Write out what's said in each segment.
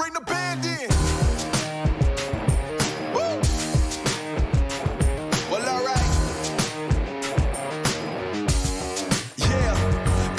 bring the band in. Woo! Well, alright. Yeah,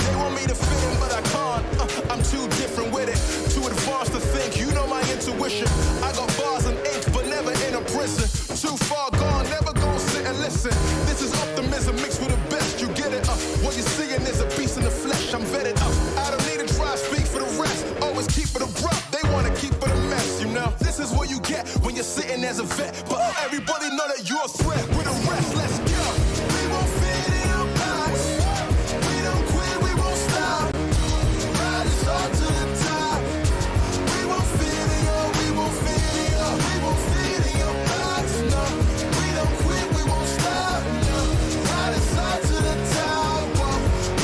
they want me to fit in, but I can't. I'm too different with it, too advanced to think. You know my intuition. I got bars and ink, but never in a prison. Too far gone, never gonna sit and listen. This is optimism mixed with the best. You get it? What you're seeing is a beast in the flesh. I'm vetted up. I don't need to try to speak for the rest. Always keep it abrupt. They wanna keep it a mess, you know. This is what you get when you're sitting as a vet. But everybody know that you're a threat. With the rest, let's go. We won't fit in your box. We don't quit, we won't stop. Ride us all to the top. We won't fit in your, we won't fit in your, we won't fit in your box. No, we don't quit, we won't stop. No, ride us all to the top. Whoa.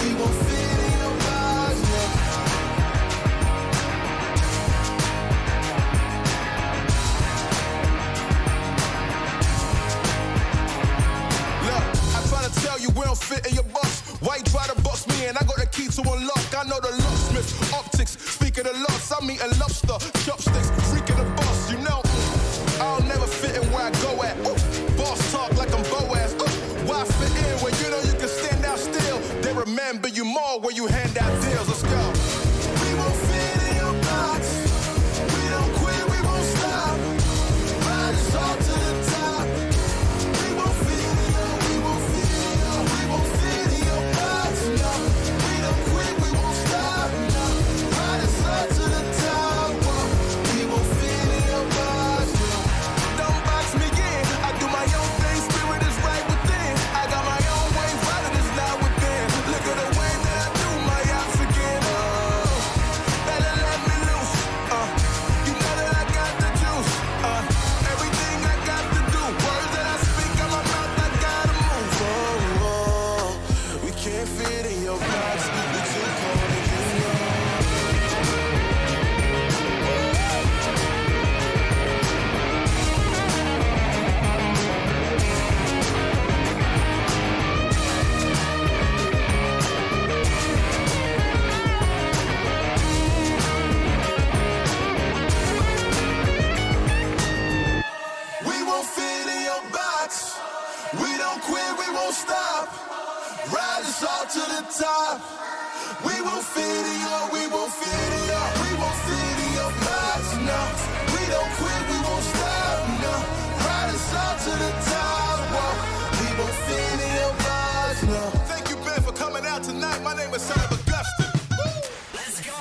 We won't fit in your box. No. Look, I try to tell you we don't fit in your box. Why you try to box me in? I got the key to unlock. I know the locksmith, optics. Speaking of loss, I'm eating lobster, chopsticks, freaking the boss. You know, I'll never fit in where I go at. Ooh, boss talk like I'm Boaz. Ooh, why fit in when you know you can stand out still? They remember you more when you hand out deals. Let's go. We won't fit in your box. We don't quit, we won't stop. Ride us all to the top. We won't fit in your, we won't fit in your, we won't fit in your box. No, we don't quit, we won't stop. No, ride us all to the top. Whoa. We won't fit in your box. No. Don't box me in. I do my own thing. Spirit is right within. I got my own way. Riding is not within. Look at the way that I do my ops again. Oh, better let me loose. You know that I got the juice. Everything I got to do. Words that I speak out my mouth, I gotta move. Oh, we can't fit in your box. We too cold and you know. We won't fit in your box. We don't quit, we won't stop. Ride us all to the top. We won't fit in your, we won't fit in your, we won't fit in your box. No, we don't quit, we won't stop. No, ride us all to the top. Whoa. We won't fit in your box. No. Thank you, Ben, for coming out tonight. My name is Sanhok. Let's go.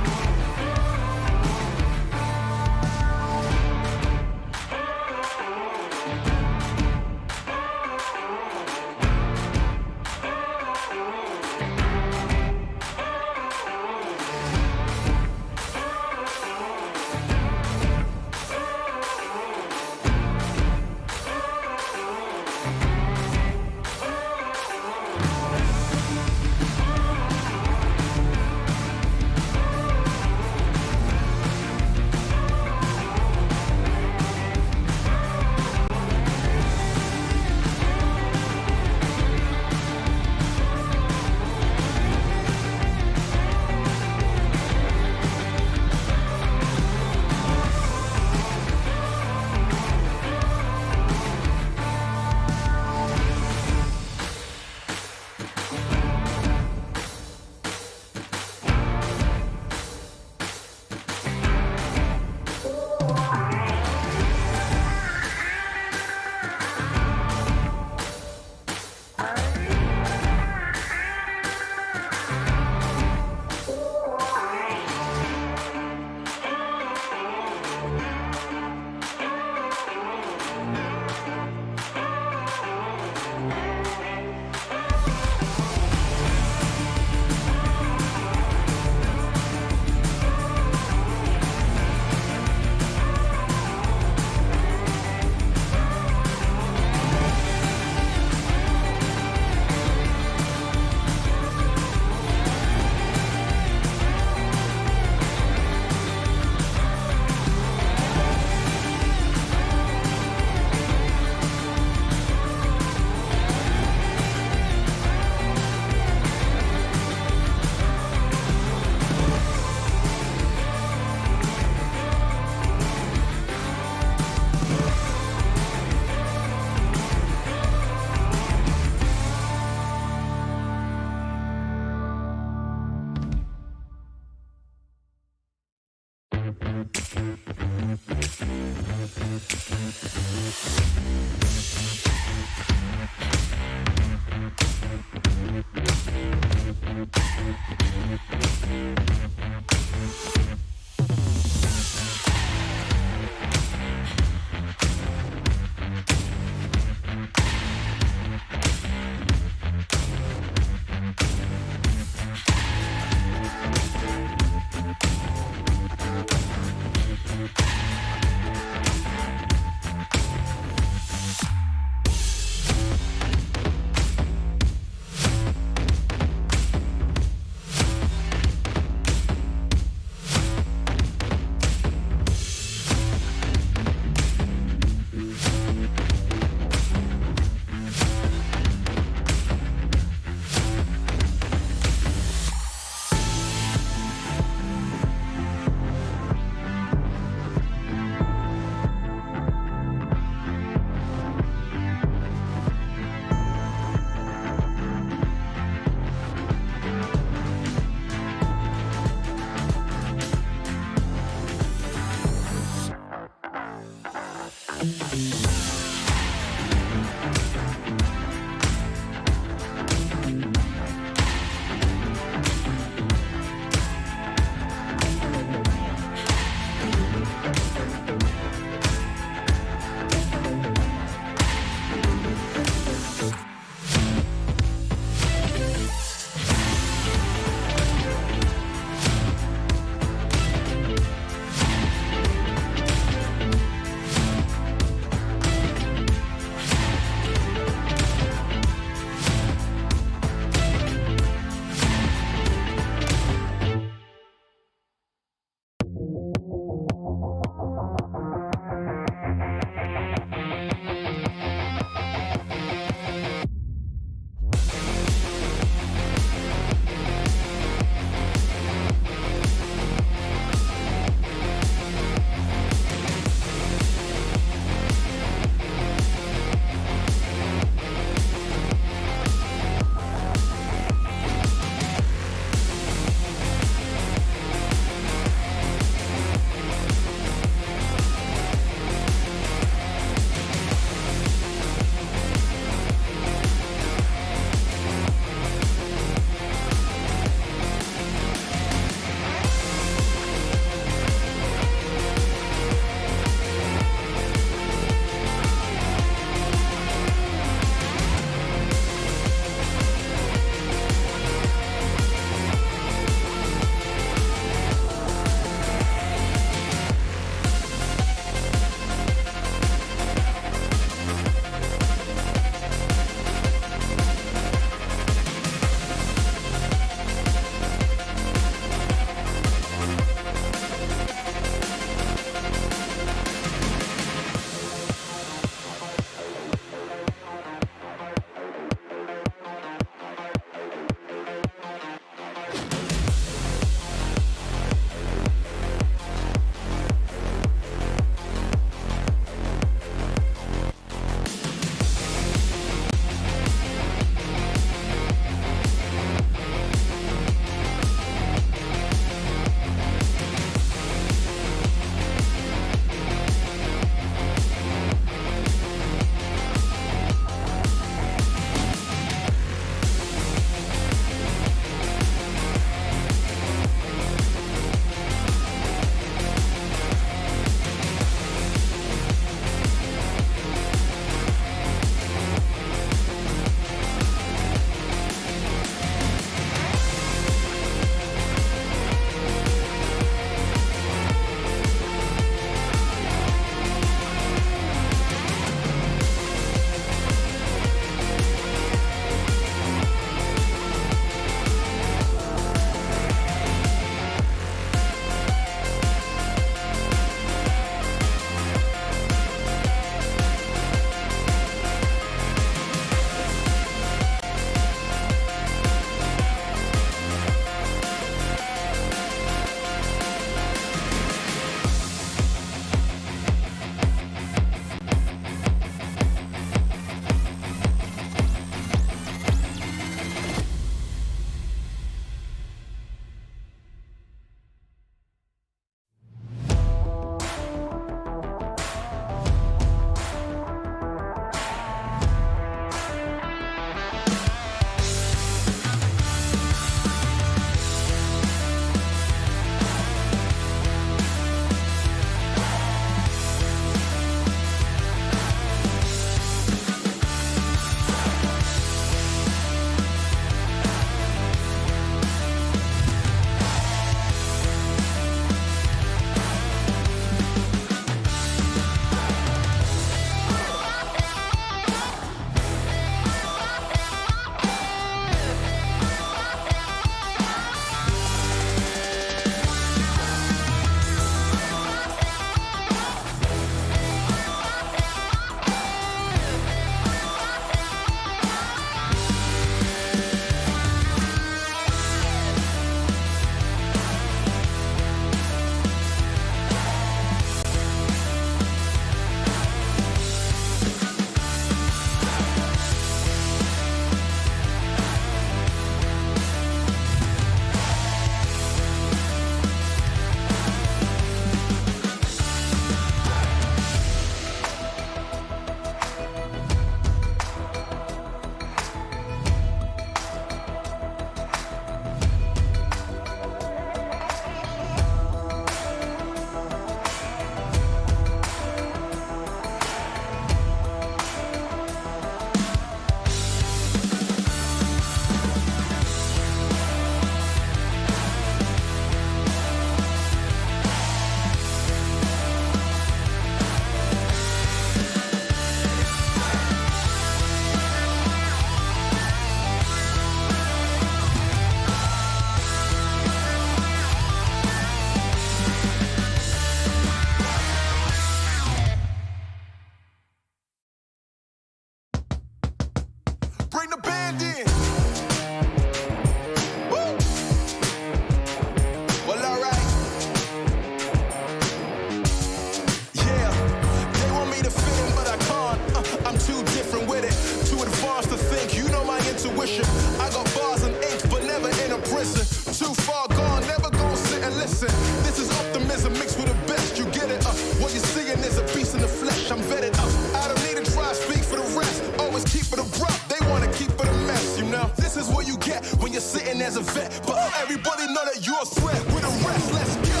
think you know my intuition. I got bars and ink, but never in a prison. Too far gone, never gonna sit and listen. This is optimism mixed with the best. You get it? What you're seeing is a beast in the flesh. I'm vetted up. I don't need to try to speak for the rest. Always keep it abrupt. They wanna keep it a mess, you know. This is what you get when you're sitting as a vet. But everybody know that you're a threat. With the rest, let's go.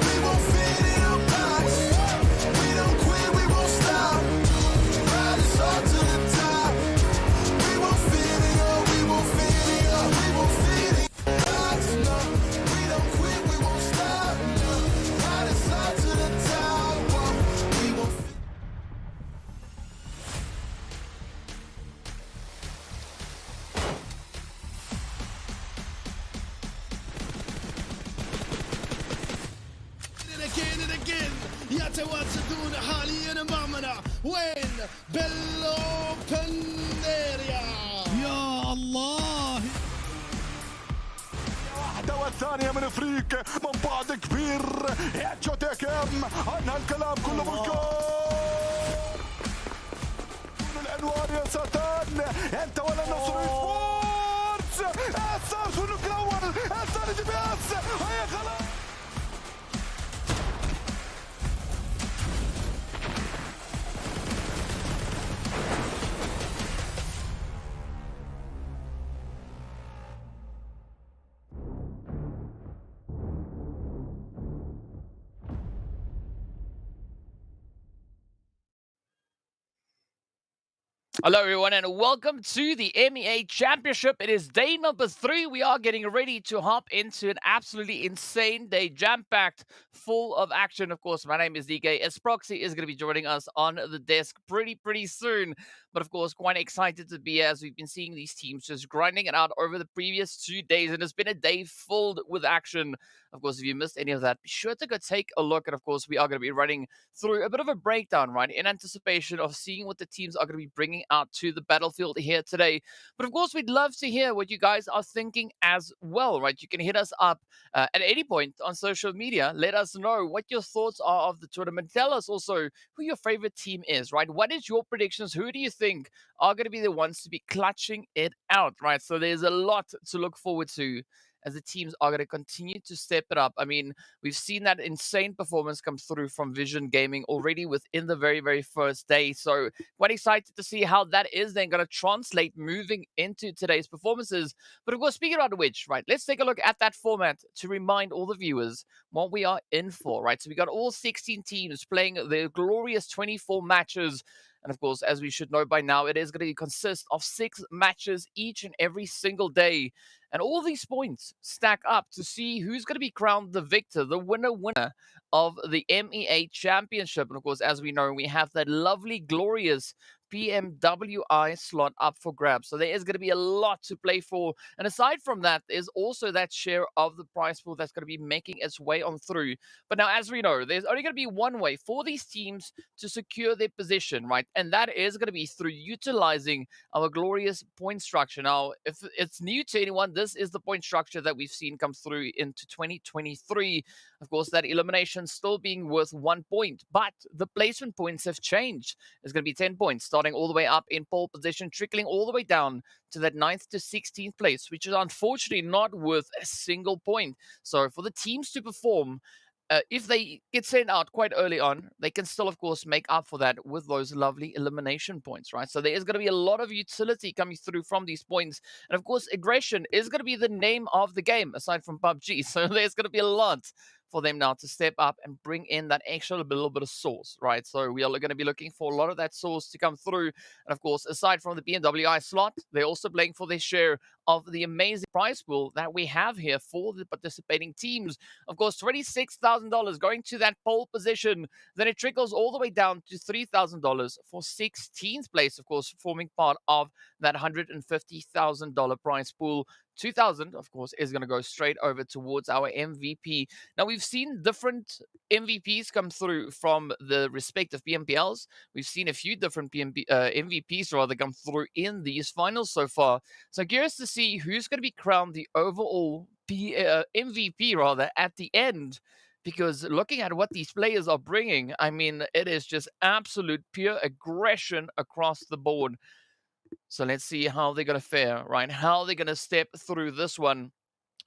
We won't fit in our box. We don't quit, we won't stop. Ride us all to the top. We won't fit in your, we won't fit in your, we won't fit in your box. No, we don't quit, we won't stop. No, ride us all to the top. We won't fit. again يتواجدون حاليا معنا وين بالأوبن اريا يا الله واحدة والثانية من فريق من بعد كبير هاتشوتيكم عنها الكلام كله بالكون العنوان يا ساتان انت ولا نصر سبورتس الثالث والنوك الاول الثاني جي بي اس هيا خلاص Hello, everyone, and welcome to the MEA Championship. It is day number 3. We are getting ready to hop into an absolutely insane day, jam-packed, full of action. Of course, my name is GEEKAY. Esports is going to be joining us on the desk pretty soon. But, of course, quite excited to be here as we've been seeing these teams just grinding it out over the previous 2 days. And it's been a day filled with action. Of course, if you missed any of that, be sure to go take a look. And, of course, we are going to be running through a bit of a breakdown, right, in anticipation of seeing what the teams are going to be bringing out to the battlefield here today. But, of course, we'd love to hear what you guys are thinking as well, right? You can hit us up at any point on social media. Let us know what your thoughts are of the tournament. Tell us also who your favorite team is, right? What is your predictions? Who do you think are going to be the ones to be clutching it out, right? So there's a lot to look forward to as the teams are going to continue to step it up. I mean, we've seen that insane performance come through from Vision Gaming already within the very first day. So quite excited to see how that is then going to translate moving into today's performances. But of course, speaking about which, right, let's take a look at that format to remind all the viewers what we are in for, right? So we got all 16 teams playing their glorious 24 matches. And of course, as we should know by now, it is going to consist of 6 matches each and every single day. And all these points stack up to see who's going to be crowned the victor, the winner of the MEA Championship. And of course, as we know, we have that lovely, glorious PMWI slot up for grabs. So there is going to be a lot to play for. And aside from that, there's also that share of the prize pool that's going to be making its way on through. But now, as we know, there's only going to be one way for these teams to secure their position, right? And that is going to be through utilizing our glorious point structure. Now, if it's new to anyone, this is the point structure that we've seen come through into 2023. Of course, that elimination still being worth 1 point, but the placement points have changed. It's going to be 10 points, starting all the way up in pole position, trickling all the way down to that 9th to 16th place, which is unfortunately not worth a single point. So for the teams to perform, if they get sent out quite early on, they can still, of course, make up for that with those lovely elimination points, right? So there is going to be a lot of utility coming through from these points. And, of course, aggression is going to be the name of the game, aside from PUBG. So there's going to be a lot for them now to step up and bring in that extra little bit of sauce, right? So we are going to be looking for a lot of that sauce to come through. And, of course, aside from the BMWI slot, they're also playing for their share of the amazing prize pool that we have here for the participating teams. Of course, $26,000 going to that pole position. Then it trickles all the way down to $3,000 for 16th place, of course, forming part of that $150,000 prize pool. 2,000, of course, is going to go straight over towards our MVP. Now, we've seen different MVPs come through from the respective PMPLs. We've seen a few different MVPs rather come through in these finals so far. So curious to see who's going to be crowned the overall MVP rather at the end. Because looking at what these players are bringing, I mean, it is just absolute pure aggression across the board. So let's see how they're going to fare, right? How they're going to step through this one.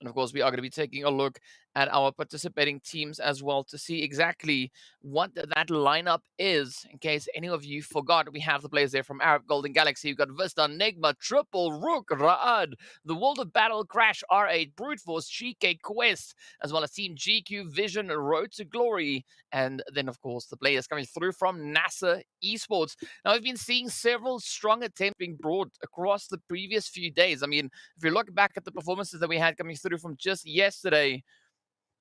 And of course, we are going to be taking a look at our participating teams as well to see exactly what that lineup is. In case any of you forgot, we have the players there from Arab Golden Galaxy. We've got VISTA, NIGMA, Triple, RUKH, Ra'ad, the World of Battle, Crash, R8, Brute Force, GEEKAY, Quest, as well as Team GQ, Vision, Road to Glory, and then, of course, the players coming through from NASR Esports. Now, we've been seeing several strong attempts being brought across the previous few days. I mean, if you look back at the performances that we had coming through from just yesterday,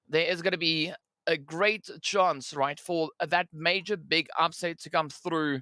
there is going to be a great chance, right, for that major big upset to come through.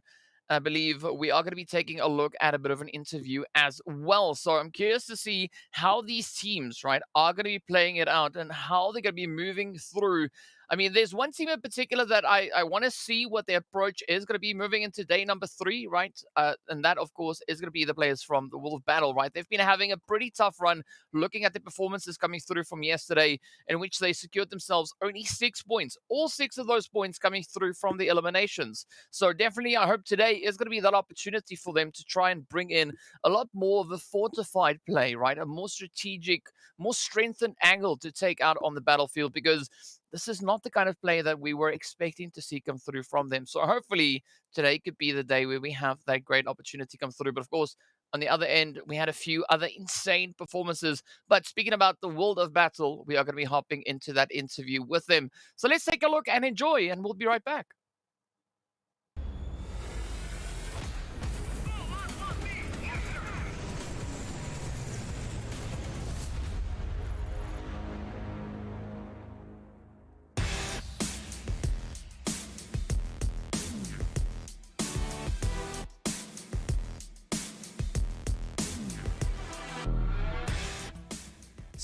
I believe we are going to be taking a look at a bit of an interview as well. So I'm curious to see how these teams, right, are going to be playing it out and how they're going to be moving through. I mean, there's one team in particular that I want to see what their approach is going to be moving into day number 3, right? And that, of course, is going to be the players from the World of Battle, right? They've been having a pretty tough run looking at the performances coming through from yesterday, in which they secured themselves only 6 points. All 6 of those points coming through from the eliminations. So definitely, I hope today is going to be that opportunity for them to try and bring in a lot more of a fortified play, right? A more strategic, more strengthened angle to take out on the battlefield, because this is not the kind of play that we were expecting to see come through from them. So hopefully today could be the day where we have that great opportunity come through. But of course, on the other end, we had a few other insane performances. But speaking about the World of Battle, we are going to be hopping into that interview with them. So let's take a look and enjoy, and we'll be right back.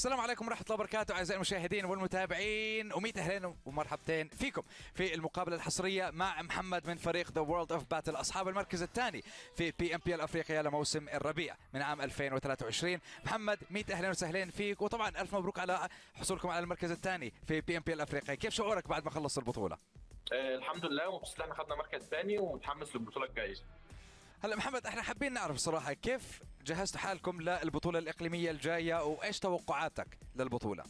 السلام عليكم ورحمة الله وبركاته أعزائي المشاهدين والمتابعين، وميت أهلين ومرحبتين فيكم في المقابلة الحصرية مع محمد من فريق The World of Battle، أصحاب المركز الثاني في PMPL أفريقيا لموسم الربيع من عام 2023. محمد، ميت أهلين وسهلين فيك، وطبعا ألف مبروك على حصولكم على المركز الثاني في PMPL أفريقيا. كيف شعورك بعد ما خلصت البطولة؟ الحمد لله، ومبسوط ان احنا خدنا مركز ثاني ومتحمس للبطوله الجايه. هلا محمد، احنا حابين نعرف صراحه كيف جهزتوا حالكم للبطوله الاقليميه الجايه، وايش توقعاتك للبطوله؟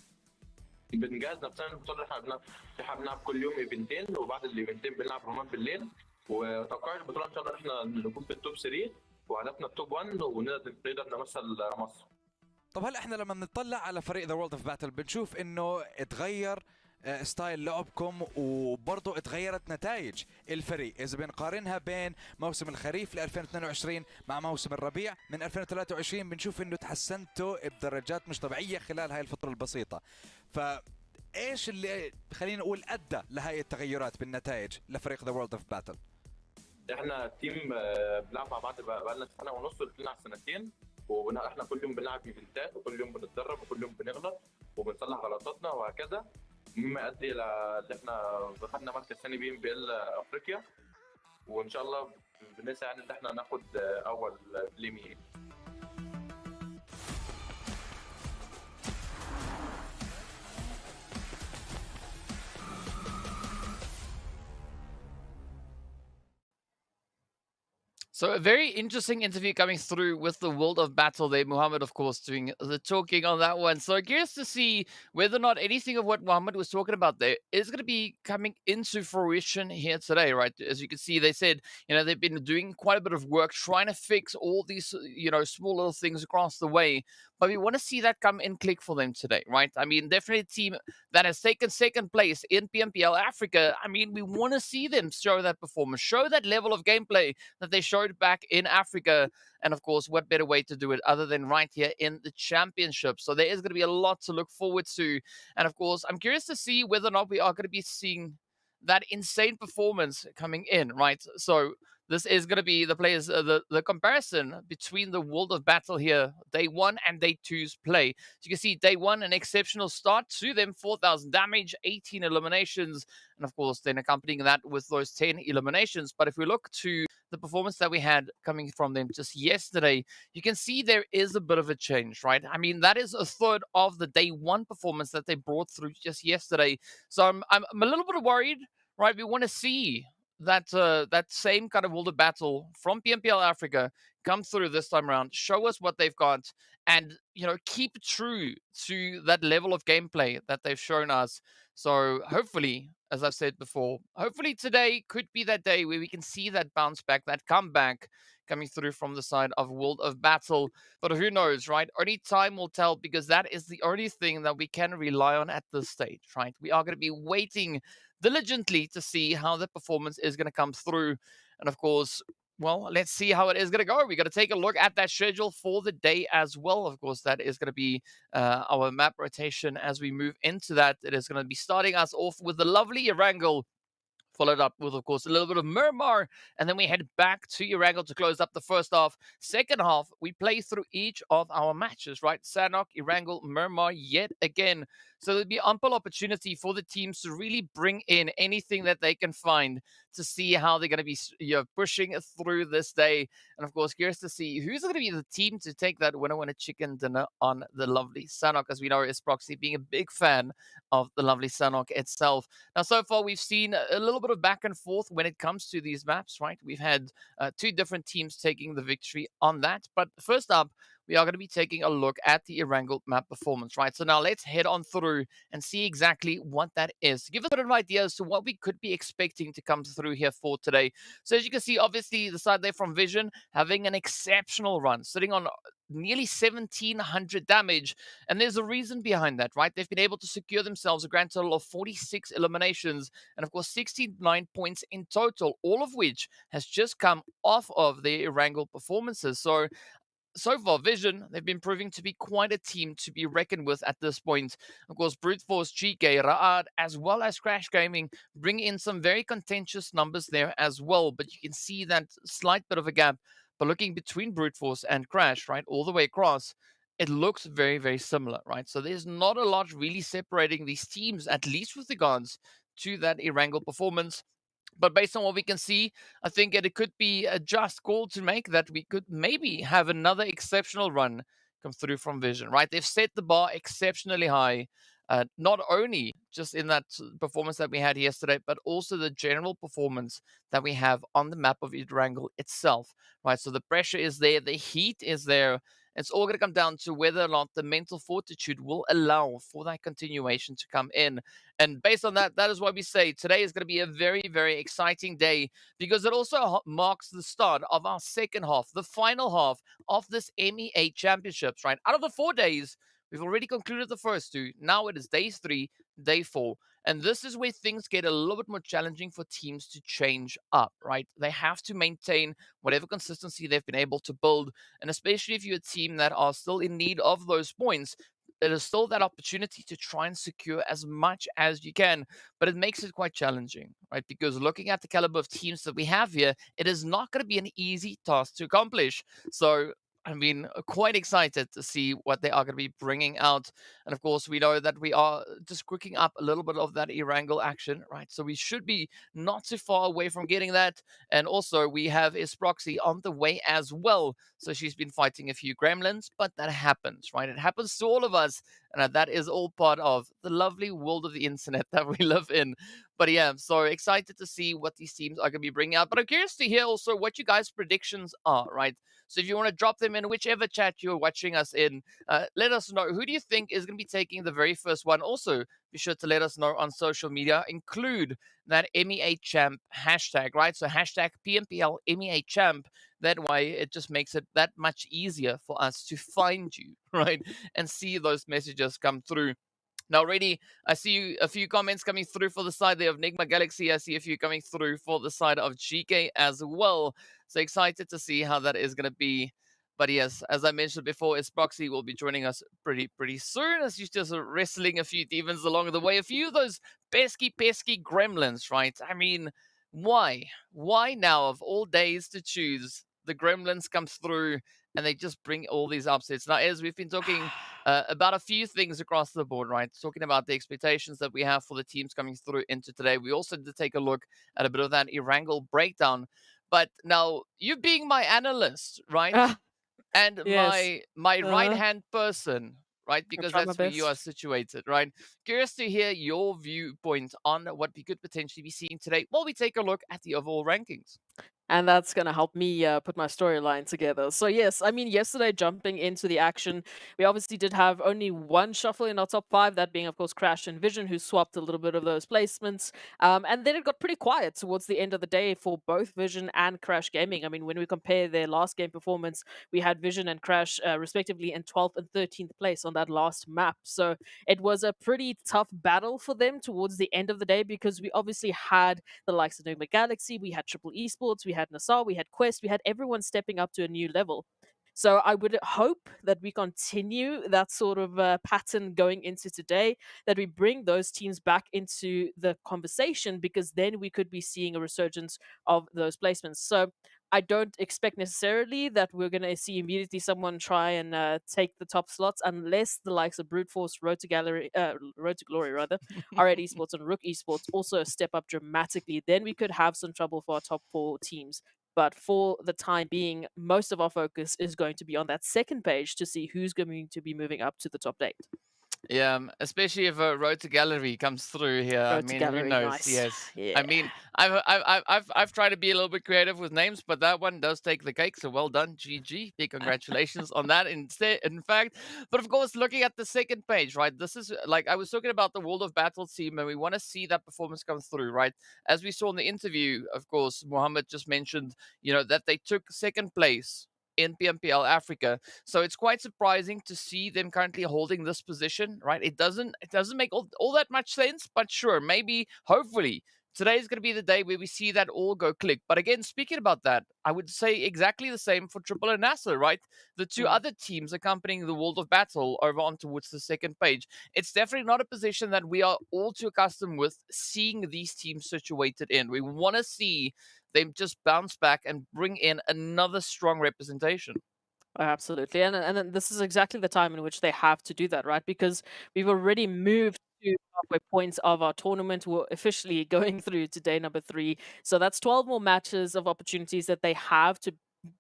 بنجهز نفسنا للبطوله اللي احنا بنلعب كل يوم ايفنتين، وبعد الايفنتين بنلعب رومان بالليل. وتوقعي البطوله ان شاء الله احنا نكون في التوب 3 وهدفنا التوب 1 ونقدر نمثل مصر. طب هلا احنا لما نطلع على فريق ذا وورلد اوف باتل بنشوف انه اتغير ستايل لعبكم، وبرضه اتغيرت نتائج الفريق اذا بنقارنها بين موسم الخريف ل 2022 مع موسم الربيع. من 2023 بنشوف انه تحسنتوا بدرجات مش طبيعيه خلال هاي الفتره البسيطه. فايش اللي خلينا نقول ادى لهاي التغيرات بالنتائج لفريق ذا وورلد اوف باتل؟ احنا تيم بنلعب مع بعض بقالنا سنه ونص، داخلين على سنتين، واحنا كل يوم بنلعب ايفنتات، وكل يوم بنتدرب، وكل يوم بنغلط وبنصلح غلطاتنا وهكذا، مما يؤدي الى ان احنا خدنا مركز ثاني PMPL افريقيا، وان شاء الله بنسعى يعني ان احنا ناخد اول ليمي. So a very interesting interview coming through with the World of Battle there. Muhammad, of course, doing the talking on that one. So curious to see whether or not anything of what Muhammad was talking about there is going to be coming into fruition here today, right? As you can see, they said, they've been doing quite a bit of work trying to fix all these, small little things across the way. But we want to see that come in click for them today, right? I mean, definitely a team that has taken second place in PMPL Africa. I mean, we want to see them show that performance, show that level of gameplay that they showed back in Africa. And of course, what better way to do it other than right here in the championship? So there is going to be a lot to look forward to. And of course, I'm curious to see whether or not we are going to be seeing that insane performance coming in, right? So this is going to be the players, the comparison between the World of Battle here, day 1 and day 2's play. So you can see day 1, an exceptional start to them, 4,000 damage, 18 eliminations, and of course then accompanying that with those 10 eliminations. But if we look to the performance that we had coming from them just yesterday, you can see there is a bit of a change, right? I mean, that is a third of the day 1 performance that they brought through just yesterday. So I'm a little bit worried, right? We want to see that that same kind of World of Battle from PMPL Africa come through this time around, show us what they've got, and keep true to that level of gameplay that they've shown us. So hopefully, as I've said before, hopefully today could be that day where we can see that bounce back, that comeback coming through from the side of World of Battle. But who knows, right? Only time will tell, because that is the only thing that we can rely on at this stage, right? We are going to be waiting diligently to see how the performance is going to come through. And of course, well, let's see how it is going to go. We got to take a look at that schedule for the day as well. Of course, that is going to be our map rotation as we move into that. It is going to be starting us off with the lovely Erangel, followed up with, of course, a little bit of Miramar, and then we head back to Erangel to close up the first half. Second half, we play through each of our matches, right? Sanhok, Erangel, Miramar yet again. So there'll be ample opportunity for the teams to really bring in anything that they can find to see how they're going to be pushing through this day. And of course, curious to see who's going to be the team to take that winner chicken dinner on the lovely Sanhok. As we know, is Proxy being a big fan of the lovely Sanhok itself. Now, so far, we've seen a little bit of back and forth when it comes to these maps, right? We've had two different teams taking the victory on that. But first up, we are going to be taking a look at the Erangel map performance, right? So now let's head on through and see exactly what that is. To give us a bit of an idea as to what we could be expecting to come through here for today. So as you can see, obviously, the side there from Vision having an exceptional run, sitting on nearly 1,700 damage. And there's a reason behind that, right? They've been able to secure themselves a grand total of 46 eliminations and, of course, 69 points in total, all of which has just come off of their Erangel performances. So far, Vision, they've been proving to be quite a team to be reckoned with at this point. Of course, Brute Force, GEEKAY, RUKH, as well as Crash Gaming bring in some very contentious numbers there as well. But you can see that slight bit of a gap. But looking between Brute Force and Crash, right, all the way across, it looks very, very similar, right? So there's not a lot really separating these teams, at least with regards to that Erangel performance. But based on what we can see, I think it could be a just call to make that we could maybe have another exceptional run come through from Vision, right? They've set the bar exceptionally high, not only just in that performance that we had yesterday, but also the general performance that we have on the map of Erangel itself, right? So the pressure is there, the heat is there. It's all going to come down to whether or not the mental fortitude will allow for that continuation to come in. And based on that, that is why we say today is going to be a very, very exciting day, because it also marks the start of our second half, the final half of this MEA Championships, right? Out of the 4 days, we've already concluded the first two. Now it is day 3, day 4. And this is where things get a little bit more challenging for teams to change up, right? They have to maintain whatever consistency they've been able to build. And especially if you're a team that are still in need of those points, it is still that opportunity to try and secure as much as you can. But it makes it quite challenging, right? Because looking at the caliber of teams that we have here, it is not going to be an easy task to accomplish. So I mean, quite excited to see what they are going to be bringing out. And of course, we know that we are just cooking up a little bit of that Erangel action, right? So we should be not too far away from getting that. And also, we have Isproxy on the way as well. So she's been fighting a few gremlins, but that happens, right? It happens to all of us. And that is all part of the lovely world of the internet that we live in. But yeah, so excited to see what these teams are going to be bringing out. But I'm curious to hear also what you guys' predictions are, right? So if you want to drop them in whichever chat you're watching us in, let us know. Who do you think is going to be taking the very first one? Also, be sure to let us know on social media. Include that MEA Champ hashtag, right? So hashtag PMPL MEA Champ. That way, it just makes it that much easier for us to find you, right? And see those messages come through. Now, already, I see a few comments coming through for the side there of NIGMA Galaxy. I see a few coming through for the side of GEEKAY as well. So excited to see how that is going to be. But yes, as I mentioned before, Isproxy will be joining us pretty soon, as she's just wrestling a few demons along the way. A few of those pesky gremlins, right? I mean, why? Why now, of all days to choose, the gremlins comes through and they just bring all these upsets. Now, as we've been talking about a few things across the board, right? Talking about the expectations that we have for the teams coming through into today. We also did take a look at a bit of that Erangel breakdown. But now, you being my analyst, right? And Yes. my right-hand person, right? Because try my that's where you are best. situated, right? Curious to hear your viewpoint on what we could potentially be seeing today while we take a look at the overall rankings. And that's going to help me put my storyline together. So, yes, I mean, yesterday, jumping into the action, we obviously did have only one shuffle in our top five, that being, of course, Crash and Vision, who swapped a little bit of those placements. And then it got pretty quiet towards the end of the day for both Vision and Crash Gaming. I mean, when we compare their last game performance, we had Vision and Crash respectively in 12th and 13th place on that last map. So it was a pretty tough battle for them towards the end of the day, because we obviously had the likes of NIGMA Galaxy, we had Triple Esports, we had NASR, we had Quest, we had everyone stepping up to a new level. So I would hope that we continue that sort of pattern going into today, that we bring those teams back into the conversation, because then we could be seeing a resurgence of those placements. So I don't expect necessarily that we're going to see immediately someone try and take the top slots, unless the likes of Brute Force, Road to Glory rather, R8 Esports and RUKH Esports also step up dramatically. Then we could have some trouble for our top four teams. But for the time being, most of our focus is going to be on that second page to see who's going to be moving up to the top 8. Yeah, especially if a Road to Gallery comes through here. I Road to mean, who Gallery, knows? nice. Yes. Yeah. I mean, I've tried to be a little bit creative with names, but that one does take the cake. So well done, GG. Big congratulations on that. Instead, in fact, but of course, looking at the second page, right? This is like I was talking about the World of Battle team, and we want to see that performance come through, right? As we saw in the interview, of course, Mohammed just mentioned, that they took second place in PMPL Africa. So it's quite surprising to see them currently holding this position, right? It doesn't make all that much sense, but sure, maybe, hopefully, today is going to be the day where we see that all go click. But again, speaking about that, I would say exactly the same for Triple and NASR, right? The two other teams accompanying the World of Battle over on towards the second page. It's definitely not a position that we are all too accustomed with seeing these teams situated in. We want to see them just bounce back and bring in another strong representation. Absolutely. And then this is exactly the time in which they have to do that, right? Because we've already moved to halfway points of our tournament. We're officially going through to day number 3. So that's 12 more matches of opportunities that they have to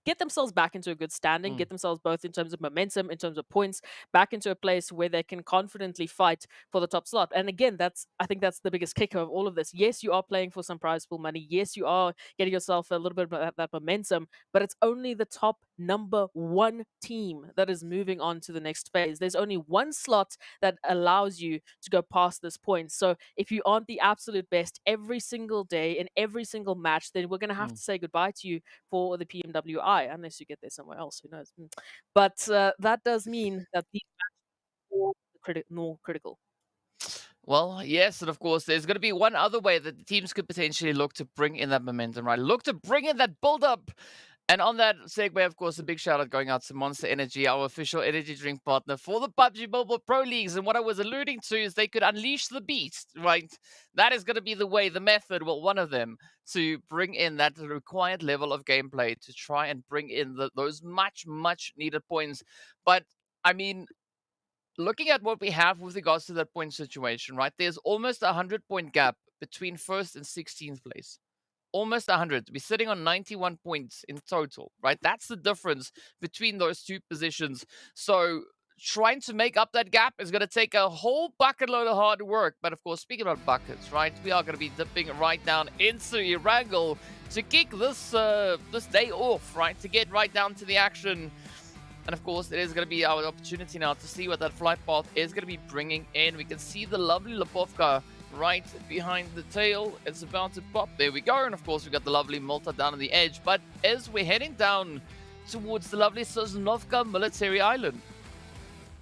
get themselves back into a good standing, get themselves both in terms of momentum, in terms of points, back into a place where they can confidently fight for the top slot. And again, I think that's the biggest kicker of all of this. Yes, you are playing for some prize pool money. Yes, you are getting yourself a little bit of that momentum, but it's only the top number 1 team that is moving on to the next phase. There's only one slot that allows you to go past this point. So if you aren't the absolute best every single day in every single match, then we're going to have to say goodbye to you for the PMWI, unless you get there somewhere else. Who knows? But that does mean that these matches are more critical. Well, yes, and of course, there's going to be one other way that the teams could potentially look to bring in that momentum, right? Look to bring in that build-up. And on that segue, of course, a big shout out going out to Monster Energy, our official energy drink partner for the PUBG Mobile Pro Leagues. And what I was alluding to is they could unleash the beast, right? That is going to be the way, the method, well, one of them, to bring in that required level of gameplay to try and bring in those much, much needed points. But, I mean, looking at what we have with regards to that point situation, right? There's almost a 100-point gap between 1st and 16th place. Almost 100. We're sitting on 91 points in total, right? That's the difference between those two positions. So trying to make up that gap is going to take a whole bucket load of hard work. But of course, speaking about buckets, right? We are going to be dipping right down into Erangel to kick this day off, right? To get right down to the action. And of course, it is going to be our opportunity now to see what that flight path is going to be bringing in. We can see the lovely Lipovka right behind the tail. It's about to pop. There we go. And of course, we've got the lovely Malta down on the edge. But as we're heading down towards the lovely Sanhok military island.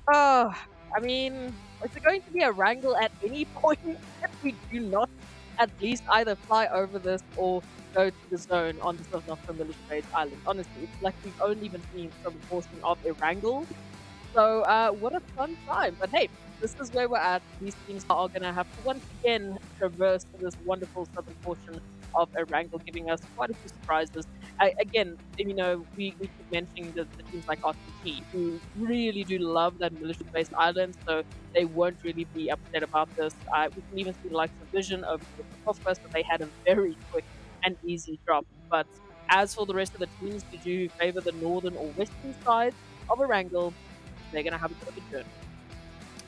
I mean, is it going to be a wrangle at any point if we do not at least either fly over this or go to the zone on the Sanhok military island? Honestly, it's like we've only been seeing some portion of a wrangle. So what a fun time. But hey, this is where we're at. These teams are going to have to once again traverse this wonderful southern portion of Erangel, giving us quite a few surprises. Again, we keep mentioning the teams like RTT, who really do love that military-based island, so they won't really be upset about this. We can even see the likes of Vision over the Kofkas, but they had a very quick and easy drop. But as for the rest of the teams who do favor the northern or western side of Erangel, they're going to have a bit of a journey.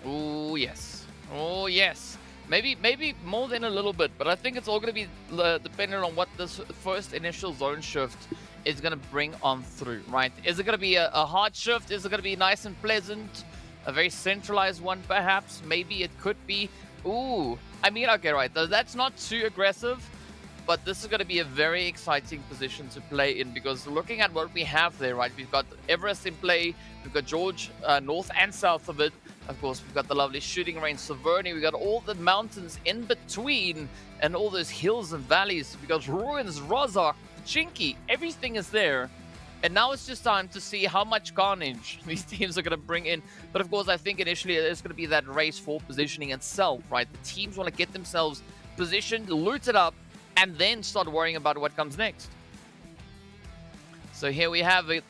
Oh, yes. Oh, yes. Maybe more than a little bit, but I think it's all going to be dependent on what this first initial zone shift is going to bring on through, right? Is it going to be a hard shift? Is it going to be nice and pleasant? A very centralized one, perhaps? Maybe it could be. Ooh, I mean, okay, right. That's not too aggressive, but this is going to be a very exciting position to play in, because looking at what we have there, right? We've got Everest in play, we've got George north and south of it. Of course, we've got the lovely shooting range Severny, we've got all the mountains in between and all those hills and valleys. We've got ruins, Rozhok, Chinky, everything is there. And now it's just time to see how much carnage these teams are going to bring in. But of course, I think initially it's going to be that race for positioning itself, right? The teams want to get themselves positioned, loot it up, and then start worrying about what comes next. So here we have it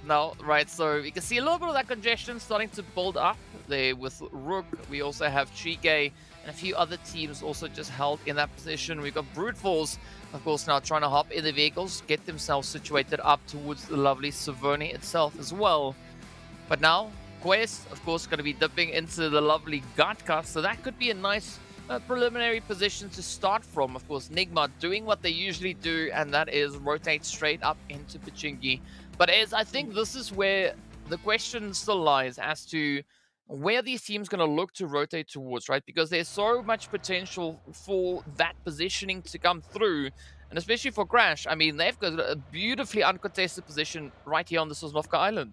now, right? So you can see a little bit of that congestion starting to build up there with RUKH. We also have GEEKAY and a few other teams also just held in that position. We've got Brute Force, of course, now trying to hop in the vehicles, get themselves situated up towards the lovely Severny itself as well. But now, Quest, of course, going to be dipping into the lovely GEEKAY, so that could be a nice preliminary position to start from. Of course, NIGMA doing what they usually do, and that is rotate straight up into Pachinki. But I think this is where the question still lies as to where these teams going to look to rotate towards, right? Because there's so much potential for that positioning to come through, and especially for Crash. I mean, they've got a beautifully uncontested position right here on the Sosnovka Island.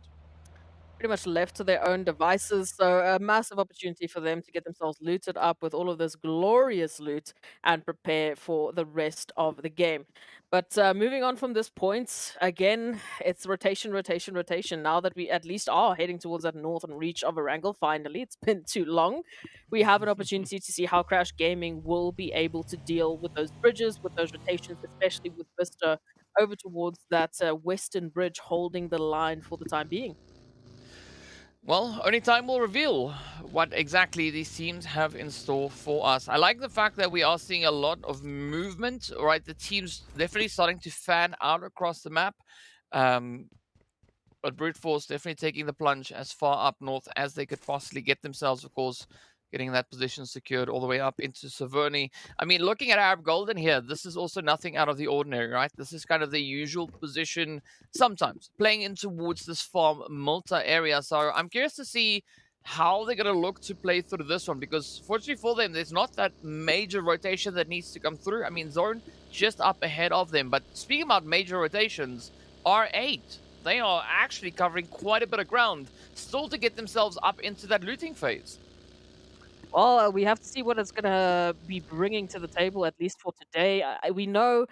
Pretty much left to their own devices. So a massive opportunity for them to get themselves looted up with all of this glorious loot and prepare for the rest of the game. But moving on from this point, again, it's rotation, rotation, rotation. Now that we at least are heading towards that northern reach of Erangel, finally, it's been too long. We have an opportunity to see how Crash Gaming will be able to deal with those bridges, with those rotations, especially with VISTA over towards that western bridge holding the line for the time being. Well, only time will reveal what exactly these teams have in store for us. I like the fact that we are seeing a lot of movement, right? The teams definitely starting to fan out across the map. But Brute Force definitely taking the plunge as far up north as they could possibly get themselves, of course, getting that position secured all the way up into Severny. I mean, looking at Arab Golden here, this is also nothing out of the ordinary, right? This is kind of the usual position sometimes, playing in towards this farm Malta area. So I'm curious to see how they're going to look to play through this one, because fortunately for them, there's not that major rotation that needs to come through. I mean, Zone just up ahead of them. But speaking about major rotations, R8, they are actually covering quite a bit of ground still to get themselves up into that looting phase. Well, we have to see what it's going to be bringing to the table, at least for today. We know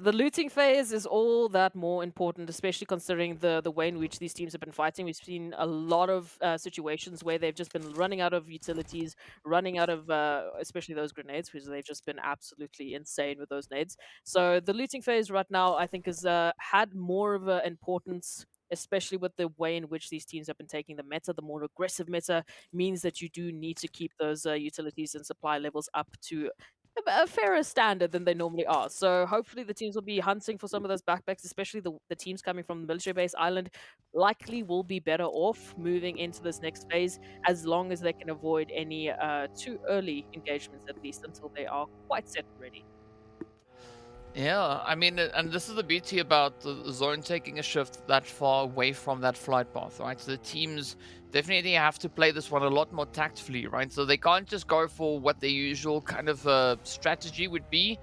the looting phase is all that more important, especially considering the way in which these teams have been fighting. We've seen a lot of situations where they've just been running out of utilities, running out of especially those grenades, because they've just been absolutely insane with those nades. So the looting phase right now, I think, has had more of an importance, especially with the way in which these teams have been taking the meta. The more aggressive meta means that you do need to keep those utilities and supply levels up to a fairer standard than they normally are. So hopefully the teams will be hunting for some of those backpacks, especially the teams coming from the military base island likely will be better off moving into this next phase, as long as they can avoid any too early engagements, at least until they are quite set and ready. Yeah, I mean, and this is the beauty about the zone taking a shift that far away from that flight path, right? So the teams definitely have to play this one a lot more tactfully, right? So they can't just go for what their usual kind of strategy would be.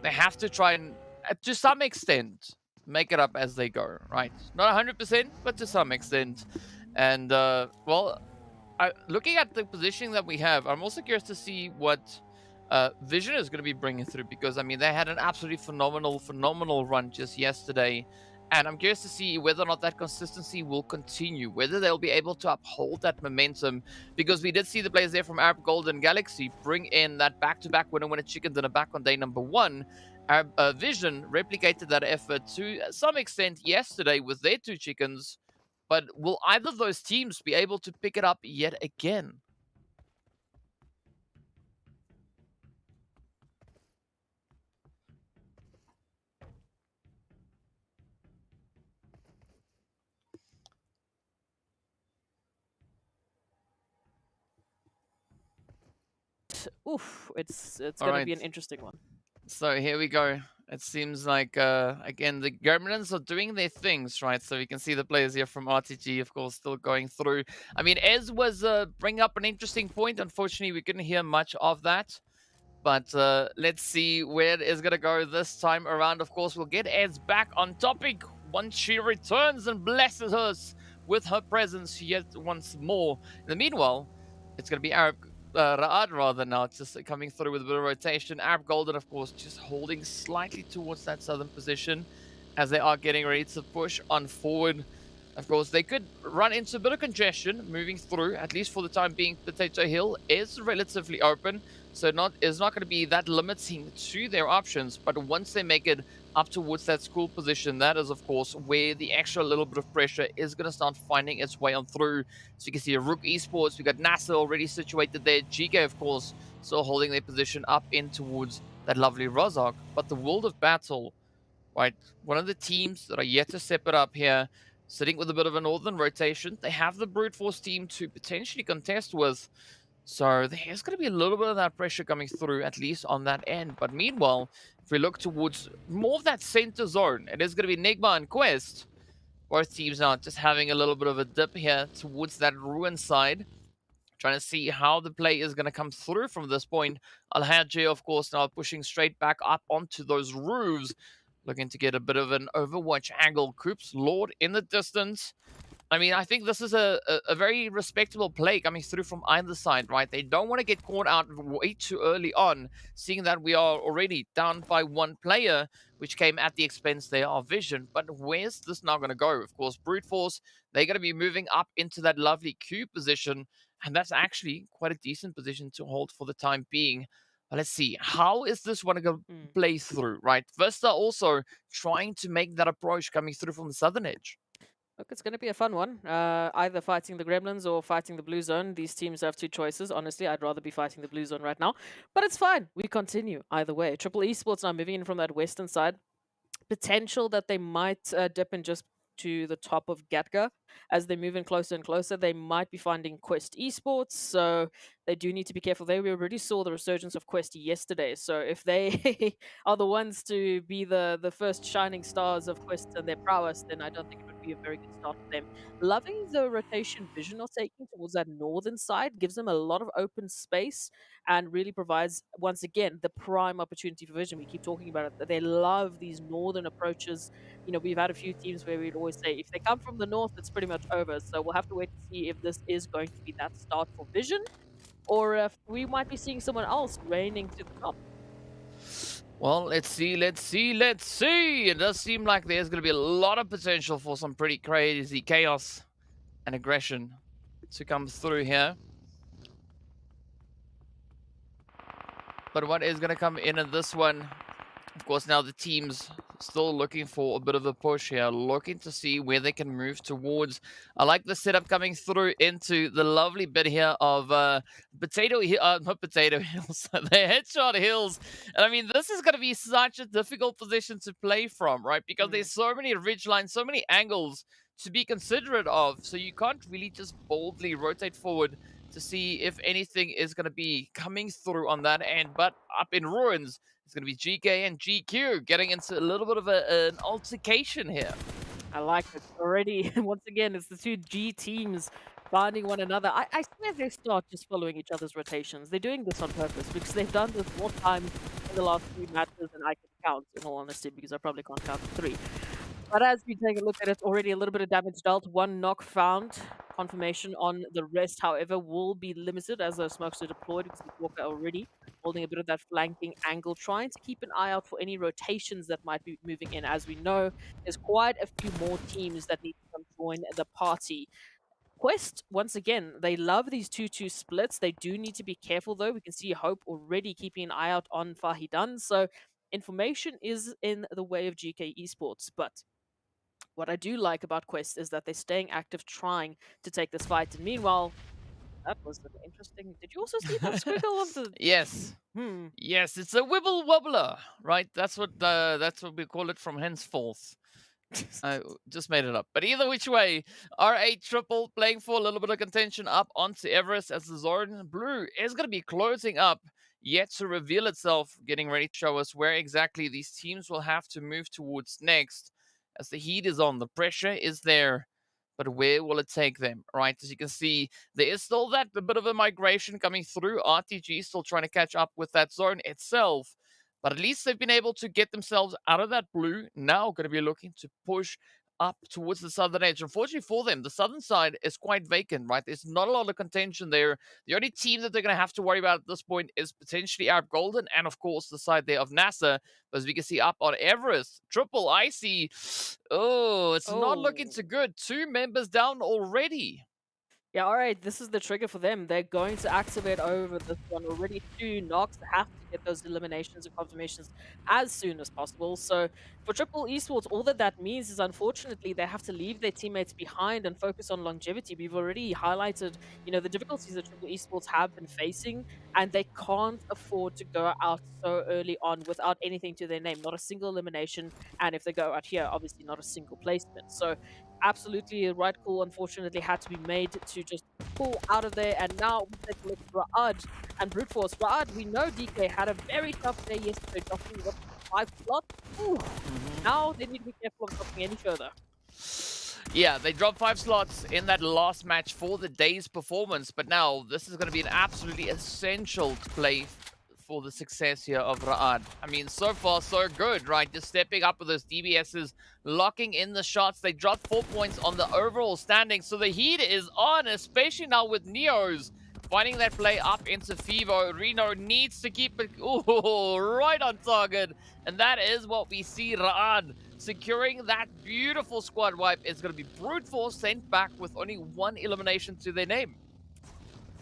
They have to try and, to some extent, make it up as they go, right? Not 100%, but to some extent. And, well, looking at the positioning that we have, I'm also curious to see what Vision is going to be bringing through, because I mean they had an absolutely phenomenal run just yesterday, and I'm curious to see whether or not that consistency will continue, whether they'll be able to uphold that momentum, because we did see the players there from Arab Golden Galaxy bring in that back-to-back winner chicken dinner back on day number 1. Arab Vision replicated that effort to some extent yesterday with their 2 chickens, but will either of those teams be able to pick it up yet again? oof, it's going to be an interesting one. So here we go. It seems like, again, the Gremlins are doing their things, right? So you can see the players here from RTG, of course, still going through. I mean, Ez was bringing up an interesting point. Unfortunately, we couldn't hear much of that. But let's see where it is going to go this time around. Of course, we'll get Ez back on topic once she returns and blesses us with her presence yet once more. In the meanwhile, it's going to be Ra'ad rather now, just coming through with a bit of rotation. Arab Golden, of course, just holding slightly towards that southern position as they are getting ready to push on forward. Of course, they could run into a bit of congestion moving through, at least for the time being. Potato Hill is relatively open, so it's not going to be that limiting to their options. But once they make it up towards that school position, that is, of course, where the extra little bit of pressure is going to start finding its way on through. So you can see RUKH Esports, we got NASR already situated there. GEEKAY, of course, still holding their position up in towards that lovely Rozhok. But the World of Battle, right, one of the teams that are yet to step it up here, sitting with a bit of a northern rotation. They have the Brute Force team to potentially contest with. So there's going to be a little bit of that pressure coming through, at least on that end. But meanwhile, if we look towards more of that center zone, it is going to be NIGMA and Quest. Both teams now just having a little bit of a dip here towards that ruin side. Trying to see how the play is going to come through from this point. Al-Hajj, of course, now pushing straight back up onto those roofs. Looking to get a bit of an Overwatch angle. Coops, Lord in the distance. I mean, I think this is a very respectable play coming through from either side, right? They don't want to get caught out way too early on, seeing that we are already down by one player, which came at the expense there of Vision. But where's this now going to go? Of course, Brute Force, they're going to be moving up into that lovely Q position, and that's actually quite a decent position to hold for the time being. But let's see, how is this one going to play through, right? VISTA also trying to make that approach coming through from the southern edge. Look, it's going to be a fun one. Either fighting the Gremlins or fighting the Blue Zone. These teams have two choices. Honestly, I'd rather be fighting the Blue Zone right now. But it's fine. We continue either way. Triple Esports now moving in from that western side. Potential that they might dip in just to the top of Gatka. As they move in closer and closer, they might be finding Quest Esports. So they do need to be careful there. We already saw the resurgence of Quest yesterday. So if they are the ones to be the first shining stars of Quest and their prowess, then I don't think it would be a very good start for them. Loving the rotation Vision are taking towards that northern side, gives them a lot of open space and really provides, once again, the prime opportunity for Vision. We keep talking about it. They love these northern approaches. You know, we've had a few teams where we'd always say, if they come from the north, it's pretty much over. So we'll have to wait to see if this is going to be that start for Vision, or if we might be seeing someone else reigning to the top. Well, let's see. It does seem like there's going to be a lot of potential for some pretty crazy chaos and aggression to come through here. But what is going to come in this one? Of course, now the team's still looking for a bit of a push here, looking to see where they can move towards. I like the setup coming through into the lovely bit here of not Potato Hills, the Headshot Hills. And I mean, this is going to be such a difficult position to play from, right? Because there's so many ridge lines, so many angles to be considerate of. So you can't really just boldly rotate forward to see if anything is going to be coming through on that end. But up in Ruins, it's going to be GEEKAY and GQ getting into a little bit of an altercation here. I like it already. Once again, it's the two G teams finding one another. I swear they start just following each other's rotations. They're doing this on purpose because they've done this more times in the last 3 matches than I can count, in all honesty, because I probably can't count 3. But as we take a look at it, already a little bit of damage dealt. 1 knock found. Confirmation on the rest, however, will be limited as those smokes are deployed because the Walker already holding a bit of that flanking angle, trying to keep an eye out for any rotations that might be moving in. As we know, there's quite a few more teams that need to come join the party. Quest, once again, they love these 2-2 splits. They do need to be careful, though. We can see Hope already keeping an eye out on Fahidan. So information is in the way of GEEKAY Esports, but what I do like about Quest is that they're staying active, trying to take this fight. And meanwhile, that was an interesting. Did you also see that squiggle of the? Yes. Yes, it's a wibble wobbler, right? That's what we call it from henceforth. I just made it up. But either which way, R8 triple playing for a little bit of contention up onto Everest as the zone blue is going to be closing up yet to reveal itself, getting ready to show us where exactly these teams will have to move towards next. As the heat is on, the pressure is there, but where will it take them, right? As you can see, there is still that a bit of a migration coming through. RTG still trying to catch up with that zone itself, but at least they've been able to get themselves out of that blue. Now going to be looking to push up towards the southern edge. Unfortunately for them, the southern side is quite vacant, right? There's not a lot of contention there. The only team that they're going to have to worry about at this point is potentially Arab Golden and, of course, the side there of NASR. But as we can see up on Everest, Triple Icy. Oh, it's not looking too good. 2 members down already. Yeah, all right, this is the trigger for them. They're going to activate over this one already. 2 knocks, have to get those eliminations and confirmations as soon as possible. So for Triple Esports, all that means is unfortunately they have to leave their teammates behind and focus on longevity. We've already highlighted, the difficulties that Triple Esports have been facing, and they can't afford to go out so early on without anything to their name, not a single elimination, and if they go out here, obviously not a single placement. So absolutely a right call, unfortunately, had to be made to just pull out of there. And now we take a look at Ra'ad and Brute Force. Ra'ad, we know DK had a very tough day yesterday, dropping 5 slots. Now they need to be careful of dropping any further. Yeah, they dropped 5 slots in that last match for the day's performance, but now this is going to be an absolutely essential play for the success here of Ra'ad. I mean, so far, so good, right? Just stepping up with those DBSs, locking in the shots. They dropped 4 points on the overall standing, so the heat is on, especially now with Neos finding that play up into Fivo. Reno needs to keep it right on target, and that is what we see. Ra'ad securing that beautiful squad wipe. Is going to be Brute Force sent back with only 1 elimination to their name.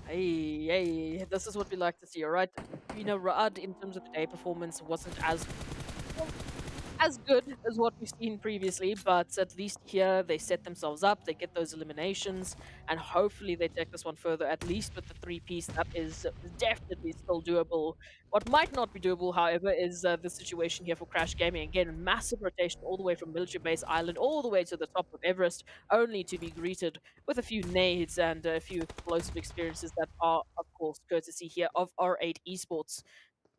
Hey, this is what we like to see, alright? Ra'ad, in terms of the day performance, wasn't as good as what we've seen previously, but at least here they set themselves up, they get those eliminations, and hopefully they take this one further, at least with the 3-piece. That is definitely still doable. What might not be doable, however, is the situation here for Crash Gaming. Again, massive rotation all the way from Military Base Island all the way to the top of Everest, only to be greeted with a few nades and a few explosive experiences that are, of course, courtesy here of R8 Esports.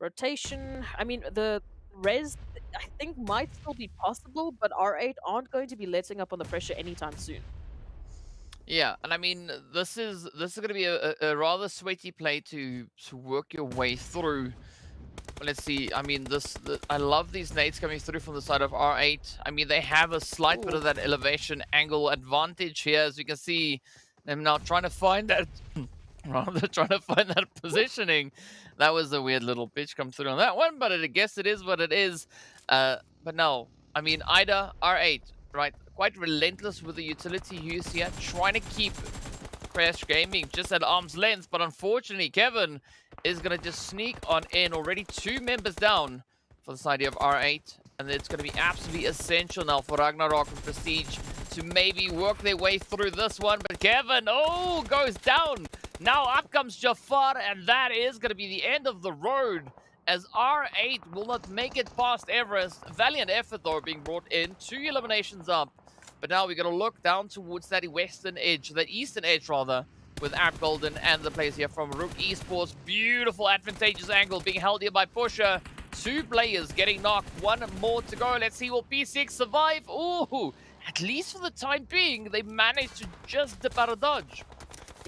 Rotation, I mean, the res, I think, might still be possible, but R8 aren't going to be letting up on the pressure anytime soon. Yeah, and I mean, this is going to be a rather sweaty play to work your way through. Let's see. I mean, I love these nades coming through from the side of R8. I mean, they have a slight bit of that elevation angle advantage here, as you can see. Them now trying to find that, rather trying to find that positioning. That was a weird little pitch come through on that one, but I guess it is what it is. But no, I mean, Ida, R8, right? Quite relentless with the utility use here, trying to keep Crash Gaming just at arm's length, but unfortunately, Kevin is going to just sneak on in. Already 2 members down for the side of R8, and it's going to be absolutely essential now for Ragnarok and Prestige to maybe work their way through this one, but Kevin, goes down. Now up comes Jafar, and that is going to be the end of the road, as R8 will not make it past Everest. Valiant effort, though, being brought in. 2 eliminations up. But now we're going to look down towards that western edge, that eastern edge, rather, with Arab Golden and the players here from RUKH Esports. Beautiful, advantageous angle being held here by Pusher. 2 players getting knocked. 1 more to go. Let's see, will P6 survive? Ooh, at least for the time being, they managed to just dip out of dodge.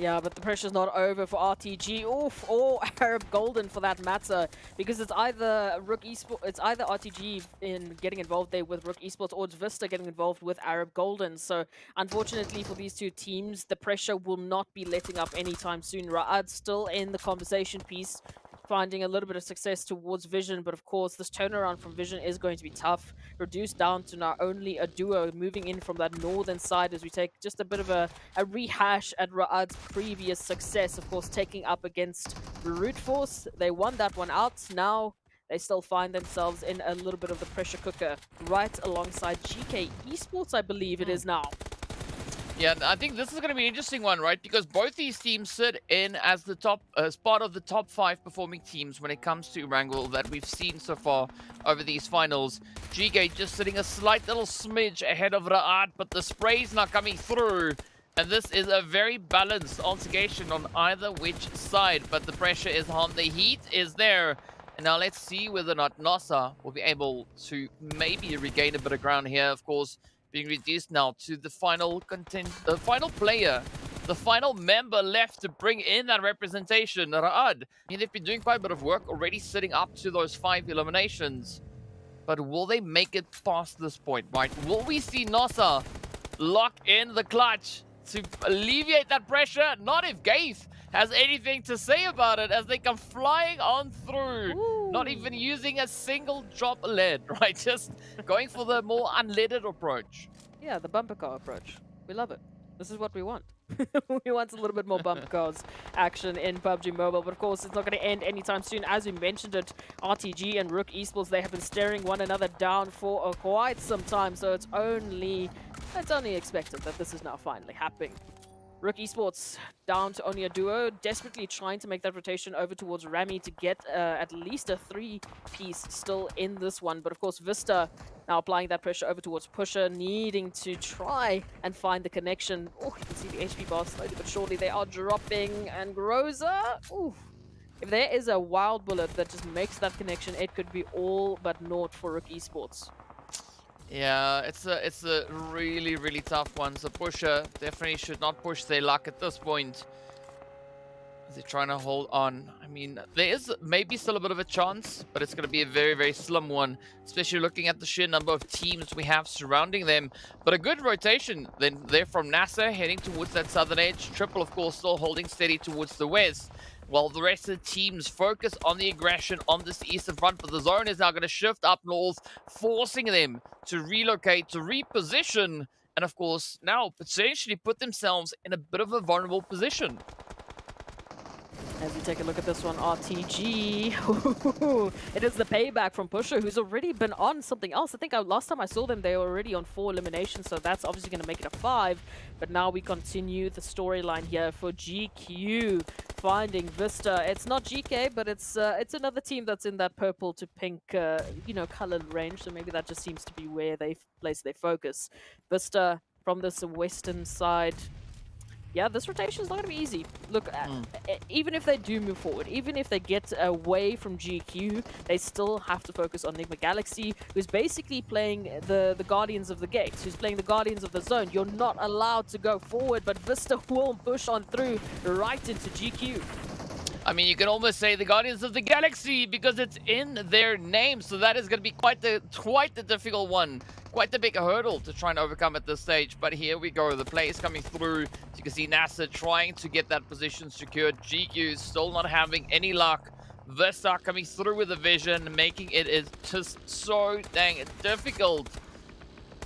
Yeah, but the pressure's not over for RTG, or Arab Golden for that matter, because it's either RTG in getting involved there with RUKH Esports, or it's VISTA getting involved with Arab Golden. So unfortunately for these 2 teams, the pressure will not be letting up anytime soon. Ra'ad still in the conversation piece, finding a little bit of success towards Vision, but of course this turnaround from Vision is going to be tough. Reduced down to now only a duo moving in from that northern side, as we take just a bit of a rehash at Ra'ad's previous success, of course taking up against Brute Force. They won that one out. Now they still find themselves in a little bit of the pressure cooker right alongside GEEKAY Esports, I believe it is now. Yeah, I think this is going to be an interesting one, right? Because both these teams sit in as the top, as part of the top 5 performing teams when it comes to Erangel that we've seen so far over these finals. GEEKAY just sitting a slight little smidge ahead of Ra'ad, but the spray's not coming through. And this is a very balanced altercation on either which side, but the pressure is on. The heat is there. And now let's see whether or not NASR will be able to maybe regain a bit of ground here. Of course, being reduced now to the final player, the final member left to bring in that representation, RUKH. I mean, they've been doing quite a bit of work already, sitting up to those 5 eliminations. But will they make it past this point, right? Will we see NASR lock in the clutch to alleviate that pressure? Not if Gaith has anything to say about it, as they come flying on through. Ooh. Not even using a single drop lead, right? Just going for the more unleaded approach. Yeah, the bumper car approach. We love it. This is what we want. We want a little bit more bumper cars action in PUBG Mobile, but of course it's not going to end anytime soon. As we mentioned it, RTG and RUKH Esports, they have been staring one another down for quite some time, so it's only expected that this is now finally happening. RUKH Esports down to only a duo, desperately trying to make that rotation over towards Rami to get at least a 3-piece still in this one. But of course, VISTA now applying that pressure over towards Pusher, needing to try and find the connection. Oh, you can see the HP bars slowly but surely they are dropping. And Groza, ooh, if there is a wild bullet that just makes that connection, it could be all but naught for RUKH Esports. Yeah, it's a really, really tough one. So Pusher definitely should not push their luck at this point. They're trying to hold on. I mean, there is maybe still a bit of a chance, but it's going to be a very, very slim one, especially looking at the sheer number of teams we have surrounding them. But a good rotation then there from NASR heading towards that southern edge. Triple, of course, still holding steady towards the west, while the rest of the teams focus on the aggression on this eastern front. But the zone is now going to shift up north, forcing them to relocate, to reposition, and of course now potentially put themselves in a bit of a vulnerable position. As we take a look at this one, RTG, it is the payback from Pusher, who's already been on something else. I think last time I saw them, they were already on 4 eliminations, so that's obviously going to make it a 5. But now we continue the storyline here for GQ, finding VISTA. It's not GEEKAY, but it's another team that's in that purple to pink, colored range, so maybe that just seems to be where they place their focus. VISTA from this western side. Yeah, this rotation is not going to be easy. Look, even if they do move forward, even if they get away from GQ, they still have to focus on NIGMA Galaxy, who's basically playing the Guardians of the Gates, who's playing the Guardians of the Zone. You're not allowed to go forward, but VISTA will push on through right into GQ. I mean, you can almost say the Guardians of the Galaxy because it's in their name, so that is going to be quite the difficult one. Quite the big hurdle to try and overcome at this stage, but here we go. The play is coming through. As you can see, NASR trying to get that position secured. GQ still not having any luck. VISTA coming through with a vision, making it is just so dang difficult.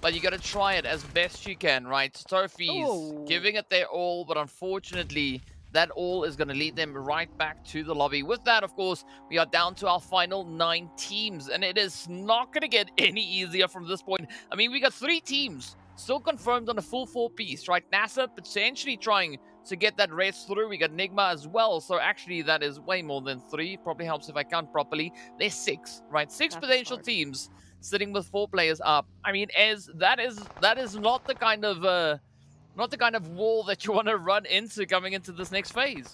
But you got to try it as best you can, right? Trophies, giving it their all, but unfortunately, that all is going to lead them right back to the lobby. With that, of course, we are down to our final 9 teams, and it is not going to get any easier from this point. I mean, we got 3 teams still confirmed on a full 4-piece, right? NASR potentially trying to get that race through. We got NIGMA as well, so actually that is way more than 3. Probably helps if I count properly. There's 6, right? 6 potential teams sitting with 4 players up. I mean, that is not the kind of wall that you want to run into coming into this next phase.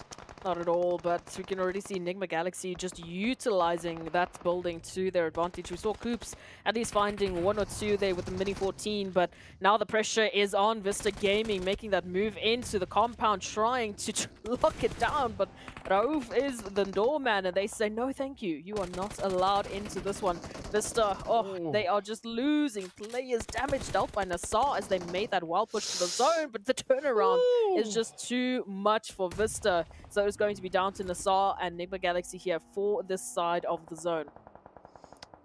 Not at all, but we can already see NIGMA Galaxy just utilizing that building to their advantage. We saw Coops at least finding 1 or 2 there with the Mini 14, but now the pressure is on VISTA Gaming, making that move into the compound, trying to lock it down, but Raouf is the doorman, and they say, no thank you, you are not allowed into this one. VISTA, they are just losing players. Damage dealt by NASR as they made that wild push to the zone, but the turnaround is just too much for VISTA. So it's going to be down to NASR and NIGMA Galaxy here for this side of the zone.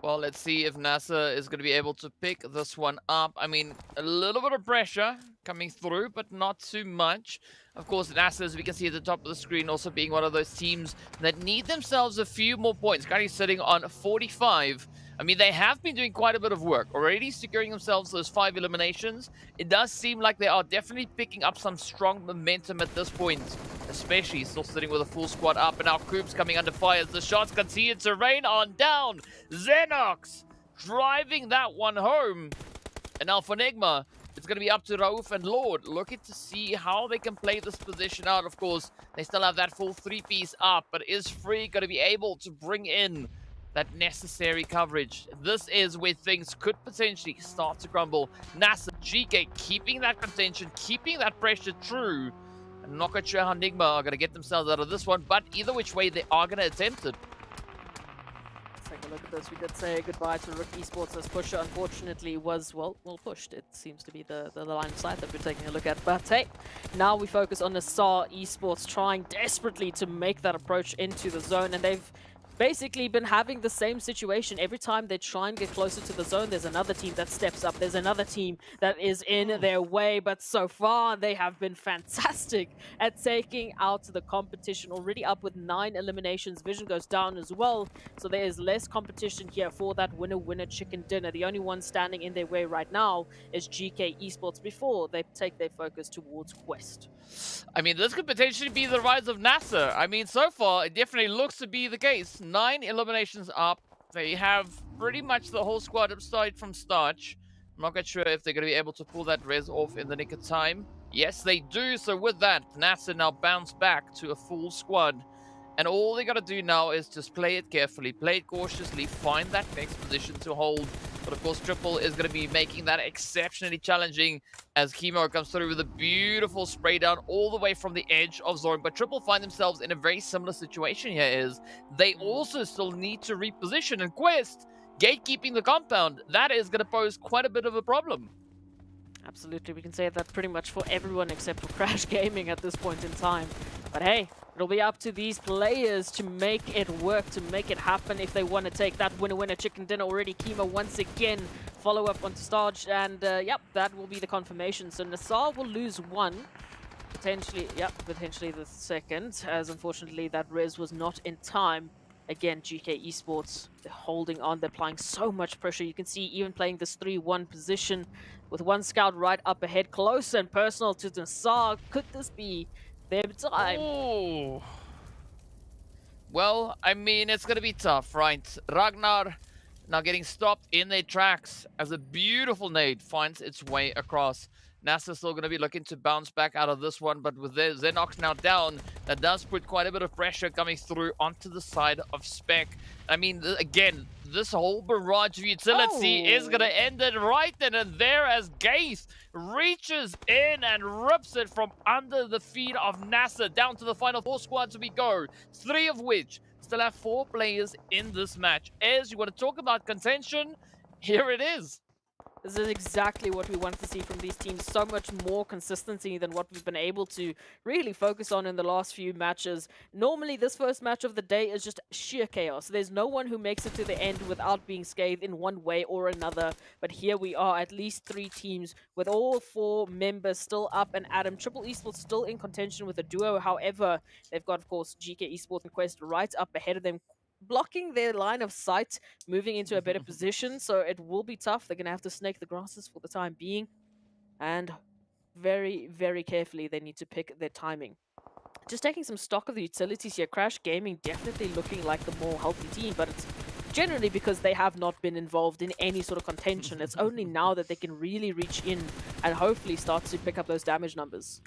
Well, let's see if NASR is going to be able to pick this one up. I mean, a little bit of pressure coming through, but not too much. Of course, NASR, as we can see at the top of the screen, also being one of those teams that need themselves a few more points. Currently sitting on 45. I mean, they have been doing quite a bit of work, already securing themselves those 5 eliminations. It does seem like they are definitely picking up some strong momentum at this point, especially still sitting with a full squad up, and now Coops coming under fire as the shots continue to rain on down. Xenox driving that one home. And now for NIGMA, it's going to be up to Rauf and Lord, looking to see how they can play this position out. Of course, they still have that full 3-piece up, but is Free going to be able to bring in that necessary coverage? This is where things could potentially start to crumble. NASR, GEEKAY keeping that contention, keeping that pressure true. I'm not quite sure how NIGMA are going to get themselves out of this one, but either which way, they are going to attempt it. Let's take a look at this. We did say goodbye to RUKH Esports as Pusher unfortunately was, well pushed. It seems to be the line of sight that we're taking a look at. But hey, now we focus on NASR Esports trying desperately to make that approach into the zone, and they've basically been having the same situation. Every time they try and get closer to the zone, there's another team that steps up. There's another team that is in their way. But so far, they have been fantastic at taking out the competition. Already up with 9 eliminations. Vision goes down as well. So there is less competition here for that winner-winner chicken dinner. The only one standing in their way right now is GEEKAY Esports before they take their focus towards Quest. I mean, this could potentially be the rise of NASR. I mean, so far, it definitely looks to be the case. 9 eliminations up. They have pretty much the whole squad upside from Starch. I'm not quite sure if they're going to be able to pull that res off in the nick of time. Yes, they do. So with that, NASR now bounce back to a full squad. And all they got to do now is just play it carefully, play it cautiously, find that next position to hold. But of course, Triple is going to be making that exceptionally challenging as Chemo comes through with a beautiful spray down all the way from the edge of zone. But Triple find themselves in a very similar situation here, is they also still need to reposition. And Quest, gatekeeping the compound, that is going to pose quite a bit of a problem. Absolutely, we can say that pretty much for everyone except for Crash Gaming at this point in time. But hey, it'll be up to these players to make it work, to make it happen if they want to take that winner-winner chicken dinner already. Chemo once again follow up onto Starch, and yep, that will be the confirmation. So NASR will lose 1, potentially the second, as unfortunately that res was not in time. Again, GEEKAY Esports, they're holding on, they're applying so much pressure. You can see even playing this 3-1 position with 1 scout right up ahead, close and personal to NASR. Could this be their time? Oh. Well, I mean, it's going to be tough, right? Ragnar now getting stopped in their tracks as a beautiful nade finds its way across. NASR still going to be looking to bounce back out of this one, but with their Xenox now down, that does put quite a bit of pressure coming through onto the side of Spec. I mean, again, this whole barrage of utility is going to end it right then and there as Gaith reaches in and rips it from under the feet of NASR. Down to the final 4 squads we go, 3 of which still have 4 players in this match. As you want to talk about contention, here it is. This is exactly what we want to see from these teams. So much more consistency than what we've been able to really focus on in the last few matches. Normally, this first match of the day is just sheer chaos. There's no one who makes it to the end without being scathed in one way or another. But here we are, at least 3 teams with all 4 members still up and at 'em. Triple Esports still in contention with a duo. However, they've got, of course, GEEKAY Esports and Quest right up ahead of them, blocking their line of sight, moving into a better position. So it will be tough. They're going to have to snake the grasses for the time being. And very, very carefully, they need to pick their timing. Just taking some stock of the utilities here. Crash Gaming definitely looking like the more healthy team, but it's generally because they have not been involved in any sort of contention. It's only now that they can really reach in and hopefully start to pick up those damage numbers.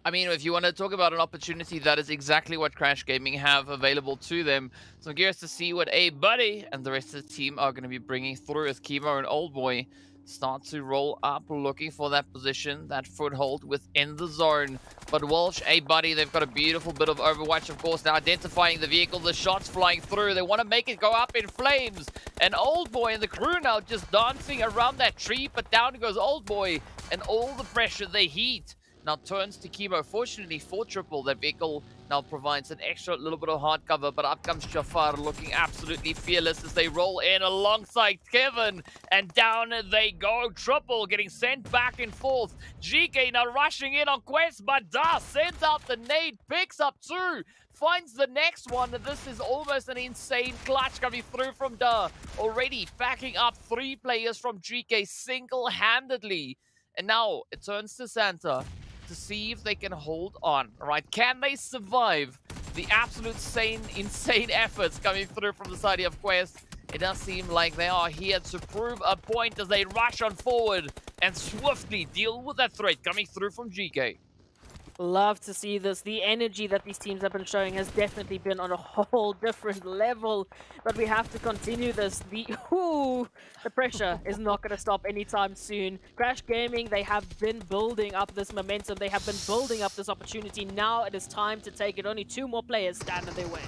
I mean, if you want to talk about an opportunity, that is exactly what Crash Gaming have available to them. So I'm curious to see what A-Buddy and the rest of the team are going to be bringing through as Chemo and Old Boy start to roll up, looking for that position, that foothold within the zone. But Walsh, A-Buddy, they've got a beautiful bit of Overwatch, of course, now identifying the vehicle, the shots flying through. They want to make it go up in flames. And Old Boy and the crew now just dancing around that tree, but down goes Old Boy. And all the pressure, the heat, now turns to Chemo. Fortunately for Triple, that vehicle now provides an extra little bit of hard cover, but up comes Jafar looking absolutely fearless as they roll in alongside Kevin, and down they go. Triple getting sent back and forth. GEEKAY now rushing in on Quest, but sends out the nade, picks up 2, finds the next one. This is almost an insane clutch coming through from Da, already backing up 3 players from GEEKAY single-handedly. And now it turns to Santa to see if they can hold on, right? Can they survive the absolute insane efforts coming through from the side of Quest? It does seem like they are here to prove a point as they rush on forward and swiftly deal with that threat coming through from GEEKAY. Love to see this. The energy that these teams have been showing has definitely been on a whole different level. But we have to continue this. The pressure is not going to stop anytime soon. Crash Gaming, they have been building up this momentum. They have been building up this opportunity. Now it is time to take it. Only 2 more players stand in their way.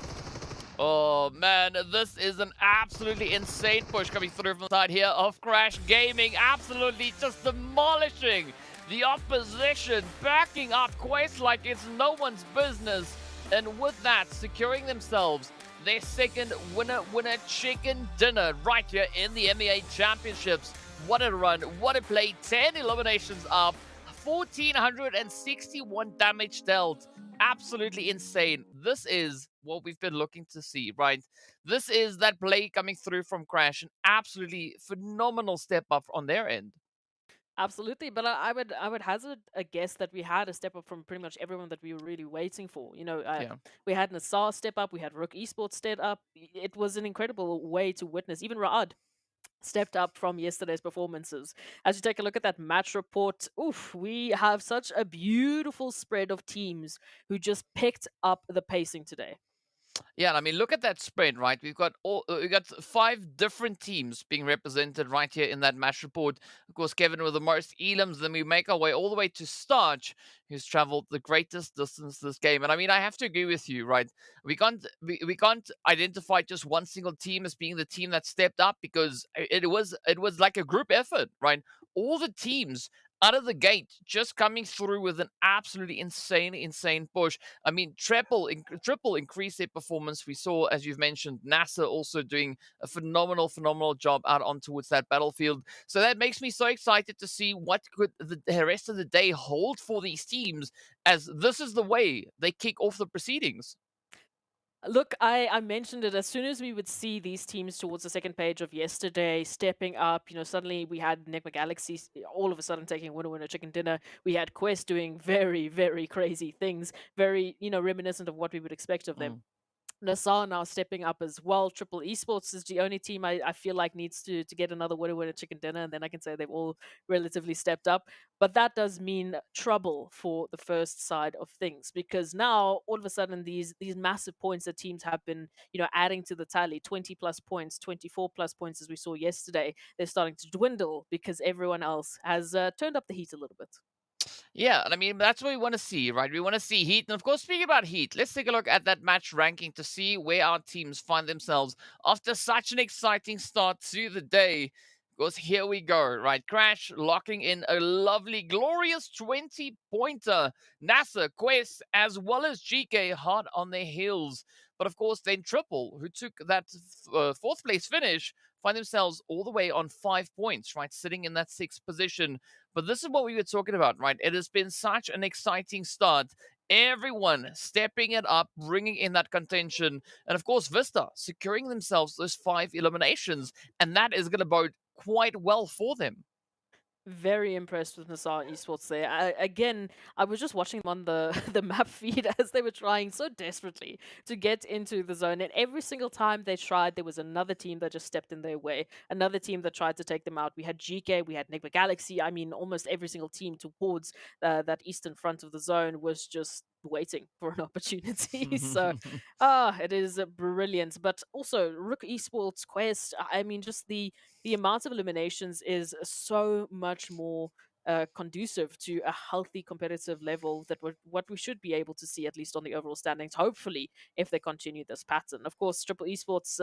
Oh man, this is an absolutely insane push coming through from the side here of Crash Gaming. Absolutely just demolishing the opposition, backing up Quest like it's no one's business. And with that, securing themselves their second winner chicken dinner right here in the MEA Championships. What a run, what a play. 10 eliminations up, 1,461 damage dealt. Absolutely insane. This is what we've been looking to see, right? This is that play coming through from Crash. An absolutely phenomenal step up on their end. Absolutely, but I would hazard a guess that we had a step up from pretty much everyone that we were really waiting for. You know, we had NASR step up, we had RUKH Esports step up. It was an incredible way to witness. Even RUKH stepped up from yesterday's performances. As you take a look at that match report, we have such a beautiful spread of teams who just picked up the pacing today. Yeah, I mean, look at that spread, right? We've got 5 different teams being represented right here in that match report. Of course, Kevin with the most elims. Then we make our way all the way to Starch, who's traveled the greatest distance this game. And I mean, I have to agree with you, right? We can't identify just one single team as being the team that stepped up, because it was like a group effort, right? All the teams out of the gate just coming through with an absolutely insane push. I mean, triple increase their performance. We saw, as you've mentioned, NASR also doing a phenomenal job out on towards that battlefield. So that makes me so excited to see what could the rest of the day hold for these teams, as this is the way they kick off the proceedings. Look, I mentioned it as soon as we would see these teams towards the second page of yesterday stepping up. You know, suddenly we had NIGMA Galaxy all of a sudden taking winner chicken dinner. We had Quest doing very crazy things, very, you know, reminiscent of what we would expect of them. NASR now stepping up as well. Triple Esports is the only team I feel like needs to get another winner chicken dinner, and then I can say they've all relatively stepped up. But that does mean trouble for the first side of things, because now all of a sudden these massive points that teams have been, you know, adding to the tally, 20 plus points, 24 plus points as we saw yesterday, they're starting to dwindle because everyone else has turned up the heat a little bit. Yeah, and I mean, that's what we want to see, right? We want to see heat. And of course, speaking about heat, let's take a look at that match ranking to see where our teams find themselves after such an exciting start to the day. Because here we go, right? Crash locking in a lovely, glorious 20-pointer. NASR, Quest, as well as GEEKAY hard on their heels. But of course, then Triple, who took that 4th place finish, find themselves all the way on 5 points, right? Sitting in that 6th position. But this is what we were talking about, right? It has been such an exciting start. Everyone stepping it up, bringing in that contention. And of course, VISTA securing themselves those 5 eliminations. And that is going to bode quite well for them. Very impressed with NASR Esports there. I was just watching them on the map feed as they were trying so desperately to get into the zone. And every single time they tried, there was another team that just stepped in their way. Another team that tried to take them out. We had GEEKAY, we had NIGMA Galaxy. I mean, almost every single team towards that eastern front of the zone was just waiting for an opportunity. So, it is brilliant. But also, RUKH Esports, Quest, I mean, just the amount of eliminations is so much more conducive to a healthy competitive level that what we should be able to see, at least on the overall standings, hopefully, if they continue this pattern. Of course, Triple Esports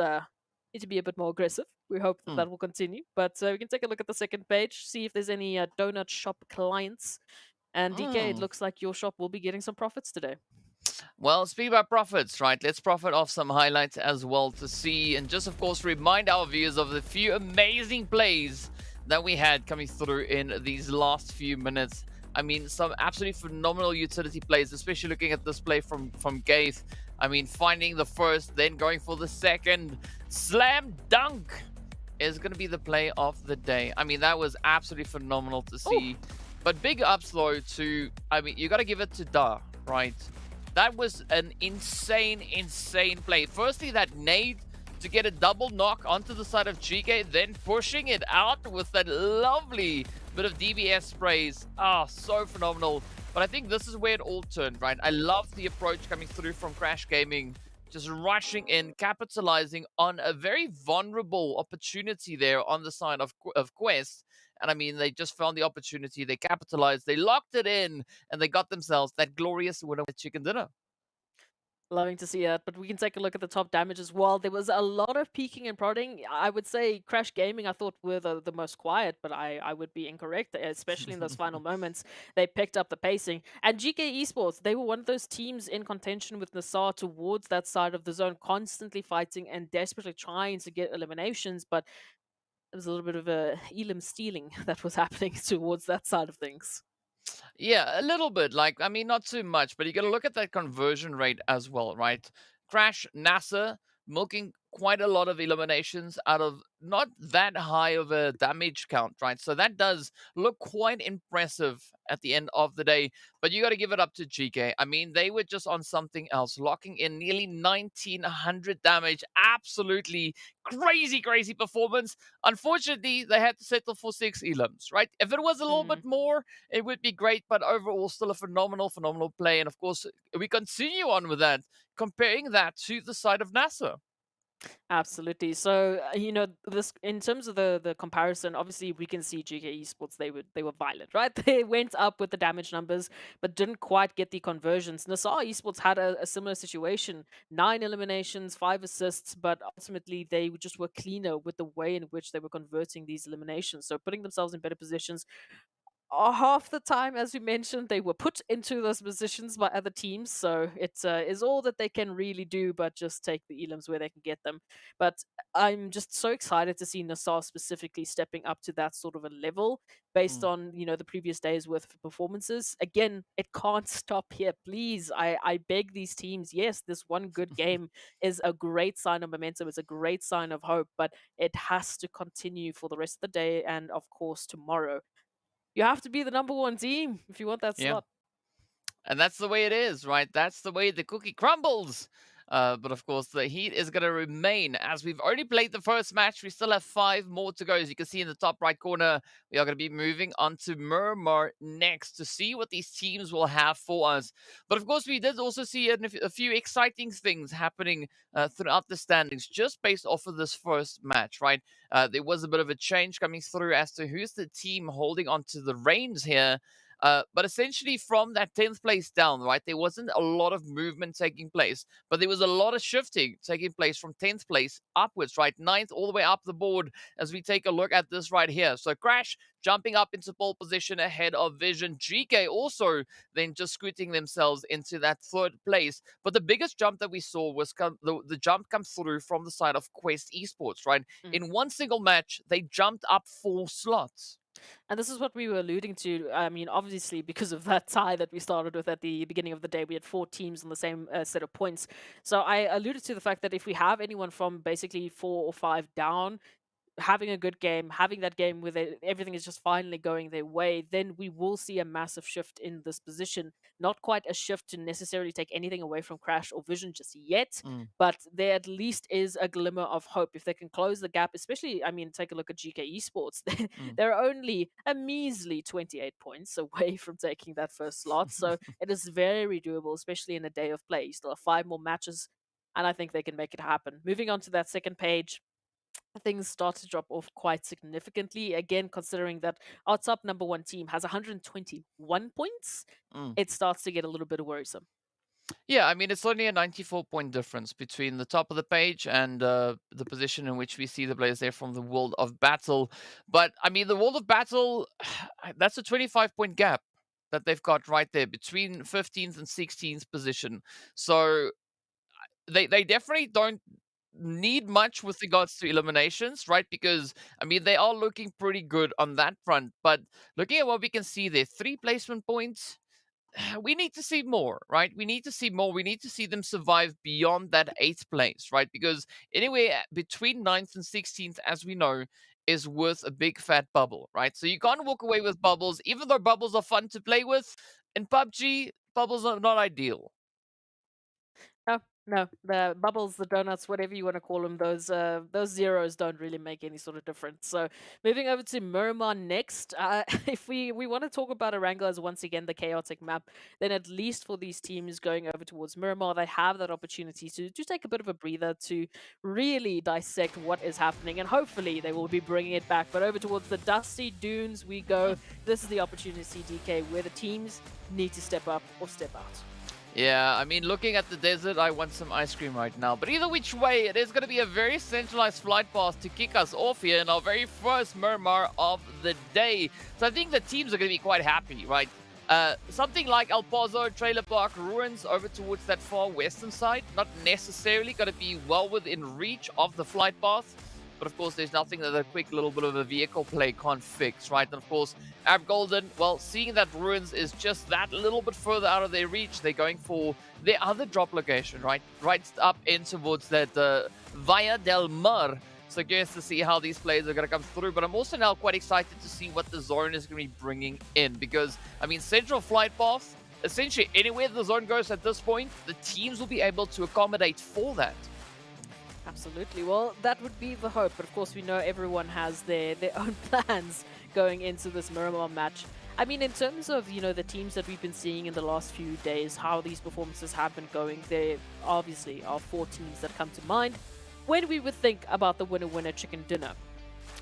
need to be a bit more aggressive. We hope that will continue. But we can take a look at the second page, see if there's any donut shop clients. And DK, it looks like your shop will be getting some profits today. Well, speaking about profits, right, let's profit off some highlights as well to see, and just, of course, remind our viewers of the few amazing plays that we had coming through in these last few minutes. I mean, some absolutely phenomenal utility plays, especially looking at this play from Gaith. I mean, finding the first, then going for the second. Slam dunk is going to be the play of the day. I mean, that was absolutely phenomenal to see. Ooh. But big ups, though, to, I mean, you got to give it to Da, right? That was an insane play. Firstly, that nade to get a double knock onto the side of GEEKAY, then pushing it out with that lovely bit of DBS sprays. Ah, so phenomenal. But I think this is where it all turned, right? I love the approach coming through from Crash Gaming, just rushing in, capitalizing on a very vulnerable opportunity there on the side of Quest. And I mean, they just found the opportunity, they capitalized, they locked it in, and they got themselves that glorious winner with chicken dinner. Loving to see that, but we can take a look at the top damage as well. There was a lot of peeking and prodding. I would say Crash Gaming, I thought, were the most quiet, but I would be incorrect, especially in those final moments. They picked up the pacing. And GK Esports, they were one of those teams in contention with NASR towards that side of the zone, constantly fighting and desperately trying to get eliminations, but there was a little bit of a Elim stealing that was happening towards that side of things. Yeah, a little bit. Like, I mean, not too much, but you got to look at that conversion rate as well, right? Crash, NASA, milking quite a lot of eliminations out of not that high of a damage count, right? So that does look quite impressive at the end of the day. But you got to give it up to GK. I mean, they were just on something else, locking in nearly 1900 damage. Absolutely crazy, crazy performance. Unfortunately, they had to settle for 6 elims, right? If it was a little bit more, it would be great, but overall still a phenomenal, phenomenal play. And of course, we continue on with that, comparing that to the side of NASA. Absolutely. So this in terms of the comparison, obviously we can see GK Esports, they were violent, right? They went up with the damage numbers, but didn't quite get the conversions. NASR Esports had a similar situation: 9 eliminations, 5 assists, but ultimately they just were cleaner with the way in which they were converting these eliminations. So putting themselves in better positions. Half the time, as we mentioned, they were put into those positions by other teams, so it is all that they can really do, but just take the elims where they can get them. But I'm just so excited to see NASR specifically stepping up to that sort of a level based on the previous days worth of performances. Again, it can't stop here. Please, I beg these teams. Yes, this one good game is a great sign of momentum. It's a great sign of hope, but it has to continue for the rest of the day and, of course, tomorrow. You have to be the number 1 team if you want that Yeah. slot. And that's the way it is, right? That's the way the cookie crumbles. But of course, the heat is going to remain. As we've only played the first match, we still have 5 more to go. As you can see in the top right corner, we are going to be moving on to Miramar next to see what these teams will have for us. But of course, we did also see a few exciting things happening throughout the standings, just based off of this first match, right? There was a bit of a change coming through as to who's the team holding onto the reins here. But essentially, from that 10th place down, right, there wasn't a lot of movement taking place, but there was a lot of shifting taking place from 10th place upwards, right? 9th all the way up the board as we take a look at this right here. So Crash jumping up into pole position ahead of Vision. GK also then just scooting themselves into that 3rd place. But the biggest jump that we saw was the jump come through from the side of Quest Esports, right? In one single match, they jumped up 4 slots. And this is what we were alluding to. I mean, obviously, because of that tie that we started with at the beginning of the day, we had 4 teams on the same set of points. So I alluded to the fact that if we have anyone from basically 4 or 5 down, having a good game, having that game where everything is just finally going their way, then we will see a massive shift in this position. Not quite a shift to necessarily take anything away from Crash or Vision just yet, but there at least is a glimmer of hope. If they can close the gap, especially, I mean, take a look at GK Esports. They're only a measly 28 points away from taking that first slot, so it is very doable, especially in a day of play. You still have 5 more matches, and I think they can make it happen. Moving on to that second page, things start to drop off quite significantly. Again, considering that our top number 1 team has 121 points, it starts to get a little bit worrisome. Yeah, I mean, it's only a 94-point difference between the top of the page and the position in which we see the players there from the World of Battle. But, I mean, the World of Battle, that's a 25-point gap that they've got right there between 15th and 16th position. So they definitely don't need much with regards to eliminations, right? Because, I mean, they are looking pretty good on that front. But looking at what we can see there, 3 placement points, we need to see more, right? We need to see more. We need to see them survive beyond that 8th place, right? Because anywhere between 9th and 16th, as we know, is worth a big fat bubble, right? So you can't walk away with bubbles, even though bubbles are fun to play with. In PUBG, bubbles are not ideal. No, the bubbles, the donuts, whatever you want to call them, those zeros don't really make any sort of difference. So moving over to Miramar next, if we want to talk about Erangel as once again the chaotic map, then at least for these teams going over towards Miramar, they have that opportunity to take a bit of a breather to really dissect what is happening, and hopefully they will be bringing it back. But over towards the Dusty Dunes we go. This is the opportunity, DK, where the teams need to step up or step out. Yeah, I mean, looking at the desert, I want some ice cream right now. But either which way, it is going to be a very centralized flight path to kick us off here in our very first Miramar of the day. So I think the teams are going to be quite happy, right? Something like El Pozo, Trailer Park, Ruins over towards that far western side, not necessarily going to be well within reach of the flight path. But of course, there's nothing that a quick little bit of a vehicle play can't fix, right? And of course, Arab Golden, well, seeing that Ruins is just that little bit further out of their reach, they're going for their other drop location, right? Right up in towards that Via del Mar. So curious to see how these players are going to come through. But I'm also now quite excited to see what the zone is going to be bringing in. Because, I mean, central flight path, essentially anywhere the zone goes at this point, the teams will be able to accommodate for that. Absolutely. Well, that would be the hope, but of course we know everyone has their own plans going into this Miramar match. I mean, in terms of, you know, the teams that we've been seeing in the last few days, how these performances have been going, there obviously are 4 teams that come to mind when we would think about the winner chicken dinner.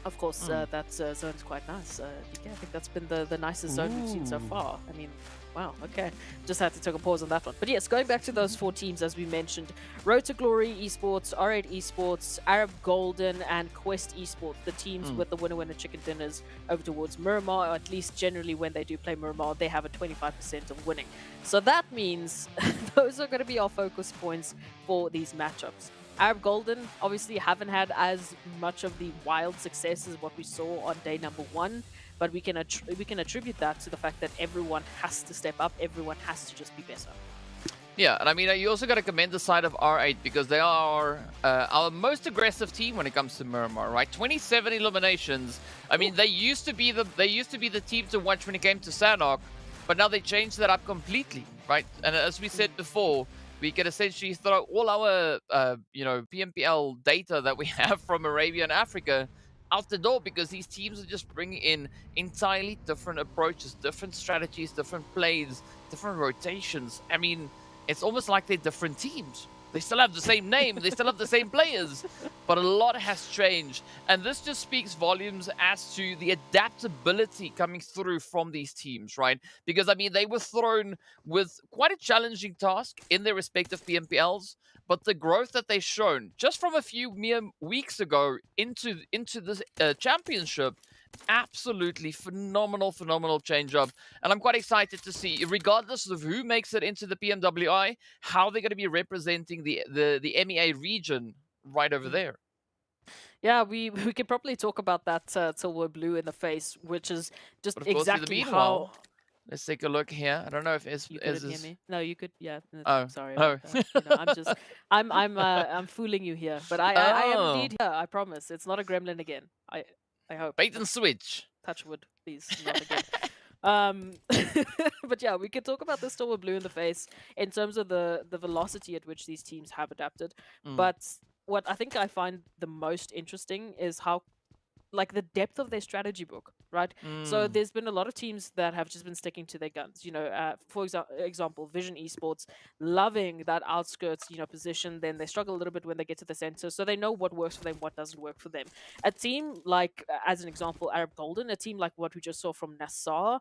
Of course, that zone's quite nice. Yeah, I think that's been the nicest zone we've seen so far. I mean, wow, okay. Just had to take a pause on that one. But yes, going back to those 4 teams, as we mentioned, Road to Glory Esports, R8 Esports, Arab Golden, and Quest Esports, the teams with the winner chicken dinners over towards Miramar, or at least generally when they do play Miramar, they have a 25% of winning. So that means those are going to be our focus points for these matchups. Arab Golden obviously haven't had as much of the wild success as what we saw on day number 1, but we can attribute that to the fact that everyone has to step up, everyone has to just be better. Yeah, and I mean, you also got to commend the side of R8 because they are our most aggressive team when it comes to Miramar, right? 27 eliminations. I mean, they used to be the team to watch when it came to Sanhok, but now they changed that up completely, right? And as we said before, we can essentially throw all our, PMPL data that we have from Arabia and Africa out the door because these teams are just bringing in entirely different approaches, different strategies, different plays, different rotations. I mean, it's almost like they're different teams. They still have the same name, they still have the same players, but a lot has changed. And this just speaks volumes as to the adaptability coming through from these teams, right? Because, I mean, they were thrown with quite a challenging task in their respective PMPLs, but the growth that they've shown just from a few mere weeks ago into this championship, absolutely phenomenal change up. And I'm quite excited to see, regardless of who makes it into the PMWI, how they're going to be representing the MEA region right over there. Yeah, we could probably talk about that till we're blue in the face, which is just exactly how... Let's take a look here. I don't know if you couldn't hear me. No, you could. Yeah. Oh, sorry. About that. You know, I'm fooling you here, but I am indeed here. I promise. It's not a gremlin again. I hope. Bait and switch. Touch wood, please. Not again. But yeah, we could talk about this till we're blue in the face in terms of the velocity at which these teams have adapted. But what I think I find the most interesting is how, like, the depth of their strategy book, right? So there's been a lot of teams that have just been sticking to their guns. You know, for example, Vision Esports loving that outskirts, you know, position. Then they struggle a little bit when they get to the center, so they know what works for them, what doesn't work for them. A team like, as an example, Arab Golden, a team like what we just saw from NASR,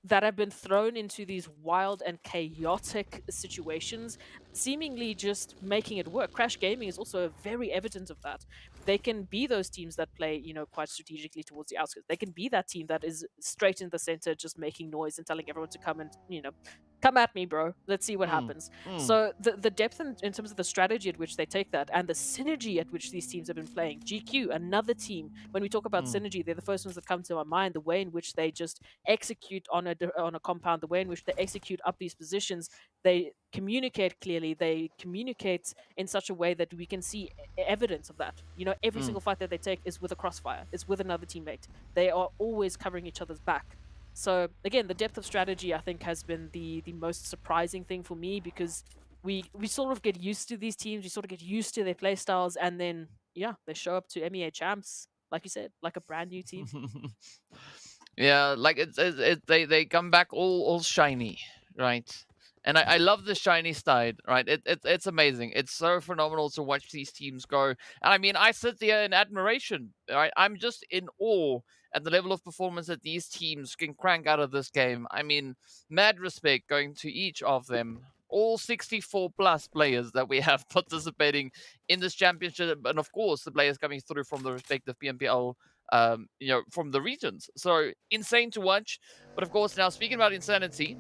that have been thrown into these wild and chaotic situations, seemingly just making it work. Crash Gaming is also very evident of that. They can be those teams that play, you know, quite strategically towards the outskirts. They can be that team that is straight in the center, just making noise and telling everyone to come and, you know, come at me, bro. Let's see what happens. So the depth in terms of the strategy at which they take that and the synergy at which these teams have been playing. GQ, another team. When we talk about synergy, they're the first ones that come to my mind. The way in which they just execute on a compound, the way in which they execute up these positions, they communicate clearly. They communicate in such a way that we can see evidence of that. You know, every single fight that they take is with a crossfire. It's with another teammate. They are always covering each other's back. So again, the depth of strategy, I think, has been the most surprising thing for me, because we sort of get used to these teams. We sort of get used to their play styles, and then yeah, they show up to MEA champs, like you said, like a brand new team. Yeah, like they come back all shiny, right? And I love the shiny side, right? It's amazing. It's so phenomenal to watch these teams go. And I mean, I sit there in admiration, right? I'm just in awe at the level of performance that these teams can crank out of this game. I mean, mad respect going to each of them. All 64 plus players that we have participating in this championship, and of course the players coming through from the respective PMPL from the regions. So insane to watch. But of course, now speaking about insanity,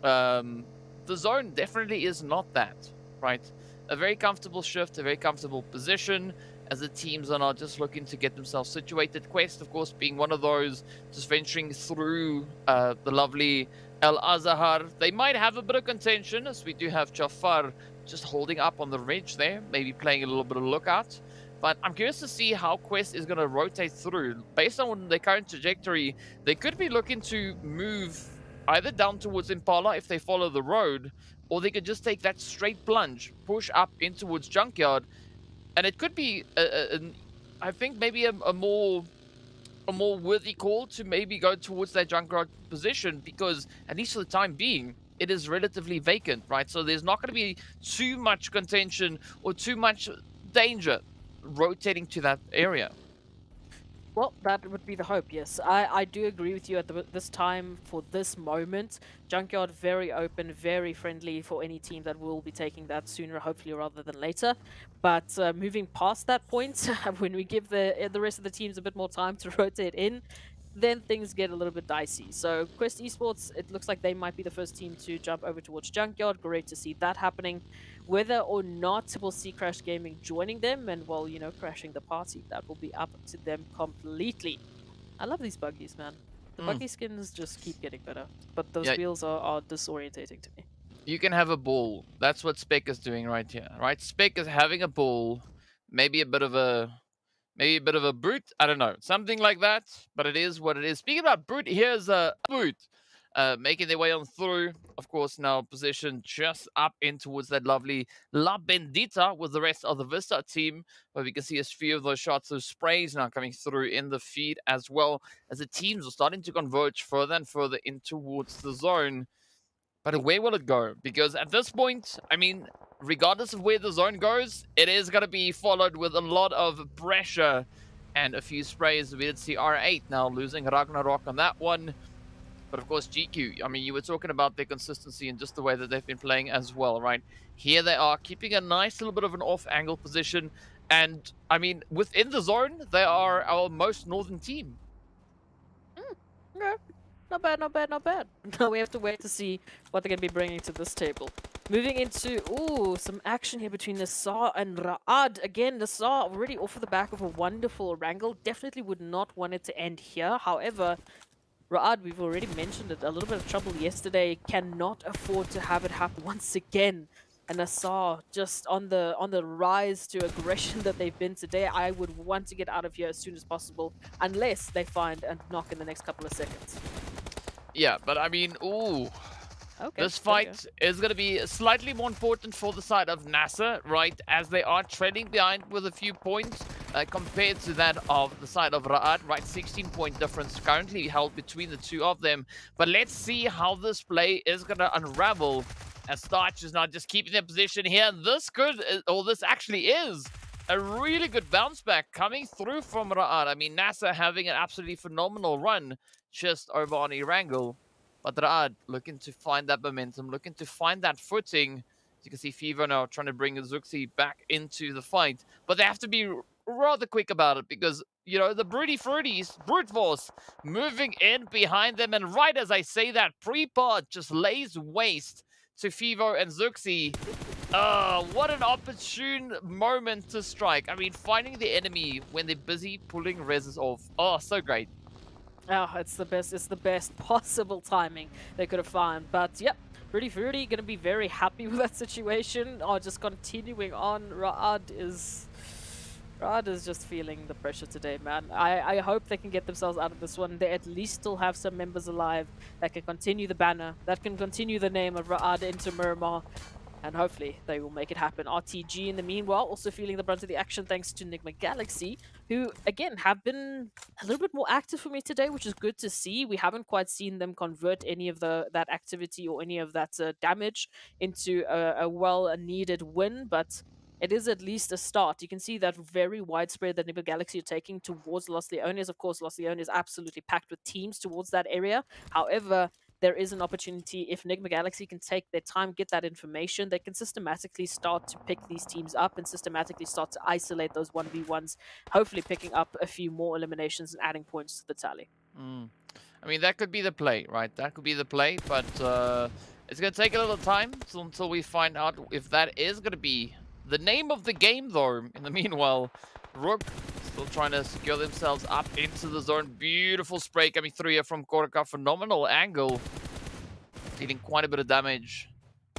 the zone definitely is not that, right? A very comfortable shift, a very comfortable position, as the teams are not just looking to get themselves situated. Quest, of course, being one of those, just venturing through the lovely El Azahar. They might have a bit of contention, as we do have Jafar just holding up on the ridge there, maybe playing a little bit of lookout. But I'm curious to see how Quest is going to rotate through. Based on their current trajectory, they could be looking to move either down towards Impala if they follow the road, or they could just take that straight plunge, push up in towards Junkyard. And it could be, I think, maybe a more worthy call to maybe go towards that Junkyard position, because at least for the time being, it is relatively vacant, right? So there's not going to be too much contention or too much danger rotating to that area. Well, that would be the hope, yes. I do agree with you at this time, for this moment. Junkyard very open, very friendly for any team that will be taking that sooner, hopefully, rather than later. But moving past that point, when we give the rest of the teams a bit more time to rotate in, then things get a little bit dicey. So Quest Esports, it looks like they might be the first team to jump over towards Junkyard. Great to see that happening. Whether or not we'll see Crash Gaming joining them and, well, you know, crashing the party, that will be up to them completely. I love these buggies, man. The buggy skins just keep getting better, but those wheels are disorientating to me. You can have a ball. That's what Spec is doing right here, right? Spec is having a ball, maybe a bit of a brute. I don't know, something like that. But it is what it is. Speaking about brute, here's a brute making their way on through. Of course, now positioned just up in towards that lovely La Bendita with the rest of the Vista team, where we can see a few of those shots of sprays now coming through in the feed, as well as the teams are starting to converge further and further in towards the zone. But where will it go? Because at this point, I mean, regardless of where the zone goes, it is going to be followed with a lot of pressure and a few sprays. We did see R8 now losing Ragnarok on that one. But of course, GQ, I mean, you were talking about their consistency and just the way that they've been playing as well, right? Here they are, keeping a nice little bit of an off-angle position. And, I mean, within the zone, they are our most northern team. Okay. Not bad, not bad, not bad. Now we have to wait to see what they're going to be bringing to this table. Moving into, ooh, some action here between NASR and Ra'ad. Again, NASR already off of the back of a wonderful Erangel. Definitely would not want it to end here. However, Ra'ad, we've already mentioned it, a little bit of trouble yesterday. Cannot afford to have it happen once again. And NASR just on the rise to aggression that they've been today. I would want to get out of here as soon as possible, unless they find a knock in the next couple of seconds. Yeah, but I mean, ooh. Okay, this fight is going to be slightly more important for the side of NASR, right? As they are trailing behind with a few points compared to that of the side of Ra'ad, right? 16-point difference currently held between the two of them. But let's see how this play is going to unravel, as Starch is not just keeping their position here. This could, or this actually is, a really good bounce back coming through from Ra'ad. I mean, NASR having an absolutely phenomenal run just over on Erangel. But Ra'ad looking to find that momentum, looking to find that footing. As you can see, Fever now trying to bring Zuxi back into the fight. But they have to be rather quick about it because, you know, the Broody Fruities, Brute Force, moving in behind them. And right as I say that, Prepod just lays waste to Fever and Zuxi. What an opportune moment to strike. I mean, finding the enemy when they're busy pulling reses off. Oh, so great. Oh, it's the best possible timing they could have found. But yep, Fruity gonna be very happy with that situation. Oh, just continuing on, Ra'ad is just feeling the pressure today, man. I hope they can get themselves out of this one. They at least still have some members alive that can continue the banner, that can continue the name of Ra'ad into Miramar. and hopefully they will make it happen. RTG, in the meanwhile, also feeling the brunt of the action thanks to NIGMA Galaxy, who, again, have been a little bit more active for me today, which is good to see. We haven't quite seen them convert any of that activity or any of that damage into a well-needed win, but it is at least a start. You can see that very widespread that NIGMA Galaxy are taking towards Los Leones. Of course, Los Leones is absolutely packed with teams towards that area. However, there is an opportunity if NIGMA Galaxy can take their time, get that information, they can systematically start to pick these teams up and systematically start to isolate those 1v1s, hopefully picking up a few more eliminations and adding points to the tally. I mean, that could be the play, right? That could be the play, but it's going to take a little time until we find out if that is going to be the name of the game, though. In the meanwhile, RUKH still trying to secure themselves up into the zone. Beautiful spray coming through here from RUKH. Phenomenal angle. Dealing quite a bit of damage.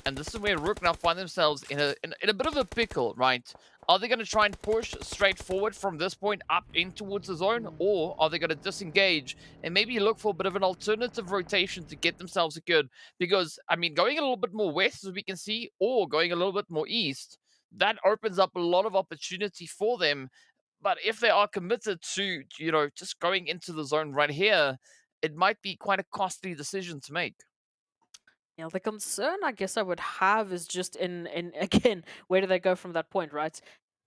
And this is where RUKH now find themselves in a bit of a pickle, right? Are they going to try and push straight forward from this point up in towards the zone? Or are they going to disengage and maybe look for a bit of an alternative rotation to get themselves secured? Because, I mean, going a little bit more west, as we can see, or going a little bit more east, that opens up a lot of opportunity for them. But if they are committed to, you know, just going into the zone right here, it might be quite a costly decision to make. Yeah, the concern I guess I would have is just in again, where do they go from that point, right?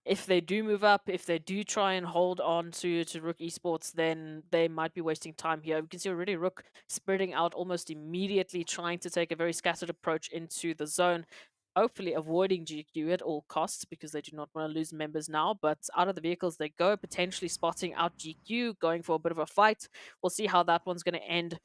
If they do move up, if they do try and hold on to RUKH Esports, then they might be wasting time here. We can see already RUKH spreading out almost immediately, trying to take a very scattered approach into the zone. Hopefully avoiding GQ at all costs because they do not want to lose members now. But out of the vehicles they go, potentially spotting out GQ, going for a bit of a fight. We'll see how that one's going to end.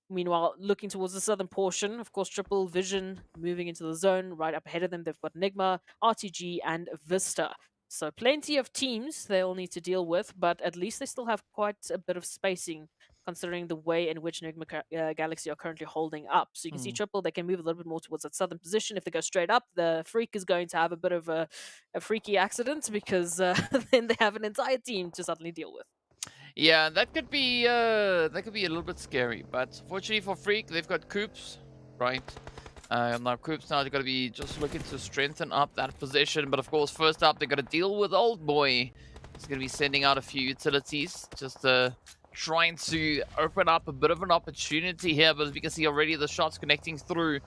Meanwhile, looking towards the southern portion, of course, Triple Vision moving into the zone. Right up ahead of them, they've got NIGMA, RTG, and VISTA. So plenty of teams they'll need to deal with, but at least they still have quite a bit of spacing considering the way in which NIGMA Galaxy are currently holding up. So you can see Triple, they can move a little bit more towards that southern position. If they go straight up, the Freak is going to have a bit of a freaky accident because then they have an entire team to suddenly deal with. Yeah, that could be a little bit scary, but fortunately for Freak, they've got Coops, right? Now Coops now got to be just looking to strengthen up that position, but of course, first up, they're going to deal with Old Boy. He's going to be sending out a few utilities, just trying to open up a bit of an opportunity here, but as we can see already, the shots connecting through.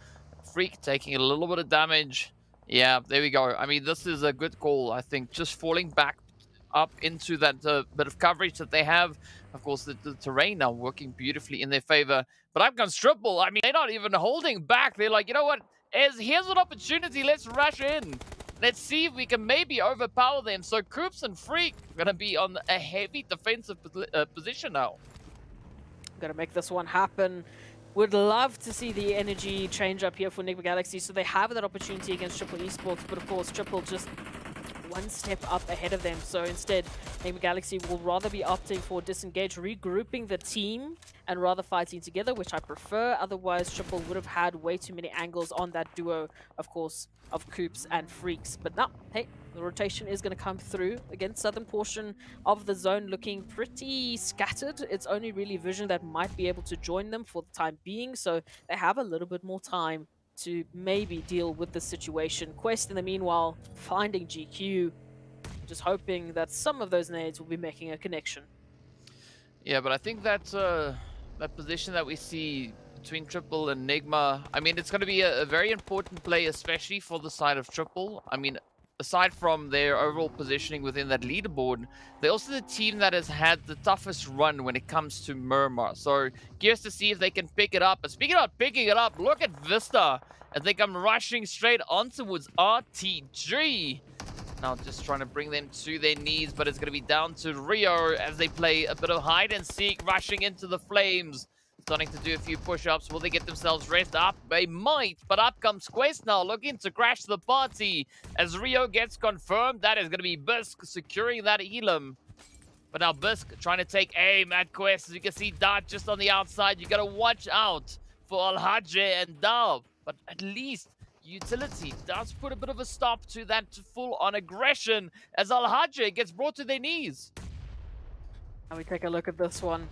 Freak taking a little bit of damage. Yeah, there we go. I mean, this is a good call, I think, just falling back up into that bit of coverage that they have. Of course, the terrain now working beautifully in their favor. But up comes Triple. I mean, they're not even holding back. They're like, you know what? Here's an opportunity. Let's rush in. Let's see if we can maybe overpower them. So Coops and Freak are going to be on a heavy defensive position now. Got to make this one happen. Would love to see the energy change up here for NIGMA Galaxy. So they have that opportunity against Triple Esports. But of course, Triple just one step up ahead of them. So instead, NIGMA Galaxy will rather be opting for disengage, regrouping the team, and rather fighting together, which I prefer. Otherwise, Triple would have had way too many angles on that duo, of course, of Coops and Freaks. But now, hey, the rotation is going to come through. Again, southern portion of the zone looking pretty scattered. It's only really Vision that might be able to join them for the time being. So they have a little bit more time to maybe deal with the situation. Quest, in the meanwhile, finding GQ, just hoping that some of those nades will be making a connection. Yeah, but I think that that position that we see between Triple and NIGMA, I mean, it's going to be a very important play, especially for the side of Triple. I mean, aside from their overall positioning within that leaderboard, they're also the team that has had the toughest run when it comes to Miramar. So, curious to see if they can pick it up. But speaking of picking it up, look at VISTA as they come rushing straight on towards RTG. Now just trying to bring them to their knees, but it's going to be down to Rio as they play a bit of hide and seek, rushing into the flames. Starting to do a few push-ups. Will they get themselves rest up? They might, but up comes Quest now, looking to crash the party. As Rio gets confirmed, that is going to be Bisk securing that Elam. But now Bisk trying to take aim at Quest. As you can see, Dart just on the outside. You got to watch out for Al-Hajj and Dab. But at least utility does put a bit of a stop to that full-on aggression as Al-Hajj gets brought to their knees. And we take a look at this one.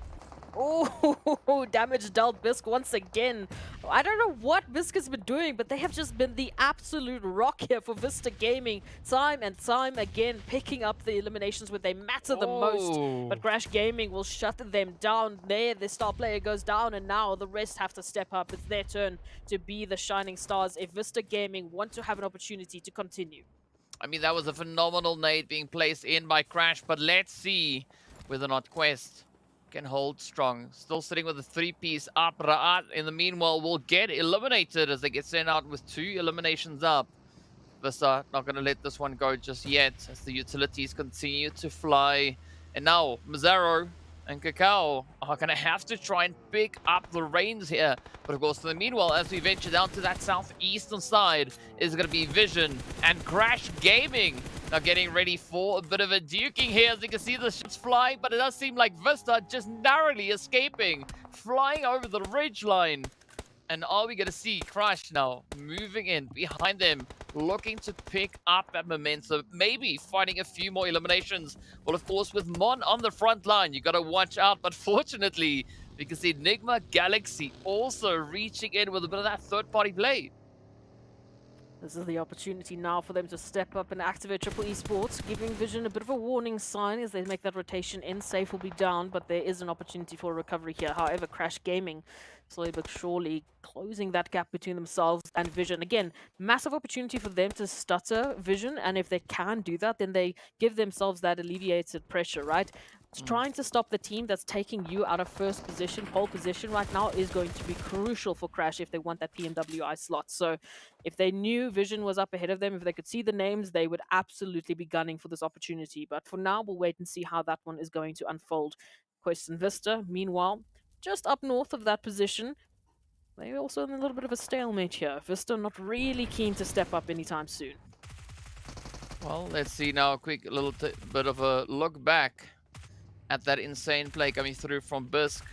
Oh, damage dealt Bisk once again. I don't know what Bisk has been doing, but they have just been the absolute rock here for Vista Gaming. Time and time again, picking up the eliminations where they matter the most. But Crash Gaming will shut them down there. The star player goes down, and now the rest have to step up. It's their turn to be the shining stars if Vista Gaming want to have an opportunity to continue. I mean, that was a phenomenal nade being placed in by Crash, but let's see whether or not Quest can hold strong. Still sitting with a 3-piece up. Ra'at, in the meanwhile, will get eliminated as they get sent out with 2 eliminations up. Vista not going to let this one go just yet as the utilities continue to fly. And now, Mazzaro and Cacao are going to have to try and pick up the reins here. But of course, in the meanwhile, as we venture down to that southeastern side, is going to be Vision and Crash Gaming. Now getting ready for a bit of a duking here. As you can see the ships flying, but it does seem like Vista just narrowly escaping, flying over the ridge line. And are we going to see Crash now moving in behind them, looking to pick up that momentum, maybe finding a few more eliminations? Well, of course, with Mon on the front line, you got to watch out. But fortunately, we can see NIGMA Galaxy also reaching in with a bit of that third-party play. This is the opportunity now for them to step up and activate Triple Esports, giving Vision a bit of a warning sign as they make that rotation in. Safe will be down, but there is an opportunity for recovery here. However, Crash Gaming, slowly but surely, closing that gap between themselves and Vision. Again, massive opportunity for them to stutter Vision, and if they can do that, then they give themselves that alleviated pressure, right? Trying to stop the team that's taking you out of first position, pole position right now is going to be crucial for Crash if they want that PMWI slot. So if they knew Vision was up ahead of them, if they could see the names, they would absolutely be gunning for this opportunity. But for now, we'll wait and see how that one is going to unfold. Quest and Vista, meanwhile, just up north of that position, they're also in a little bit of a stalemate here. Vista not really keen to step up anytime soon. Well, let's see now a quick little bit of a look back at that insane play coming through from Bisk.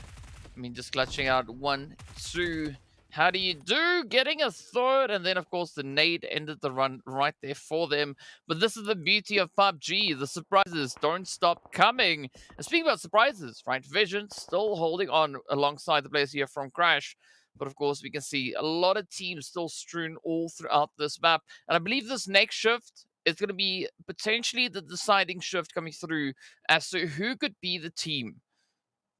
I mean, just clutching out 1, 2. How do you do? Getting a third, and then, of course, the nade ended the run right there for them. But this is the beauty of PUBG. The surprises don't stop coming. And speaking about surprises, right? Vision still holding on alongside the players here from Crash. But, of course, we can see a lot of teams still strewn all throughout this map. And I believe this next shift is going to be potentially the deciding shift coming through as to who could be the team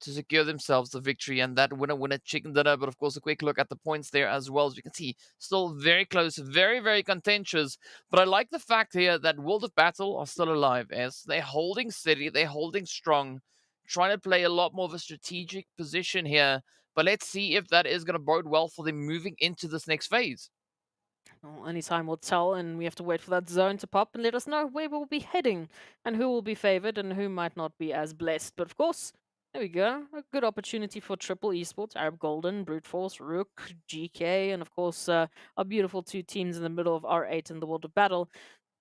to secure themselves the victory and that winner chicken dinner. But of course, a quick look at the points there as well. As you can see, still very close, very, very contentious. But I like the fact here that World of Battle are still alive as they're holding steady, they're holding strong, trying to play a lot more of a strategic position here. But let's see if that is going to bode well for them moving into this next phase. Well, any time will tell, and we have to wait for that zone to pop and let us know where we'll be heading and who will be favored and who might not be as blessed. But of course, there we go. A good opportunity for Triple Esports, Arab Golden, Brute Force, RUKH, GEEKAY, and of course, our beautiful 2 teams in the middle of R8 in the World of Battle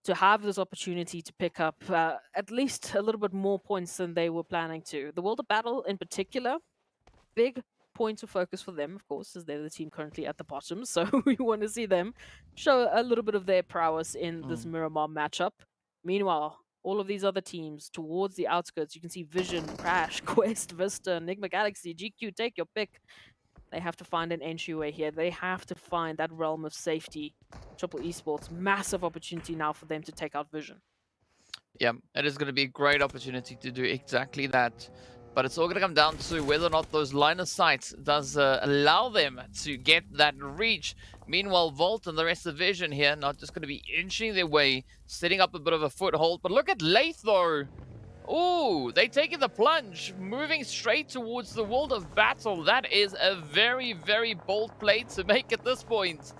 to have this opportunity to pick up at least a little bit more points than they were planning to. The World of Battle in particular, big point of focus for them, of course, as they're the team currently at the bottom. So we want to see them show a little bit of their prowess in this Miramar matchup. Meanwhile, all of these other teams towards the outskirts, you can see Vision, Crash, Quest, Vista, NIGMA Galaxy, GQ, take your pick. They have to find an entryway here. They have to find that realm of safety. Triple Esports, massive opportunity now for them to take out Vision. Yeah, it is going to be a great opportunity to do exactly that. But it's all going to come down to whether or not those line of sight does allow them to get that reach. Meanwhile, Volt and the rest of Vision here not just going to be inching their way, setting up a bit of a foothold. But look at Lath, though. Ooh, they taking the plunge, moving straight towards the World of Battle. That is a very, very bold play to make at this point.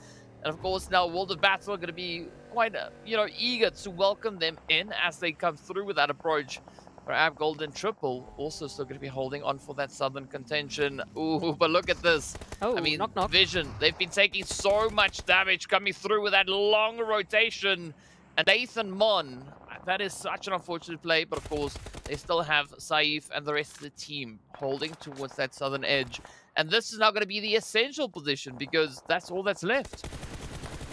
And of course, now World of Battle are going to be quite, eager to welcome them in as they come through with that approach. Arab Golden Triple also still going to be holding on for that southern contention. Ooh, but look at this. Oh, I mean, knock, knock. Vision, they've been taking so much damage coming through with that long rotation. And Nathan Mon, that is such an unfortunate play, but of course, they still have Saif and the rest of the team holding towards that southern edge. And this is now going to be the essential position because that's all that's left.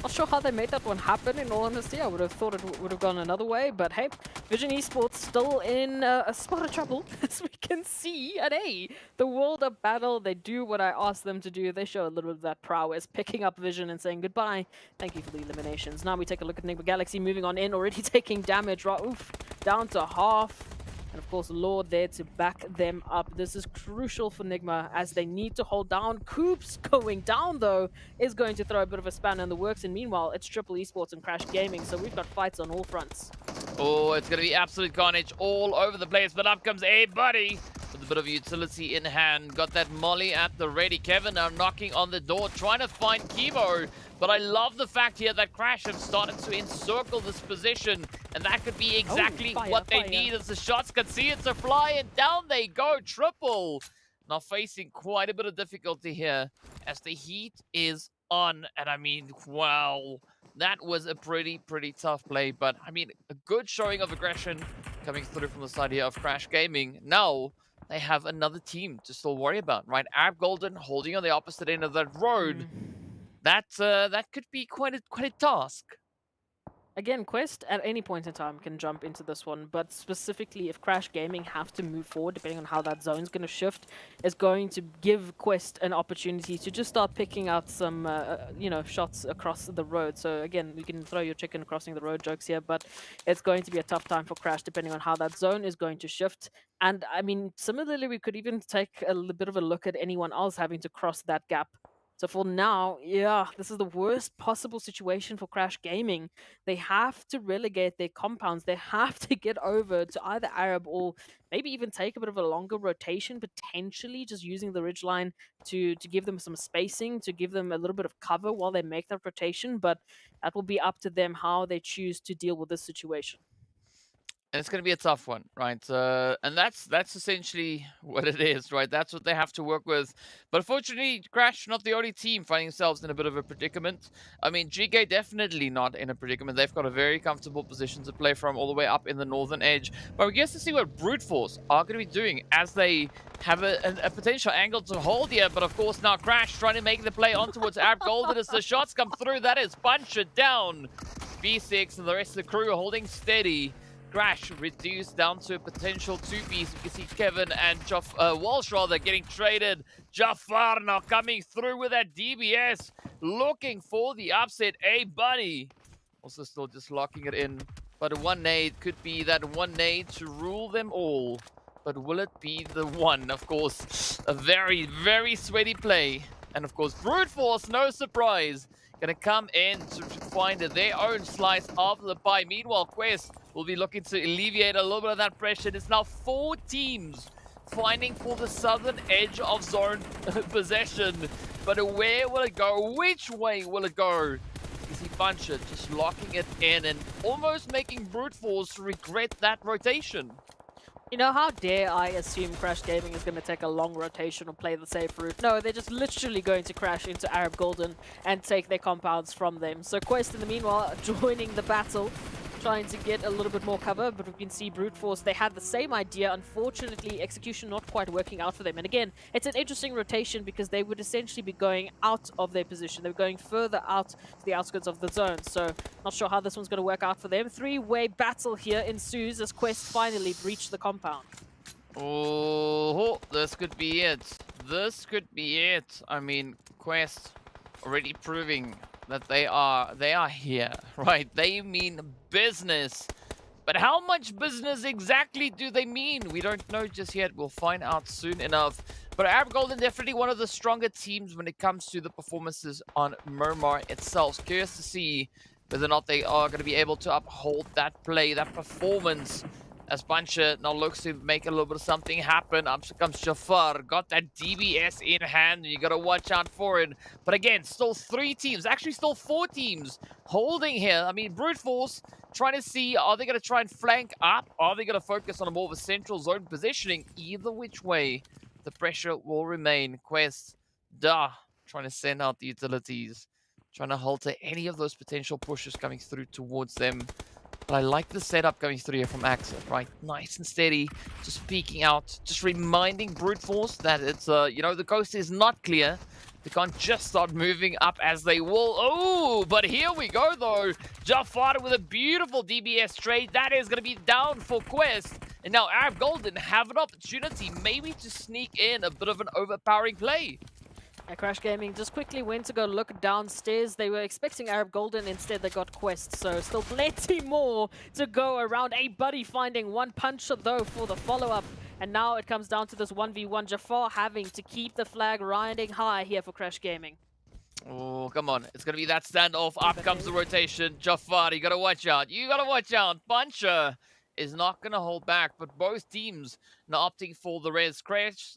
Not sure how they made that one happen, in all honesty. I would have thought it would have gone another way, but hey, Vision Esports still in a spot of trouble, as we can see. And hey, the World of Battle, they do what I asked them to do. They show a little bit of that prowess, picking up Vision and saying goodbye. Thank you for the eliminations. Now we take a look at NIGMA Galaxy moving on in, already taking damage. Right, oof, down to half. And of course, Lord there to back them up. This is crucial for NIGMA as they need to hold down. Coops going down, though, is going to throw a bit of a spanner in the works. And meanwhile, it's Triple Esports and Crash Gaming, so we've got fights on all fronts. Oh, it's going to be absolute carnage all over the place. But up comes A-Buddy with a bit of utility in hand. Got that molly at the ready. Kevin now knocking on the door, trying to find Kivo. But I love the fact here that Crash have started to encircle this position. And that could be exactly what they need as the shots can see it to fly. And down they go. Triple. Now facing quite a bit of difficulty here as the heat is on. And I mean, wow. That was a pretty tough play. But I mean, a good showing of aggression coming through from the side here of Crash Gaming. Now they have another team to still worry about, right? Arab Golden holding on the opposite end of that road. That could be quite a task. Again, Quest at any point in time can jump into this one, but specifically if Crash Gaming have to move forward, depending on how that zone's going to shift, is going to give Quest an opportunity to just start picking out some, shots across the road. So again, you can throw your chicken crossing the road jokes here, but it's going to be a tough time for Crash depending on how that zone is going to shift. And I mean, similarly, we could even take a bit of a look at anyone else having to cross that gap. So for now, yeah, this is the worst possible situation for Crash Gaming. They have to relegate their compounds. They have to get over to either Arab or maybe even take a bit of a longer rotation, potentially just using the ridgeline to give them some spacing, to give them a little bit of cover while they make that rotation. But that will be up to them how they choose to deal with this situation. And it's going to be a tough one, right? And that's essentially what it is, right? That's what they have to work with. But unfortunately, Crash not the only team finding themselves in a bit of a predicament. I mean, GEEKAY definitely not in a predicament. They've got a very comfortable position to play from all the way up in the northern edge. But we get to see what Brute Force are going to be doing as they have a potential angle to hold here. But of course, now Crash trying to make the play on towards Arab Golden as the shots come through. That is Punch it down. B6 and the rest of the crew holding steady. Crash reduced down to a potential two-piece. You can see Kevin and Walsh rather getting traded. Jafar now coming through with that DBS, looking for the upset. A-Buddy also still just locking it in. But a one nade could be that one nade to rule them all. But will it be the one? Of course, a very sweaty play. And of course, Brute Force, no surprise, gonna come in to find their own slice of the pie. Meanwhile, Quest will be looking to alleviate a little bit of that pressure. It's now 4 teams fighting for the southern edge of zone possession. But where will it go? Which way will it go? You see Puncher just locking it in and almost making Brute Force regret that rotation. You know, how dare I assume Crash Gaming is going to take a long rotation or play the safe route? No, they're just literally going to crash into Arab Golden and take their compounds from them. So Quest, in the meanwhile, joining the battle, trying to get a little bit more cover, but we can see Brute Force, they had the same idea. Unfortunately, execution not quite working out for them. And again, it's an interesting rotation because they would essentially be going out of their position. They're going further out to the outskirts of the zone. So not sure how this one's going to work out for them. 3-way battle here ensues as Quest finally breach the compound. Oh, this could be it. This could be it. I mean, Quest already proving that they are here, right? They mean business. But how much business exactly do they mean? We don't know just yet. We'll find out soon enough. But Arab Golden definitely one of the stronger teams when it comes to the performances on Miramar itself. Curious to see whether or not they are going to be able to uphold that play, that performance. As Puncher now looks to make a little bit of something happen. Up comes Jafar. Got that DBS in hand. You got to watch out for it. But again, still 3 teams. Actually, still 4 teams holding here. I mean, Brute Force trying to see, are they going to try and flank up? Are they going to focus on a more of a central zone positioning? Either which way, the pressure will remain. Quest, trying to send out the utilities. Trying to halter any of those potential pushes coming through towards them. But I like the setup going through here from Axel, right? Nice and steady, just peeking out, just reminding Brute Force that it's, the coast is not clear. They can't just start moving up as they will. Oh, but here we go though. Jafar with a beautiful DBS trade. That is going to be down for Quest. And now Arab Golden have an opportunity maybe to sneak in a bit of an overpowering play. Crash Gaming just quickly went to go look downstairs. They were expecting Arab Golden, instead they got Quest. So still plenty more to go around. A Buddy finding one puncher though for the follow-up. And now it comes down to this 1v1. Jafar having to keep the flag riding high here for Crash Gaming. Oh, come on. It's going to be that standoff. Up comes the rotation. Jafar, you got to watch out. You got to watch out. Puncher is not going to hold back, but both teams now opting for the res. Crash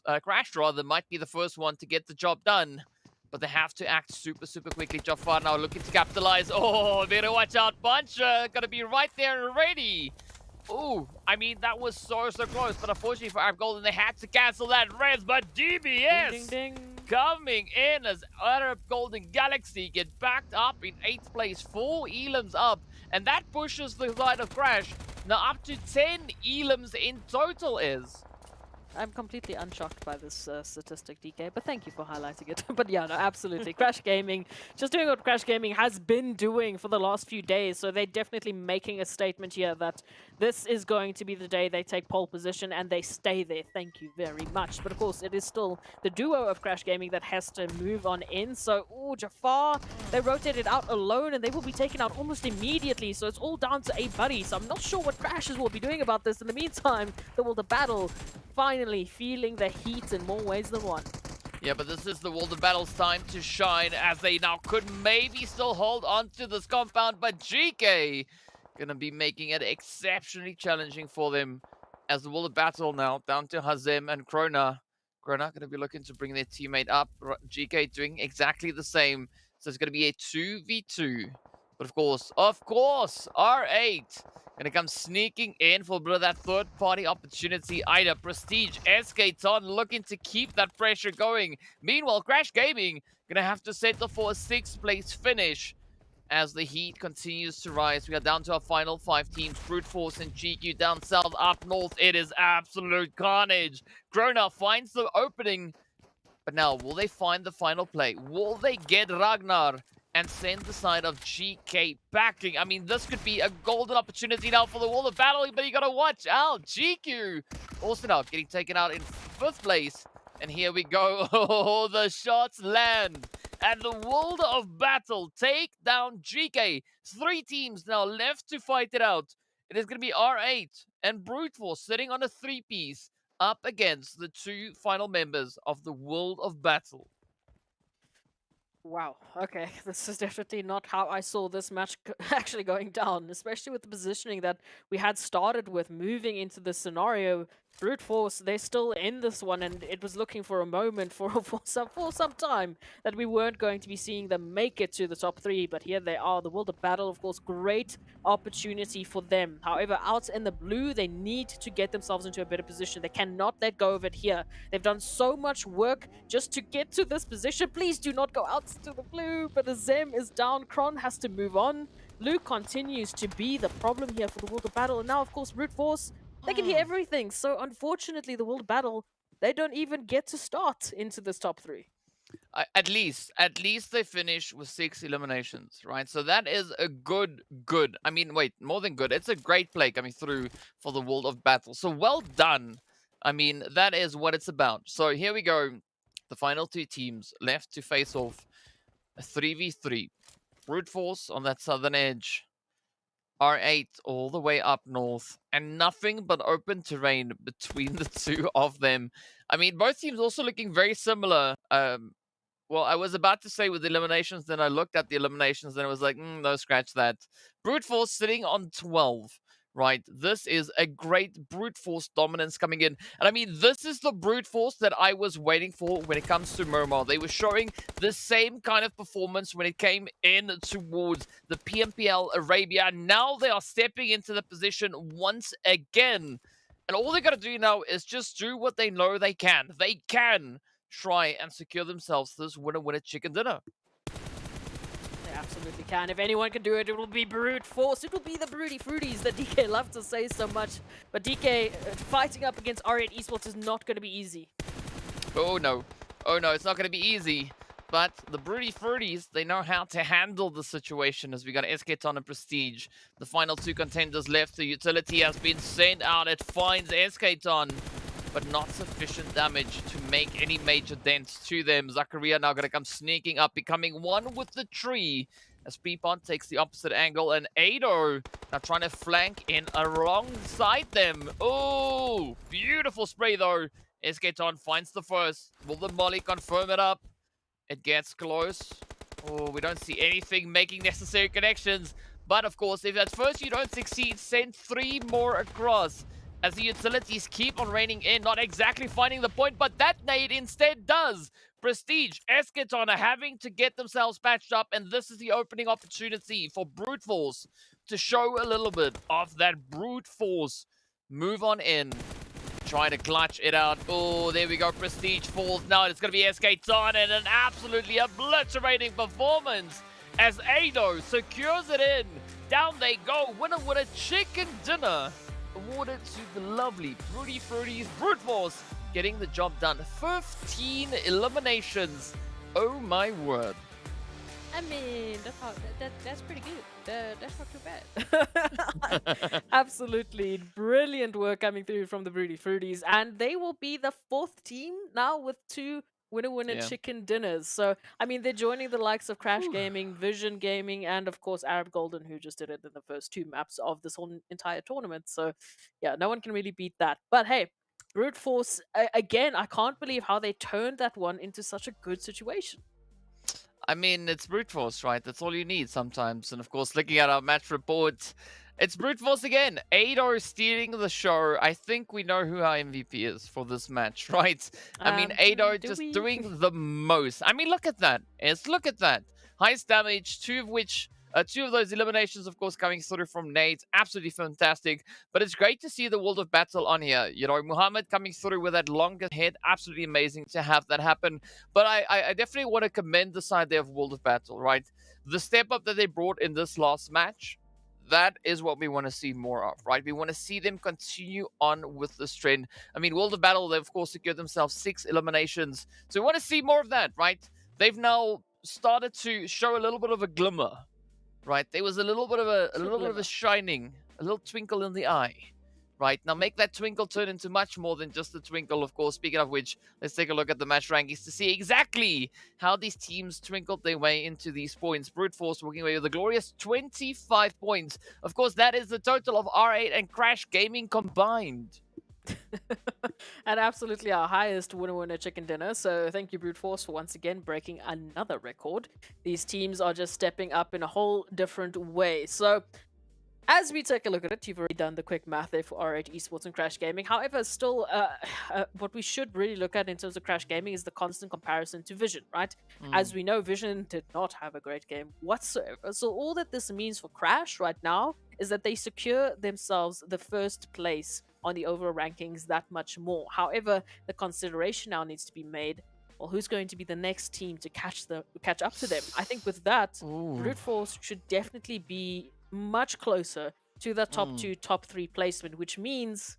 rather might be the first one to get the job done, but they have to act super quickly. Jafar now looking to capitalize. Oh, better watch out. Puncher going to be right there and ready. Oh, I mean, that was so close, but unfortunately for Arab Golden, they had to cancel that res, but DBS Ding, ding, ding. coming in as Arab Golden Galaxy get backed up in 8th place, 4 elims up, and that pushes the side of Crash now up to 10 elims in total is. I'm completely unshocked by this statistic, DK, but thank you for highlighting it. But yeah, no, absolutely. Crash Gaming, just doing what Crash Gaming has been doing for the last few days, so they're definitely making a statement here that this is going to be the day they take pole position and they stay there. Thank you very much. But of course, it is still the duo of Crash Gaming that has to move on in. So, ooh, Jafar, they rotated out alone and they will be taken out almost immediately. So it's all down to A Buddy. So I'm not sure what Crashes will be doing about this. In the meantime, the battle finally feeling the heat in more ways than one. Yeah, but this is the World of Battle's time to shine, as they now could maybe still hold on to this compound, but GEEKAY gonna be making it exceptionally challenging for them, as the World of Battle now down to Hazem and Krona. Krona gonna be looking to bring their teammate up. GEEKAY doing exactly the same, so it's gonna be a 2v2. But of course, R8 gonna come sneaking in for a bit of that third-party opportunity. Ida, Prestige, Escaton looking to keep that pressure going. Meanwhile, Crash Gaming gonna have to settle for a 6th place finish as the heat continues to rise. We are down to our final 5 teams. Brute Force and GQ down south. Up north, it is absolute carnage. Krona finds the opening, but now, will they find the final play? Will they get Ragnar and send the side of GEEKAY backing? I mean, this could be a golden opportunity now for the World of Battle, but you gotta watch out. GQ also now getting taken out in 5th place. And here we go. Oh, the shots land. And the World of Battle take down GEEKAY. 3 teams now left to fight it out. It is gonna be R8 and Brute Force sitting on a 3-piece up against the 2 final members of the World of Battle. Wow, okay, this is definitely not how I saw this match actually going down, especially with the positioning that we had started with moving into this scenario. Brute Force, they're still in this one, and it was looking for a moment for some time that we weren't going to be seeing them make it to the top 3, but here they are. The World of Battle, of course, great opportunity for them. However, out in the blue, they need to get themselves into a better position. They cannot let go of it here. They've done so much work just to get to this position. Please do not go out to the blue, but Azem is down. Kron has to move on. Luke continues to be the problem here for the World of Battle, and now, of course, Brute Force, they can hear everything. So unfortunately, the World of Battle, they don't even get to start into this top 3. At least they finish with 6 eliminations, right? So that is a good. I mean, wait, more than good. It's a great play coming through for the World of Battle. So well done. I mean, that is what it's about. So here we go. The final 2 teams left to face off a 3v3. Brute Force on that southern edge. R8 all the way up north, and nothing but open terrain between the 2 of them. I mean, both teams also looking very similar. Well, I was about to say with eliminations, then I looked at the eliminations, and I was like, no, scratch that. Brute Force sitting on 12, right? This is a great Brute Force dominance coming in. And I mean, this is the Brute Force that I was waiting for when it comes to Miramar. They were showing the same kind of performance when it came in towards the PMPL Arabia. Now they are stepping into the position once again. And all they got to do now is just do what they know they can. They can try and secure themselves this winner chicken dinner. They absolutely can. If anyone can do it, it will be Brute Force. It will be the Broody Fruities that DK love to say so much. But DK fighting up against R8 Esports is not going to be easy. Oh no, it's not going to be easy. But the Broody Fruities, they know how to handle the situation as we got Esketon and Prestige. The final two contenders left. The utility has been sent out. It finds Esketon, but not sufficient damage to make any major dents to them. Zakaria now going to come sneaking up, becoming one with the tree. As Peapon takes the opposite angle, and Ado now trying to flank in alongside them. Oh, beautiful spray though. Esketon finds the first. Will the molly confirm it up? It gets close. Oh, we don't see anything making necessary connections. But of course, if at first you don't succeed, send 3 more across. As the utilities keep on raining in, not exactly finding the point, but that nade instead does. Prestige, Esketon are having to get themselves patched up, and this is the opening opportunity for Brute Force to show a little bit of that brute force. Move on in. Trying to clutch it out. Oh, there we go. Prestige falls. Now it's going to be Esketon, and an absolutely obliterating performance as Ado secures it in. Down they go. Winner with a chicken dinner. Awarded to the lovely Broody Fruities. Brute Force getting the job done. 15 eliminations. Oh my word. I mean, that's pretty good. That's not too bad. Absolutely brilliant work coming through from the Broody Fruities, and they will be the 4th team now with 2 winner chicken dinners. So I mean, they're joining the likes of Crash Gaming, Vision Gaming, and of course Arab Golden, who just did it in the first 2 maps of this whole entire tournament. So yeah, no one can really beat that. But hey, Brute Force again, I can't believe how they turned that one into such a good situation. I mean, it's Brute Force, right? That's all you need sometimes. And of course, looking at our match report, it's Brute Force again. Ado stealing the show. I think we know who our MVP is for this match, right? I mean, Ado just doing the most. I mean, look at that. Yes, look at that. Highest damage, 2 of which... 2 of those eliminations, of course, coming through from nades. Absolutely fantastic. But it's great to see the World of Battle on here. You know, Muhammad coming through with that longer head. Absolutely amazing to have that happen. But I definitely want to commend the side there of World of Battle, right? The step up that they brought in this last match, that is what we want to see more of, right? We want to see them continue on with this trend. I mean, World of Battle, they, of course, secured themselves 6 eliminations. So we want to see more of that, right? They've now started to show a little bit of a glimmer. Right, there was a little bit of a shining, a little twinkle in the eye. Right, now make that twinkle turn into much more than just a twinkle, of course. Speaking of which, let's take a look at the match rankings to see exactly how these teams twinkled their way into these points. Brute Force walking away with a glorious 25 points. Of course, that is the total of R8 and Crash Gaming combined. And absolutely our highest winner chicken dinner. So thank you, Brute Force, for once again breaking another record. These teams are just stepping up in a whole different way. So as we take a look at it, you've already done the quick math there for R8 Esports and Crash Gaming. However, still, what we should really look at in terms of Crash Gaming is the constant comparison to Vision, right? As we know, Vision did not have a great game whatsoever. So all that this means for Crash right now is that they secure themselves the 1st place on the overall rankings that much more. However, the consideration now needs to be made, well, who's going to be the next team to catch up to them? I think with that, Brute Force should definitely be much closer to the top 2, top 3 placement, which means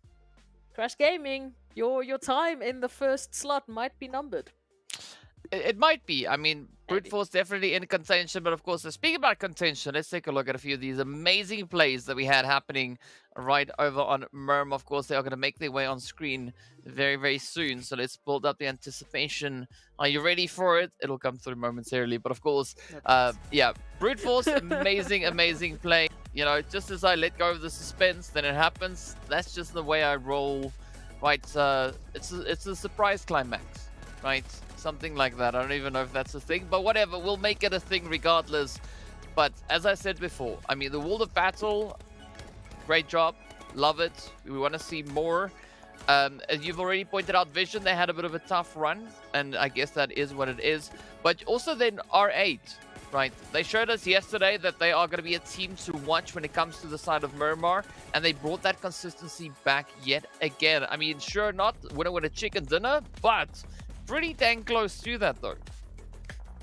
Crash Gaming, your time in the 1st slot might be numbered. It might be. I mean, Brute Force definitely in contention, but of course, speaking about contention, let's take a look at a few of these amazing plays that we had happening right over on Miramar. Of course, they are going to make their way on screen very, very soon. So let's build up the anticipation. Are you ready for it? It'll come through momentarily. But of course, yeah, Brute Force, amazing, amazing play. You know, just as I let go of the suspense, then it happens. That's just the way I roll, right? It's a surprise climax, right? Something like that. I don't even know if that's a thing, but whatever. We'll make it a thing regardless. But as I said before, I mean, the World of Battle, great job. Love it. We want to see more. As you've already pointed out, Vision, they had a bit of a tough run, and I guess that is what it is. But also then R8, right? They showed us yesterday that they are going to be a team to watch when it comes to the side of Miramar, and they brought that consistency back yet again. I mean, sure, not winner with a chicken dinner, but pretty dang close to that, though.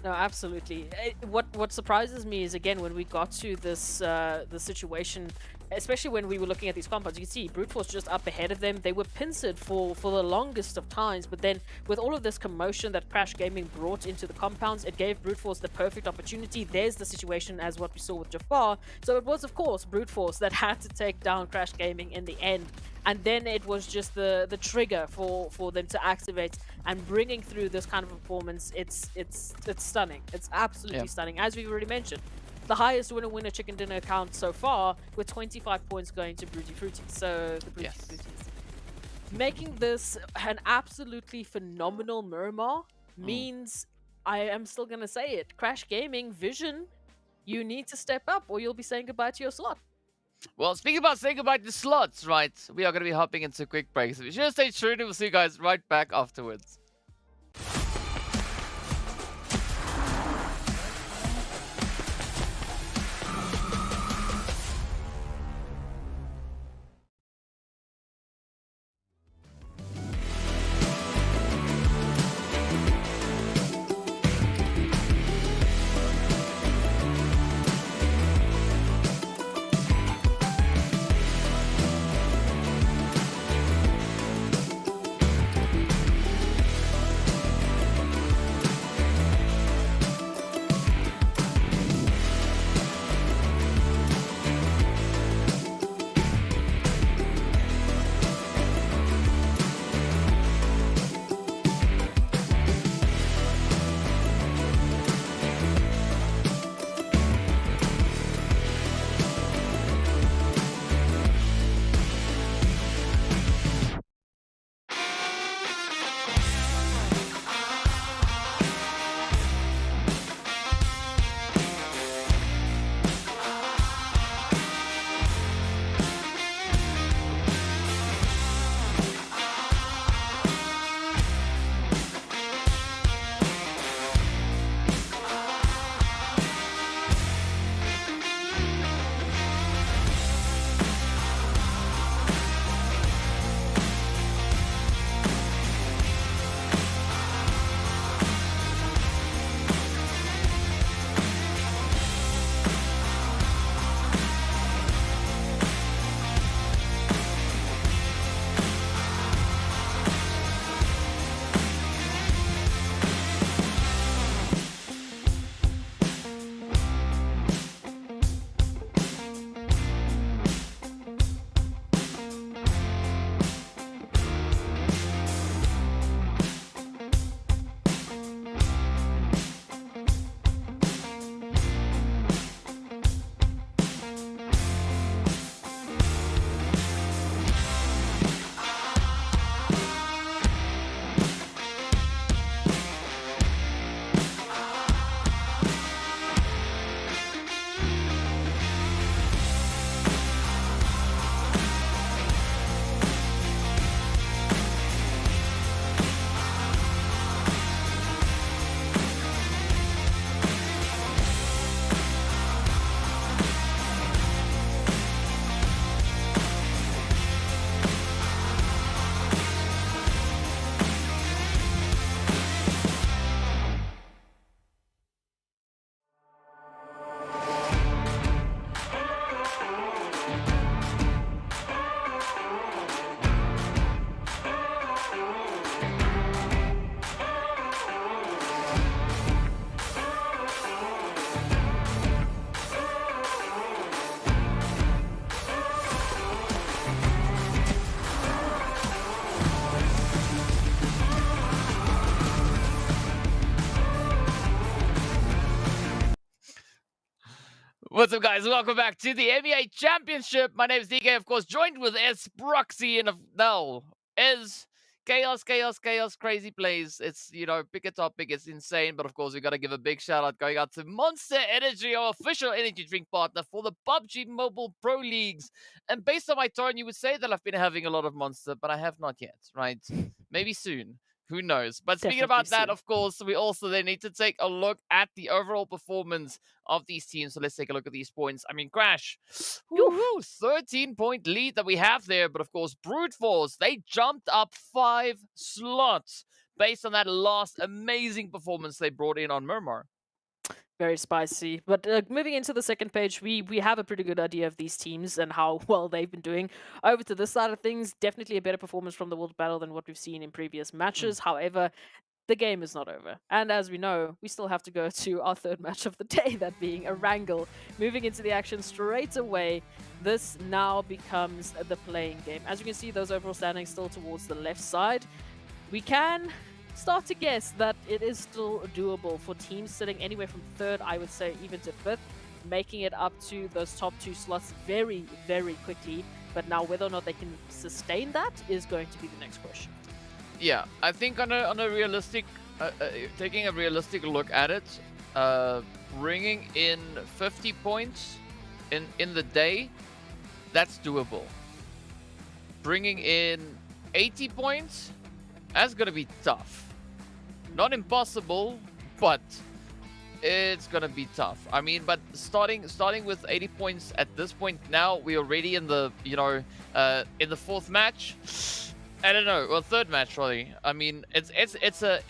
No, absolutely. What surprises me is, again, when we got to this the situation especially when we were looking at these compounds, you can see Brute Force just up ahead of them. They were pincered for the longest of times, but then with all of this commotion that Crash Gaming brought into the compounds, it gave Brute Force the perfect opportunity. There's the situation as what we saw with Jafar. So it was, of course, Brute Force that had to take down Crash Gaming in the end. And then it was just the trigger for them to activate, and bringing through this kind of performance, it's stunning. It's absolutely stunning. As we've already mentioned, the highest winner chicken dinner account so far, with 25 points going to Broody Fruity. So the Broody Fruities. Making this an absolutely phenomenal Miramar means, I am still going to say it, Crash Gaming, Vision, you need to step up or you'll be saying goodbye to your slot. Well, speaking about saying goodbye to slots, right, we are going to be hopping into a quick break. So be sure to stay tuned and we'll see you guys right back afterwards. What's up, guys? Welcome back to the MEA Championship. My name is DK, of course, joined with Esproxy and Chaos, crazy plays. It's, pick a topic. It's insane. But, of course, we got to give a big shout out going out to Monster Energy, our official energy drink partner for the PUBG Mobile Pro Leagues. And based on my tone, you would say that I've been having a lot of Monster, but I have not yet, right? Maybe soon. Who knows? But speaking Definitely about that, soon. of course, we also then need to take a look at the overall performance of these teams. So let's take a look at these points. I mean, Crash, 13-point lead that we have there. But of course, Brute Force, they jumped up 5 slots based on that last amazing performance they brought in on Miramar. Very spicy. But moving into the second page, we have a pretty good idea of these teams and how well they've been doing. Over to this side of things, definitely a better performance from the World Battle than what we've seen in previous matches. However, the game is not over. And as we know, we still have to go to our third match of the day, that being Erangel. Moving into the action straight away, this now becomes the playing game. As you can see, those overall standings still towards the left side. We can start to guess that it is still doable for teams sitting anywhere from third, I would say, even to fifth, making it up to those top 2 slots very, very quickly. But now whether or not they can sustain that is going to be the next question. Yeah, I think on a realistic, taking a realistic look at it, bringing in 50 points in the day, that's doable. Bringing in 80 points, that's gonna be tough. Not impossible, but it's gonna be tough. I mean, but starting with 80 points at this point now, we're already in the in the fourth match. I don't know. Well, third match, really. I mean, it's a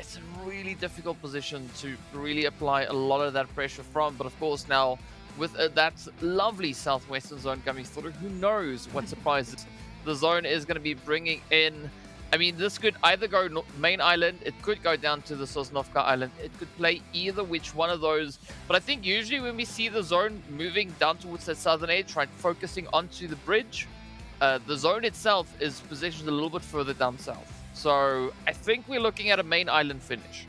really difficult position to really apply a lot of that pressure from. But of course, now with that lovely southwestern zone coming through, who knows what surprises the zone is going to be bringing in. I mean, this could either go main island, it could go down to the Sosnovka island, it could play either which one of those. But I think usually when we see the zone moving down towards that southern edge, right, focusing onto the bridge, the zone itself is positioned a little bit further down south. So I think we're looking at a main island finish.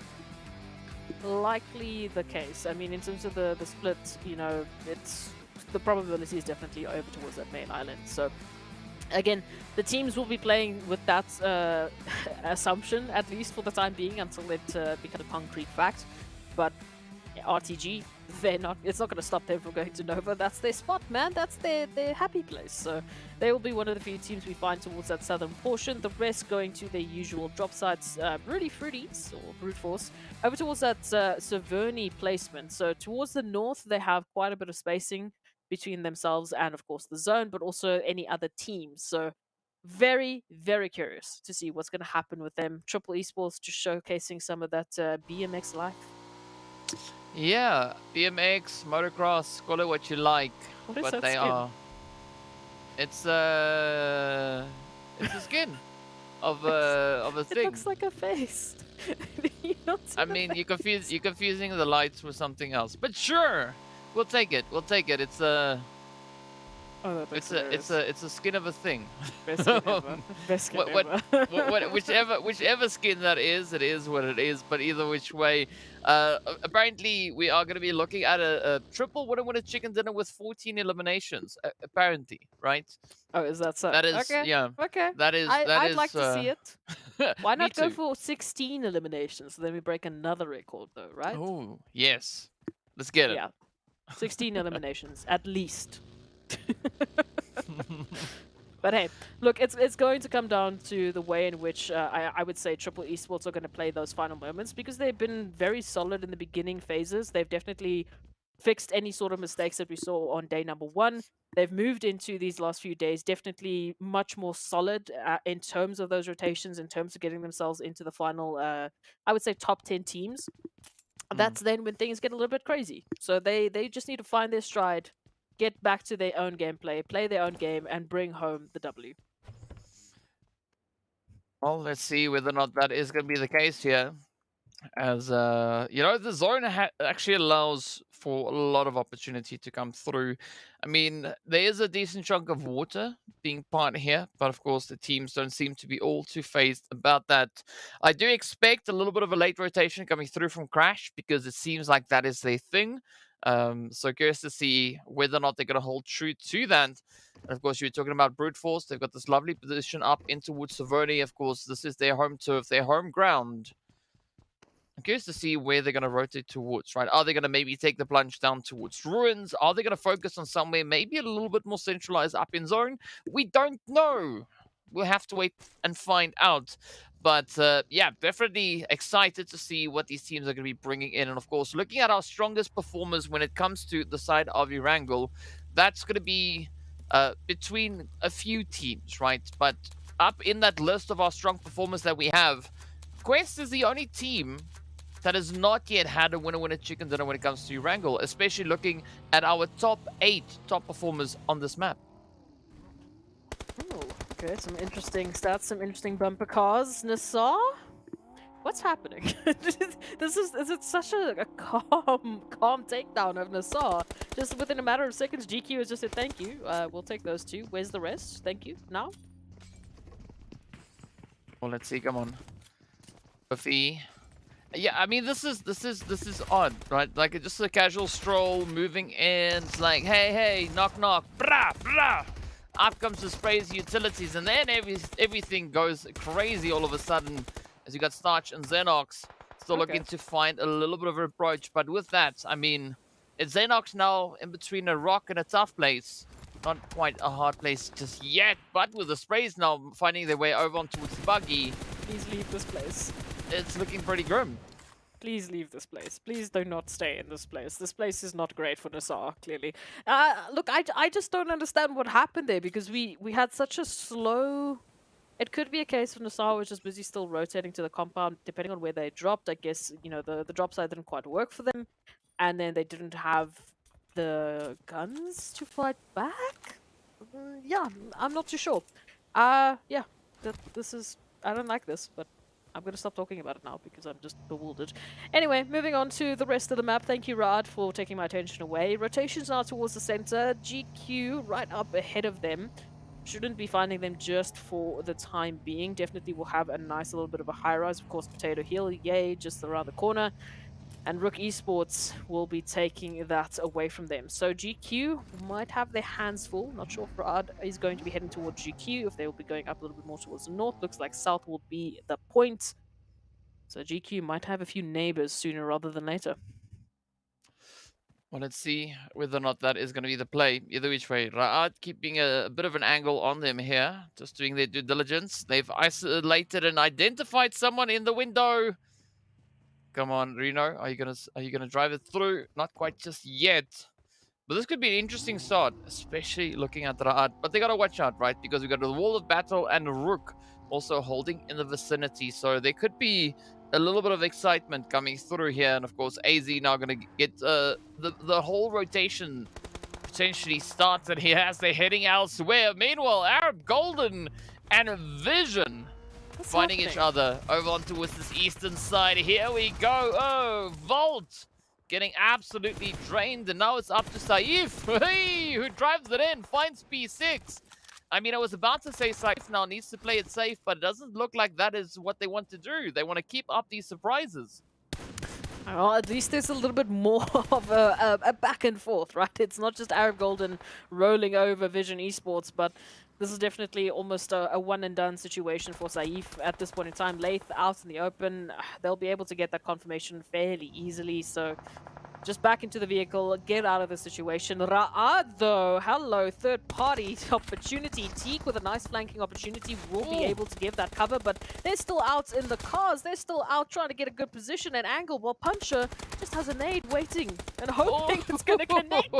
Likely the case. I mean, in terms of the split, you know, the probability is definitely over towards that main island. So again, the teams will be playing with that assumption, at least for the time being, until it becomes a concrete fact. But RTG, it's not going to stop them from going to Nova. That's their spot, man. That's their happy place. So they will be one of the few teams we find towards that southern portion. The rest going to their usual drop sites, really fruities or brute force, over towards that Severny placement. So towards the north, they have quite a bit of spacing between themselves and, of course, the zone, but also any other teams. So very, very curious to see what's going to happen with them. Triple Esports just showcasing some of that BMX life. Yeah, BMX, motocross, call it what you like, What is but that they skin? are. It's a skin of a thing. It looks like a face. You're not I mean, you're confusing the lights with something else, but sure, we'll take it. We'll take it. It's a it's a skin of a thing. Best skin ever. Best skin ever. Whichever skin that is, it is what it is. But either which way, apparently we are going to be looking at a triple winner chicken dinner with 14 eliminations. Apparently, right? Oh, is that so? That is, okay. yeah. Okay. I'd like to see it. Why not go for 16 eliminations? Then we break another record, though, right? Oh, yes. Let's get it. Yeah. 16 eliminations, at least. But hey, look, it's going to come down to the way in which I would say Triple Esports are going to play those final moments, because they've been very solid in the beginning phases. They've definitely fixed any sort of mistakes that we saw on day number 1. They've moved into these last few days definitely much more solid in terms of those rotations, in terms of getting themselves into the final, I would say, top 10 teams. That's then when things get a little bit crazy. So they just need to find their stride, get back to their own gameplay, play their own game, and bring home the W. Well, let's see whether or not that is going to be the case here. As, you know, the zone actually allows for a lot of opportunity to come through. I mean, there is a decent chunk of water being part here, but of course the teams don't seem to be all too phased about that. I do expect a little bit of a late rotation coming through from Crash, because it seems like that is their thing. So curious to see whether or not they're going to hold true to that. And of course, you're talking about brute force. They've got this lovely position up into towards Severny. Of course, this is their home turf, their home ground. I'm curious to see where they're going to rotate towards, right? Are they going to maybe take the plunge down towards Ruins? Are they going to focus on somewhere maybe a little bit more centralized up in zone? We don't know. We'll have to wait and find out. But yeah, definitely excited to see what these teams are going to be bringing in. And of course, looking at our strongest performers when it comes to the side of Erangel, that's going to be between a few teams, right? But up in that list of our strong performers that we have, Quest is the only team that has not yet had a winner-winner chicken dinner when it comes to Erangel, especially looking at our top 8 top performers on this map. Oh, okay, some interesting stats, some interesting bumper cars. NASR? What's happening? Is it such a calm takedown of NASR? Just within a matter of seconds, GQ has just said thank you. We'll take those 2. Where's the rest? Thank you. Now? Well, let's see. Come on. Buffy. Yeah, I mean this is odd, right? Like just a casual stroll, moving in. It's like, hey, knock knock, brah brah. Up comes the sprays utilities, and then everything goes crazy all of a sudden. As you got Starch and Xenox still looking to find a little bit of an approach. But with that, I mean, it's Xenox now in between a rock and a tough place. Not quite a hard place just yet, but with the sprays now finding their way over onto the buggy. Please leave this place. It's looking pretty grim. Please leave this place. Please do not stay in this place. This place is not great for NASR, clearly. Look, I just don't understand what happened there, because we had such a slow... It could be a case of NASR was just busy still rotating to the compound, depending on where they dropped. I guess, you know, the drop side didn't quite work for them, and then they didn't have the guns to fight back? Yeah, I'm not too sure. Yeah, this is... I don't like this, but I'm going to stop talking about it now because I'm just bewildered. Anyway, moving on to the rest of the map. Thank you, Rad, for taking my attention away. Rotations now towards the center. GQ right up ahead of them. Shouldn't be finding them just for the time being. Definitely will have a nice little bit of a high rise. Of course, Potato Hill, yay, just around the corner. And RUKH Esports will be taking that away from them. So GQ might have their hands full. Not sure if Rad is going to be heading towards GQ, if they will be going up a little bit more towards the north. Looks like south will be the point. So GQ might have a few neighbors sooner rather than later. Well, let's see whether or not that is going to be the play. Either which way, Ra'ad keeping a bit of an angle on them here, just doing their due diligence. They've isolated and identified someone in the window. Come on, Reno, are you gonna drive it through? Not quite just yet. But this could be an interesting start, especially looking at Ra'ad. But they gotta watch out, right? Because we got the Wall of Battle and RUKH also holding in the vicinity. So there could be a little bit of excitement coming through here. And of course, AZ now going to get the whole rotation potentially started here as they're heading elsewhere. Meanwhile, Arab Golden and Vision finding each other over on towards this eastern side. Here we go. Oh, Volt getting absolutely drained. And now it's up to Saif, hey, who drives it in, finds P6. I mean, I was about to say Saif now needs to play it safe, but it doesn't look like that is what they want to do. They want to keep up these surprises. Well, at least there's a little bit more of a back and forth, right? It's not just Arab Golden rolling over Vision Esports, but this is definitely almost a one-and-done situation for Saif at this point in time. Lath out in the open, they'll be able to get that confirmation fairly easily, so... Just back into the vehicle, get out of the situation. Ra'ad, though, hello, third-party opportunity. Teak with a nice flanking opportunity will be able to give that cover, but they're still out in the cars. They're still out trying to get a good position and angle, while Puncher just has a nade waiting and hoping it's going to connect.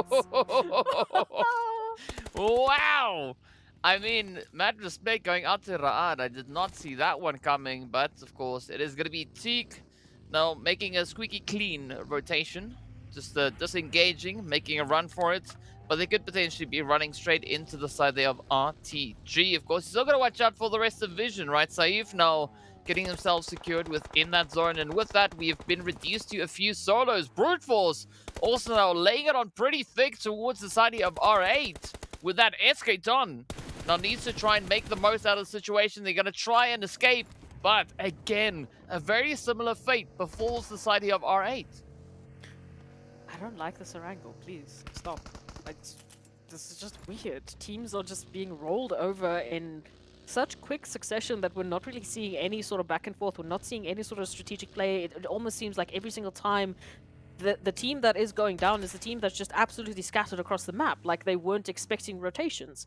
Wow! I mean, mad respect going out to Ra'ad. I did not see that one coming, but of course, it is going to be Teak now making a squeaky clean rotation. Just disengaging, making a run for it. But they could potentially be running straight into the side there of RTG. Of course, you're still got to watch out for the rest of Vision, right? Saif now getting themselves secured within that zone. And with that, we have been reduced to a few solos. Brute Force also now laying it on pretty thick towards the side of R8 with that Escaton. Now needs to try and make the most out of the situation. They're going to try and escape. But again, a very similar fate befalls the side of R8. I don't like this Erangel, please stop. This is just weird. Teams are just being rolled over in such quick succession that we're not really seeing any sort of back and forth. We're not seeing any sort of strategic play. It almost seems like every single time the team that is going down is the team that's just absolutely scattered across the map, like they weren't expecting rotations.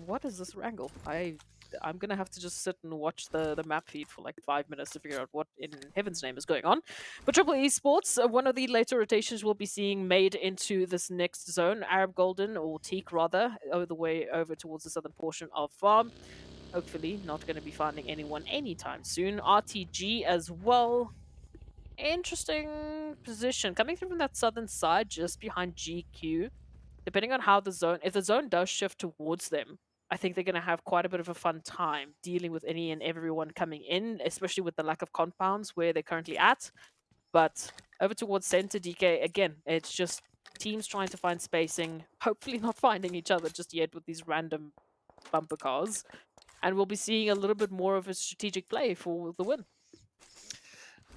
What is this Erangel? I'm gonna have to just sit and watch the map feed for like 5 minutes to figure out what in heaven's name is going on. But Triple Esports, one of the later rotations we'll be seeing made into this next zone. Arab Golden, or Teak rather, all the way over towards the southern portion of Farm. Hopefully not going to be finding anyone anytime soon. RTG as well. Interesting position. Coming through from that southern side, just behind GQ. Depending on how the zone, if the zone does shift towards them, I think they're going to have quite a bit of a fun time dealing with any and everyone coming in, especially with the lack of compounds where they're currently at. But over towards center, DK, again, it's just teams trying to find spacing, hopefully not finding each other just yet with these random bumper cars. And we'll be seeing a little bit more of a strategic play for the win.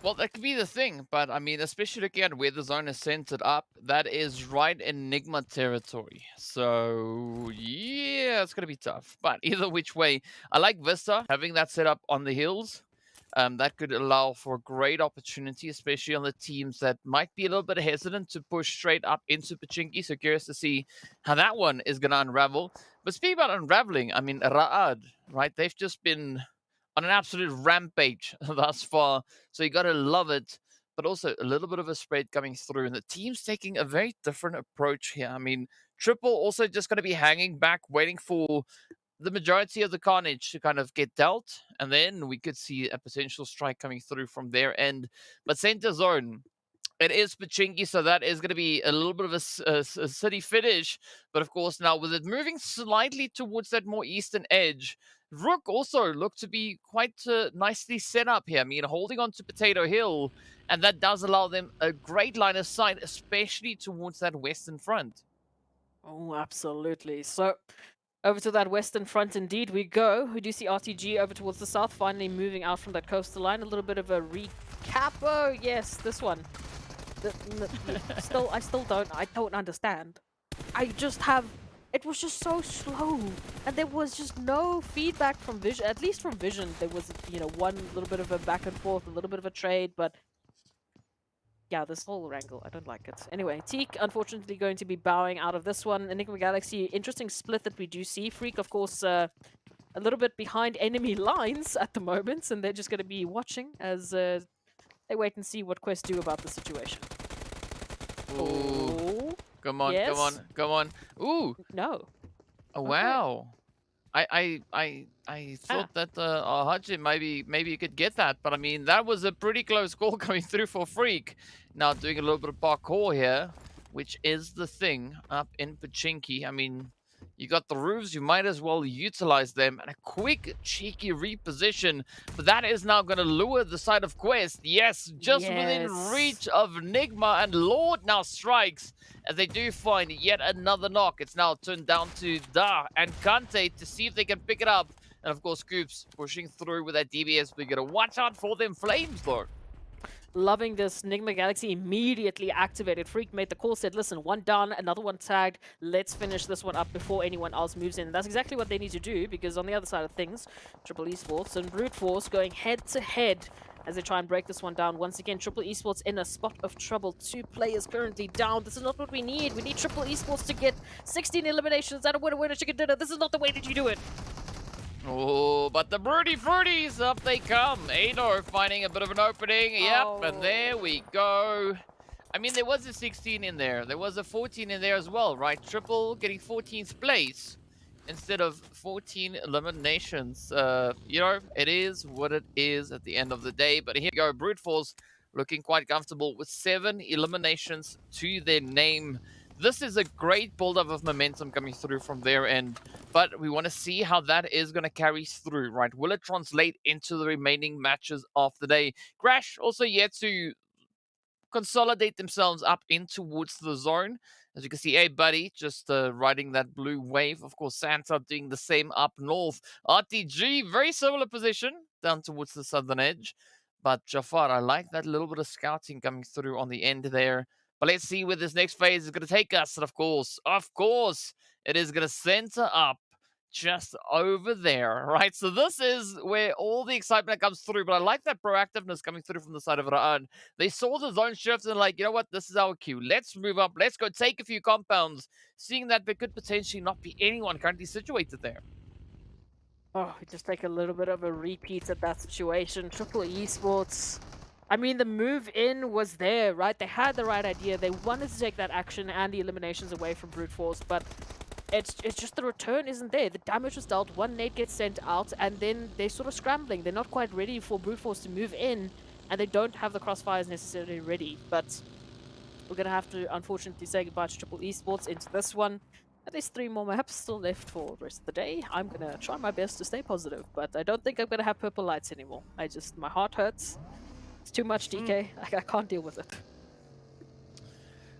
Well, that could be the thing, but I mean, especially looking at where the zone is centered up, that is right in NIGMA territory. So, yeah, it's going to be tough. But either which way, I like Vista having that set up on the hills. That could allow for a great opportunity, especially on the teams that might be a little bit hesitant to push straight up into Pachinki. So curious to see how that one is going to unravel. But speaking about unraveling, I mean, RUKH, right? They've just been on an absolute rampage thus far. So you got to love it. But also a little bit of a spread coming through. And the team's taking a very different approach here. I mean, Triple also just going to be hanging back, waiting for the majority of the carnage to kind of get dealt, and then we could see a potential strike coming through from their end. But center zone, it is Pachinki, so that is going to be a little bit of a city finish. But of course, now with it moving slightly towards that more eastern edge, RUKH also looked to be quite nicely set up here. I mean, holding on to Potato Hill, and that does allow them a great line of sight, especially towards that western front. Oh, absolutely. So over to that western front indeed we go. We do see RTG over towards the south, finally moving out from that coastal line. A little bit of a recap. Oh, yes, this one. I still don't understand. It was just so slow. And there was just no feedback from Vision. At least from Vision, there was, one little bit of a back and forth, a little bit of a trade, but yeah, this whole Erangel, I don't like it. Anyway, Teak, unfortunately, going to be bowing out of this one. Enigma Galaxy, interesting split that we do see. Freak, of course, a little bit behind enemy lines at the moment, and they're just going to be watching as they wait and see what Quest do about the situation. Ooh. Come on, yes? come on. Ooh. No. Oh, wow. I thought that Haji, maybe you could get that, but I mean that was a pretty close call coming through for Freak. Now doing a little bit of parkour here, which is the thing up in Pachinki. I mean, you got the roofs, you might as well utilize them, and a quick cheeky reposition. But that is now going to lure the side of Quest. Yes, just within reach of NIGMA, and Lord now strikes as they do find yet another knock. It's now turned down to Da and Kante to see if they can pick it up. And of course, Scoops pushing through with that DBS. We're going to watch out for them flames, though. Loving this. Enigma Galaxy immediately activated. Freak made the call, said, listen, one down, another one tagged. Let's finish this one up before anyone else moves in. And that's exactly what they need to do, because on the other side of things, Triple Esports and Brute Force going head-to-head as they try and break this one down. Once again, Triple Esports in a spot of trouble. 2 players currently down. This is not what we need. We need Triple Esports to get 16 eliminations out of winner chicken dinner. This is not the way that you do it. Oh, but the Broody Fruities, up they come. Ado finding a bit of an opening. Yep, and there we go. I mean, there was a 16 in there. There was a 14 in there as well, right? Triple getting 14th place instead of 14 eliminations. It is what it is at the end of the day. But here we go. Brute Force looking quite comfortable with 7 eliminations to their name. This is a great build-up of momentum coming through from their end, but we want to see how that is going to carry through, right? Will it translate into the remaining matches of the day? Crash also yet to consolidate themselves up in towards the zone. As you can see, hey, buddy, just riding that blue wave. Of course, Santa doing the same up north. RTG, very similar position down towards the southern edge. But Jafar, I like that little bit of scouting coming through on the end there. But let's see where this next phase is going to take us. And of course, it is going to center up just over there, right? So this is where all the excitement comes through. But I like that proactiveness coming through from the side of RUKH. They saw the zone shift and like, you know what? This is our cue. Let's move up. Let's go take a few compounds, seeing that there could potentially not be anyone currently situated there. Oh, we just take a little bit of a repeat at that situation. Triple Esports. I mean, the move in was there, right? They had the right idea. They wanted to take that action and the eliminations away from Brute Force, but it's just the return isn't there. The damage was dealt, 1 nade gets sent out, and then they're sort of scrambling. They're not quite ready for Brute Force to move in. and they don't have the crossfires necessarily ready. But we're going to have to, unfortunately, say goodbye to Triple Esports into this one. There's 3 more maps still left for the rest of the day. I'm going to try my best to stay positive, but I don't think I'm going to have purple lights anymore. My heart hurts. It's too much, DK. I can't deal with it.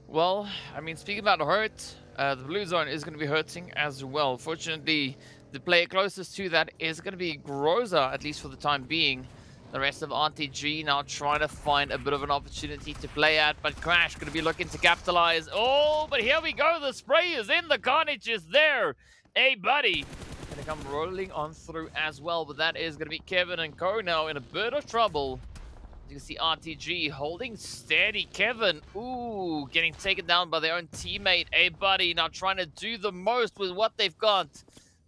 Well, I mean, speaking about hurt, the blue zone is going to be hurting as well. Fortunately, the player closest to that is going to be Groza, at least for the time being. The rest of RTG now trying to find a bit of an opportunity to play at, but Crash going to be looking to capitalize. Oh, but here we go. The spray is in. The carnage is there. Hey, buddy. Going to come rolling on through as well, but that is going to be Kevin and Co now in a bit of trouble. You can see RTG holding steady. Kevin, ooh, getting taken down by their own teammate. Hey, buddy, now trying to do the most with what they've got,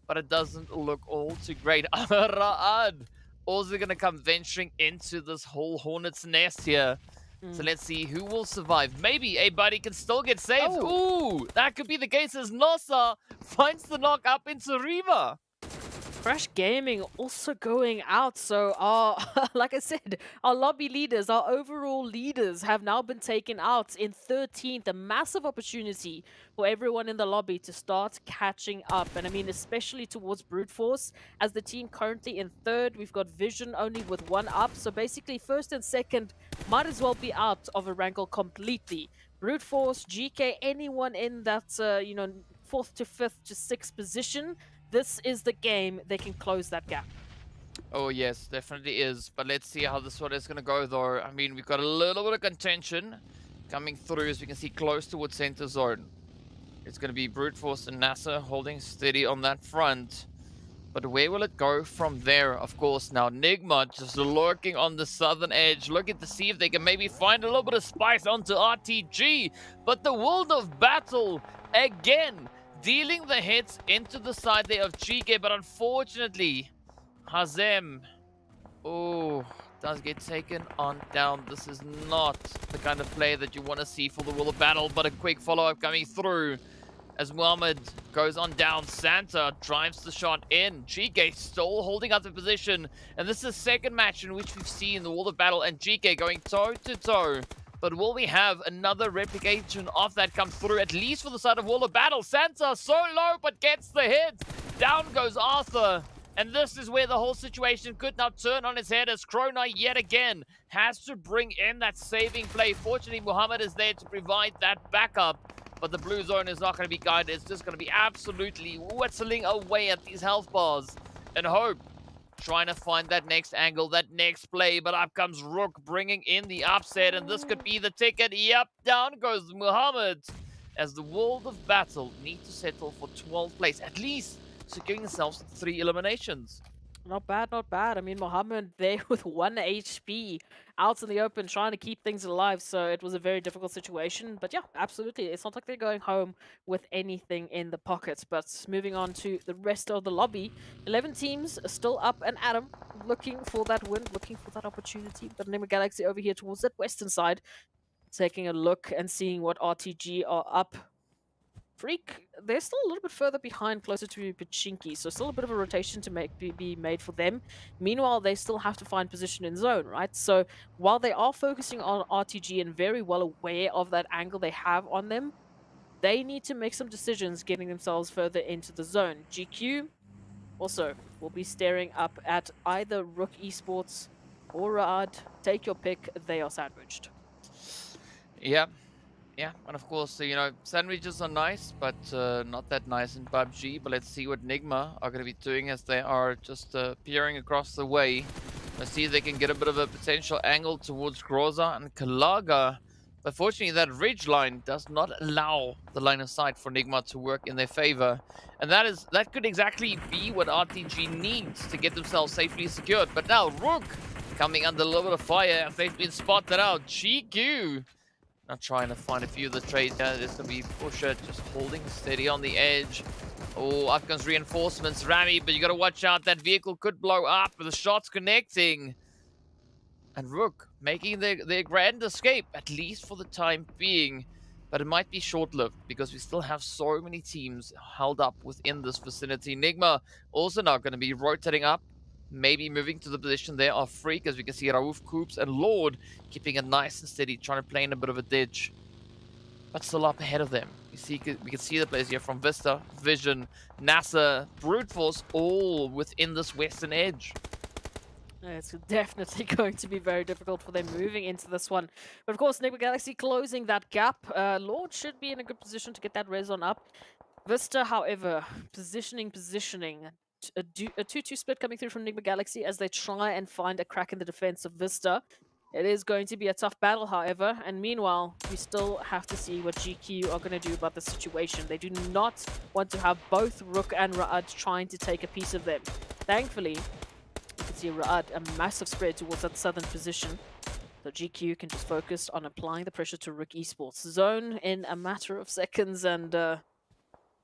but it doesn't look all too great. Raad also going to come venturing into this whole hornet's nest here. So let's see who will survive. Maybe a buddy can still get saved. Oh. Ooh, that could be the case as NASR finds the knock up into Riva. Crash Gaming also going out, so our, like I said, our lobby leaders, our overall leaders have now been taken out in 13th. A massive opportunity for everyone in the lobby to start catching up. And I mean, especially towards Brute Force, as the team currently in 3rd, we've got Vision only with 1 up. So basically 1st and 2nd might as well be out of Erangel completely. Brute Force, GEEKAY, anyone in that, 4th to 5th to 6th position, this is the game they can close that gap. Oh yes, definitely is. But let's see how this one is going to go though. I mean, we've got a little bit of contention coming through as we can see close towards center zone. It's going to be Brute Force and NASR holding steady on that front. But where will it go from there? Of course, now NIGMA just lurking on the southern edge, looking to see if they can maybe find a little bit of spice onto RTG. But the world of battle again, dealing the hits into the side there of GEEKAY, but unfortunately, Hazem, does get taken on down. This is not the kind of play that you want to see for the World of Battle, but a quick follow-up coming through as Muhammad goes on down. Santa drives the shot in. GEEKAY still holding up the position, and this is the second match in which we've seen the World of Battle and GEEKAY going toe-to-toe. But will we have another replication of that come through, at least for the side of World of Battle? Santa so low, but gets the hit. Down goes Arthur. And this is where the whole situation could now turn on its head, as Krona yet again has to bring in that saving play. Fortunately, Muhammad is there to provide that backup. But the blue zone is not going to be guided. It's just going to be absolutely whistling away at these health bars. And Hope trying to find that next angle, that next play, but up comes RUKH bringing in the upset, and this could be the ticket. Yep, down goes Muhammad, as the World of Battle need to settle for 12th place, at least securing themselves 3 eliminations. Not bad, not bad. I mean, Muhammad there with 1 HP out in the open trying to keep things alive, so it was a very difficult situation. But yeah, absolutely. It's not like they're going home with anything in the pockets. But moving on to the rest of the lobby, 11 teams are still up and at 'em, looking for that win, looking for that opportunity. But NIGMA Galaxy over here towards that western side, taking a look and seeing what RTG are up. Freak, they're still a little bit further behind, closer to Pachinki, so still a bit of a rotation to be made for them. Meanwhile, they still have to find position in zone, right? So while they are focusing on RTG and very well aware of that angle they have on them, they need to make some decisions getting themselves further into the zone. GQ also will be staring up at either RUKH Esports or Raad. Take your pick, they are sandwiched. Yeah, and of course, sandwiches are nice, but not that nice in PUBG. But let's see what NIGMA are going to be doing, as they are just peering across the way. Let's see if they can get a bit of a potential angle towards Groza and Kalaga. But fortunately, that ridge line does not allow the line of sight for NIGMA to work in their favor. And that could exactly be what RTG needs to get themselves safely secured. But now, RUKH coming under a little bit of fire as they've been spotted out. GQ now trying to find a few of the trades. There's going to be Pusher just holding steady on the edge. Oh, up comes reinforcements, Rami, but you got to watch out. That vehicle could blow up with the shots connecting. And RUKH making their grand escape, at least for the time being. But it might be short-lived, because we still have so many teams held up within this vicinity. NIGMA also now going to be rotating up maybe moving to the position there of Freak, as we can see Raouf, Coops, and Lord keeping it nice and steady, trying to play in a bit of a ditch, but still up ahead of them. You see, we can see the players here from Vista, Vision, NASR, Brute Force, all within this western edge. It's definitely going to be very difficult for them moving into this one. But of course, NIGMA Galaxy closing that gap. Lord should be in a good position to get that res on up. Vista, however, positioning. A 2-2 split coming through from NIGMA Galaxy as they try and find a crack in the defense of Vista. It is going to be a tough battle, however, and meanwhile, we still have to see what GQ are going to do about the situation. They do not want to have both RUKH and RUKH trying to take a piece of them. Thankfully, you can see RUKH a massive spread towards that southern position. So GQ can just focus on applying the pressure to RUKH Esports. Zone in a matter of seconds, and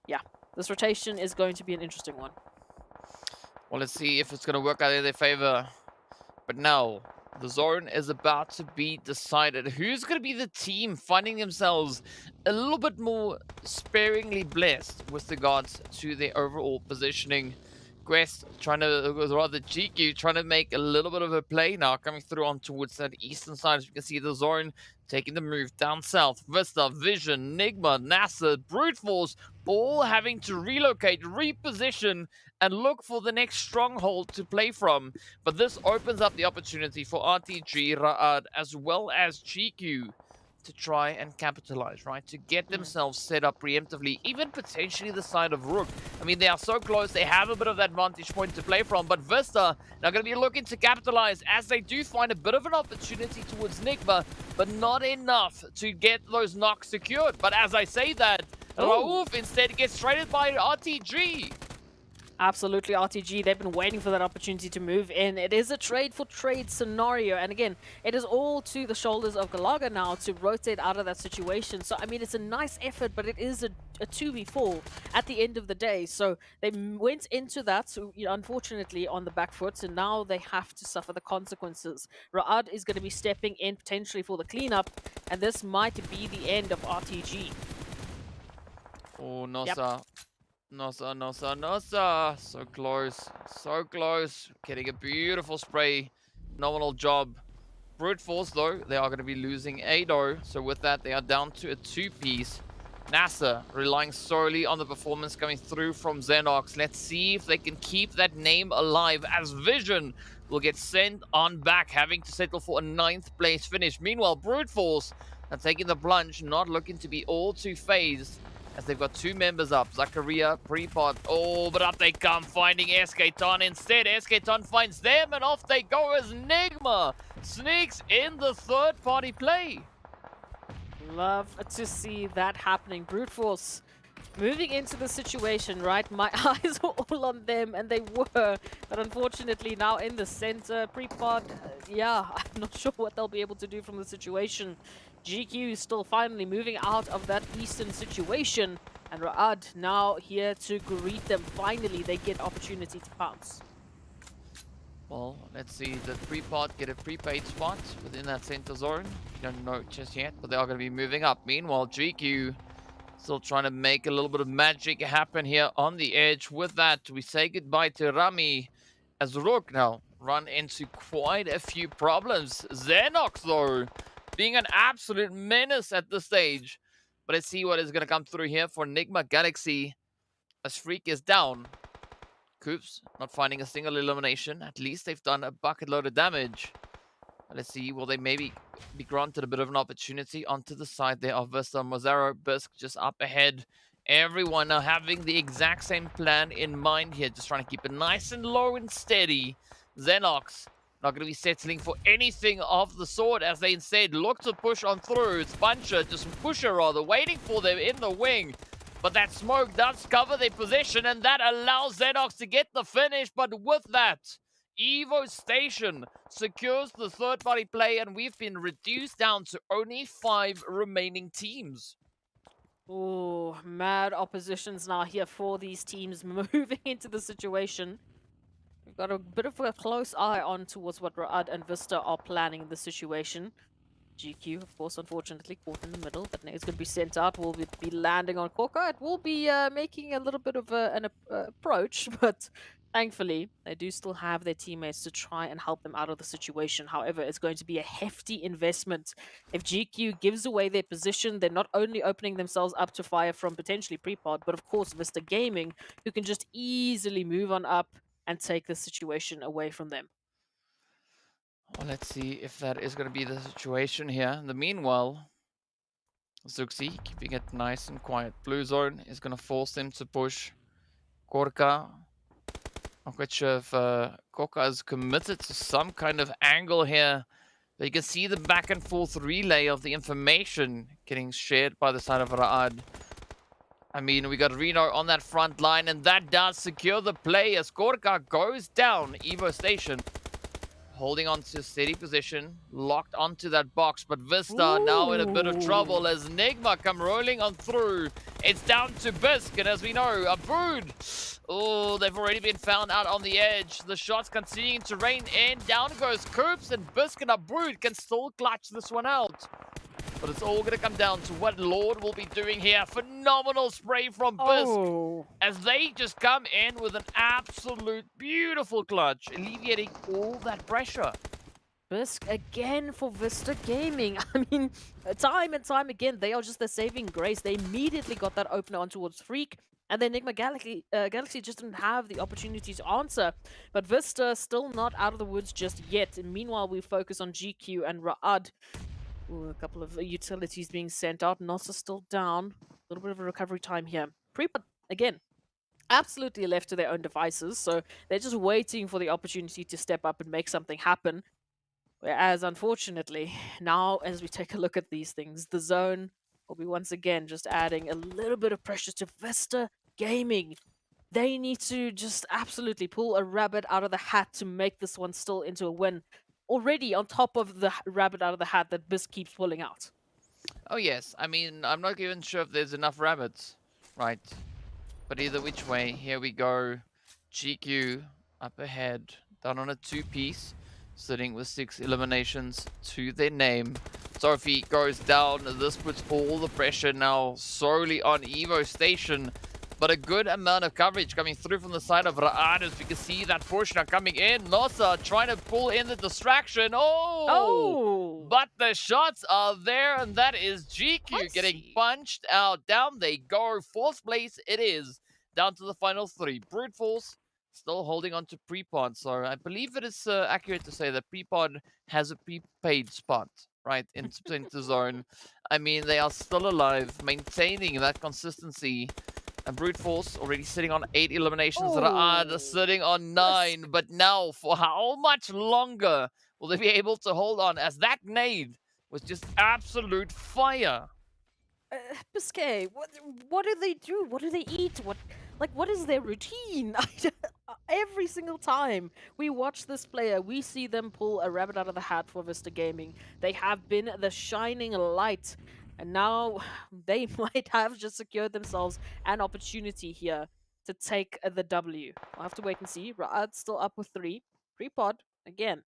yeah, this rotation is going to be an interesting one. Well, let's see if it's going to work out in their favor. But now, the zone is about to be decided. Who's going to be the team finding themselves a little bit more sparingly blessed with regards to their overall positioning? Quest trying to, rather GQ trying to make a little bit of a play now, coming through on towards that eastern side. As you can see, the zone taking the move down south. Vista, Vision, NIGMA, NASR, Brute Force, all having to relocate, reposition, and look for the next stronghold to play from. But this opens up the opportunity for RTG, RUKH, as well as GQ to try and capitalize, right? To get themselves set up preemptively, even potentially the side of RUKH. I mean, they are so close, they have a bit of that vantage point to play from, but Vista now going to be looking to capitalize as they do find a bit of an opportunity towards NIGMA, but not enough to get those knocks secured. But as I say that, Raouf instead gets traded by RTG. Absolutely, RTG. They've been waiting for that opportunity to move in. It is a trade for trade scenario. And again, it is all to the shoulders of Galaga now to rotate out of that situation. So, I mean, it's a nice effort, but it is a 2v4 at the end of the day. So they went into that, so, you know, unfortunately, on the back foot. And now they have to suffer the consequences. RUKH is going to be stepping in potentially for the cleanup. And this might be the end of RTG. Oh, NASR. NASR. So close. So close. Getting a beautiful spray. Nominal job. Brute Force, though, they are going to be losing Ado. So with that, they are down to a 2-piece. NASR relying solely on the performance coming through from Xenox. Let's see if they can keep that name alive, as Vision will get sent on back, having to settle for a 9th place finish. Meanwhile, Brute Force are taking the plunge, not looking to be all too phased, as they've got 2 members up. Zakaria, Prepot. Oh, but up they come, finding Esketon instead. Esketon finds them, and off they go as NIGMA sneaks in the third-party play. Love to see that happening. Brute Force moving into the situation, right? My eyes were all on them, and they were. But unfortunately, now in the center, Prepod, yeah, I'm not sure what they'll be able to do from the situation. GQ is still finally moving out of that eastern situation. And RUKH now here to greet them. Finally, they get opportunity to pounce. Well, let's see. The Prepod get a prepaid spot within that center zone. We don't know just yet, but they are going to be moving up. Meanwhile, GQ still trying to make a little bit of magic happen here on the edge. With that, we say goodbye to Rami, as RUKH now run into quite a few problems. Xenox, though, being an absolute menace at this stage. But let's see what is going to come through here for NIGMA Galaxy, as Freak is down. Coops not finding a single elimination. At least they've done a bucket load of damage. Let's see, will they maybe be granted a bit of an opportunity onto the side there of Vista. Mozaro, Bisk just up ahead. Everyone now having the exact same plan in mind here, just trying to keep it nice and low and steady. Xenox not going to be settling for anything of the sort, as they instead look to push on through. It's Pusher rather, waiting for them in the wing. But that smoke does cover their position, and that allows Xenox to get the finish. But with that, Evo Station secures the third-party play, and we've been reduced down to only 5 remaining teams. Oh, mad oppositions now here for these teams moving into the situation. We've got a bit of a close eye on towards what RUKH and Vista are planning in the situation. GQ, of course, unfortunately caught in the middle, but now it's going to be sent out. Will be landing on Korka. It will be making a little bit of an approach, but Thankfully, they do still have their teammates to try and help them out of the situation. However, it's going to be a hefty investment. If GQ gives away their position, they're not only opening themselves up to fire from potentially Prepod, but of course Vista Gaming, who can just easily move on up and take the situation away from them. Well, let's see if that is going to be the situation here. In the meanwhile, Zuxi keeping it nice and quiet. Blue zone is going to force them to push. Korka. I'm quite sure if Korka is committed to some kind of angle here. But you can see the back and forth relay of the information getting shared by the side of Ra'ad. I mean, we got Reno on that front line, and that does secure the play as Korka goes down. Evo Station holding on to a steady position, locked onto that box, but Vista now in a bit of trouble as NIGMA come rolling on through. It's down to Bisk, and as we know, Abood. Oh, they've already been found out on the edge. The shots continuing to rain in. Down goes Coops, and Bisk and Abood can still clutch this one out. But it's all going to come down to what Lord will be doing here. Phenomenal spray from Bisk as they just come in with an absolute beautiful clutch, alleviating all that pressure. Bisk again for Vista Gaming. I mean, time and time again, they are just the saving grace. They immediately got that opener on towards Freak, and then Enigma Galaxy just didn't have the opportunity to answer. But Vista still not out of the woods just yet. And meanwhile, we focus on GQ and Ra'ad. Ooh, a couple of utilities being sent out. NASR still down. A little bit of a recovery time here. Prepod, again, absolutely left to their own devices. So they're just waiting for the opportunity to step up and make something happen. Whereas, unfortunately, now as we take a look at these things, the zone will be once again just adding a little bit of pressure to Vista Gaming. They need to just absolutely pull a rabbit out of the hat to make this one still into a win. Already on top of the rabbit out of the hat that Bisk keeps pulling out. Oh yes, I mean, I'm not even sure if there's enough rabbits, right? But either which way, here we go. GQ up ahead, down on a 2-piece, sitting with 6 eliminations to their name. Sophie goes down. This puts all the pressure now solely on Evo Station. But a good amount of coverage coming through from the side of Ra'ad as we can see that push now coming in. NASR trying to pull in the distraction. Oh! But the shots are there, and that is GQ getting punched out. Down they go. 4th place it is. Down to the final 3. Brute Force still holding on to Prepod. So I believe it is accurate to say that Prepod has a prepaid spot, right, in center zone. I mean, they are still alive, maintaining that consistency. And Brute Force already sitting on 8 eliminations. Ra'ad sitting on 9. But now, for how much longer will they be able to hold on? As that nade was just absolute fire. Biscay, what do they do? What do they eat? What is their routine? Every single time we watch this player, we see them pull a rabbit out of the hat for Vista Gaming. They have been the shining light. And now they might have just secured themselves an opportunity here to take the W. We'll have to wait and see. Ra'ad still up with 3. Prepod, again,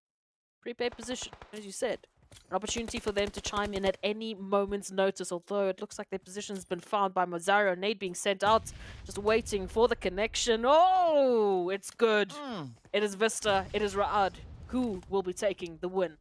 prepaid position, as you said. An opportunity for them to chime in at any moment's notice, although it looks like their position's been found by Mazzaro. Nade being sent out, just waiting for the connection. Oh, it's good. It is Vista, it is Ra'ad, who will be taking the win.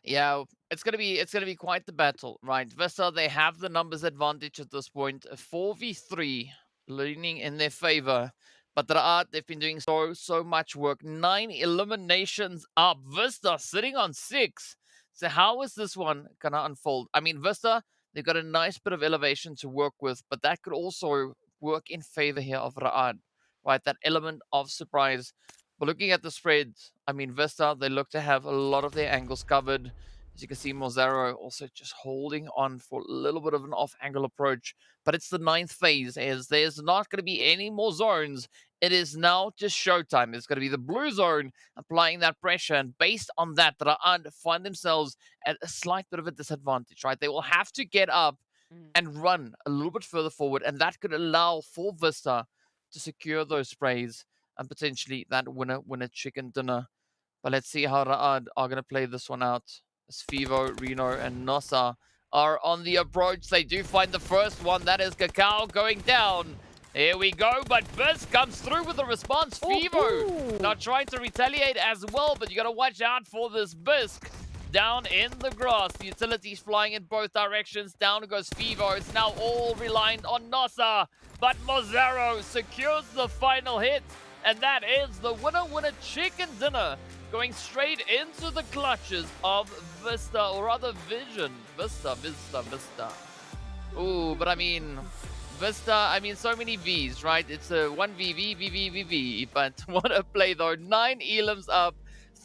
Yeah, it's gonna be quite the battle, right? Vista, they have the numbers advantage at this point. A 4v3 leaning in their favor. But Ra'ad, they've been doing so much work. 9 eliminations up. Vista sitting on 6. So how is this one gonna unfold? I mean, Vista, they've got a nice bit of elevation to work with, but that could also work in favor here of Ra'ad, right? That element of surprise. But looking at the spread, I mean, Vista, they look to have a lot of their angles covered. As you can see, Mazzaro also just holding on for a little bit of an off-angle approach. But it's the 9th phase, as there's not going to be any more zones. It is now just showtime. It's going to be the blue zone applying that pressure. And based on that, Ra'ad find themselves at a slight bit of a disadvantage, right? They will have to get up and run a little bit further forward. And that could allow for Vista to secure those sprays and potentially that winner chicken dinner. But let's see how Ra'ad are going to play this one out. As Fivo, Reno, and NASR are on the approach. They do find the first one. That is Cacao going down. Here we go, but Bisk comes through with a response. Fevo now trying to retaliate as well, but you gotta watch out for this Bisk. Down in the grass, the utilities flying in both directions. Down goes Fevo. It's now all reliant on NASR, but Mozaro secures the final hit, and that is the winner chicken dinner, going straight into the clutches of VISTA, or rather Vision. VISTA. Ooh, but I mean, VISTA, I mean, so many Vs, right? It's a 1VV, but what a play though. 9 elims up,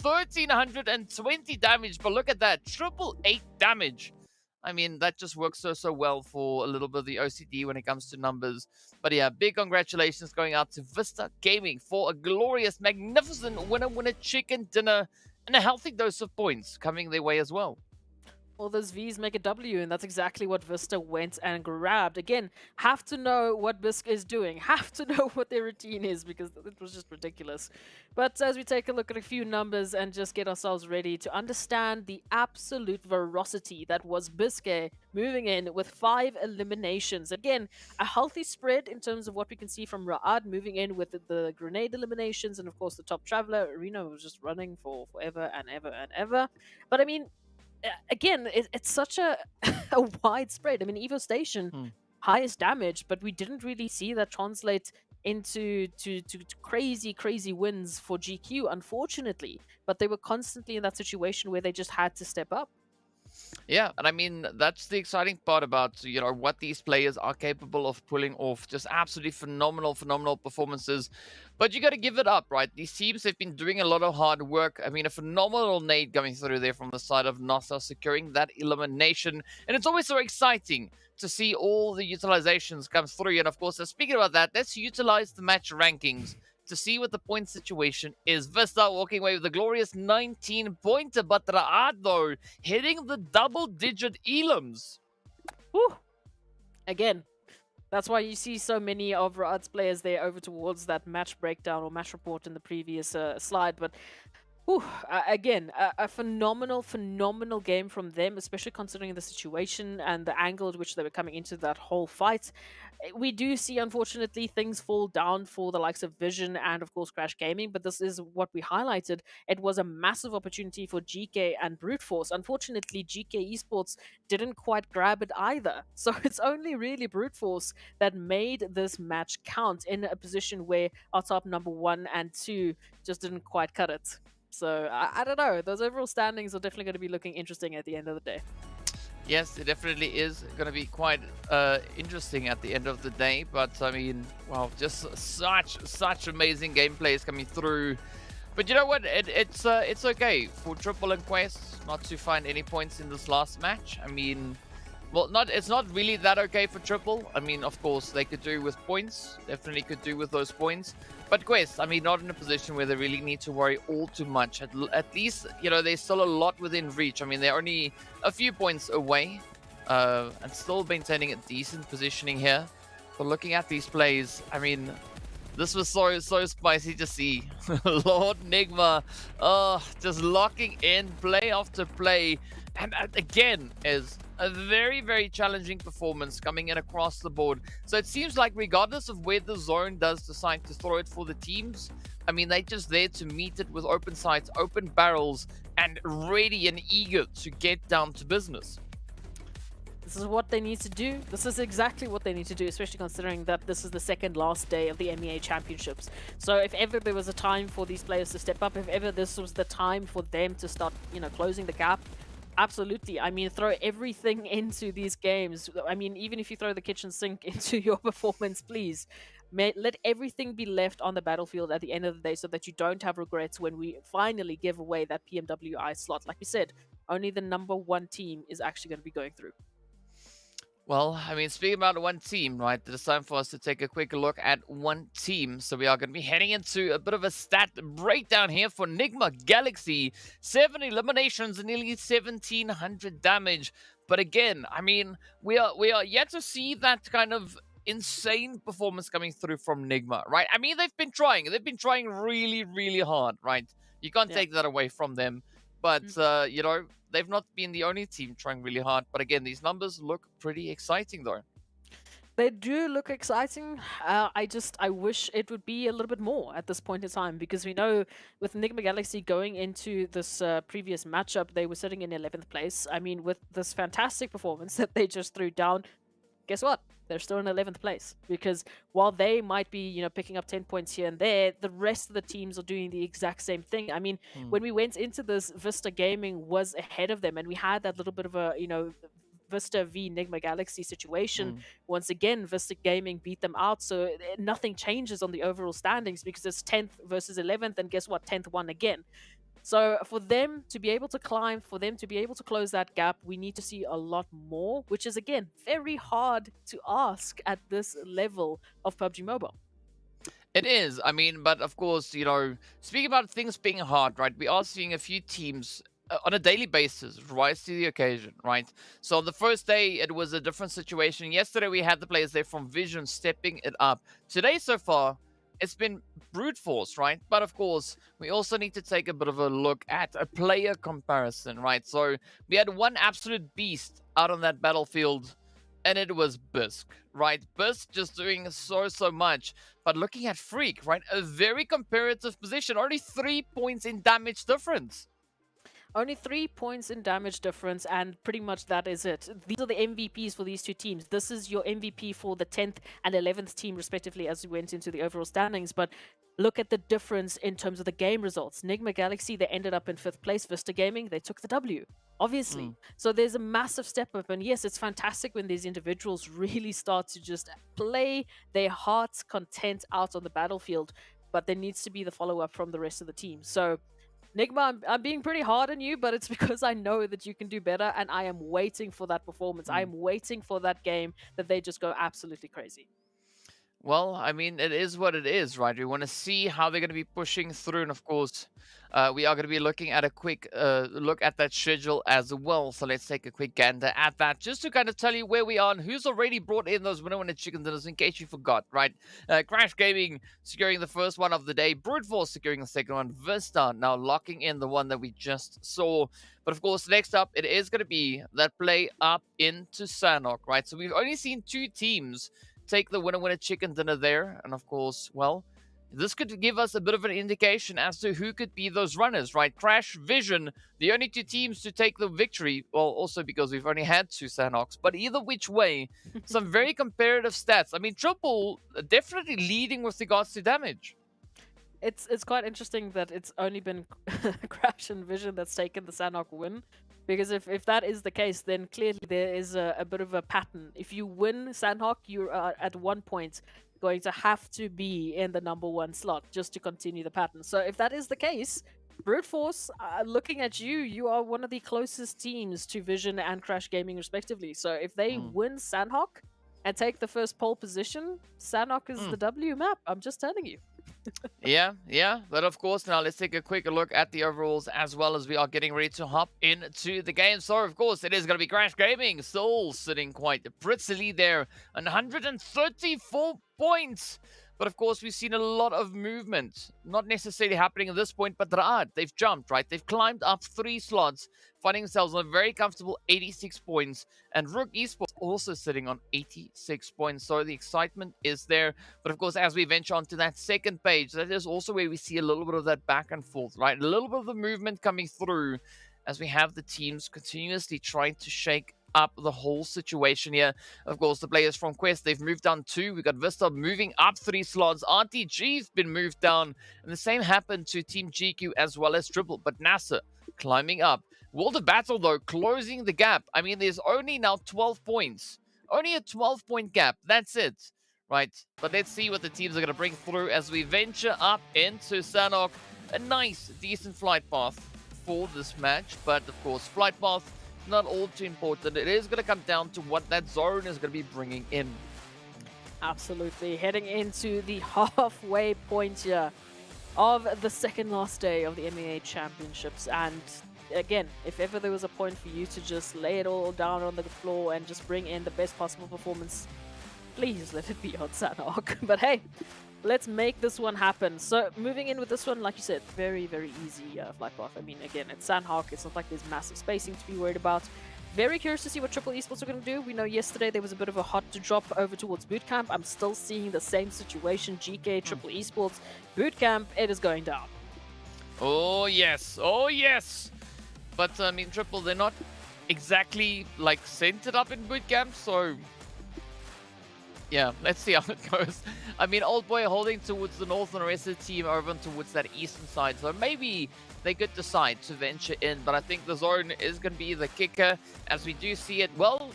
1320 damage, but look at that, 888 damage. I mean, that just works so well for a little bit of the OCD when it comes to numbers. But yeah, big congratulations going out to VISTA Gaming for a glorious, magnificent winner chicken dinner and a healthy dose of points coming their way as well. Well, those Vs make a W, and that's exactly what VISTA went and grabbed. Again, have to know what Bisk is doing. Have to know what their routine is, because it was just ridiculous. But as we take a look at a few numbers and just get ourselves ready to understand the absolute ferocity that was GEEKAY moving in with 5 eliminations. Again, a healthy spread in terms of what we can see from Ra'ad moving in with the grenade eliminations, and of course the top traveler. Arena was just running for forever and ever and ever. But I mean, again, it's such a wide spread. I mean, Evo Station, highest damage, but we didn't really see that translate into to crazy wins for GQ, unfortunately. But they were constantly in that situation where they just had to step up. Yeah, and I mean, that's the exciting part about, you know, what these players are capable of pulling off. Just absolutely phenomenal performances. But you got to give it up, right? These teams have been doing a lot of hard work. I mean, a phenomenal nade going through there from the side of NASR, securing that elimination. And it's always so exciting to see all the utilizations come through. And of course, speaking about that, let's utilize the match rankings to see what the point situation is. VISTA walking away with a glorious 19-pointer, but Ra'ad, though, hitting the double-digit elims. Whew. Again, that's why you see so many of Ra'ad's players there over towards that match breakdown or match report in the previous slide. But again, a phenomenal game from them, especially considering the situation and the angle at which they were coming into that whole fight. We do see, unfortunately, things fall down for the likes of Vision and, of course, Crash Gaming, but this is what we highlighted. It was a massive opportunity for GEEKAY and Brute Force. Unfortunately, GEEKAY Esports didn't quite grab it either. So it's only really Brute Force that made this match count in a position where our top number 1 and 2 just didn't quite cut it. So I don't know. Those overall standings are definitely going to be looking interesting at the end of the day. Yes, it definitely is going to be quite interesting at the end of the day. But I mean, wow, just such amazing gameplay is coming through. But you know what? It's okay for Triple and Quest not to find any points in this last match. I mean, well, it's not really that okay for Triple. I mean, of course, they could do with points. Definitely could do with those points. But Quest, I mean, not in a position where they really need to worry all too much. At least, you know, there's still a lot within reach. I mean, they're only a few points away and still maintaining a decent positioning here. But looking at these plays, I mean, this was so spicy to see. Lord NIGMA, just locking in play after play. And again, is a very challenging performance coming in across the board. So it seems like regardless of where the zone does decide to throw it for the teams, I mean, they're just there to meet it with open sights, open barrels, and ready and eager to get down to business. This is what they need to do. This is exactly what they need to do, especially considering that this is the second last day of the MEA Championships. So if ever there was a time for these players to step up, if ever this was the time for them to start, you know, closing the gap, absolutely. I mean, throw everything into these games. I mean, even if you throw the kitchen sink into your performance, please. Let everything be left on the battlefield at the end of the day so that you don't have regrets when we finally give away that PMWI slot. Like we said, only the number 1 team is actually going to be going through. Well, I mean, speaking about one team, right, it's time for us to take a quick look at one team. So we are going to be heading into a bit of a stat breakdown here for NIGMA Galaxy. 7 eliminations and nearly 1,700 damage. But again, I mean, we are yet to see that kind of insane performance coming through from NIGMA, right? I mean, they've been trying really hard, right? You can't take that away from them. But, you know, they've not been the only team trying really hard. But again, these numbers look pretty exciting, though. They do look exciting. I wish it would be a little bit more at this point in time, because we know with NIGMA Galaxy going into this previous matchup, they were sitting in 11th place. I mean, with this fantastic performance that they just threw down, guess what? They're still in 11th place, because while they might be, you know, picking up 10 points here and there, the rest of the teams are doing the exact same thing. I mean, when we went into this, Vista Gaming was ahead of them, and we had that little bit of a, you know, Vista v NIGMA Galaxy situation. Once again, Vista Gaming beat them out, so nothing changes on the overall standings, because it's 10th versus 11th, and guess what? 10th won again. So for them to be able to climb, for them to be able to close that gap, we need to see a lot more, which is, again, very hard to ask at this level of PUBG Mobile. It is. I mean, but of course, you know, speaking about things being hard, right? We are seeing a few teams on a daily basis rise to the occasion, right? So on the first day, it was a different situation. Yesterday, we had the players there from Vision stepping it up. Today, so far, it's been brute force, right? But of course, we also need to take a bit of a look at a player comparison, right? So we had one absolute beast out on that battlefield, and it was Bisk, right? Bisk just doing so much. But looking at Freak, right? A very comparative position, only 3 points in damage difference. Only 3 points in damage difference, and pretty much that is it. These are the MVPs for these two teams. This is your MVP for the 10th and 11th team, respectively, as we went into the overall standings. But look at the difference in terms of the game results. NIGMA Galaxy, they ended up in 5th place. Vista Gaming, they took the W, obviously. So there's a massive step up. And yes, it's fantastic when these individuals really start to just play their heart's content out on the battlefield. But there needs to be the follow-up from the rest of the team. So NIGMA, I'm being pretty hard on you, but it's because I know that you can do better, and I am waiting for that performance. I am waiting for that game that they just go absolutely crazy. Well, I mean, it is what it is, right? We want to see how they're going to be pushing through. And of course, we are going to be looking at a quick look at that schedule as well. So let's take a quick gander at that, just to kind of tell you where we are and who's already brought in those winner chicken dinners, in case you forgot, right? Crash Gaming securing the first one of the day. Brute Force securing the second one. Vista now locking in the one that we just saw. But of course, next up, it is going to be that play up into Sanhok, right? So we've only seen 2 teams take the winner chicken dinner there. And of course, well, this could give us a bit of an indication as to who could be those runners, right? Crash, Vision, the only 2 teams to take the victory. Well, also because we've only had 2 Sanhoks. But either which way, some very comparative stats. I mean, Triple definitely leading with regards to damage. It's quite interesting that it's only been Crash and Vision that's taken the Sanhok win. Because if that is the case, then clearly there is a bit of a pattern. If you win Sanhok, you are at one point going to have to be in the #1 slot just to continue the pattern. So if that is the case, Brute Force, looking at you, you are one of the closest teams to Vision and Crash Gaming respectively. So if they win Sanhok and take the first pole position, Sanhok is the W map. I'm just telling you. Yeah. But of course, now let's take a quick look at the overalls as well, as we are getting ready to hop into the game. So, of course, it is going to be Crash Gaming. Soul sitting quite prettily there. 134 points. But of course, we've seen a lot of movement. Not necessarily happening at this point, but RUKH, they've jumped, right? They've climbed up 3 slots, finding themselves on a very comfortable 86 points. And RUKH Esports also sitting on 86 points. So the excitement is there. But of course, as we venture onto that second page, that is also where we see a little bit of that back and forth, right? A little bit of the movement coming through as we have the teams continuously trying to shake up the whole situation here. Of course, the players from Quest, they've moved down 2. We got Vista moving up 3 slots. RTG's been moved down. And the same happened to Team GQ as well as Triple. But NASR climbing up. World of Battle, though, closing the gap. I mean, there's only now 12 points. Only a 12-point gap. That's it. Right? But let's see what the teams are going to bring through as we venture up into Sanhok. A nice, decent flight path for this match. But, of course, flight path, not all too important. It is going to come down to what that zone is going to be bringing in. Absolutely. Heading into the halfway point here of the second last day of the MEA Championships. And again, if ever there was a point for you to just lay it all down on the floor and just bring in the best possible performance, please let it be on Sanhok. But hey, let's make this one happen. So moving in with this one, like you said, very, very easy flight path. I mean, again, it's Sanhok. It's not like there's massive spacing to be worried about. Very curious to see what Triple Esports are going to do. We know yesterday there was a bit of a hot drop over towards Bootcamp. I'm still seeing the same situation. GEEKAY, Triple Esports, Bootcamp, it is going down. Oh, yes. Oh, yes. But, I mean, Triple, they're not exactly, like, centered up in Bootcamp, so... Yeah, let's see how it goes. I mean, Old Boy holding towards the north and the rest of the team over towards that eastern side. So maybe they could decide to venture in. But I think the zone is going to be the kicker as we do see it, well,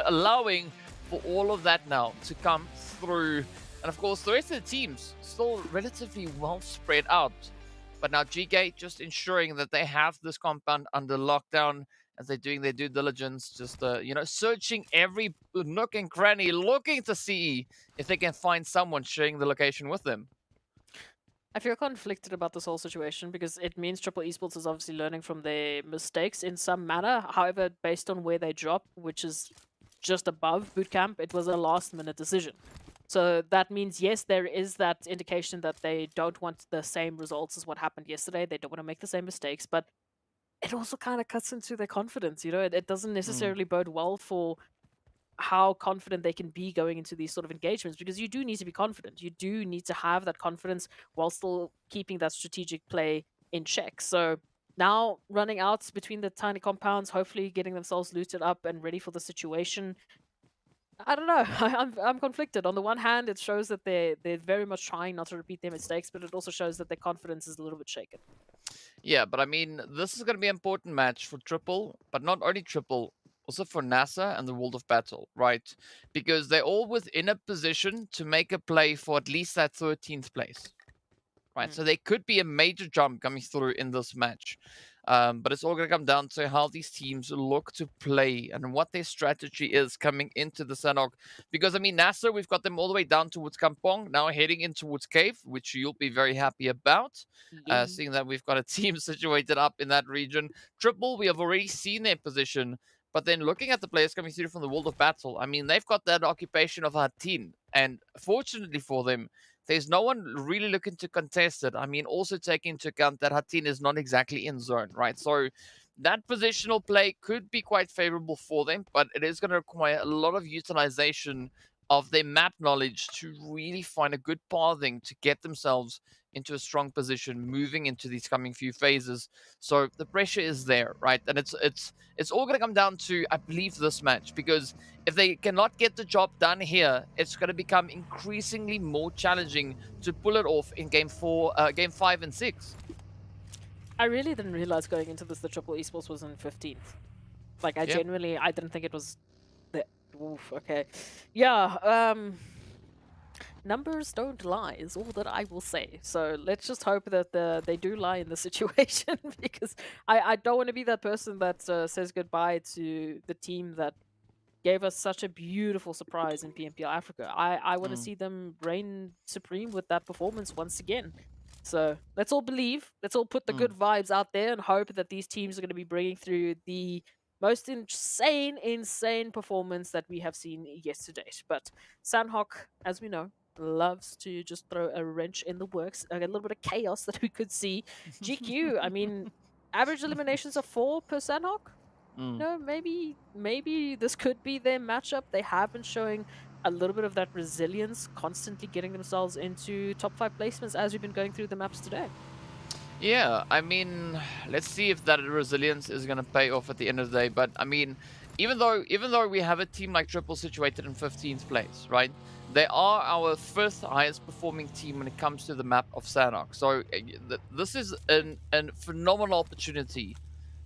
allowing for all of that now to come through. And of course, the rest of the teams still relatively well spread out. But now GEEKAY just ensuring that they have this compound under lockdown as they're doing their due diligence, just, you know, searching every nook and cranny, looking to see if they can find someone sharing the location with them. I feel conflicted about this whole situation because it means Triple Esports is obviously learning from their mistakes in some manner. However, based on where they drop, which is just above Bootcamp, it was a last-minute decision. So that means, yes, there is that indication that they don't want the same results as what happened yesterday. They don't want to make the same mistakes, but it also kind of cuts into their confidence, you know? It doesn't necessarily bode well for how confident they can be going into these sort of engagements, because you do need to be confident. You do need to have that confidence while still keeping that strategic play in check. So now running out between the tiny compounds, hopefully getting themselves looted up and ready for the situation. I don't know. I'm conflicted. On the one hand, it shows that they're very much trying not to repeat their mistakes, but it also shows that their confidence is a little bit shaken. Yeah, but I mean, this is going to be an important match for Triple, but not only Triple, also for NASR and the World of Battle, right? Because they're all within a position to make a play for at least that 13th place, right? So there could be a major jump coming through in this match. But it's all going to come down to how these teams look to play and what their strategy is coming into the Sanhok. Because, I mean, NASR, we've got them all the way down towards Kampong, now heading in towards Cave, which you'll be very happy about, seeing that we've got a team situated up in that region. Triple, we have already seen their position, but then looking at the players coming through from the World of Battle, I mean, they've got that occupation of Hatin, and fortunately for them, there's no one really looking to contest it. I mean, also taking into account that Hatin is not exactly in zone, right? So that positional play could be quite favorable for them, but it is going to require a lot of utilization of their map knowledge to really find a good pathing to get themselves into a strong position moving into these coming few phases. So the pressure is there, right? And it's all going to come down to, I believe, this match, because if they cannot get the job done here, it's going to become increasingly more challenging to pull it off in game 5 and 6. I really didn't realize going into this the Triple Esports was in 15th. Like, I genuinely, I didn't think it was the... Oof, okay. Yeah, numbers don't lie is all that I will say. So let's just hope that they do lie in the situation, because I don't want to be that person that says goodbye to the team that gave us such a beautiful surprise in PMPL Africa. I want to see them reign supreme with that performance once again. So let's all believe, let's all put the good vibes out there and hope that these teams are going to be bringing through the most insane performance that we have seen yesterday. But Sanhok, as we know, loves to just throw a wrench in the works, a little bit of chaos that we could see. GQ, I mean, average eliminations of 4 per Sanhok. No, maybe this could be their matchup. They have been showing a little bit of that resilience, constantly getting themselves into top 5 placements as we've been going through the maps today. Yeah, I mean, let's see if that resilience is going to pay off at the end of the day. But I mean, even though we have a team like Triple situated in 15th place, right? They are our 5th highest performing team when it comes to the map of Sanhok. So this is a phenomenal opportunity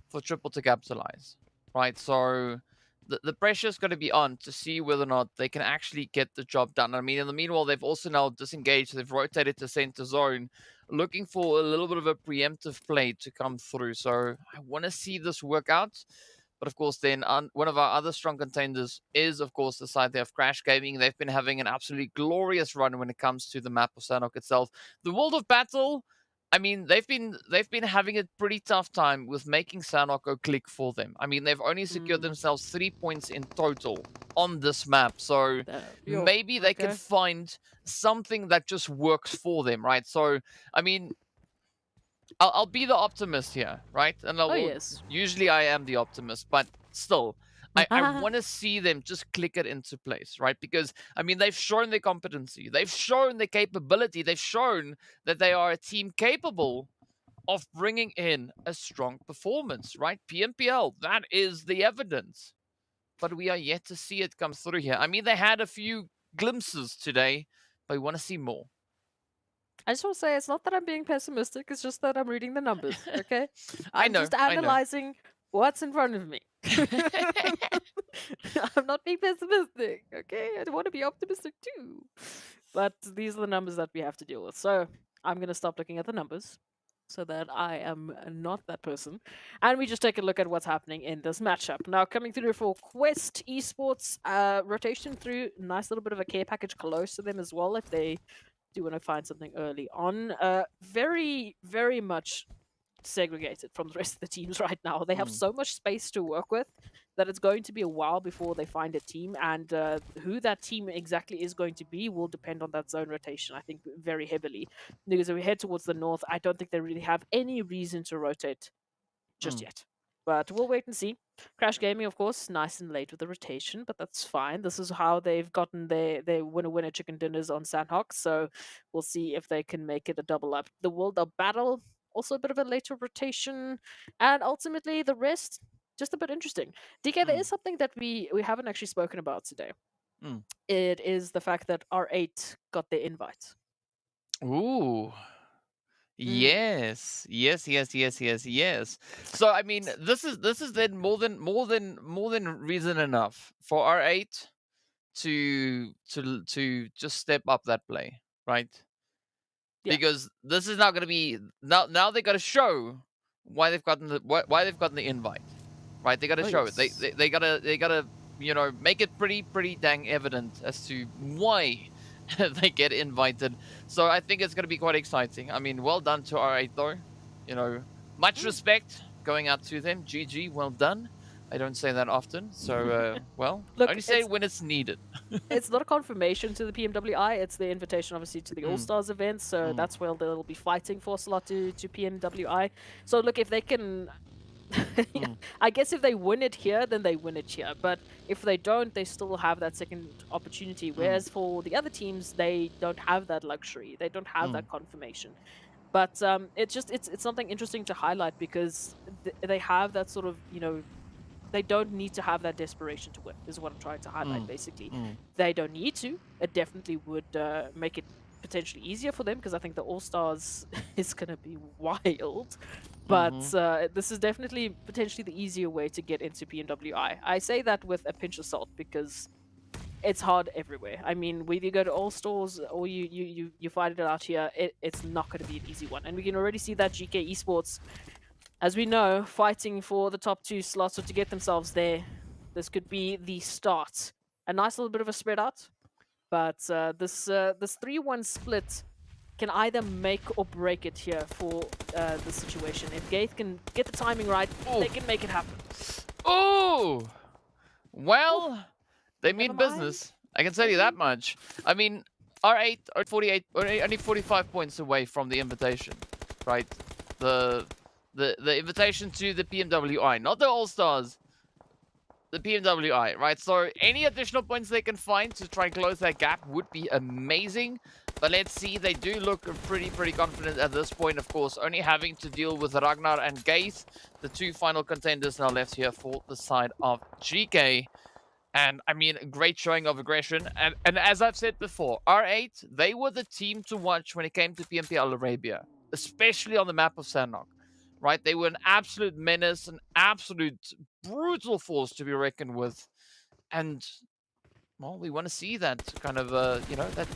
for Triple to capitalize, right? So the pressure is going to be on to see whether or not they can actually get the job done. I mean, in the meanwhile, they've also now disengaged. They've rotated to center zone, looking for a little bit of a preemptive play to come through. So I want to see this work out. But of course, then one of our other strong contenders is, of course, the side there of Crash Gaming. They've been having an absolutely glorious run when it comes to the map of Sanhok itself. The World of Battle, I mean, they've been having a pretty tough time with making Sanhok go click for them. I mean, they've only secured themselves 3 points in total on this map. So maybe they can find something that just works for them, right? So, I mean, I'll be the optimist here, right? And yes. Usually I am the optimist, but still, I want to see them just click it into place, right? Because, I mean, they've shown their competency. They've shown their capability. They've shown that they are a team capable of bringing in a strong performance, right? PMPL, that is the evidence. But we are yet to see it come through here. I mean, they had a few glimpses today, but we want to see more. I just want to say it's not that I'm being pessimistic, it's just that I'm reading the numbers, okay? I I'm know, just I know. analyzing what's in front of me. I'm not being pessimistic, okay? I want to be optimistic too. But these are the numbers that we have to deal with. So I'm going to stop looking at the numbers so that I am not that person. And we just take a look at what's happening in this matchup. Now, coming through for Quest Esports, rotation through, nice little bit of a care package close to them as well if they do want to find something early on. Very, very much segregated from the rest of the teams right now. They have so much space to work with that it's going to be a while before they find a team, and who that team exactly is going to be will depend on that zone rotation, I think, very heavily. Because if we head towards the north, I don't think they really have any reason to rotate just yet. But we'll wait and see. Crash Gaming, of course, nice and late with the rotation, but that's fine. This is how they've gotten their winner chicken dinners on Sanhok, so we'll see if they can make it a double up. The World of Battle, also a bit of a later rotation, and ultimately the rest, just a bit interesting. DK, there is something that we haven't actually spoken about today. It is the fact that R8 got their invite. Ooh. Yes. So I mean, this is then more than reason enough for R8 to just step up that play, right? Yeah. Because this is not going to be now they got to show why they've gotten the invite, right? They got to show it. They got to make it pretty dang evident as to why they get invited. So I think it's going to be quite exciting. I mean, well done to R8 though. Much respect going out to them. GG, well done. I don't say that often, so well, Look, only say it when it's needed. It's not a confirmation to the PMWI, it's the invitation obviously to the All-Stars event, so that's where they'll be fighting for a slot to PMWI. So look, if they can... I guess if they win it here, then they win it here. But if they don't, they still have that second opportunity. Whereas for the other teams, they don't have that luxury. They don't have that confirmation. But it's something interesting to highlight because they have that sort of, they don't need to have that desperation to win, is what I'm trying to highlight, basically. They don't need to. It definitely would make it potentially easier for them because I think the All-Stars is going to be wild. But this is definitely potentially the easier way to get into PMWI. I say that with a pinch of salt because it's hard everywhere. I mean, whether you go to All-Stars or you fight it out here, it's not going to be an easy one. And we can already see that GEEKAY Esports, as we know, fighting for the top 2 slots or to get themselves there. This could be the start. A nice little bit of a spread out. But this 3-1 split can either make or break it here for the situation. If Gaith can get the timing right, they can make it happen. Oh! Well, they mean business. I can tell you that much. I mean, R8 are 48, only 45 points away from the invitation, right? The invitation to the PMWI, not the All-Stars. The PMWI, right? So any additional points they can find to try and close that gap would be amazing. But let's see, they do look pretty confident at this point, of course, only having to deal with Ragnar and Gaith, the 2 final contenders now left here for the side of GEEKAY. And I mean, great showing of aggression. And as I've said before, R8, they were the team to watch when it came to PMPL Arabia, especially on the map of Sanhok. Right, they were an absolute menace, an absolute brutal force to be reckoned with, and well, we want to see that kind of that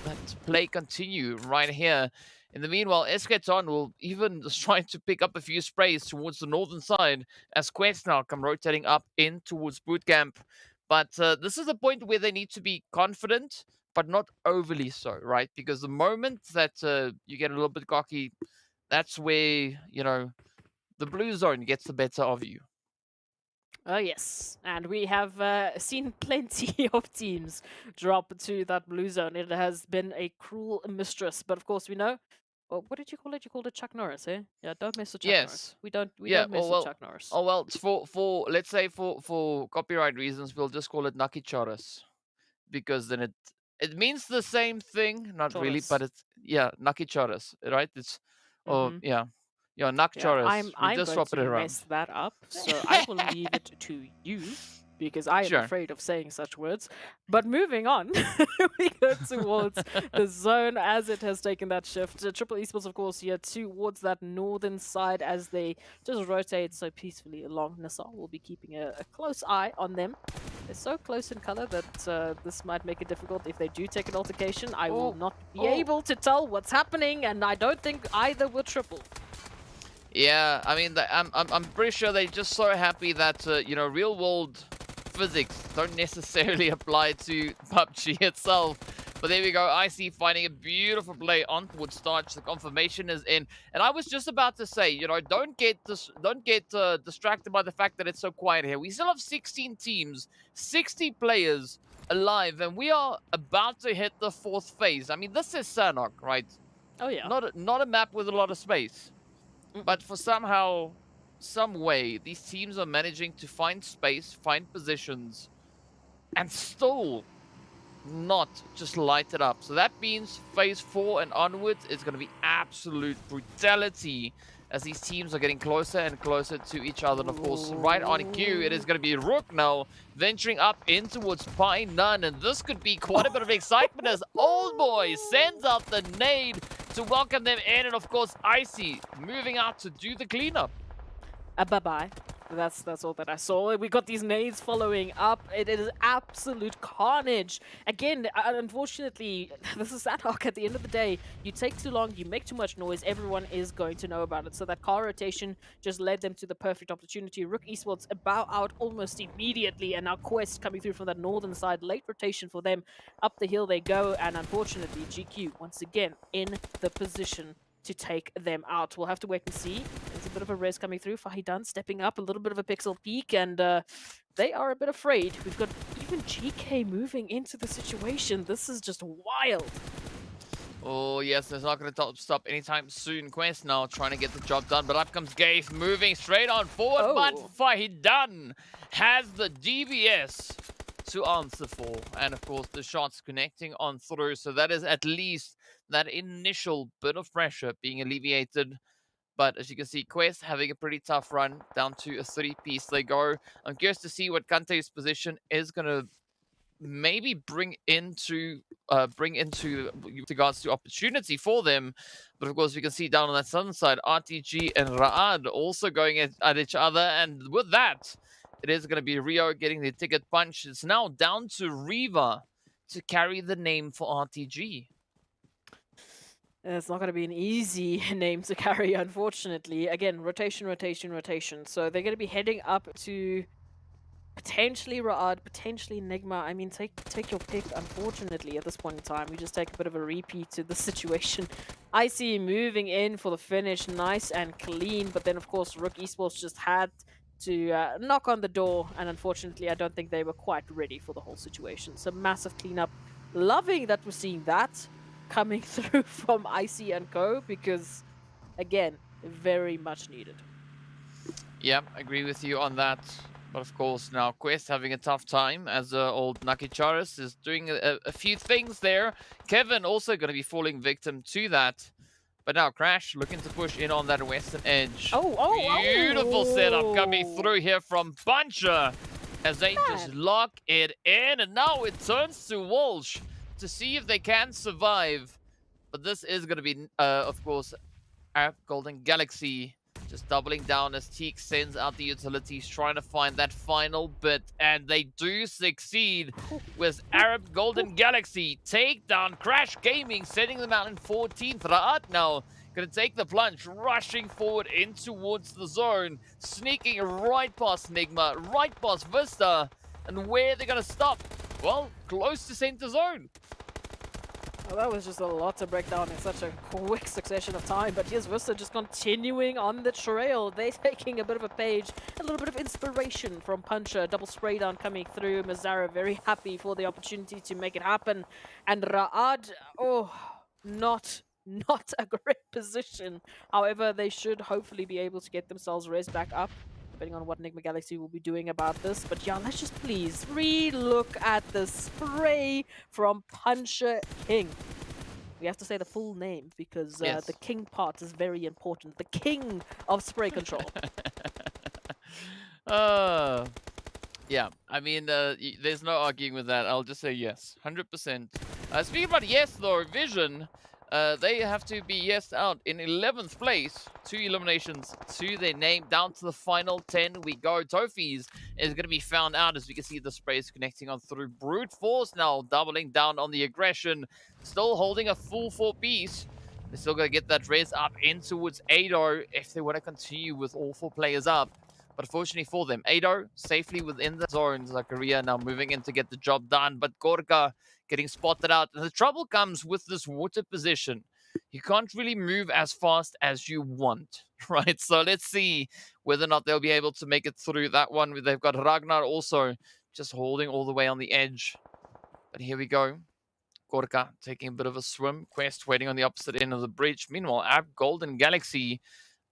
play continue right here. In the meanwhile, Esketon will even try to pick up a few sprays towards the northern side as Quest now come rotating up in towards bootcamp. But this is a point where they need to be confident, but not overly so, right? Because the moment that you get a little bit cocky, that's where the blue zone gets the better of you. Oh, yes. And we have seen plenty of teams drop to that blue zone. It has been a cruel mistress. But of course, we know Oh, what did you call it? You called it Chuck Norris, eh? Yeah, don't mess with Chuck Norris. Yes. We don't Yeah. mess with Chuck Norris. Oh well. It's for let's say for copyright reasons, we'll just call it Naki Choras, because then it means the same thing. Not really, Choras. but it's Naki Choras, right? It's yeah. Nak Yeah, Choras. I'm We just going swap it to around. mess that up, so I will leave it to you because I am Sure. afraid of saying such words. But moving on, we go towards the zone as it has taken that shift. Triple Esports, of course, here towards that northern side as they just rotate so peacefully along. NASR will be keeping a close eye on them. They're so close in color that this might make it difficult. If they do take an altercation, I will not be able to tell what's happening, and I don't think either will triple. Yeah, I mean, I'm pretty sure they're just so happy that real world physics don't necessarily apply to PUBG itself. But there we go. IC finding a beautiful play on towards Starch. The confirmation is in, and I was just about to say, don't get distracted by the fact that it's so quiet here. We still have 16 teams, 60 players alive, and we are about to hit the 4th phase. I mean, this is Sanhok, right? Oh yeah. Not a map with a lot of space. But for some way, these teams are managing to find space, find positions, and still not just light it up. So that means phase 4 and onwards is going to be absolute brutality as these teams are getting closer and closer to each other. And of course, right on cue, it is going to be RUKH now venturing up in towards Pi None. And this could be quite a bit of excitement as Old Boy sends out the nade to welcome them in. And of course, Icy moving out to do the cleanup. Bye-bye. That's all that I saw. We got these nades following up. It is absolute carnage. Again, unfortunately, this is Sanhok. At the end of the day, you take too long, you make too much noise, everyone is going to know about it. So that car rotation just led them to the perfect opportunity. RUKH Esports about out almost immediately, and now Quest coming through from that northern side. Late rotation for them. Up the hill they go, and unfortunately, GQ once again in the position to take them out. We'll have to wait and see. There's a bit of a res coming through. Fahidan stepping up, a little bit of a pixel peek, and they are a bit afraid. We've got even GK moving into the situation. This is just wild. Oh, yes, it's not going to stop anytime soon. Quest now trying to get the job done, but up comes Gaith moving straight on forward, but Fahidan has the DBS to answer for. And of course, the shots connecting on through, so that is at least that initial bit of pressure being alleviated. But as you can see, Quest having a pretty tough run, down to a 3-piece they go. I'm curious to see what Kante's position is going to maybe bring into regards to opportunity for them. But of course, we can see down on that southern side, RTG and Raad also going at each other. And with that, it is going to be Rio getting the ticket punch. It's now down to Riva to carry the name for RTG. It's not going to be an easy name to carry, unfortunately. Again, rotation. So they're going to be heading up to potentially Raad, potentially NIGMA. I mean, take your pick, unfortunately, at this point in time. We just take a bit of a repeat to the situation. IC moving in for the finish, nice and clean. But then, of course, RUKH Esports just had to knock on the door. And unfortunately, I don't think they were quite ready for the whole situation. So massive cleanup. Loving that we're seeing that coming through from IC and Co, because again, very much needed. Yeah, I agree with you on that. But of course, now Quest having a tough time as old Nakicharis is doing a few things there. Kevin also going to be falling victim to that. But now Crash looking to push in on that western edge. Beautiful setup coming through here from Buncher as they just lock it in. And now it turns to Walsh to see if they can survive. But this is going to be, of course, Arab Golden Galaxy just doubling down as Teak sends out the utilities, trying to find that final bit. And they do succeed with Arab Golden Galaxy. Take down Crash Gaming, sending them out in 14th. Raat now going to take the plunge, rushing forward in towards the zone, sneaking right past NIGMA, right past VISTA. And where are they going to stop? Well, close to center zone. Well, that was just a lot to break down in such a quick succession of time. But here's VISTA just continuing on the trail. They're taking a bit of a page, a little bit of inspiration from Puncher. Double spray down coming through. Mazara very happy for the opportunity to make it happen. And Raad, not not a great position. However, they should hopefully be able to get themselves raised back up, depending on what Enigma Galaxy will be doing about this. But yeah, let's just please re-look at the spray from Puncher King. We have to say the full name because Yes. the king part is very important. The king of spray control. Yeah, I mean, there's no arguing with that. I'll just say yes, 100%. Speaking about yes, though, Vision, they have to be yes out in 11th place. 2 eliminations to their name, down to the final 10 we go. Tophies is going to be found out, as we can see the sprays connecting on through. Brute Force now doubling down on the aggression, still holding a full 4-piece. They're still going to get that res up in towards Ado if they want to continue with all 4 players up. But fortunately for them, Ado safely within the zone. Zakaria now moving in to get the job done, but Gorka getting spotted out. And the trouble comes with this water position. You can't really move as fast as you want, right? So let's see whether or not they'll be able to make it through that one. They've got Ragnar also just holding all the way on the edge. But here we go. Gorka taking a bit of a swim. Quest waiting on the opposite end of the bridge. Meanwhile, our Golden Galaxy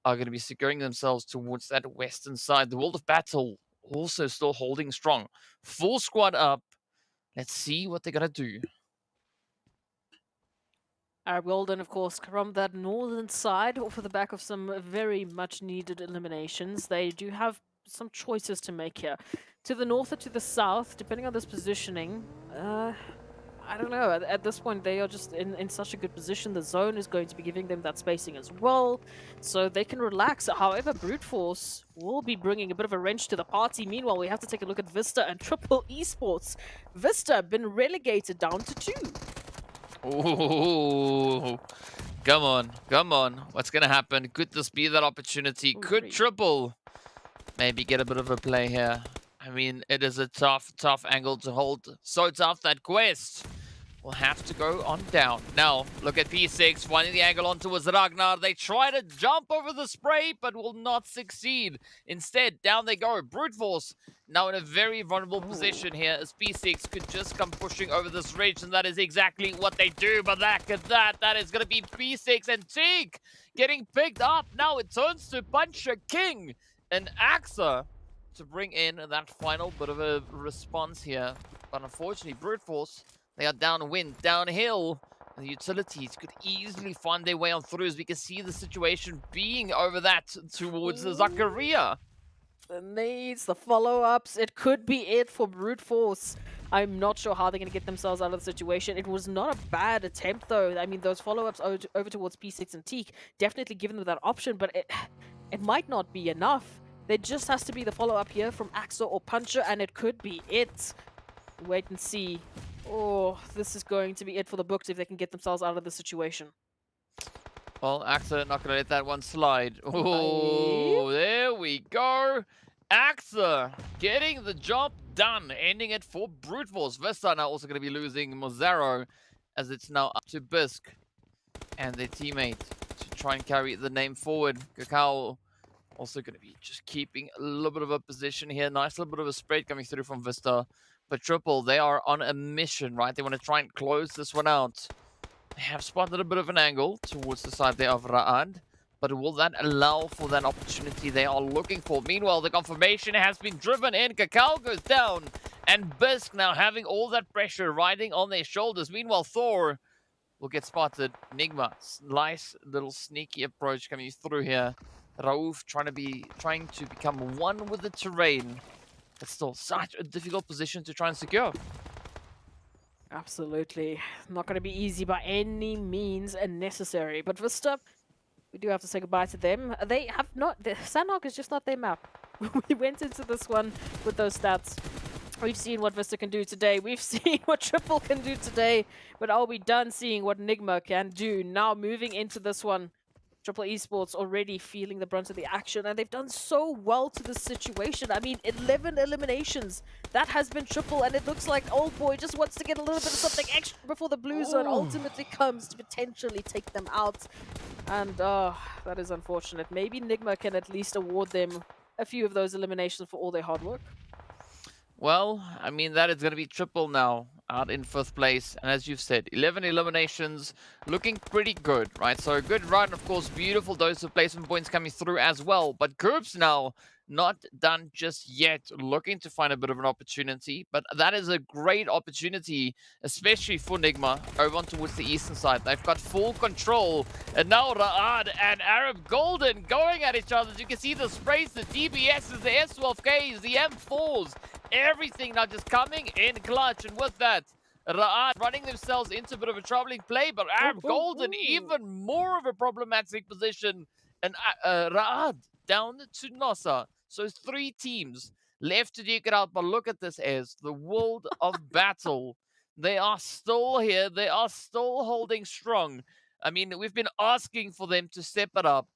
are going to be securing themselves towards that western side. The World of Battle also still holding strong. Full squad up. Let's see what they're going to do. Arab Golden, of course, from that northern side, off of the back of some very much needed eliminations. They do have some choices to make here. To the north or to the south, depending on this positioning, I don't know. At this point, they are just in such a good position. The zone is going to be giving them that spacing as well, so they can relax. However, Brute Force will be bringing a bit of a wrench to the party. Meanwhile, we have to take a look at VISTA and Triple Esports. VISTA been relegated down to 2. Ooh, come on, come on. What's going to happen? Could this be that opportunity? Could Triple maybe get a bit of a play here? I mean, it is a tough angle to hold. So tough that Quest will have to go on down. Now, look at P6 finding the angle on towards Ragnar. They try to jump over the spray, but will not succeed. Instead, down they go. Brute Force now in a very vulnerable position here, as P6 could just come pushing over this ridge, and that is exactly what they do. But look at that. That is going to be P6 and Teak getting picked up. Now it turns to Puncher King and Axa to bring in that final bit of a response here. But unfortunately, Brute Force, they are downwind, downhill. And the utilities could easily find their way on through, as we can see the situation being over that towards the Zakaria. The nades, the follow-ups, it could be it for Brute Force. I'm not sure how they're going to get themselves out of the situation. It was not a bad attempt, though. I mean, those follow-ups over towards P6 and Teak definitely given them that option, but it might not be enough. There just has to be the follow-up here from Axa or Puncher, and it could be it. Wait and see. Oh, this is going to be it for the books if they can get themselves out of the situation. Well, Axa not going to let that one slide. Oh, there we go. Axa getting the job done, ending it for Brute Force. Vista now also going to be losing Mozaro, as it's now up to Bisk and their teammate to try and carry the name forward. Cacao also going to be just keeping a little bit of a position here. Nice little bit of a spread coming through from Vista. But Triple, they are on a mission, right? They want to try and close this one out. They have spotted a bit of an angle towards the side there of Ra'ad. But will that allow for that opportunity they are looking for? Meanwhile, the confirmation has been driven in. Cacao goes down. And Bisk now having all that pressure riding on their shoulders. Meanwhile, Thor will get spotted. NIGMA, nice little sneaky approach coming through here. Raouf trying to become one with the terrain. It's still such a difficult position to try and secure. Absolutely. Not going to be easy by any means necessary. But Vista, we do have to say goodbye to them. They have not... Sanhok is just not their map. We went into this one with those stats. We've seen what Vista can do today. We've seen what Triple can do today. But are we done seeing what NIGMA can do? Now moving into this one. Triple Esports already feeling the brunt of the action, and they've done so well to this situation. I mean, 11 eliminations. That has been Triple, and it looks like Old Boy just wants to get a little bit of something extra before the blue zone ultimately comes to potentially take them out. And that is unfortunate. Maybe NIGMA can at least award them a few of those eliminations for all their hard work. Well, I mean, that is going to be Triple now. out in 5th place. And as you've said, 11 eliminations, looking pretty good, right? So a good run, of course, beautiful dose of placement points coming through as well. But groups now, not done just yet, looking to find a bit of an opportunity. But that is a great opportunity, especially for NIGMA, over on towards the eastern side. They've got full control. And now Ra'ad and Arab Golden going at each other. As you can see the sprays, the DBSs, the S12Ks, the M4s, everything now just coming in clutch. And with that, Ra'ad running themselves into a bit of a troubling play, but Arab Golden even more of a problematic position. And Ra'ad down to NASR. So 3 teams left to duke it out. But look at this as the world of battle. They are still here. They are still holding strong. I mean, we've been asking for them to step it up,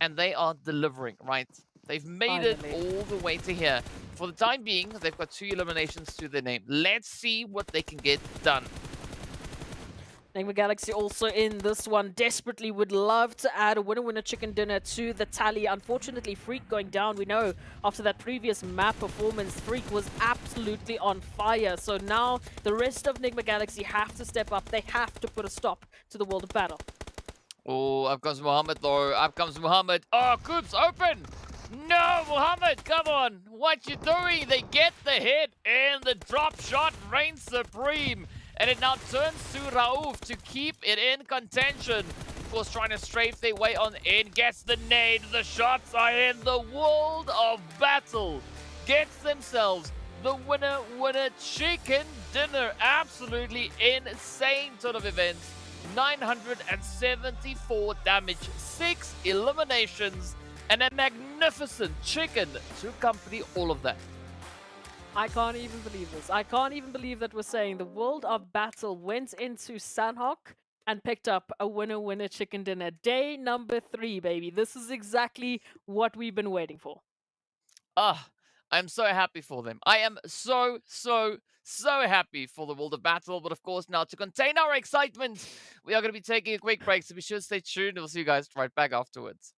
and they are delivering, right? They've made it all the way to here. For the time being, they've got 2 eliminations to their name. Let's see what they can get done. NIGMA Galaxy also in this one desperately would love to add a winner-winner chicken dinner to the tally. Unfortunately, Freak going down. We know after that previous map performance, Freak was absolutely on fire. So now the rest of NIGMA Galaxy have to step up. They have to put a stop to the world of battle. Oh, up comes Muhammad though. Up comes Muhammad. Oh, Coops open. No, Muhammad, come on. What you doing? They get the hit and the drop shot reigns supreme. And it now turns to Rauf to keep it in contention. Of course, trying to strafe their way on in. Gets the nade. The shots are in. The world of battle gets themselves the winner chicken dinner. Absolutely insane sort of event. 974 damage, 6 eliminations, and a magnificent chicken to accompany all of that. I can't even believe this. I can't even believe that we're saying the world of battle went into Sanhok and picked up a winner-winner chicken dinner. Day number 3, baby. This is exactly what we've been waiting for. I'm so happy for them. I am so happy for the world of battle. But of course, now to contain our excitement, we are going to be taking a quick break. So be sure to stay tuned. We'll see you guys right back afterwards.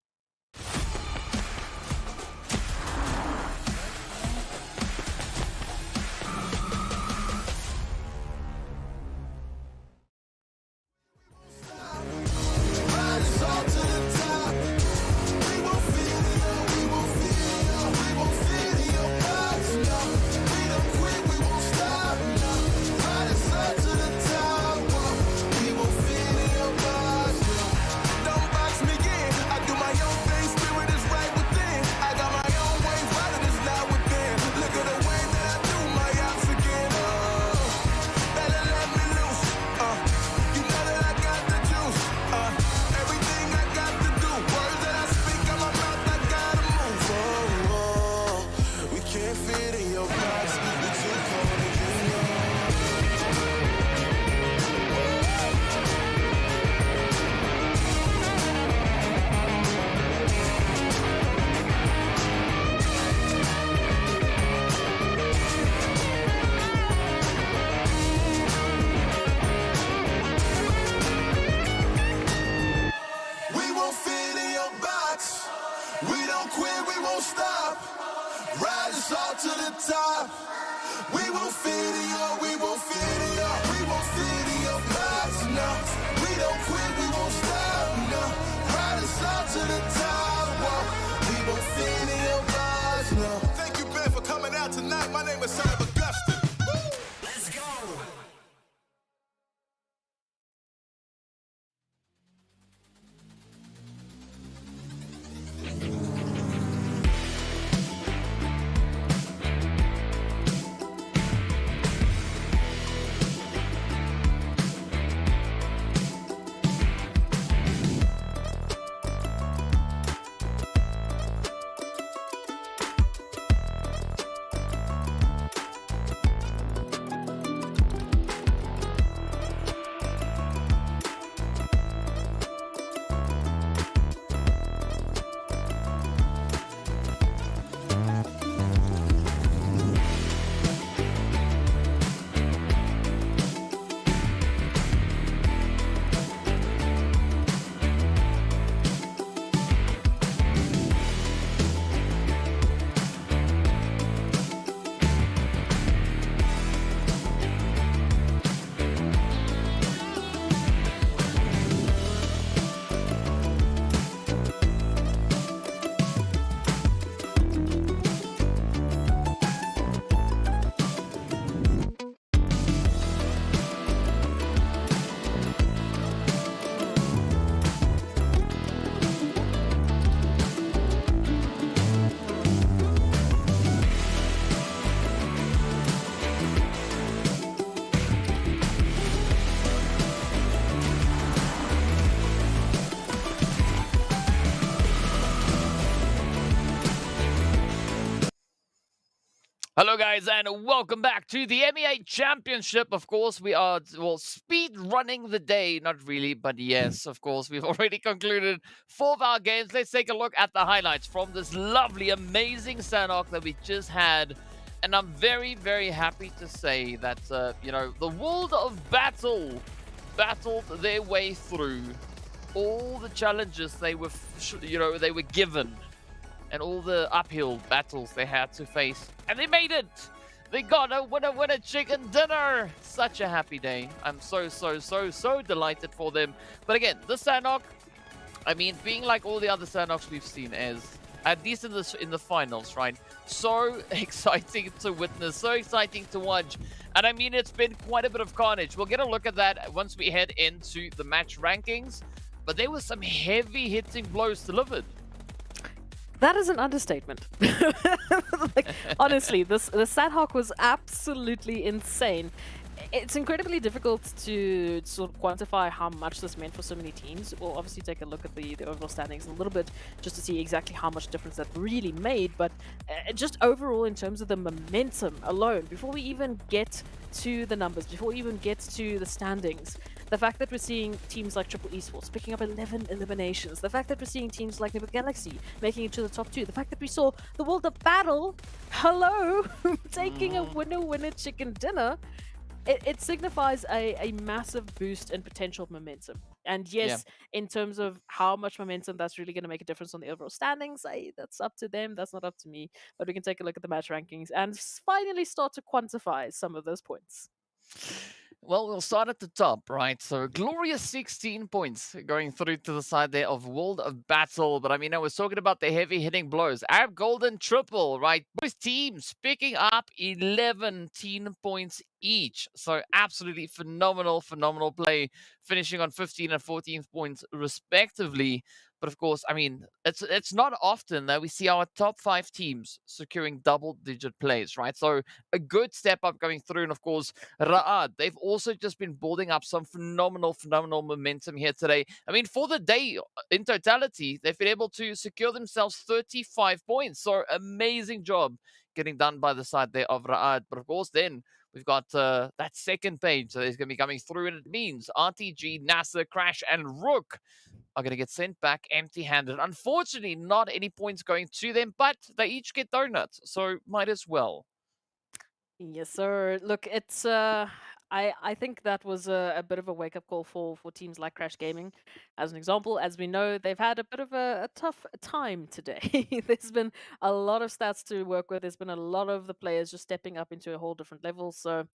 Thank you, Ben, for coming out tonight. My name is Sanhok. Let's go. Hello, guys, and welcome back to the MEA Championship. Of course, we are, well, speed running the day. Not really, but yes, of course, we've already concluded 4 of our games. Let's take a look at the highlights from this lovely, amazing Sanhok that we just had. And I'm very, very happy to say that, you know, the world of battle battled their way through all the challenges they were, they were given, and all the uphill battles they had to face. And they made it! They got a winner chicken dinner! Such a happy day. I'm so delighted for them. But again, the Sanhok, I mean, being like all the other Sanhoks we've seen, is at least in the finals, right? So exciting to witness, so exciting to watch. And I mean, it's been quite a bit of carnage. We'll get a look at that once we head into the match rankings. But there were some heavy hitting blows delivered. That is an understatement. Like, honestly, the Sanhok was absolutely insane. It's incredibly difficult to sort of quantify how much this meant for so many teams. We'll obviously take a look at the overall standings in a little bit just to see exactly how much difference that really made. But just overall, in terms of the momentum alone, before we even get to the numbers, before we even get to the standings, the fact that we're seeing teams like Triple Esports picking up 11 eliminations, the fact that we're seeing teams like Nibble Galaxy making it to the top 2, the fact that we saw the World of Battle, hello, taking a winner chicken dinner, it signifies a massive boost in potential momentum. And yes, in terms of how much momentum that's really going to make a difference on the overall standings, that's up to them, that's not up to me. But we can take a look at the match rankings and finally start to quantify some of those points. Well, we'll start at the top, right? So, glorious 16 points going through to the side there of World of Battle. But I mean, I was talking about the heavy hitting blows. Arab Golden triple, right? Both teams picking up 11 points each. So, absolutely phenomenal play, finishing on 15 and 14 points respectively. But of course, I mean, it's not often that we see our top 5 teams securing double-digit plays, right? So a good step up going through, and of course, RUKH, they've also just been building up some phenomenal momentum here today. I mean, for the day in totality, they've been able to secure themselves 35 points. So amazing job getting done by the side there of RUKH. But of course, then we've got that second page that is going to be coming through, and it means RTG, NASR, Crash, and RUKH are going to get sent back empty-handed. Unfortunately, not any points going to them, but they each get donuts, so might as well. Yes, sir. Look, it's I think that was a bit of a wake-up call for teams like Crash Gaming. As an example, as we know, they've had a bit of a tough time today. There's been a lot of stats to work with. There's been a lot of the players just stepping up into a whole different level. So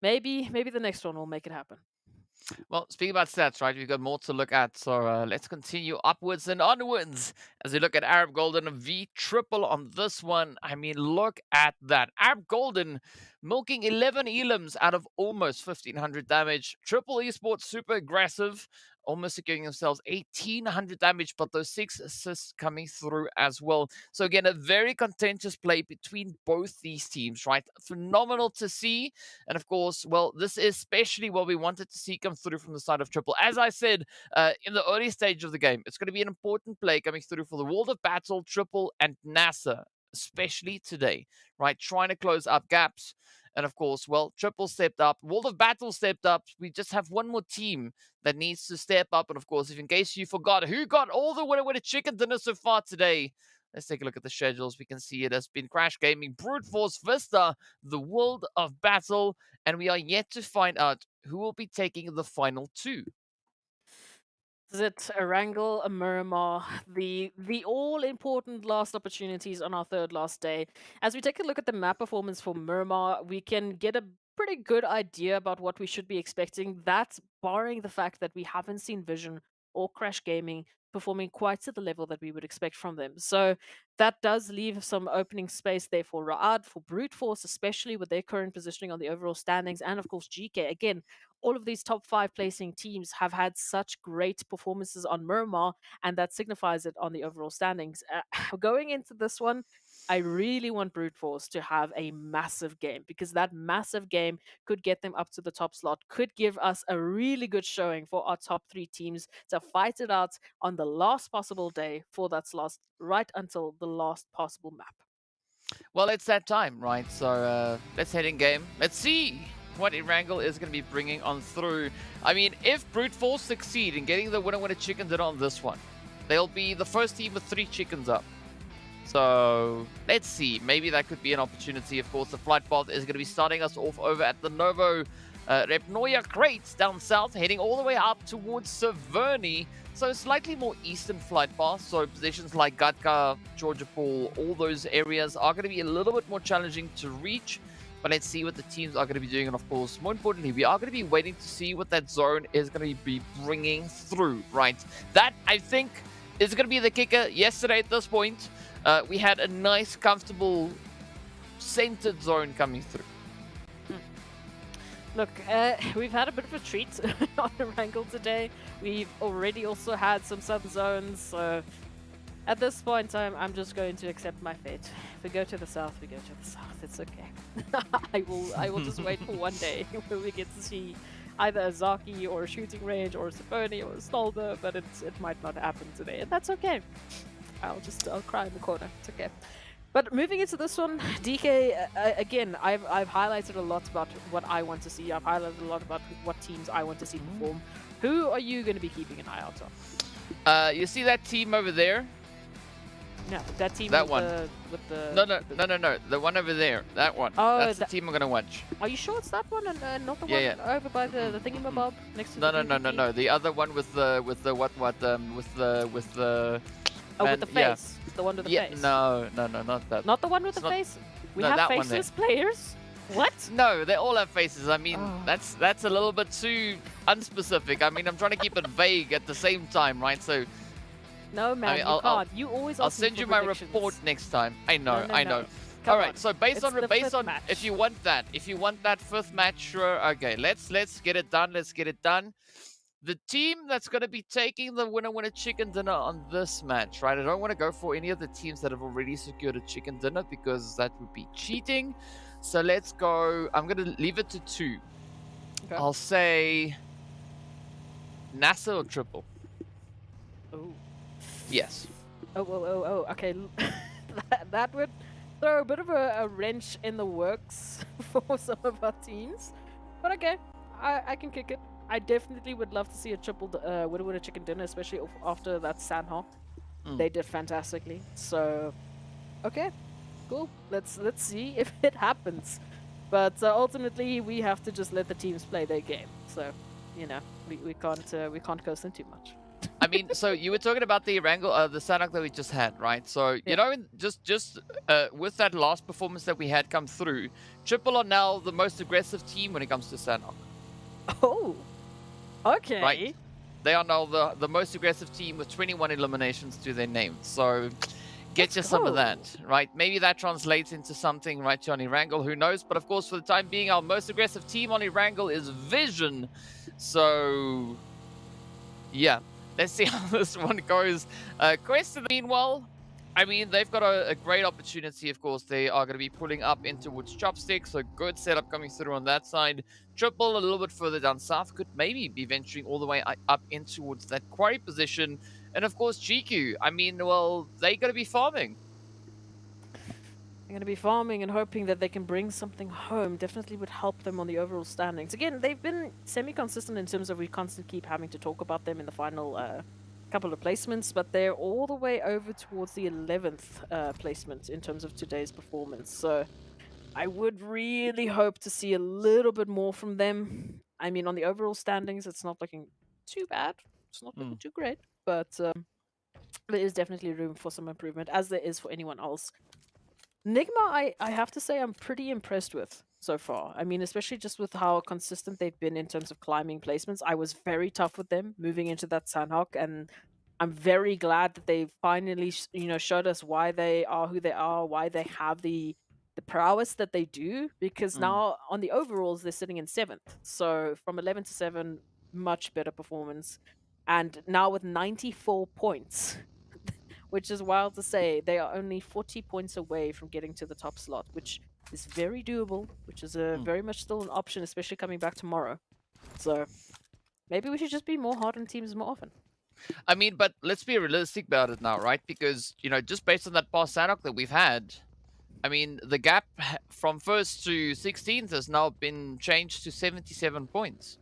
maybe the next one will make it happen. Well, speaking about stats, right, we've got more to look at. So let's continue upwards and onwards as we look at Arab Golden V triple on this one. I mean, look at that. Arab Golden milking 11 elims out of almost 1,500 damage. Triple Esports super aggressive, almost securing themselves 1,800 damage, but those 6 assists coming through as well. So again, a very contentious play between both these teams, right? Phenomenal to see. And of course, well, this is especially what we wanted to see come through from the side of Triple. As I said, in the early stage of the game, it's going to be an important play coming through for the World of Battle, Triple, and NASR, especially today, right? Trying to close up gaps. And of course, well, Triple stepped up, World of Battle stepped up. We just have one more team that needs to step up. And of course, if in case you forgot who got all the winner chicken dinner so far today, let's take a look at the schedules. We can see it has been Crash Gaming, Brute Force, VISTA, the World of Battle, and we are yet to find out who will be taking the final 2. Is it Erangel, a Miramar, the all-important last opportunities on our third last day? As we take a look at the map performance for Miramar, we can get a pretty good idea about what we should be expecting. That's barring the fact that we haven't seen Vision or Crash Gaming performing quite to the level that we would expect from them. So that does leave some opening space there for RUKH, for Brute Force, especially with their current positioning on the overall standings, and of course GEEKAY. Again, all of these top 5 placing teams have had such great performances on Miramar, and that signifies it on the overall standings. Going into this one, I really want Brute Force to have a massive game, because that massive game could get them up to the top slot, could give us a really good showing for our top 3 teams to fight it out on the last possible day for that slot, right until the last possible map. Well, it's that time, right? So let's head in game. Let's see what Erangel is going to be bringing on through. I mean, if Brute Force succeed in getting the winner chicken dinner on this one, they'll be the first team with 3 chickens up. So let's see. Maybe that could be an opportunity. Of course, the flight path is going to be starting us off over at the Novo Repnoya Crates down south, heading all the way up towards Severny. So slightly more eastern flight path. So positions like Gatka, Georgia Pool, all those areas are going to be a little bit more challenging to reach. But let's see what the teams are going to be doing. And of course, more importantly, we are going to be waiting to see what that zone is going to be bringing through, right? That, I think, is going to be the kicker. Yesterday at this point, we had a nice, comfortable, centered zone coming through. Look, we've had a bit of a treat on Erangel today. We've already also had some southern zones, so at this point I'm just going to accept my fate. If we go to the south, we go to the south. It's okay. I will just wait for one day where we get to see either a Zaki or a shooting range or a Severny or a Stolber, but it might not happen today, and that's okay. I'll cry in the corner. It's okay. But moving into this one, DK, again, I've highlighted a lot about what I want to see. I've highlighted a lot about what teams I want to see perform. Who are you going to be keeping an eye out on? You see that team over there? No, that team that with one. No. The one over there. That one. Oh, that's the team I'm going to watch. Are you sure it's that one and not the one over by the thingamabob next to No. The other one with the with the Oh, with the face. Yeah. The one with the face. No, not that. Not the one with the face? We have faceless players? What? No, they all have faces. I mean, that's a little bit too unspecific. I mean, I'm trying to keep it vague at the same time, right? So no, man, you can't. You always I'll send you my report next time. I know, I know. Come all right, on. so based on match. if you want that 5th match, sure. Okay, let's get it done. Let's get it done. The team that's going to be taking the winner chicken dinner on this match, right? I don't want to go for any of the teams that have already secured a chicken dinner because that would be cheating. So let's go. I'm going to leave it to 2. Okay. I'll say NASR or Triple. Oh. Yes. Oh. Okay. that would throw a bit of a wrench in the works for some of our teams. But okay, I can kick it. I definitely would love to see a triple winner chicken dinner, especially after that Sanhok. They did fantastically. So, okay, cool. Let's see if it happens. But ultimately, we have to just let the teams play their game. So, you know, we can't coast them too much. I mean, so you were talking about the Erangel, the Sanhok that we just had, right? So, you know, just with that last performance that we had come through, Triple are now the most aggressive team when it comes to Sanhok. Oh, okay. Right. They are now the most aggressive team with 21 eliminations to their name. So get you some of that, right? Maybe that translates into something, right, on Erangel, who knows? But of course, for the time being, our most aggressive team on Erangel is Vision. So, yeah. Let's see how this one goes. Quest, meanwhile, I mean, they've got a great opportunity, of course. They are going to be pulling up in towards Chopstick, so good setup coming through on that side. Triple, a little bit further down south, could maybe be venturing all the way up in towards that quarry position. And, of course, GQ, I mean, well, they're going to be farming. They're going to be farming and hoping that they can bring something home. Definitely would help them on the overall standings. Again, they've been semi-consistent in terms of we constantly keep having to talk about them in the final couple of placements, but they're all the way over towards the 11th placement in terms of today's performance. So I would really hope to see a little bit more from them. I mean, on the overall standings, it's not looking too bad. It's not looking too great, but there is definitely room for some improvement, as there is for anyone else. NIGMA, I have to say I'm pretty impressed with so far. I mean, especially just with how consistent they've been in terms of climbing placements. I was very tough with them moving into that Sanhok, and I'm very glad that they finally, showed us why they are who they are, why they have the prowess that they do, because now on the overalls, they're sitting in 7th. So from 11 to 7, much better performance. And now with 94 points, which is wild to say, they are only 40 points away from getting to the top slot, which is very doable, which is very much still an option, especially coming back tomorrow. So maybe we should just be more hard on teams more often. I mean, but let's be realistic about it now, right? Because, just based on that past Sanhok that we've had, I mean, the gap from first to 16th has now been changed to 77 points,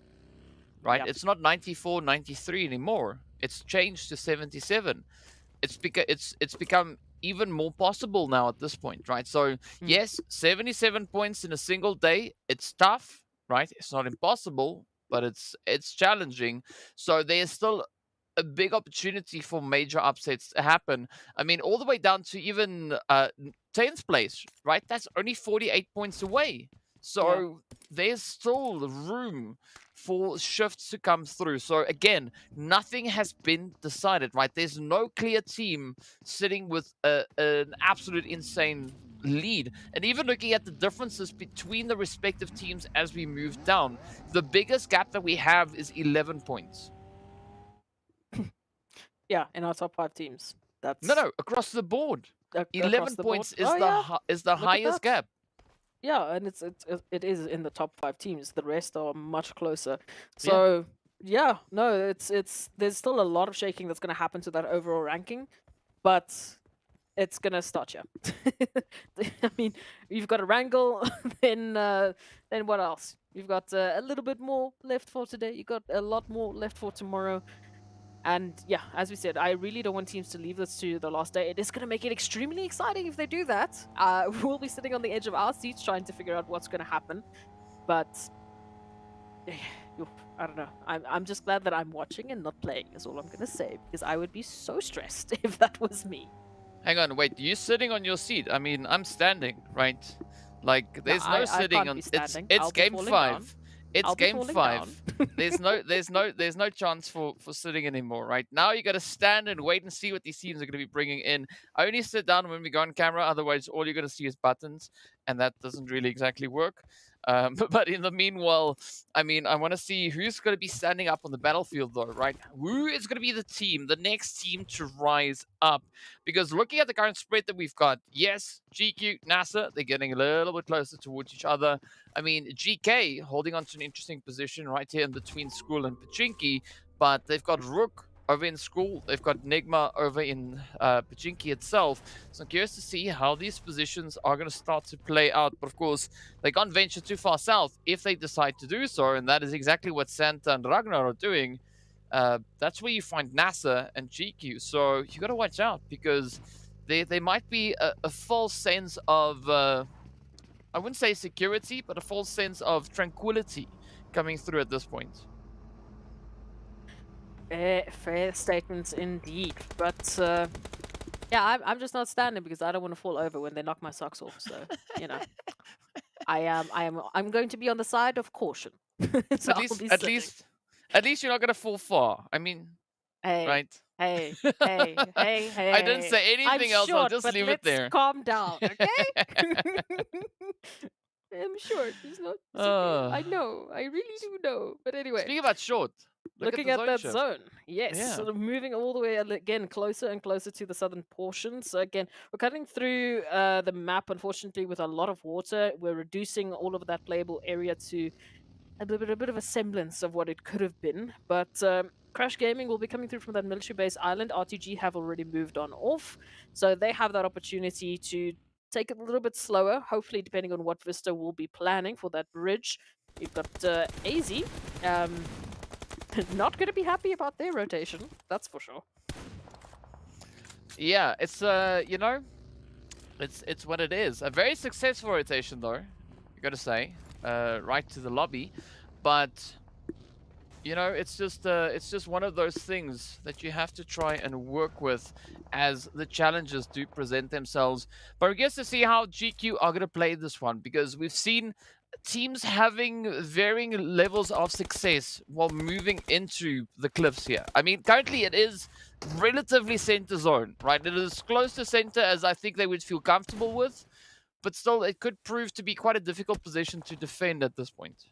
right? Yep. It's not 94, 93 anymore. It's changed to 77. It's become even more possible now at this point, right? So yes, 77 points in a single day. It's tough, right? It's not impossible, but it's challenging. So there's still a big opportunity for major upsets to happen. I mean, all the way down to even 10th place, right? That's only 48 points away. So there's still room for shifts to come through. So again, nothing has been decided, right? There's no clear team sitting with an absolute insane lead. And even looking at the differences between the respective teams as we move down, the biggest gap that we have is 11 points. Yeah, in our top 5 teams. That's No, across the board. 11 the points board. is the Look at highest that. gap. Yeah, and it is in the top 5 teams. The rest are much closer. So yeah, no, it's there's still a lot of shaking that's going to happen to that overall ranking, but it's going to start you. I mean, you've got Erangel, then what else? You've got a little bit more left for today. You got a lot more left for tomorrow. And yeah, as we said, I really don't want teams to leave this to the last day. It is going to make it extremely exciting if they do that. We'll be sitting on the edge of our seats trying to figure out what's going to happen. But I don't know. I'm just glad that I'm watching and not playing is all I'm going to say. Because I would be so stressed if that was me. Hang on, wait. You're sitting on your seat. I mean, I'm standing, right? Like, there's no sitting can't on. be standing. It's I'll be game falling 5. down. It's I'll be game falling 5. down. there's no chance for sitting anymore, right? Now you got to stand and wait and see what these teams are going to be bringing in. Only sit down when we go on camera, otherwise all you're going to see is buttons, and that doesn't really exactly work. But in the meanwhile, I mean, I want to see who's going to be standing up on the battlefield, though, right? Who is going to be the next team to rise up? Because looking at the current spread that we've got, yes, GQ, NASR, they're getting a little bit closer towards each other. I mean, GK holding on to an interesting position right here in between School and Pachinki, but they've got RUKH over in School, they've got NIGMA over in Pachinki itself. So I'm curious to see how these positions are going to start to play out. But of course, they can't venture too far south if they decide to do so, and that is exactly what Santa and Ragnar are doing. That's where you find NASR and GQ. So you got to watch out, because there might be a false sense of, I wouldn't say security, but a false sense of tranquility coming through at this point. Fair statements indeed. But yeah, I'm just not standing because I don't want to fall over when they knock my socks off. So you know, I'm going to be on the side of caution. So at least you're not gonna fall far. I mean, hey, right? Hey, hey, hey, hey. I didn't say anything else. Short, I'll just leave it there. Calm down, okay? I'm short. It's not. It's okay. I know. I really do know. But anyway. Speaking about short, looking at that zone, yes, yeah. sort of moving all the way again closer and closer to the southern portion. So again, we're cutting through the map, unfortunately, with a lot of water. We're reducing all of that playable area to a bit of a semblance of what it could have been. But Crash Gaming will be coming through from that military base island. RTG have already moved on off, so they have that opportunity to take it a little bit slower, hopefully depending on what Vista will be planning for that bridge. We've got AZ. Not going to be happy about their rotation, that's for sure. Yeah, it's you know, it's what it is. A very successful rotation, though, you got to say, right to the lobby, but you know, it's just one of those things that you have to try and work with as the challenges do present themselves. But I guess to see how GQ are going to play this one, because we've seen teams having varying levels of success while moving into the cliffs here. I mean, currently it is relatively center zone, right? It is close to center as I think they would feel comfortable with, but still it could prove to be quite a difficult position to defend at this point.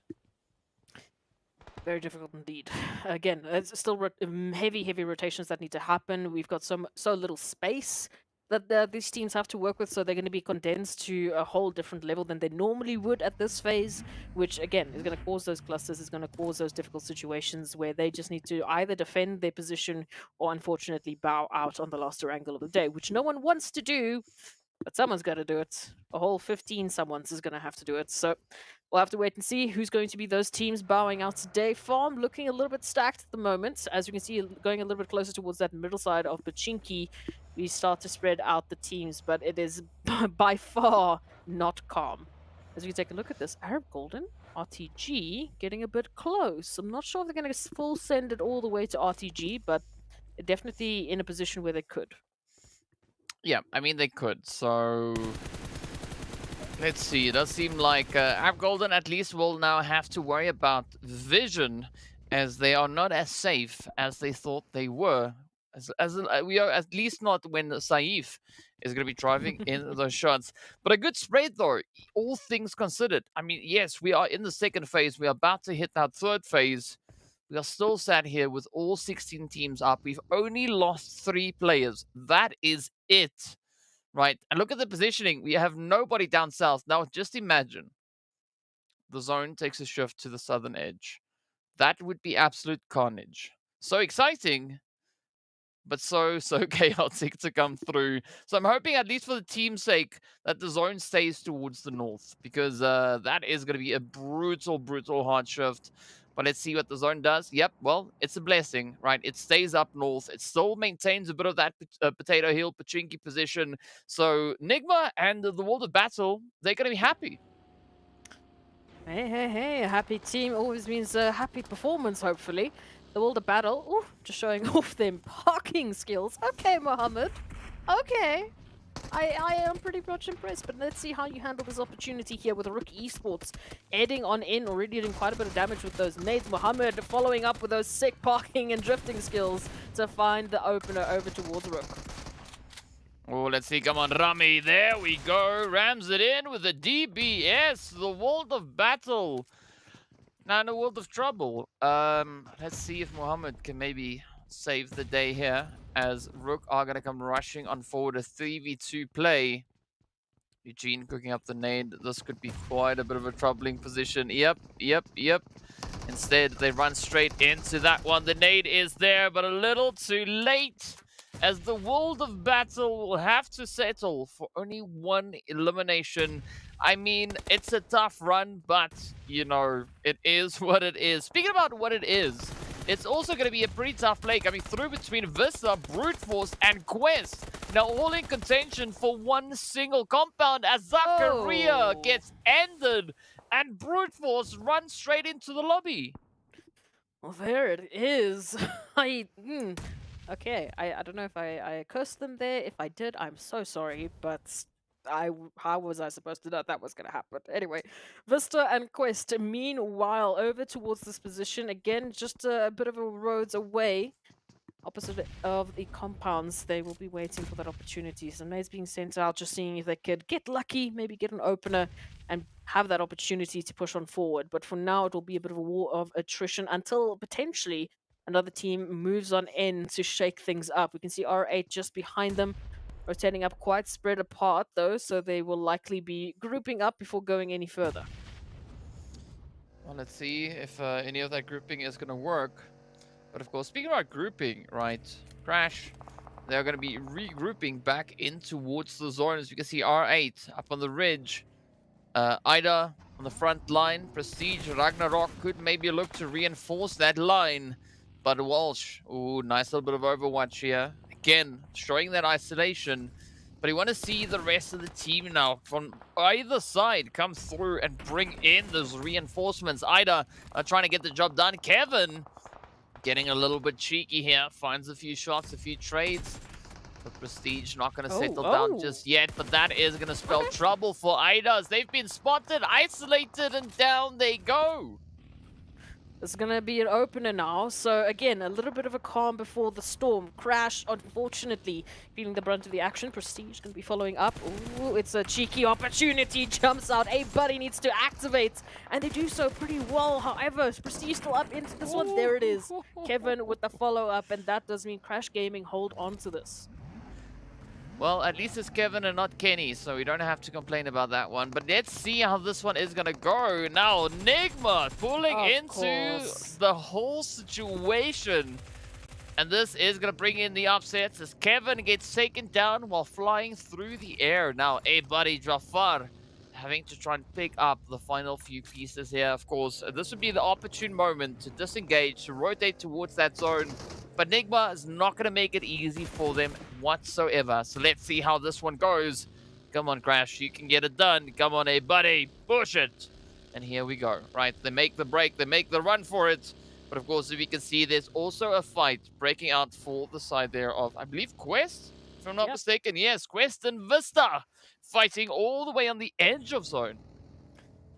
Very difficult indeed. Again, it's still heavy rotations that need to happen. We've got so little space that these teams have to work with, so they're going to be condensed to a whole different level than they normally would at this phase, which again is going to cause those clusters, is going to cause those difficult situations where they just need to either defend their position or unfortunately bow out on the last Erangel of the day, which no one wants to do, But someone's got to do it. A whole 15 someone's is going to have to do it. So we'll have to wait and see who's going to be those teams bowing out today. Farm looking a little bit stacked at the moment. As you can see, going a little bit closer towards that middle side of Pachinki, we start to spread out the teams, but it is by far not calm. As we take a look at this, Arab Golden, RTG, getting a bit close. I'm not sure if they're going to full send it all the way to RTG, but definitely in a position where they could. Yeah, I mean, they could. So let's see. It does seem like Arab Golden at least will now have to worry about vision, as they are not as safe as they thought they were. We are at least not when Saif is going to be driving in those shots. But a good spread, though, all things considered. I mean, yes, we are in the second phase. We are about to hit that third phase. We are still sat here with all 16 teams up. We've only lost 3 players. That is it, right? And look at the positioning. We have nobody down south. Now, just imagine the zone takes a shift to the southern edge. That would be absolute carnage. So exciting, but so chaotic to come through. So I'm hoping, at least for the team's sake, that the zone stays towards the north, because that is going to be a brutal hard shift. But let's see what the zone does. Yep, well, it's a blessing, right? It stays up north. It still maintains a bit of that Potato Hill, Pachinki position. So NIGMA and the World of Battle, they're going to be happy. Hey, a happy team always means a happy performance, hopefully. The World of Battle, ooh, just showing off them parking skills. Okay, Mohammed. Okay. I am pretty much impressed, but let's see how you handle this opportunity here with RUKH Esports heading on in, already doing quite a bit of damage with those nades. Mohammed following up with those sick parking and drifting skills to find the opener over towards RUKH. Oh, let's see. Come on, Rami. There we go. Rams it in with a DBS. The World of Battle. Now in a world of trouble. Let's see if Mohammed can maybe save the day here, as RUKH are going to come rushing on forward. A 3v2 play. Eugene cooking up the nade. This could be quite a bit of a troubling position. Yep. Instead, they run straight into that one. The nade is there, but a little too late, as the World of Battle will have to settle for only 1 elimination. I mean, it's a tough run, but, you know, it is what it is. Speaking about what it is, it's also going to be a pretty tough play coming through between VISTA, Brute Force, and Quest. Now all in contention for one single compound, as Zakaria gets ended, and Brute Force runs straight into the lobby. Well, there it is. Okay, I don't know if I cursed them there. If I did, I'm so sorry, but how was I supposed to know that was going to happen? Anyway, VISTA and Quest, meanwhile, over towards this position. Again, just a bit of a roads away. Opposite of the compounds, they will be waiting for that opportunity. Some nades being sent out, just seeing if they could get lucky, maybe get an opener, and have that opportunity to push on forward. But for now, it will be a bit of a war of attrition until potentially another team moves on in to shake things up. We can see R8 just behind them, rotating up quite spread apart though, so they will likely be grouping up before going any further. Well, let's see if any of that grouping is going to work. But of course, speaking about grouping, right, Crash, they're going to be regrouping back in towards the zone. As you can see, R8 up on the ridge. Ida on the front line. Prestige, Ragnarok could maybe look to reinforce that line. But Walsh, ooh, nice little bit of overwatch here. Again, showing that isolation. But you want to see the rest of the team now from either side come through and bring in those reinforcements. Ida trying to get the job done. Kevin getting a little bit cheeky here. Finds a few shots, a few trades. But Prestige not going to settle down just yet. But that is going to spell trouble for Idas. They've been spotted, isolated, and down they go. This is going to be an opener now. So again, a little bit of a calm before the storm. Crash, unfortunately, feeling the brunt of the action. Prestige going to be following up. Ooh, it's a cheeky opportunity. Jumps out. A buddy needs to activate. And they do so pretty well. However, Prestige still up into this one. There it is. Kevin with the follow-up. And that does mean Crash Gaming hold on to this. Well, at least it's Kevin and not Kenny, so we don't have to complain about that one. But let's see how this one is going to go. Now, NIGMA pulling into the whole situation. And this is going to bring in the upsets as Kevin gets taken down while flying through the air. Now, buddy Jafar having to try and pick up the final few pieces here. Of course, this would be the opportune moment to disengage, to rotate towards that zone. But NIGMA is not going to make it easy for them whatsoever. So let's see how this one goes. Come on, Crash, you can get it done. Come on, buddy, push it. And here we go, right? They make the break, they make the run for it. But of course, if you can see, there's also a fight breaking out for the side there of, I believe, Quest, if I'm not mistaken. Yes, Quest and Vista fighting all the way on the edge of zone.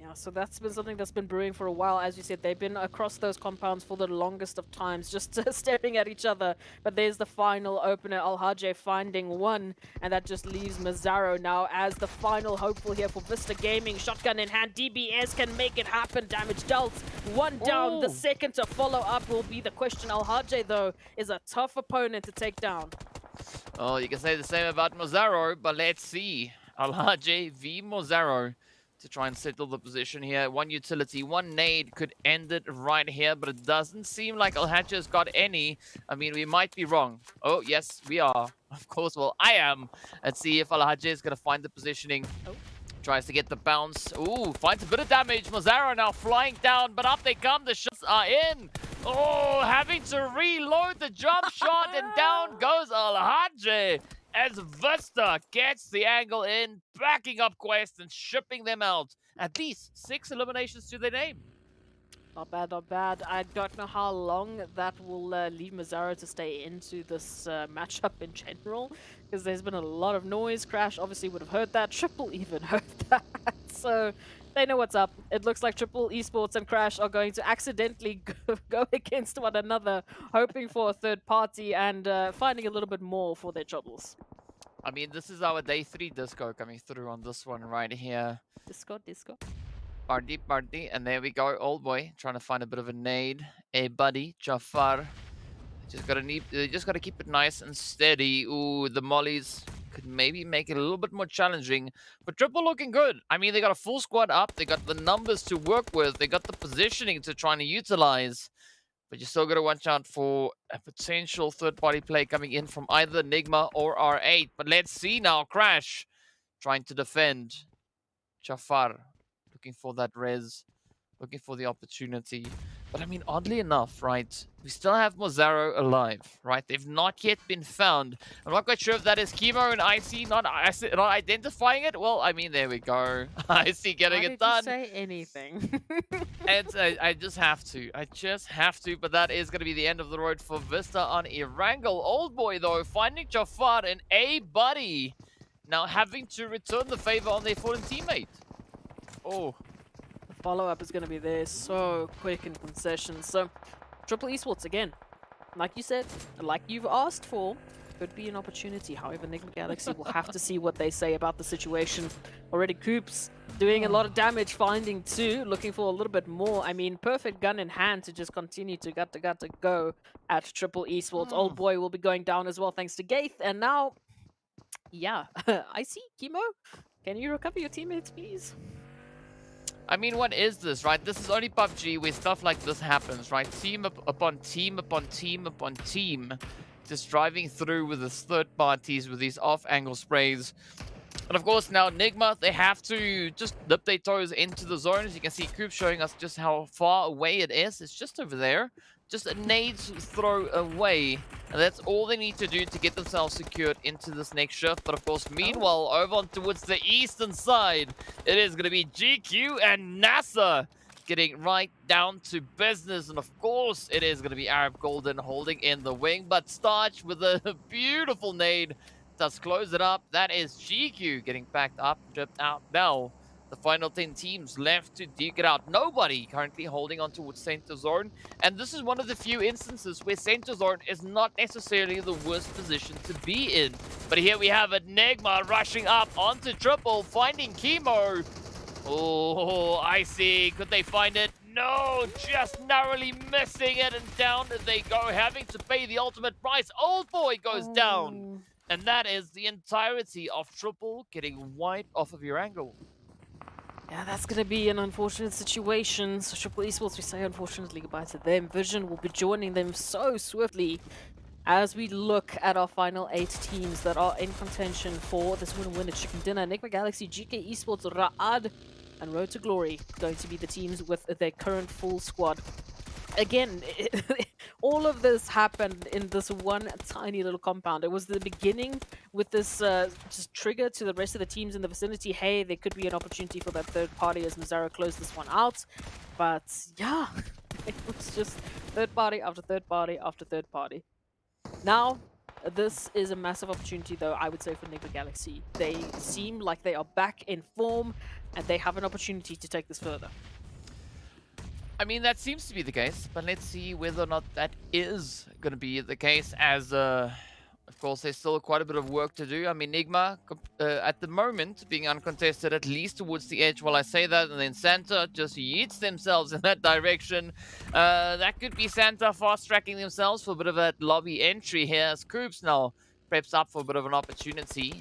Yeah, so that's been something that's been brewing for a while. As you said, they've been across those compounds for the longest of times, just staring at each other. But there's the final opener, RUKH finding one, and that just leaves Mazzaro now as the final hopeful here for Vista Gaming. Shotgun in hand, DBS can make it happen. Damage dealt, one down. Ooh. The second to follow up will be the question. RUKH, though, is a tough opponent to take down. Oh, you can say the same about Mazzaro, but let's see. RUKH v Mazzaro to try and settle the position here. One utility, one nade could end it right here, but it doesn't seem like RUKH has got any. I mean, we might be wrong. Oh, yes, we are. Of course, well, I am. Let's see if RUKH is going to find the positioning. Oh. Tries to get the bounce. Ooh, finds a bit of damage. Mazzaro now flying down, but up they come. The shots are in. Oh, having to reload the jump shot, and down goes RUKH. As Vista gets the angle in, backing up Quest and shipping them out. At least 6 eliminations to their name. Not bad, not bad. I don't know how long that will leave Mazzaro to stay into this matchup in general, because there's been a lot of noise. Crash obviously would have heard that. Triple even heard that. So they know what's up. It looks like Triple Esports and Crash are going to accidentally go against one another, hoping for a third party and finding a little bit more for their troubles. I mean, this is our day 3 disco coming through on this one right here. Disco. Party, and there we go, old boy, trying to find a bit of a nade. Buddy, Jafar. Just gotta keep it nice and steady. Ooh, the mollies could maybe make it a little bit more challenging. But Triple looking good. I mean, they got a full squad up. They got the numbers to work with. They got the positioning to try and utilize. But you still gotta watch out for a potential third-party play coming in from either NIGMA or R8. But let's see now, Crash trying to defend. Jafar looking for that res, looking for the opportunity. But I mean, oddly enough, right, we still have Mazzaro alive, right? They've not yet been found. I'm not quite sure if that is Chemo and IC not identifying it. Well, I mean, there we go. IC getting it done. Why did you say anything? And I just have to. But that is going to be the end of the road for Vista on Erangel. Old boy, though, finding Jafar and buddy now having to return the favor on their fallen teammate. Oh. The follow-up is going to be there so quick in concessions. So, Triple Esports again. Like you said, like you've asked for, could be an opportunity. However, NIGMA Galaxy will have to see what they say about the situation. Already Coops doing a lot of damage, finding 2, looking for a little bit more. I mean, perfect gun in hand to just continue to go at Triple Esports. Old boy will be going down as well thanks to Gaith. And now, yeah, I see, Chemo. Can you recover your teammates, please? I mean, what is this, right? This is only PUBG where stuff like this happens, right? Team upon team upon team upon team. Just driving through with these third parties with these off-angle sprays. And of course, now NIGMA, they have to just dip their toes into the zone. As you can see, Coop showing us just how far away it is. It's just over there. Just a nade throw away. And that's all they need to do to get themselves secured into this next shift. But of course, meanwhile, over on towards the eastern side, it is going to be GQ and NASR getting right down to business. And of course, it is going to be Arab Golden holding in the wing. But Starch with a beautiful nade does close it up. That is GQ getting backed up, dripped out now. The final 10 teams left to duke it out. Nobody currently holding on towards Center Zone. And this is one of the few instances where Center Zone is not necessarily the worst position to be in. But here we have it. NIGMA rushing up onto Triple, finding Chemo. Oh, I see. Could they find it? No, just narrowly missing it. And down they go, having to pay the ultimate price. Old boy goes down. And that is the entirety of Triple getting wiped off of Erangel. Yeah, that's going to be an unfortunate situation. So Triple Esports, we say unfortunately goodbye to them. Vision will be joining them so swiftly. As we look at our final 8 teams that are in contention for this winner chicken dinner, NIGMA Galaxy, GEEKAY Esports, RUKH, and Road to Glory going to be the teams with their current full squad. Again, all of this happened in this one tiny little compound. It was the beginning with this just trigger to the rest of the teams in the vicinity. Hey, there could be an opportunity for that third party as NASR closed this one out. But yeah, it was just third party after third party after third party. Now, this is a massive opportunity, though, I would say, for NIGMA Galaxy. They seem like they are back in form, and they have an opportunity to take this further. I mean, that seems to be the case, but let's see whether or not that is going to be the case, as, of course, there's still quite a bit of work to do. I mean, NIGMA, at the moment, being uncontested, at least towards the edge while I say that, and then Santa just yeets themselves in that direction. That could be Santa fast-tracking themselves for a bit of a lobby entry here, as Koops now preps up for a bit of an opportunity.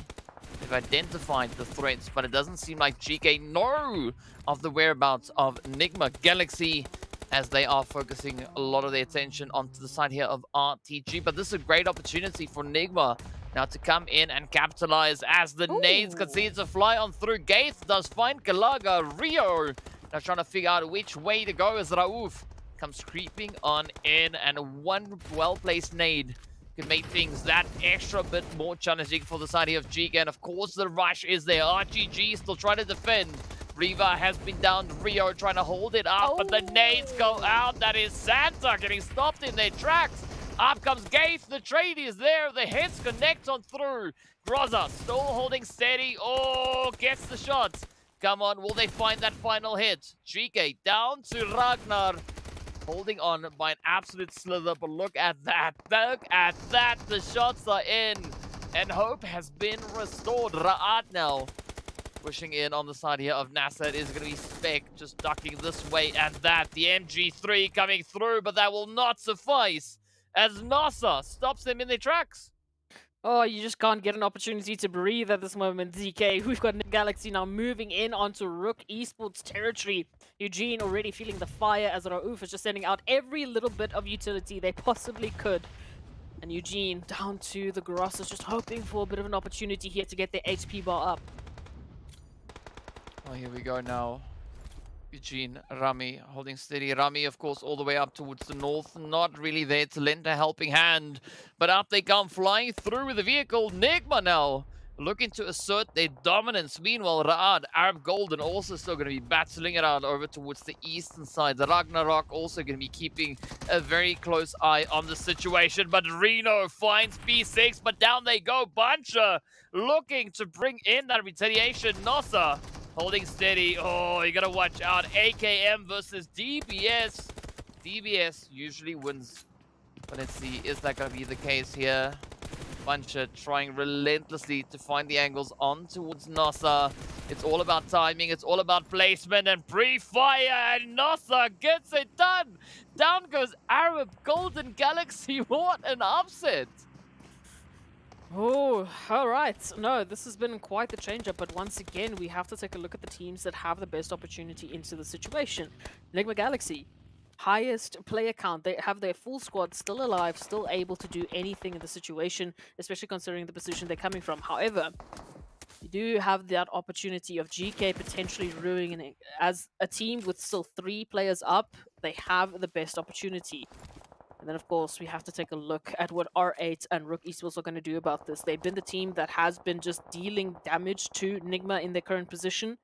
They've identified the threats, but it doesn't seem like GEEKAY know of the whereabouts of NIGMA Galaxy, as they are focusing a lot of their attention onto the side here of RTG. But this is a great opportunity for NIGMA now to come in and capitalize, as the nades continue to fly on through. Gaith does find Kalaga. Rio now trying to figure out which way to go, as Rauf comes creeping on in, and one well-placed nade could make things that extra bit more challenging for the side here of GEEKAY. And of course, the rush is there. RGG still trying to defend. Riva has been down. Rio trying to hold it up, but the nades go out. That is Santa getting stopped in their tracks. Up comes Gaith. The trade is there. The hits connect on through. Groza still holding steady. Oh, gets the shots. Come on, will they find that final hit? GEEKAY down to Ragnar. Holding on by an absolute slither, but look at that. Look at that. The shots are in, and hope has been restored. RUKH now pushing in on the side here of NASR. It is going to be Spec just ducking this way and that. The MG3 coming through, but that will not suffice, as NASR stops them in their tracks. Oh, you just can't get an opportunity to breathe at this moment, ZK. We've got NIGMA Galaxy now moving in onto RUKH Esports territory. Eugene already feeling the fire, as Rauf is just sending out every little bit of utility they possibly could. And Eugene down to the Grosses, just hoping for a bit of an opportunity here to get their HP bar up. Oh, here we go now. Eugene, Rami holding steady. Rami, of course, all the way up towards the north. Not really there to lend a helping hand. But up they come, flying through with the vehicle. NIGMA now looking to assert their dominance. Meanwhile, RUKH, Arab Golden, also still going to be battling it out over towards the eastern side. The Ragnarok also going to be keeping a very close eye on the situation. But Reno finds B6, but down they go. Buncher looking to bring in that retaliation. NASR holding steady. Oh, you gotta watch out. AKM versus DBS. DBS usually wins. But let's see, is that gonna be the case here? Buncher trying relentlessly to find the angles on towards NASR. It's all about timing, it's all about placement and pre-fire, and NASR gets it done! Down goes Arab Golden Galaxy. What an upset! Oh, all right. No, this has been quite the change-up, but once again, we have to take a look at the teams that have the best opportunity into the situation. NIGMA Galaxy, highest player count. They have their full squad still alive, still able to do anything in the situation, especially considering the position they're coming from. However, you do have that opportunity of GEEKAY potentially ruining it. As a team with still 3 players up, they have the best opportunity. And then, of course, we have to take a look at what R8 and RUKH Esports are going to do about this. They've been the team that has been just dealing damage to NIGMA in their current position.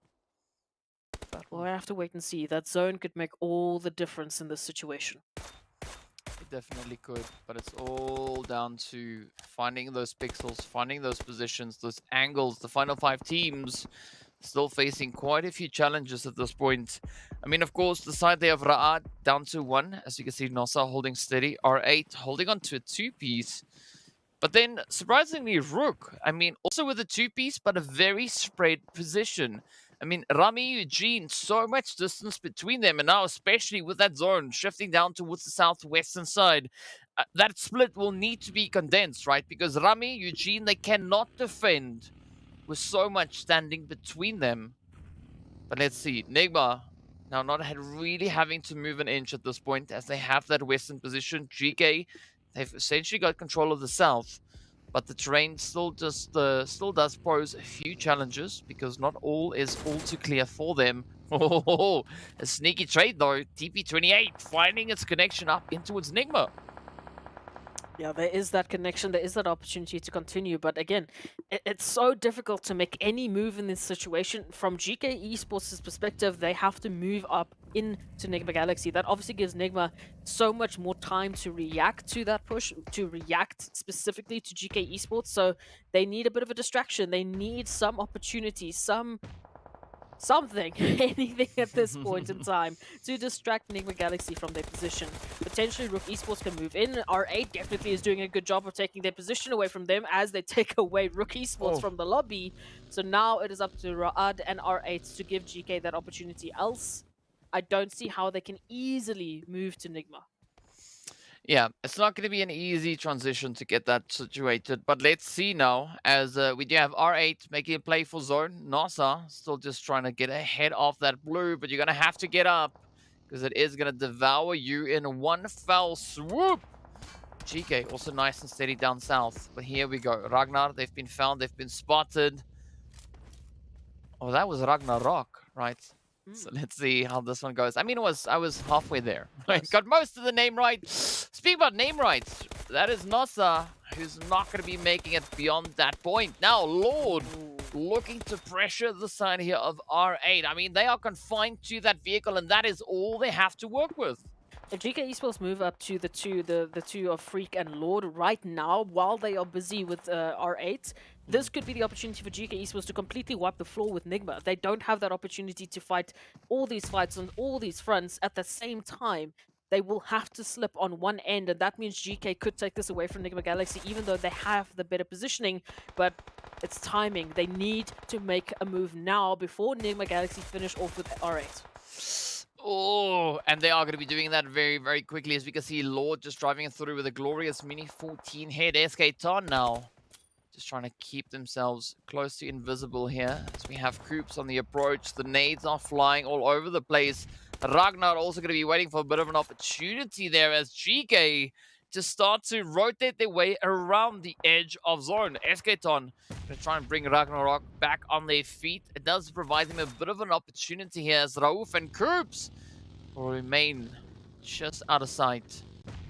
But we'll have to wait and see. That zone could make all the difference in this situation. It definitely could, but it's all down to finding those pixels, finding those positions, those angles. The final 5 teams still facing quite a few challenges at this point. I mean, of course, the side there of RUKH down to 1. As you can see, NASR holding steady. R8 holding on to a 2-piece. But then, surprisingly, RUKH, I mean, also with a 2-piece, but a very spread position. I mean, Rami, Eugene, so much distance between them. And now, especially with that zone shifting down towards the southwestern side, that split will need to be condensed, right? Because Rami, Eugene, they cannot defend with so much standing between them. But let's see. NIGMA now not really having to move an inch at this point, as they have that western position. GEEKAY They've essentially got control of the south, but the terrain still does pose a few challenges because not all is all too clear for them. Oh, a sneaky trade though. TP28 finding its connection up in towards NIGMA. Yeah, there is that connection, there is that opportunity to continue, but again, it's so difficult to make any move in this situation. From GEEKAY Esports' perspective, they have to move up into NIGMA Galaxy. That obviously gives NIGMA so much more time to react to that push, to react specifically to GEEKAY Esports, so they need a bit of a distraction. They need some opportunity, something, anything at this point in time to distract NIGMA Galaxy from their position. Potentially RUKH Esports can move in. R8 definitely is doing a good job of taking their position away from them as they take away RUKH Esports from the lobby. So now it is up to Raad and R8 to give GEEKAY that opportunity. Else, I don't see how they can easily move to NIGMA. Yeah, it's not going to be an easy transition to get that situated, but let's see now, as we do have R8 making a play for zone. NASR still just trying to get ahead of that blue, but you're going to have to get up, because it is going to devour you in one fell swoop. GEEKAY also nice and steady down south, but here we go. Ragnar, they've been found, they've been spotted. Oh, that was RUKH, right? So let's see how this one goes. I mean, I was halfway there. Right? Yes. Got most of the name right. Speaking about name rights, that is NASR, who's not going to be making it beyond that point. Now, Lord, looking to pressure the side here of R8. I mean, they are confined to that vehicle, and that is all they have to work with. If GEEKAY Esports move up to the two of Freak and Lord right now, while they are busy with R8, this could be the opportunity for GEEKAY Esports to completely wipe the floor with NIGMA. They don't have that opportunity to fight all these fights on all these fronts at the same time. They will have to slip on one end, and that means GEEKAY could take this away from NIGMA Galaxy, even though they have the better positioning, but it's timing. They need to make a move now before NIGMA Galaxy finish off with R8. Oh, and they are going to be doing that very, very quickly, as we can see Lord just driving through with a glorious mini 14 head SK Ton now. Just trying to keep themselves close to invisible here, as we have Coops on the approach. The nades are flying all over the place. Ragnar also going to be waiting for a bit of an opportunity there, as GEEKAY just start to rotate their way around the edge of zone. SK Ton going to try and bring RUKH back on their feet. It does provide them a bit of an opportunity here, as Rauf and Coops will remain just out of sight.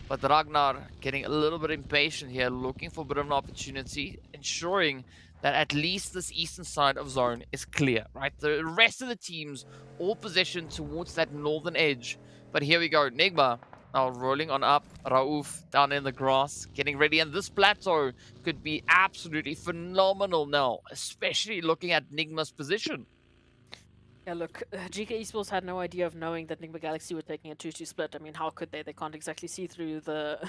But Ragnar getting a little bit impatient here, looking for a bit of an opportunity, ensuring that at least this eastern side of zone is clear, right? The rest of the teams all positioned towards that northern edge. But here we go, NIGMA now rolling on up. Rauf down in the grass, getting ready. And this plateau could be absolutely phenomenal now, especially looking at NIGMA's position. Yeah, look, GEEKAY Esports had no idea of knowing that NIGMA Galaxy were taking a 2-2 split. I mean, how could they? They can't exactly see through the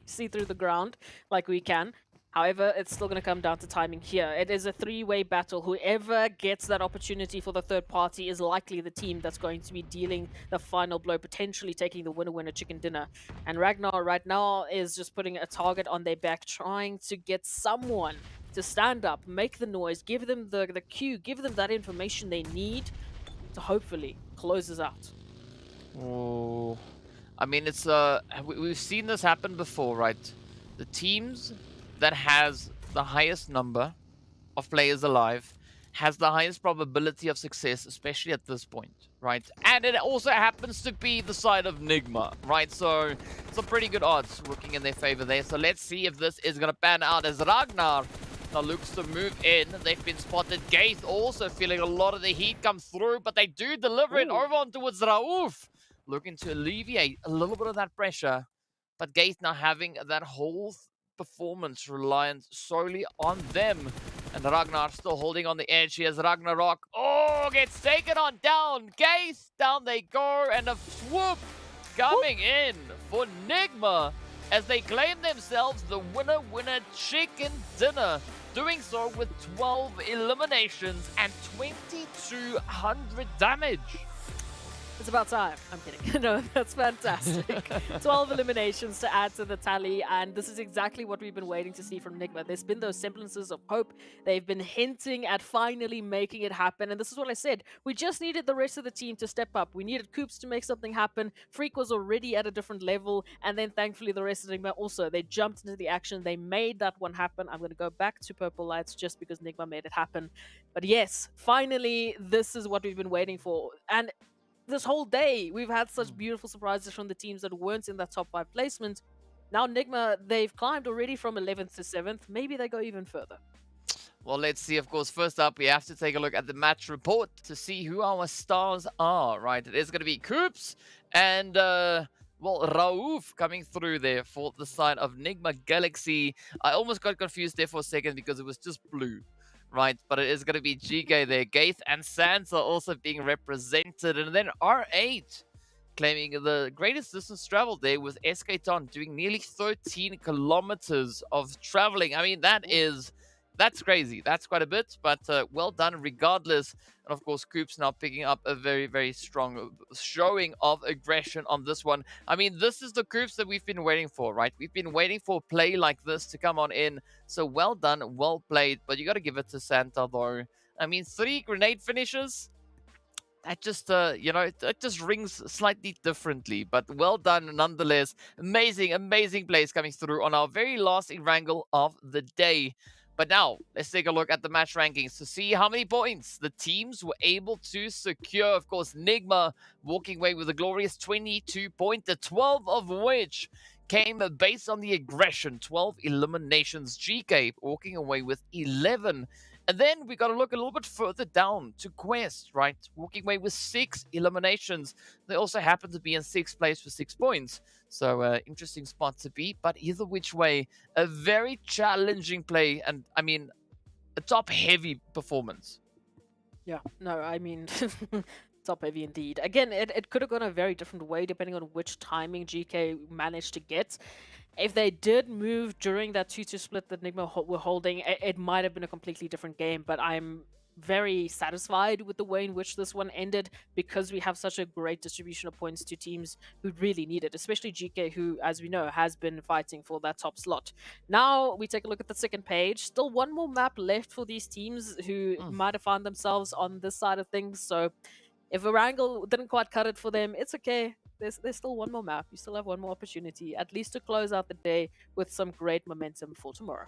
see through the ground like we can. However, it's still going to come down to timing here. It is a three-way battle. Whoever gets that opportunity for the third party is likely the team that's going to be dealing the final blow, potentially taking the winner-winner chicken dinner. And Ragnar right now is just putting a target on their back, trying to get someone to stand up, make the noise, give them the cue, give them that information they need to hopefully close this out. Oh, I mean, it's we've seen this happen before, right? The teams that has the highest number of players alive has the highest probability of success, especially at this point, right? And it also happens to be the side of NIGMA, right? So some pretty good odds working in their favor there. So let's see if this is going to pan out, as Ragnar now looks to move in. They've been spotted. Gaith also feeling a lot of the heat come through, but they do deliver it over on towards Rauf, looking to alleviate a little bit of that pressure. But Gaith now having that whole performance reliant solely on them. And Ragnar still holding on the edge. Here's RUKH. Oh, gets taken on down. Gaith, down they go. And a swoop coming in for NIGMA as they claim themselves the winner-winner chicken dinner. Doing so with 12 eliminations and 2200 damage. It's about time. I'm kidding. No, that's fantastic. 12 eliminations to add to the tally, and this is exactly what we've been waiting to see from NIGMA. There's been those semblances of hope. They've been hinting at finally making it happen, and this is what I said. We just needed the rest of the team to step up. We needed Coops to make something happen. Freak was already at a different level, and then thankfully the rest of NIGMA also, they jumped into the action. They made that one happen. I'm going to go back to Purple Lights just because NIGMA made it happen. But yes, finally, this is what we've been waiting for. And this whole day, we've had such beautiful surprises from the teams that weren't in that top 5 placement. Now NIGMA, they've climbed already from 11th to 7th. Maybe they go even further. Well, let's see. Of course, first up, we have to take a look at the match report to see who our stars are, right? It is going to be Coops and, well, Rauf coming through there for the side of NIGMA Galaxy. I almost got confused there for a second because it was just blue. Right, but it is going to be GEEKAY there. Gaith and Sans are also being represented. And then R8 claiming the greatest distance traveled there with SK Ton doing nearly 13 kilometers of traveling. I mean, that's crazy. That's quite a bit, but well done regardless. And of course, Coops now picking up a very, very strong showing of aggression on this one. I mean, this is the Coops that we've been waiting for, right? We've been waiting for a play like this to come on in. So well done, well played, but you got to give it to Santa though. I mean, 3 grenade finishes. That just, you know, it just rings slightly differently, but well done nonetheless. Amazing, amazing plays coming through on our very last Erangel of the day. But now, let's take a look at the match rankings to see how many points the teams were able to secure. Of course, NIGMA walking away with a glorious 22 points, 12 of which came based on the aggression, 12 eliminations. GEEKAY walking away with 11. And then we got to look a little bit further down to Quest, right? Walking away with 6 eliminations. They also happen to be in 6th place for 6 points. So, interesting spot to be. But either which way, a very challenging play. And, I mean, a top-heavy performance. Yeah, no, I mean, top heavy indeed. Again, it could have gone a very different way depending on which timing GEEKAY managed to get. If they did move during that 2-2 split that NIGMA were holding, it might have been a completely different game, but I'm very satisfied with the way in which this one ended because we have such a great distribution of points to teams who really need it, especially GEEKAY, who, as we know, has been fighting for that top slot. Now we take a look at the second page. Still one more map left for these teams who might have found themselves on this side of things, so if Erangel didn't quite cut it for them, it's okay. There's still one more map. You still have one more opportunity, at least to close out the day with some great momentum for tomorrow.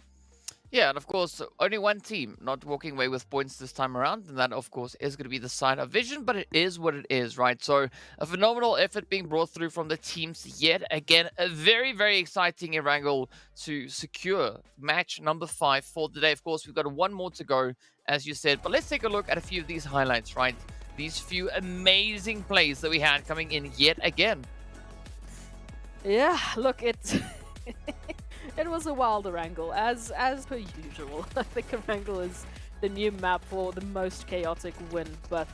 Yeah, and of course, only one team not walking away with points this time around, and that, of course, is going to be the side of Vision, but it is what it is, right? So, a phenomenal effort being brought through from the teams yet again. A very, very exciting Erangel to secure match number 5 for the day. Of course, we've got one more to go, as you said, but let's take a look at a few of these highlights, right? These few amazing plays that we had coming in yet again. Yeah, look, it was a wild Erangel, as per usual. I think Erangel is the new map for the most chaotic win, but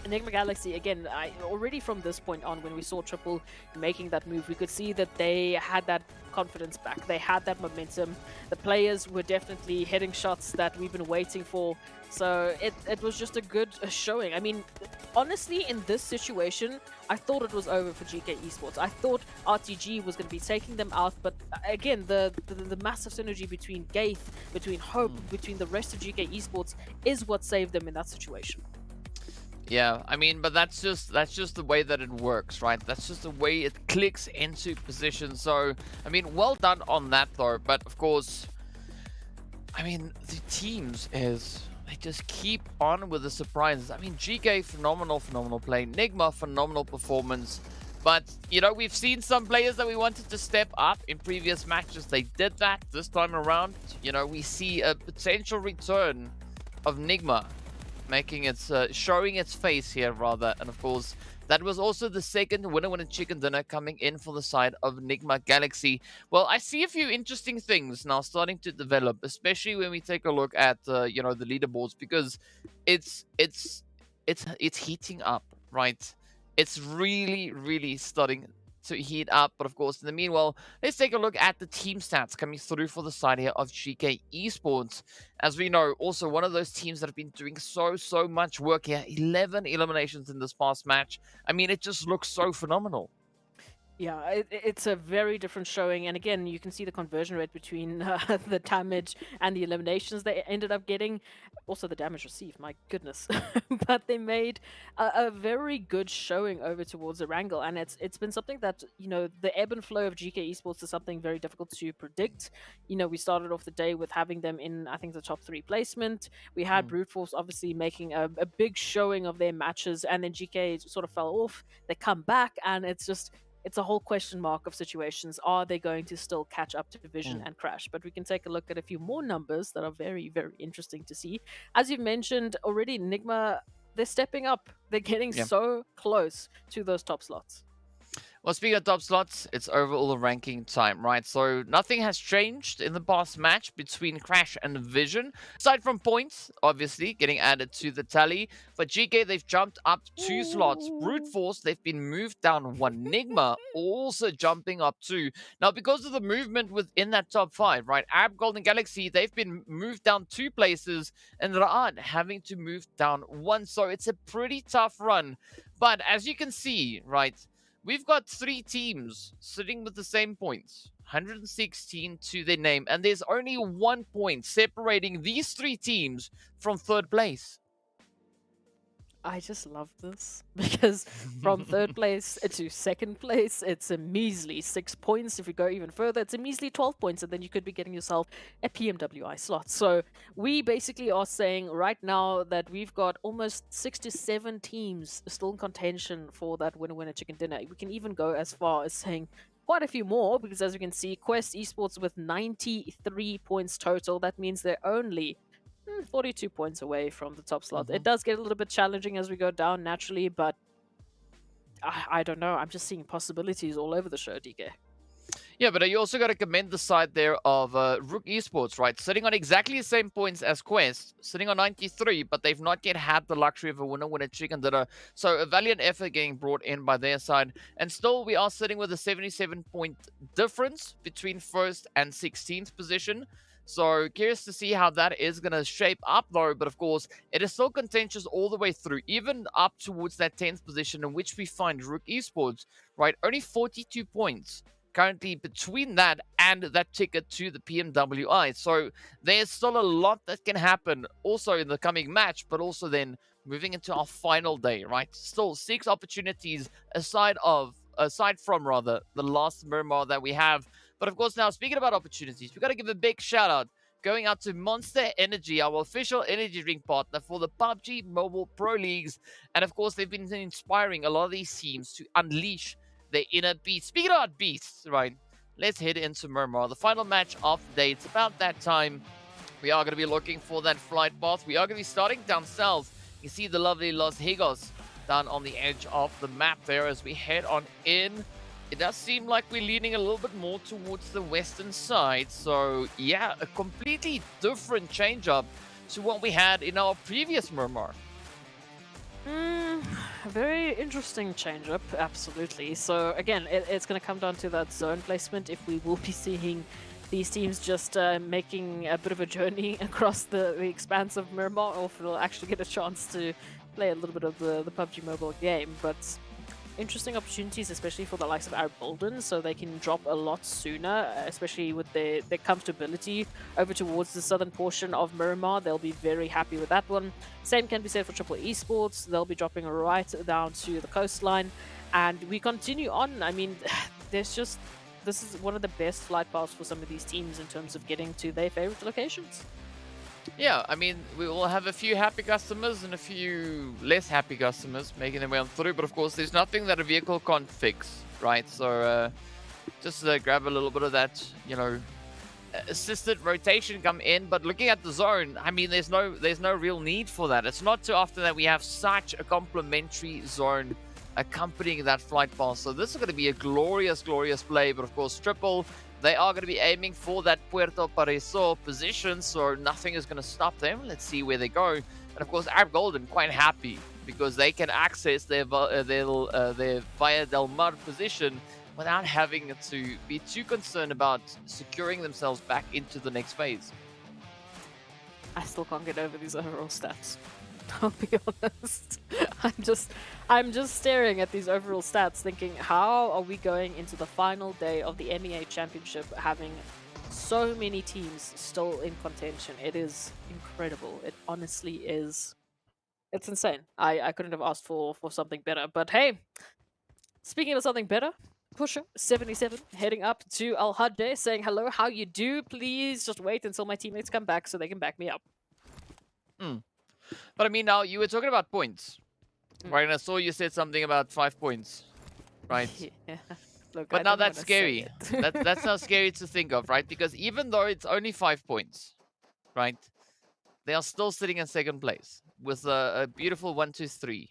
NIGMA Galaxy, again, already from this point on, when we saw Triple making that move, we could see that they had that confidence back. They had that momentum. The players were definitely hitting shots that we've been waiting for. So it was just a good showing. I mean, honestly, in this situation, I thought it was over for GEEKAY Esports. I thought RTG was going to be taking them out, but again, the massive synergy between Gaith, between Hope, between the rest of GEEKAY Esports is what saved them in that situation. Yeah, I mean, but that's just the way that it works, right? That's just the way it clicks into position. So, I mean, well done on that though. But of course, I mean, the teams they just keep on with the surprises. I mean, GEEKAY, phenomenal play. NIGMA, phenomenal performance. But, you know, we've seen some players that we wanted to step up in previous matches. They did that this time around. You know, we see a potential return of NIGMA making its showing its face here rather. And of course, that was also the second winner chicken dinner coming in for the side of NIGMA Galaxy. Well, I see a few interesting things now starting to develop, especially when we take a look at you know, the leaderboards, because it's heating up, right? It's really starting to heat up. But of course, in the meanwhile, let's take a look at the team stats coming through for the side here of GEEKAY Esports. As we know, also one of those teams that have been doing so much work here. 11 eliminations in this past match. I mean, it just looks so phenomenal. Yeah, it's a very different showing, and again, you can see the conversion rate between the damage and the eliminations they ended up getting. Also, the damage received, my goodness. But they made a very good showing over towards Erangel, and it's been something that, you know, the ebb and flow of GEEKAY Esports is something very difficult to predict. You know, we started off the day with having them in, I think, the top 3 placement. We had Brute Force obviously making a big showing of their matches, and then GEEKAY sort of fell off. They come back, and it's a whole question mark of situations. Are they going to still catch up to Vision and Crash? But we can take a look at a few more numbers that are very interesting to see. As you've mentioned already, NIGMA, they're stepping up. They're getting so close to those top slots. Well, speaking of top slots, it's overall ranking time, right? So nothing has changed in the past match between Crash and Vision. Aside from points, obviously, getting added to the tally. For GEEKAY, they've jumped up 2 slots. Brute Force, they've been moved down 1. NIGMA also jumping up 2. Now, because of the movement within that top 5, right? Arab Golden Galaxy, they've been moved down 2 places. And RUKH having to move down 1. So it's a pretty tough run. But as you can see, right? We've got 3 teams sitting with the same points, 116 to their name, and there's only 1 point separating these 3 teams from 3rd place. I just love this because from 3rd place to 2nd place, it's a measly 6 points. If you go even further, it's a measly 12 points, and then you could be getting yourself a PMWI slot. So we basically are saying right now that we've got almost 6 to 7 teams still in contention for that winner chicken dinner. We can even go as far as saying quite a few more, because as you can see, Quest Esports with 93 points total. That means they're only 42 points away from the top slot. It does get a little bit challenging as we go down naturally, but I don't know. I'm just seeing possibilities all over the show, DK. Yeah, but you also got to commend the side there of RUKH Esports, right? Sitting on exactly the same points as Quest, sitting on 93, but they've not yet had the luxury of a winner chicken dinner. So a valiant effort getting brought in by their side. And still, we are sitting with a 77-point difference between 1st and 16th position. So curious to see how that is going to shape up though. But of course, it is still contentious all the way through, even up towards that 10th position in which we find RUKH Esports, right? Only 42 points currently between that and that ticket to the PMWI. So there's still a lot that can happen also in the coming match, but also then moving into our final day, right? Still 6 opportunities aside from the last Miramar that we have. But of course, now speaking about opportunities, we've got to give a big shout out going out to Monster Energy, our official energy drink partner for the PUBG Mobile Pro Leagues. And of course, they've been inspiring a lot of these teams to unleash their inner beast. Speaking about beasts, right, let's head into Miramar, the final match of the day. It's about that time. We are going to be looking for that flight path. We are going to be starting down south. You see the lovely Los Higos down on the edge of the map there as we head on in. It does seem like we're leaning a little bit more towards the western side. So, yeah, a completely different change-up to what we had in our previous Miramar. Very interesting change-up, absolutely. So, again, it's going to come down to that zone placement. If we will be seeing these teams just making a bit of a journey across the expanse of Miramar, or if we'll actually get a chance to play a little bit of the PUBG Mobile game. But interesting opportunities, especially for the likes of Arab Golden, so they can drop a lot sooner, especially with their comfortability over towards the southern portion of Miramar. They'll be very happy with that one. Same can be said for Triple Esports. They'll be dropping right down to the coastline. And we continue on. I mean, this is one of the best flight paths for some of these teams in terms of getting to their favorite locations. Yeah, I mean, we will have a few happy customers and a few less happy customers making their way on through. But of course, there's nothing that a vehicle can't fix, right? So just grab a little bit of that, you know, assisted rotation come in. But looking at the zone, I mean, there's no real need for that. It's not too often that we have such a complementary zone accompanying that flight path. So this is going to be a glorious play. But of course, Triple, they are going to be aiming for that Puerto Paraíso position, so nothing is going to stop them. Let's see where they go. And of course, Arab Golden quite happy because they can access their Via del Mar position without having to be too concerned about securing themselves back into the next phase. I still can't get over these overall stats. I'll be honest. I'm just staring at these overall stats thinking, how are we going into the final day of the MEA Championship having so many teams still in contention? It is incredible. It honestly is. It's insane. I couldn't have asked for something better. But hey, speaking of something better, Pusher77 heading up to Al Hadj saying, hello, how you do? Please just wait until my teammates come back so they can back me up. But I mean, now you were talking about points, right? And I saw you said something about 5 points, right? Yeah. Look, But I now didn't that's wanna scary. say it. That's how scary to think of, right? Because even though it's only 5 points, right, they are still sitting in second place with a beautiful 1, 2, 3.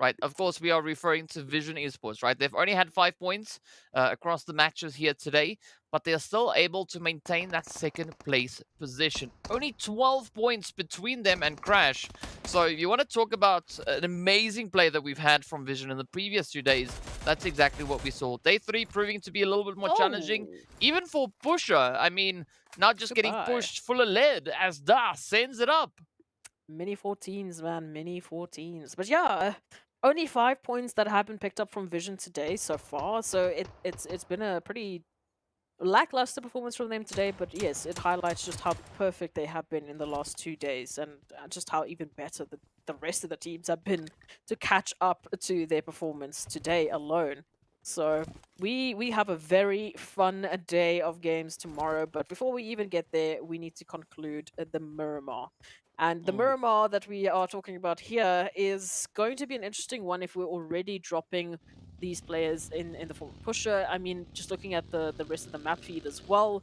Right, of course, we are referring to Vision Esports, right? They've only had 5 points across the matches here today, but they're still able to maintain that second place position. Only 12 points between them and Crash. So if you want to talk about an amazing play that we've had from Vision in the previous 2 days, that's exactly what we saw. Day 3 proving to be a little bit more challenging, even for Pusher. I mean, not just getting pushed full of lead as Das sends it up. Mini 14s, man, mini 14s. But yeah, only 5 points that have been picked up from Vision today so far. So it's been a pretty lackluster performance from them today. But yes, it highlights just how perfect they have been in the last 2 days, and just how even better the rest of the teams have been to catch up to their performance today alone. So we have a very fun day of games tomorrow. But before we even get there, we need to conclude the Miramar. And the Miramar that we are talking about here is going to be an interesting one if we're already dropping these players in the form of Pusher. I mean, just looking at the rest of the map feed as well.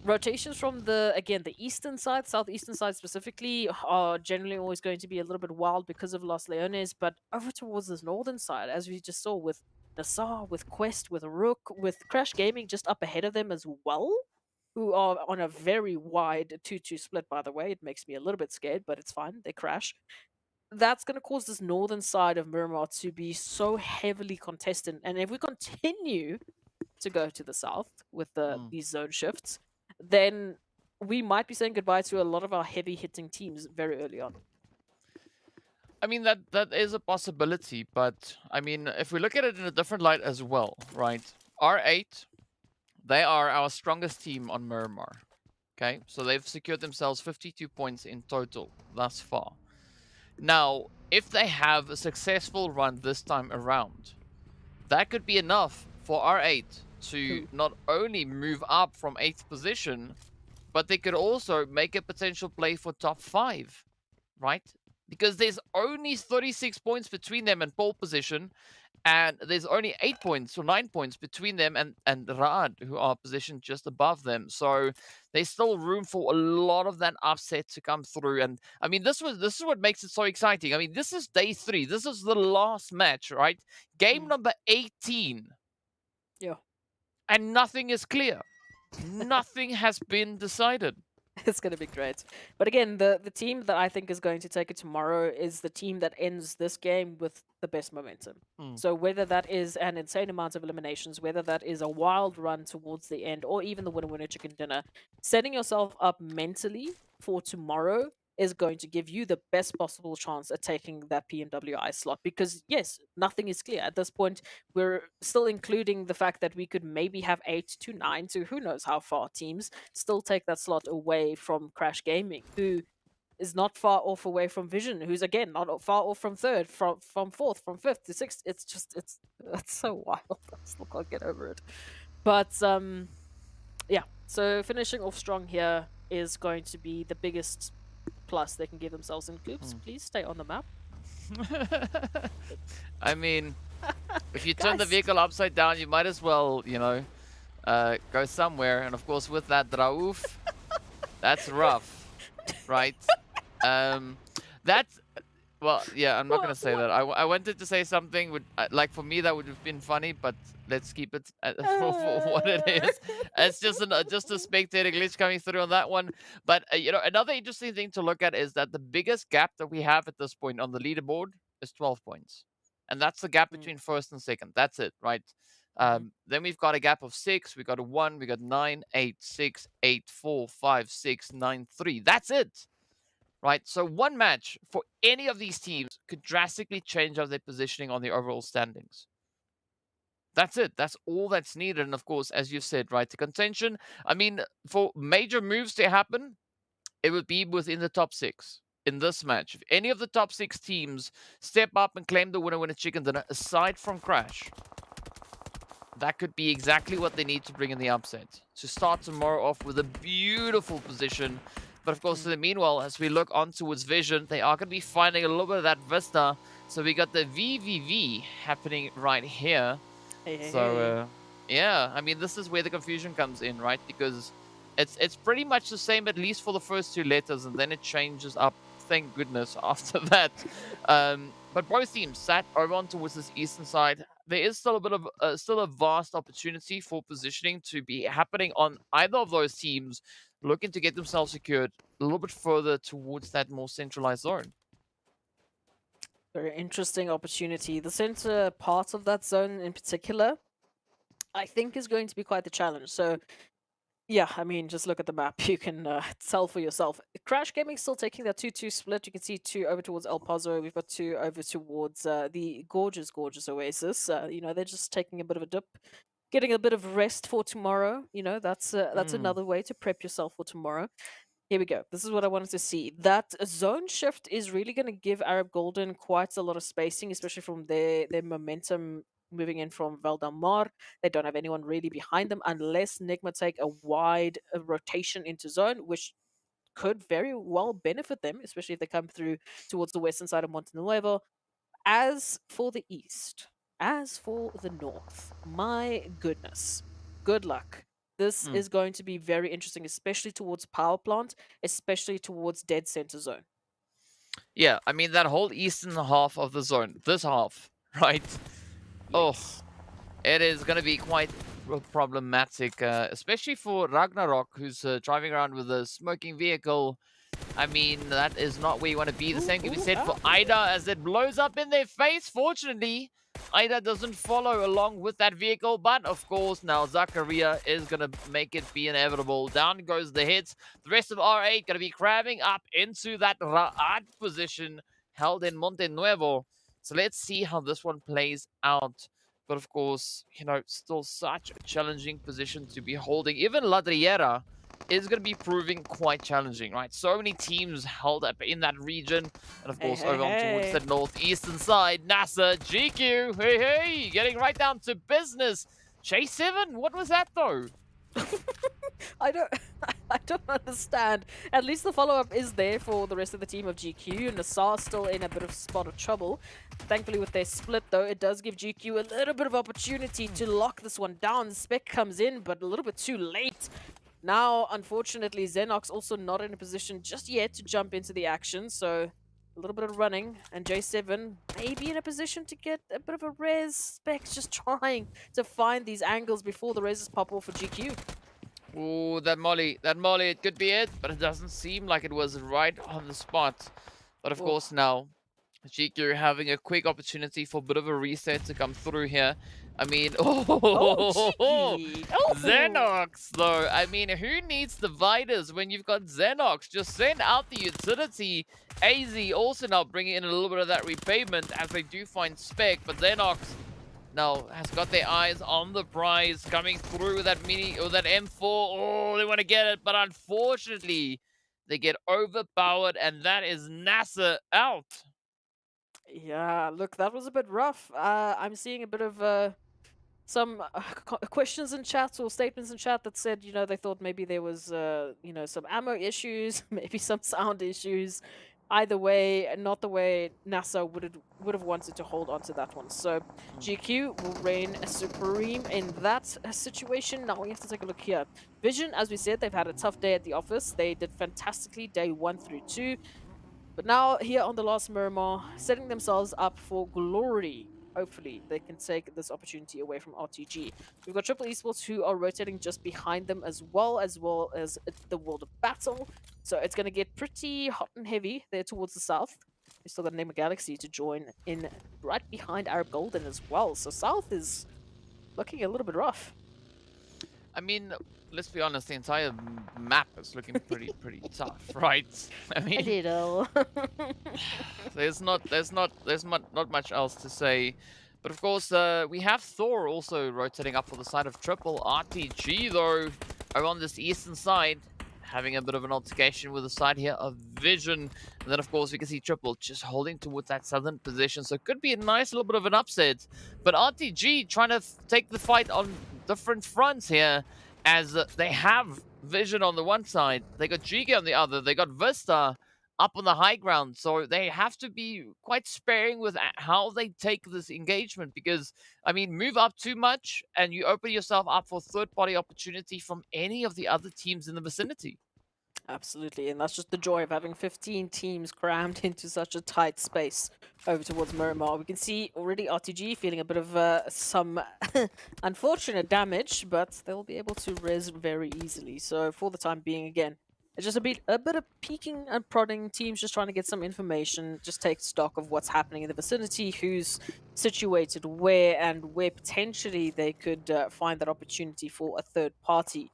Rotations from the eastern side, southeastern side specifically, are generally always going to be a little bit wild because of Los Leones. But over towards this northern side, as we just saw with NASR, with Quest, with RUKH, with Crash Gaming just up ahead of them as well, who are on a very wide 2-2 split, by the way. It makes me a little bit scared, but it's fine. They crash. That's going to cause this northern side of Miramar to be so heavily contested. And if we continue to go to the south with these zone shifts, then we might be saying goodbye to a lot of our heavy-hitting teams very early on. I mean, that is a possibility, but I mean, if we look at it in a different light as well, right? R8, they are our strongest team on Miramar. Okay, so they've secured themselves 52 points in total thus far. Now, if they have a successful run this time around, that could be enough for R8 to not only move up from 8th position, but they could also make a potential play for top 5, right? Because there's only 36 points between them and pole position, and there's only 8 points or 9 points between them and Raad, who are positioned just above them. So there's still room for a lot of that upset to come through. And I mean, this is what makes it so exciting. I mean, this is day 3. This is the last match, right? Game number 18. Yeah. And nothing is clear. Nothing has been decided. It's going to be great. But again, the team that I think is going to take it tomorrow is the team that ends this game with the best momentum. So whether that is an insane amount of eliminations, whether that is a wild run towards the end, or even the winner chicken dinner, setting yourself up mentally for tomorrow is going to give you the best possible chance at taking that PMWI slot. Because yes, nothing is clear. At this point, we're still including the fact that we could maybe have 8 to 9 to who knows how far teams still take that slot away from Crash Gaming, who is not far off away from Vision, who's again not far off from 3rd, from 4th, from 5th to 6th. It's just, it's so wild. I still can't get over it. But yeah, so finishing off strong here is going to be the biggest plus they can give themselves in Coops. Please stay on the map. I mean, if you turn the vehicle upside down, you might as well, you know, go somewhere. And of course, with that Rauf, that's rough, right? That's, well, yeah, I'm not going to say that. I wanted to say something, like for me, that would have been funny, but let's keep it for what it is. It's just a spectator glitch coming through on that one. But, you know, another interesting thing to look at is that the biggest gap that we have at this point on the leaderboard is 12 points. And that's the gap between 1st and 2nd. That's it, right? Then we've got a gap of 6. We got a 1. We got 9, 8, 6, 8, 4, 5, 6, 9, 3. That's it. Right? So one match for any of these teams could drastically change up their positioning on the overall standings. That's it. That's all that's needed. And of course, as you said, right, the contention, I mean, for major moves to happen, it would be within the top 6 in this match. If any of the top 6 teams step up and claim the winner chicken dinner, aside from Crash, that could be exactly what they need to bring in the upset. To start tomorrow off with a beautiful position. But of course, in the meanwhile, as we look on towards Vision, they are going to be finding a little bit of that Vista. So we got the VVV happening right here. So, yeah, I mean, this is where the confusion comes in, right? Because it's pretty much the same, at least for the first 2 letters, and then it changes up, thank goodness, after that. But both teams sat over on towards this eastern side. There is still a bit of still a vast opportunity for positioning to be happening on either of those teams, looking to get themselves secured a little bit further towards that more centralized zone. Very interesting opportunity. The center part of that zone in particular, I think, is going to be quite the challenge. So, yeah, I mean, just look at the map. You can tell for yourself. Crash Gaming still taking that 2-2 split. You can see 2 over towards El Paso. We've got 2 over towards the gorgeous Oasis. You know, they're just taking a bit of a dip, getting a bit of rest for tomorrow. You know, that's another way to prep yourself for tomorrow. Here we go. This is what I wanted to see. That zone shift is really going to give Arab Golden quite a lot of spacing, especially from their momentum moving in from Valdamar. They don't have anyone really behind them unless NIGMA take a wide rotation into zone, which could very well benefit them, especially if they come through towards the western side of Montenuevo. As for the east, as for the north, my goodness, good luck. This is going to be very interesting, especially towards power plant, especially towards dead center zone. Yeah, I mean, that whole eastern half of the zone, this half, right? Oh, it is going to be quite problematic, especially for Ragnarok, who's driving around with a smoking vehicle. I mean, that is not where you want to be. The same can be said for Ida as it blows up in their face. Fortunately, Ida doesn't follow along with that vehicle, but of course now Zakaria is going to make it be inevitable. Down goes the hits. The rest of R8 going to be crabbing up into that Ra'ad position held in Monte Nuevo. So let's see how this one plays out. But of course, you know, still such a challenging position to be holding. Even Ladriera is going to be proving quite challenging, right? So many teams held up in that region. And of course, over on towards the northeastern side, NASR, GQ, hey, getting right down to business. J7, what was that though? I don't understand. At least the follow-up is there for the rest of the team of GQ. NASR still in a bit of spot of trouble. Thankfully, with their split, though, it does give GQ a little bit of opportunity to lock this one down. Spec comes in, but a little bit too late. Now, unfortunately, Xenox also not in a position just yet to jump into the action, so a little bit of running, and J7 may be in a position to get a bit of a res. Specs just trying to find these angles before the reses pop off for GQ. Ooh, that molly, it could be it, but it doesn't seem like it was right on the spot. But of course now, GQ having a quick opportunity for a bit of a reset to come through here. I mean, Xenox, though. I mean, who needs dividers when you've got Xenox? Just send out the utility. AZ also now bringing in a little bit of that repayment as they do find Spec, but Xenox now has got their eyes on the prize, coming through with that mini or that M4. Oh, they want to get it, but unfortunately, they get overpowered, and that is NASR out. Yeah, look, that was a bit rough. I'm seeing a bit of some questions in chat or statements in chat that said, you know, they thought maybe there was, you know, some ammo issues, maybe some sound issues. Either way, not the way NASR would have wanted to hold on to that one. So GQ will reign supreme in that situation. Now we have to take a look here. Vision, as we said, they've had a tough day at the office. They did fantastically day 1 through 2. But now here on the last Miramar, setting themselves up for glory. Hopefully, they can take this opportunity away from RTG. We've got Triple Esports who are rotating just behind them as well as the World of Battle. So it's going to get pretty hot and heavy there towards the south. We still got NIGMA Galaxy to join in right behind Arab Golden as well. So south is looking a little bit rough. I mean, let's be honest, the entire map is looking pretty tough, right? I A mean, little. there's not much else to say. But of course, we have Thor also rotating up for the side of Triple. RTG, though, are on this eastern side, having a bit of an altercation with the side here of Vision. And then, of course, we can see Triple just holding towards that southern position. So it could be a nice little bit of an upset. But RTG trying to take the fight on different fronts here, as they have Vision on the one side, they got GEEKAY on the other, they got VISTA up on the high ground. So they have to be quite sparing with how they take this engagement, because, I mean, move up too much and you open yourself up for third-party opportunity from any of the other teams in the vicinity. Absolutely, and that's just the joy of having 15 teams crammed into such a tight space over towards Miramar. We can see already RTG feeling a bit of some unfortunate damage, but they'll be able to res very easily. So for the time being, again, it's just a bit of peeking and prodding, teams just trying to get some information, just take stock of what's happening in the vicinity, who's situated where, and where potentially they could find that opportunity for a third party.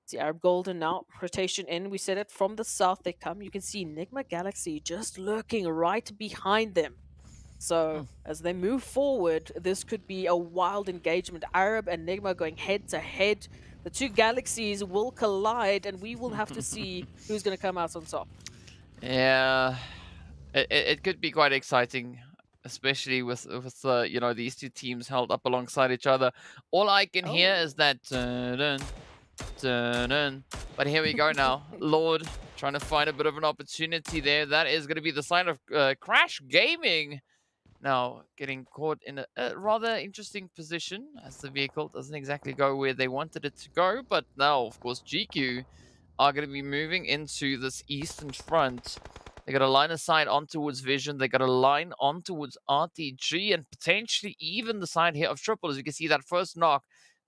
See Arab Golden now, rotation in, we said it, from the south they come. You can see NIGMA Galaxy just lurking right behind them. So as they move forward, this could be a wild engagement. Arab and NIGMA going head to head. The two galaxies will collide, and we will have to see who's going to come out on top. Yeah, it could be quite exciting, especially with you know, these two teams held up alongside each other. All I can hear is that but here we go now. Lord trying to find a bit of an opportunity there. That is going to be the sign of Crash Gaming. Now getting caught in a rather interesting position, as the vehicle doesn't exactly go where they wanted it to go. But now, of course, GQ are going to be moving into this eastern front. They got a line of sight on towards Vision. They got a line on towards RTG, and potentially even the side here of Triple. As you can see, that first knock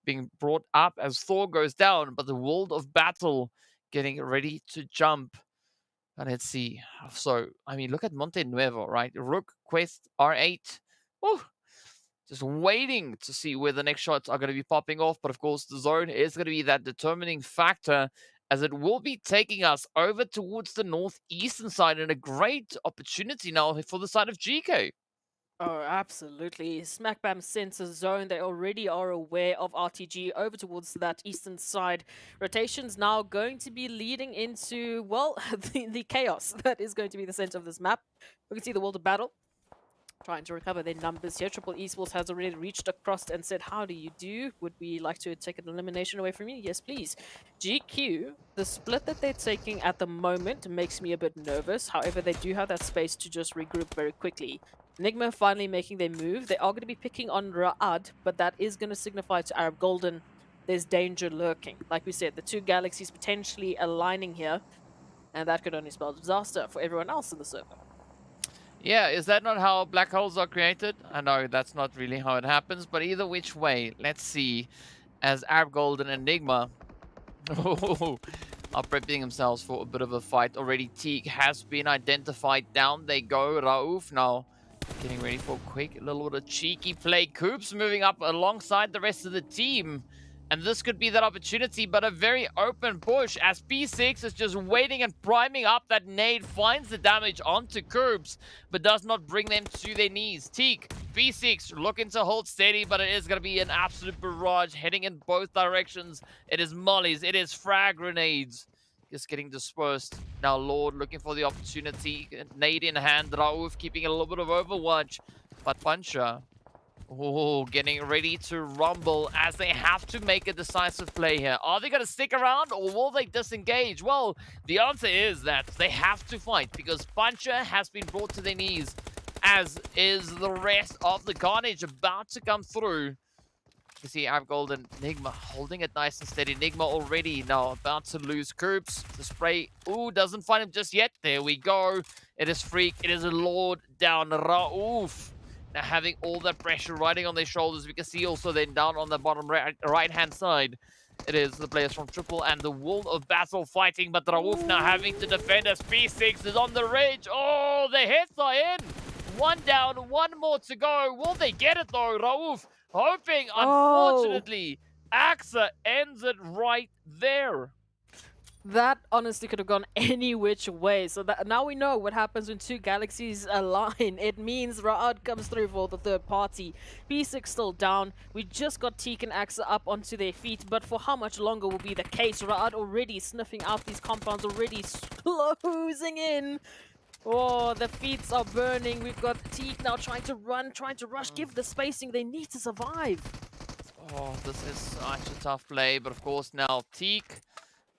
being brought up as Thor goes down, but the World of Battle getting ready to jump. And let's see. So, I mean, look at Monte Nuevo, right? RUKH, Quest, R8. Woo! Just waiting to see where the next shots are going to be popping off. But of course, the zone is going to be that determining factor, as it will be taking us over towards the northeastern side, and a great opportunity now for the side of GEEKAY. Oh, absolutely. Smack bam center zone. They already are aware of RTG over towards that eastern side. Rotations now going to be leading into, well, the chaos that is going to be the center of this map. We can see the World of Battle trying to recover their numbers here. Triple Esports has already reached across and said, how do you do? Would we like to take an elimination away from you? Yes, please. GQ, the split that they're taking at the moment makes me a bit nervous. However, they do have that space to just regroup very quickly. NIGMA finally making their move. They are going to be picking on Ra'ad, but that is going to signify to Arab Golden there's danger lurking. Like we said, the two galaxies potentially aligning here, and that could only spell disaster for everyone else in the server. Yeah, is that not how black holes are created? I know that's not really how it happens, but either which way, let's see, as Arab Golden and NIGMA are prepping themselves for a bit of a fight. Already Teak has been identified. Down they go. Rauf now getting ready for a quick little bit of cheeky play. Coops moving up alongside the rest of the team. And this could be that opportunity, but a very open push as P6 is just waiting and priming up. That nade finds the damage onto Coops, but does not bring them to their knees. Teak, P6 looking to hold steady, but it is going to be an absolute barrage heading in both directions. It is mollies, it is frag grenades. Just getting dispersed. Now Lord looking for the opportunity. Nade in hand. Rauf keeping a little bit of overwatch. But Puncher, getting ready to rumble as they have to make a decisive play here. Are they going to stick around or will they disengage? Well, the answer is that they have to fight, because Puncher has been brought to their knees, as is the rest of the carnage about to come through. You see Arab Golden, NIGMA holding it nice and steady. NIGMA already now about to lose Coops. The spray, doesn't find him just yet. There we go. It is Freak. It is a Lord down. Rauf now having all that pressure riding on their shoulders. We can see also then down on the bottom right-hand side, it is the players from Triple and the World of Battle fighting, but Rauf now having to defend as P6 is on the ridge. Oh, the hits are in. One down, one more to go. Will they get it though? Rauf hoping, Oh. unfortunately, AXA ends it right there. That honestly could have gone any which way. So that now we know what happens when two galaxies align. It means Ra'ad comes through for the third party. P6 still down. We just got Teak and Axa up onto their feet, but for how much longer will be the case? Ra'ad already sniffing out these compounds, already closing in. Oh, the feet are burning. We've got Teak now trying to run, trying to rush. Give the spacing. They need to survive. Oh, this is such a tough play, but of course now Teak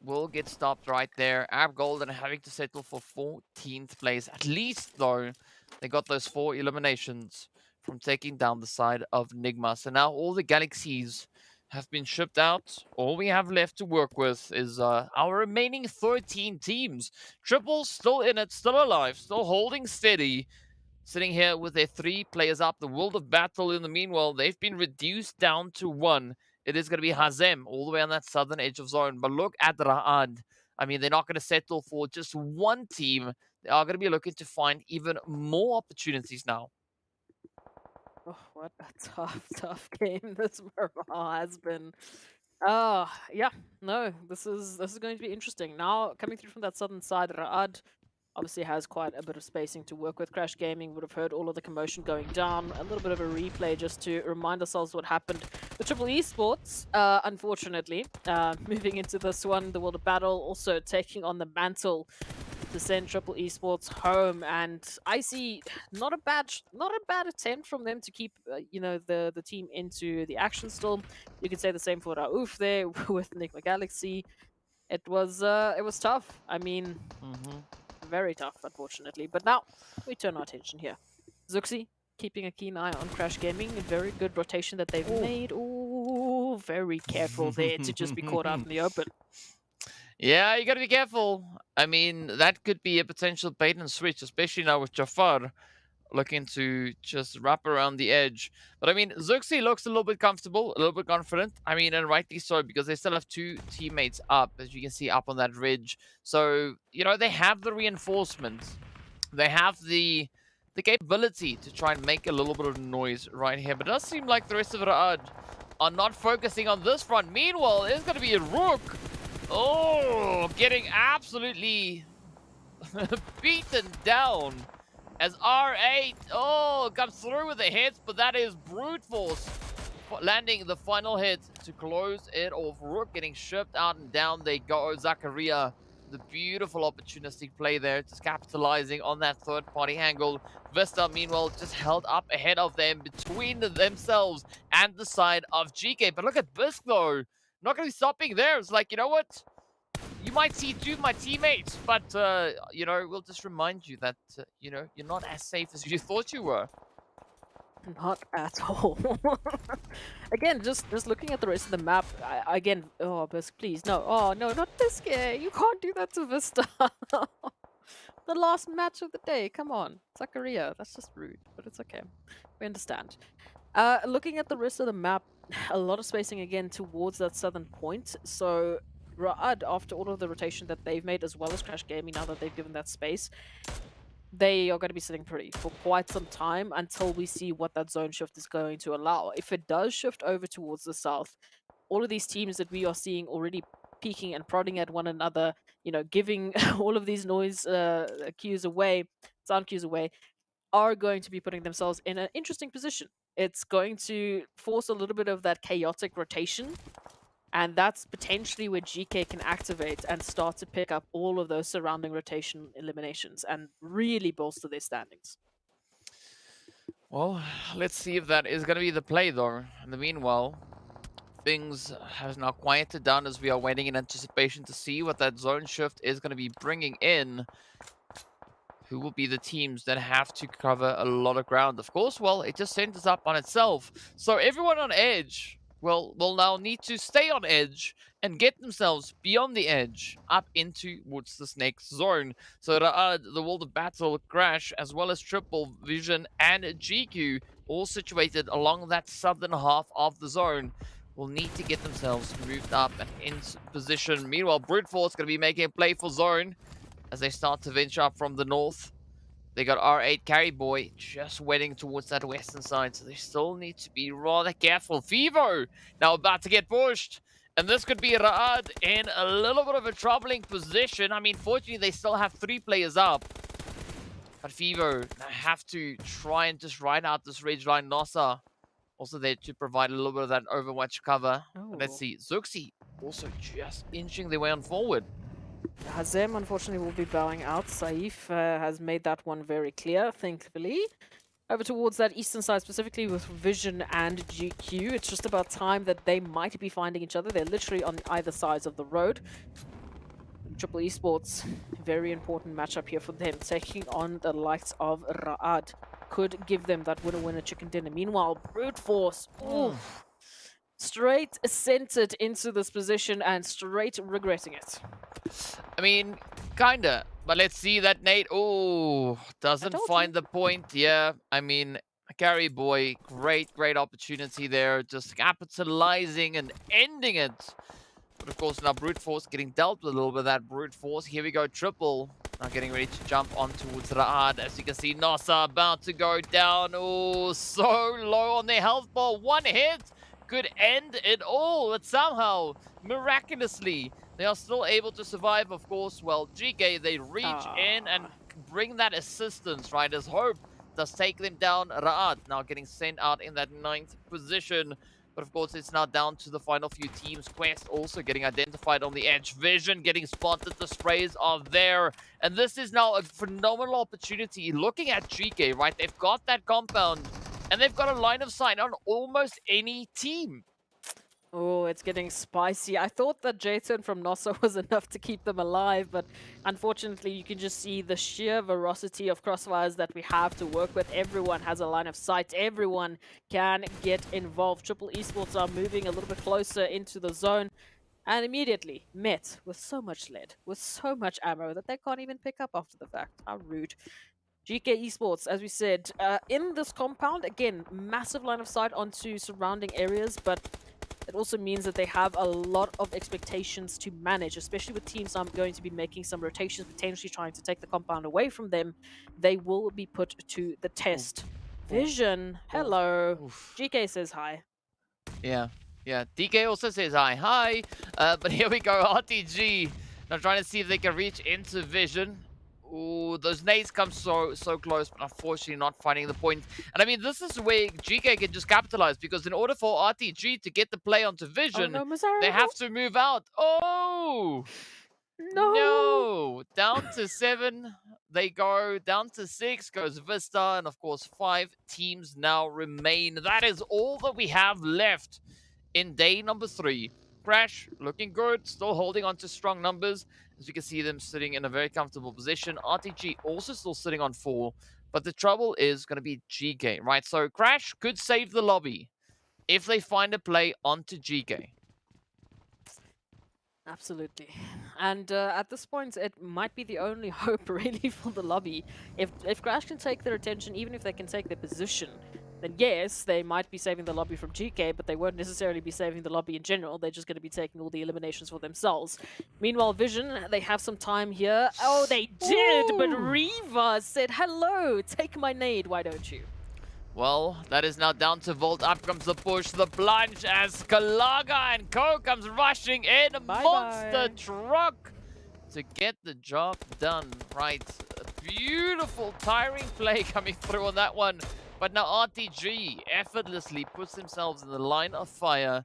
will get stopped right there. Ab Golden having to settle for 14th place. At least, though, they got those 4 eliminations from taking down the side of NIGMA. So now all the galaxies have been shipped out. All we have left to work with is our remaining 13 teams. Triple's still in it, still alive, still holding steady. Sitting here with their 3 players up. The World of Battle, in the meanwhile, they've been reduced down to 1. It is going to be Hazem all the way on that southern edge of zone. But look at Ra'ad. I mean, they're not going to settle for just one team. They are going to be looking to find even more opportunities now. Oh, what a tough game this Miramar has been. Yeah, no, this is going to be interesting. Now, coming through from that southern side, Ra'ad obviously has quite a bit of spacing to work with. Crash Gaming would have heard all of the commotion going down. A little bit of a replay just to remind ourselves what happened with Triple Esports, unfortunately. Moving into this one, the World of Battle, also taking on the mantle to send Triple Esports home. And I see not a bad attempt from them to keep the team into the action still. You could say the same for RUKH there with NIGMA Galaxy. It was tough. I mean, very tough, unfortunately. But now we turn our attention here. Zuxi keeping a keen eye on Crash Gaming. A very good rotation that they've made. Ooh, very careful there to just be caught out in the open. Yeah, you gotta be careful. I mean, that could be a potential bait and switch, especially now with Jafar looking to just wrap around the edge. But I mean, Zuxi looks a little bit comfortable, a little bit confident. I mean, and rightly so, because they still have 2 teammates up, as you can see up on that ridge. So, you know, they have the reinforcements. They have the capability to try and make a little bit of noise right here. But it does seem like the rest of Ra'ad are not focusing on this front. Meanwhile, there's going to be a RUKH. Oh, getting absolutely beaten down. As R8, comes through with the hits, but that is brute force. Landing the final hit to close it off. RUKH getting shipped out and down they go. Zakaria, the beautiful opportunistic play there, just capitalizing on that third-party angle. VISTA, meanwhile, just held up ahead of them between themselves and the side of GEEKAY. But look at Bisk, though. Not going to be stopping there. It's like, you know what? You might see 2 of my teammates, but, we'll just remind you that, you're not as safe as you thought you were. Not at all. Again, just looking at the rest of the map, Bisk, please, no. Oh, no, not Bisk. You can't do that to Vista. The last match of the day, come on. Zakaria, that's just rude, but it's okay. We understand. Looking at the rest of the map, a lot of spacing again towards that southern point, so Ra'ad, after all of the rotation that they've made, as well as Crash Gaming, now that they've given that space, they are going to be sitting pretty for quite some time until we see what that zone shift is going to allow. If it does shift over towards the south, all of these teams that we are seeing already peeking and prodding at one another, giving all of these noise cues away, sound cues away, are going to be putting themselves in an interesting position. It's going to force a little bit of that chaotic rotation. And that's potentially where GEEKAY can activate and start to pick up all of those surrounding rotation eliminations and really bolster their standings. Well, let's see if that is going to be the play, though. In the meanwhile, things have now quieted down as we are waiting in anticipation to see what that zone shift is going to be bringing in. Who will be the teams that have to cover a lot of ground? Of course, well, it just centers up on itself. So everyone on edge will now need to stay on edge and get themselves beyond the edge up into towards this next zone. So the World of Battle, Crash, as well as Triple Vision and GQ, all situated along that southern half of the zone, will need to get themselves moved up and in position. Meanwhile, Brute Force going to be making a play for zone as they start to venture up from the north. They got R8 Carry Boy just waiting towards that western side, so they still need to be rather careful. Fevo now about to get pushed, and this could be Raad in a little bit of a troubling position. I mean, fortunately, they still have 3 players up. But Fevo have to try and just ride out this ridge line. NASR also there to provide a little bit of that Overwatch cover. But let's see, Zuxi also just inching their way on forward. Hazem, unfortunately, will be bowing out. Saif has made that one very clear, thankfully. Over towards that eastern side, specifically with Vision and GQ. It's just about time that they might be finding each other. They're literally on either sides of the road. Triple Esports, very important matchup here for them. Taking on the likes of Raad. Could give them that winner-winner chicken dinner. Meanwhile, Brute Force, straight centered into this position and straight regretting it. I mean, kinda. But let's see that nade. Oh, doesn't find the point. Yeah, I mean, Carry Boy, great opportunity there. Just capitalizing and ending it. But of course, now Brute Force getting dealt with a little bit of that Brute Force. Here we go, Triple. Now getting ready to jump on towards Raad. As you can see, NASR about to go down. Oh, so low on their health bar. One hit could end it all. But somehow, miraculously, they are still able to survive, of course. Well, GEEKAY, they reach in and bring that assistance, right? As Hope does take them down. Raad now getting sent out in that 9th position. But of course, it's now down to the final few teams. Quest also getting identified on the edge. Vision getting spotted. The sprays are there. And this is now a phenomenal opportunity. Looking at GEEKAY, right? They've got that compound. And they've got a line of sight on almost any team. Oh, it's getting spicy. I thought that J-turn from NASR was enough to keep them alive, but unfortunately you can just see the sheer veracity of crossfires that we have to work with. Everyone has a line of sight. Everyone can get involved. Triple Esports are moving a little bit closer into the zone and immediately met with so much lead, with so much ammo that they can't even pick up after the fact. How rude. GEEKAY Esports, as we said, in this compound, again, massive line of sight onto surrounding areas, but it also means that they have a lot of expectations to manage, especially with teams going to be making some rotations, potentially trying to take the compound away from them. They will be put to the test. Vision, hello. GEEKAY says hi. Yeah, DK also says hi. But here we go, RTG. Now trying to see if they can reach into Vision. Ooh, those nades come so close, but unfortunately not finding the point. And I mean, this is where GEEKAY can just capitalize, because in order for RTG to get the play onto Vision, they have to move out. Oh! No! Down to 7, they go. Down to 6 goes VISTA, and of course 5 teams now remain. That is all that we have left in day number 3. Crash, looking good, still holding on to strong numbers. As you can see them sitting in a very comfortable position. RTG also still sitting on 4. But the trouble is going to be GEEKAY, right? So Crash could save the lobby if they find a play onto GEEKAY. Absolutely. And at this point, it might be the only hope, really, for the lobby. If Crash can take their attention, even if they can take their position, then yes, they might be saving the lobby from GEEKAY, but they won't necessarily be saving the lobby in general. They're just going to be taking all the eliminations for themselves. Meanwhile, Vision, they have some time here. Oh, they did! But Reva said, hello, take my nade, why don't you? Well, that is now down to Volt. Up comes the push, the plunge, as Kalaga and Co comes rushing in. A monster truck to get the job done. Right, a beautiful tiring play coming through on that one. But now RTG effortlessly puts themselves in the line of fire.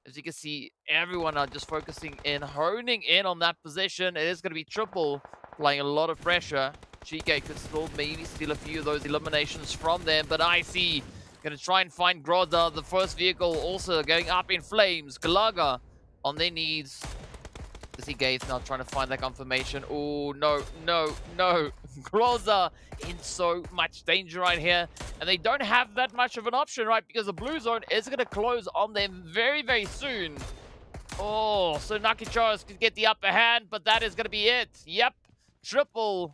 As you can see, everyone are just focusing in, honing in on that position. It is going to be Triple applying a lot of pressure. GEEKAY could still maybe steal a few of those eliminations from them, but IC going to try and find Groza. The first vehicle also going up in flames. Galaga on their knees. As Gaze now trying to find that confirmation. Oh, no. Groza in so much danger right here. And they don't have that much of an option, right? Because the blue zone is going to close on them very, very soon. Oh, so Nakicharos could get the upper hand, but that is going to be it. Yep, Triple.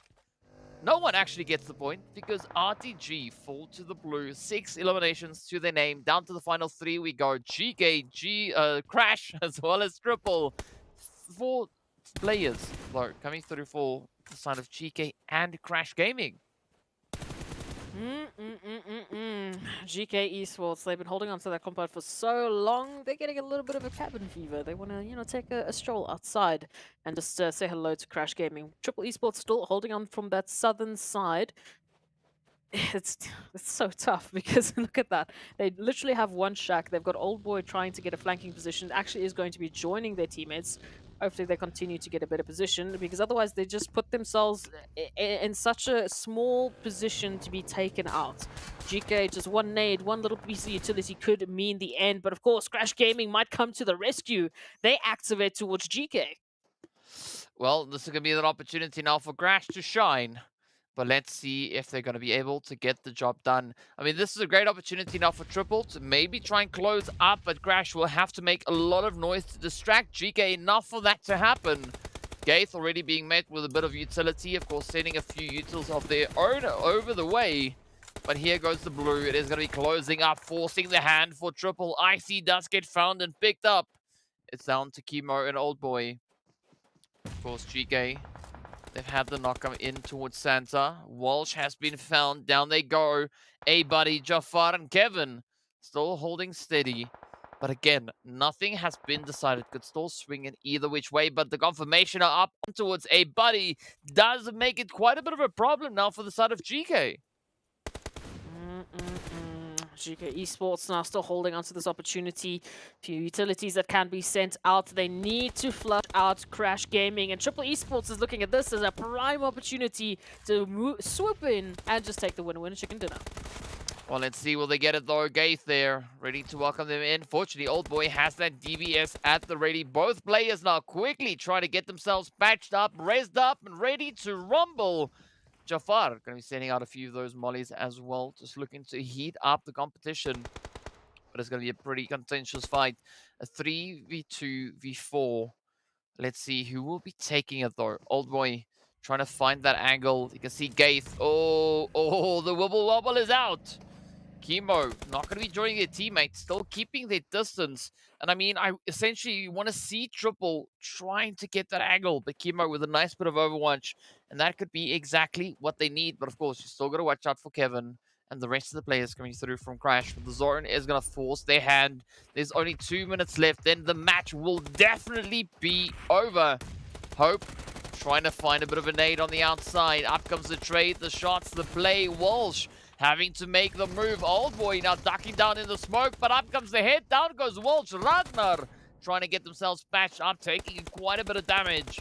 No one actually gets the point because RTG fall to the blue. 6 eliminations to their name. Down to the final 3 we go. GEEKAY, Crash, as well as Triple. 4 players, though, coming through for the side of GEEKAY and Crash Gaming. GK Esports, they've been holding on to that compound for so long, they're getting a little bit of a cabin fever. They want to, take a stroll outside and just say hello to Crash Gaming. Triple Esports still holding on from that southern side. It's so tough because look at that. They literally have one shack. They've got Old Boy trying to get a flanking position. Actually is going to be joining their teammates. Hopefully they continue to get a better position because otherwise they just put themselves in such a small position to be taken out. GK, just one nade, one little piece of utility could mean the end. But of course, Crash Gaming might come to the rescue. They activate towards GK. Well, this is going to be an opportunity now for Crash to shine. But let's see if they're going to be able to get the job done. I mean, this is a great opportunity now for Triple to maybe try and close up, but Crash will have to make a lot of noise to distract GK enough for that to happen. Gaith already being met with a bit of utility, of course, sending a few utils of their own over the way. But here goes the blue. It is going to be closing up, forcing the hand for Triple. Icy does get found and picked up. It's down to Chemo and Old Boy. Of course, GK. They've had the knock come in towards Santa. Walsh has been found. Down they go. A-Buddy, Jafar, and Kevin still holding steady. But again, nothing has been decided. Could still swing in either which way. But the confirmation are up towards A-Buddy does make it quite a bit of a problem now for the side of GK. GK Esports now still holding on to this opportunity. Few utilities that can be sent out. They need to flush out Crash Gaming. And Triple Esports is looking at this as a prime opportunity to swoop in and just take the winner chicken dinner. Well, let's see. Will they get it though? Gaith there, ready to welcome them in. Fortunately, Old Boy has that DBS at the ready. Both players now quickly trying to get themselves patched up, raised up, and ready to rumble. Jafar going to be sending out a few of those mollies as well, just looking to heat up the competition. But it's going to be a pretty contentious fight. A 3v2v4. Let's see who will be taking it though. Old Boy trying to find that angle. You can see Gaith. Oh, the wibble wobble is out. Chemo not going to be joining their teammates, still keeping their distance. And I mean, I essentially want to see Triple trying to get that angle, but Chemo with a nice bit of Overwatch, and that could be exactly what they need. But of course, you still got to watch out for Kevin and the rest of the players coming through from Crash. But the Zoran is going to force their hand. There's only 2 minutes left, then the match will definitely be over. Hope trying to find a bit of a nade on the outside. Up comes the trade, the shots, the play. Walsh having to make the move. Old Boy now ducking down in the smoke, but up comes the head. Down goes Walsh. Ragnar trying to get themselves patched up, taking quite a bit of damage.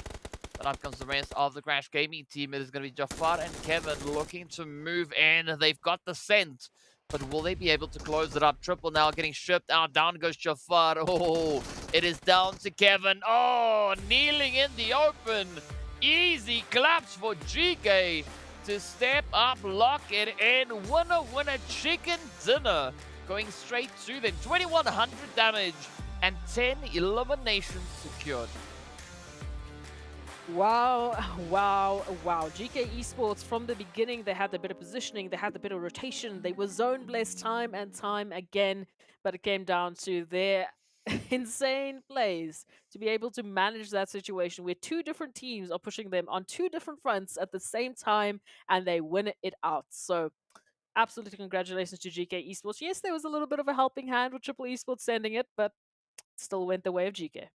But up comes the rest of the Crash Gaming team. It is going to be Jafar and Kevin looking to move in. They've got the scent, but will they be able to close it up? Triple now getting stripped out. Down goes Jafar. Oh, it is down to Kevin. Oh, kneeling in the open. Easy claps for GK to step up, lock it in. Winner, chicken dinner. Going straight to them. 2100 damage and 10 eliminations secured. Wow. GK Esports, from the beginning, they had a bit of positioning, they had a bit of rotation, they were zone blessed time and time again, but it came down to their insane plays to be able to manage that situation where two different teams are pushing them on two different fronts at the same time, and they win it out. So absolutely congratulations to GK Esports. Yes, there was a little bit of a helping hand with Triple Esports sending it, but still went the way of GK.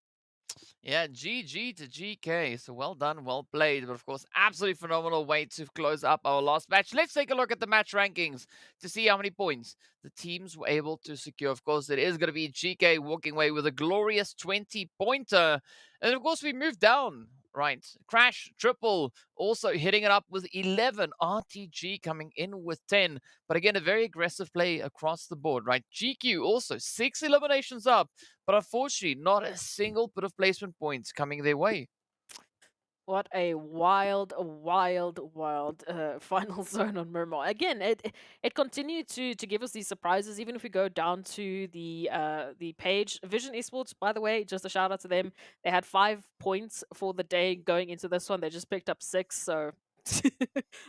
Yeah, GG to GK. So well done, well played. But of course, absolutely phenomenal way to close up our last match. Let's take a look at the match rankings to see how many points the teams were able to secure. Of course, it is going to be GK walking away with a glorious 20-pointer. And of course, we move down. Right, Crash, Triple also hitting it up with 11. RTG coming in with 10. But again, a very aggressive play across the board, right? GQ also 6 eliminations up. But unfortunately, not a single bit of placement points coming their way. What a wild final zone on Miramar. Again, it continued to give us these surprises. Even if we go down to the page, Vision Esports, by the way, just a shout out to them. They had 5 points for the day going into this one. They just picked up 6, so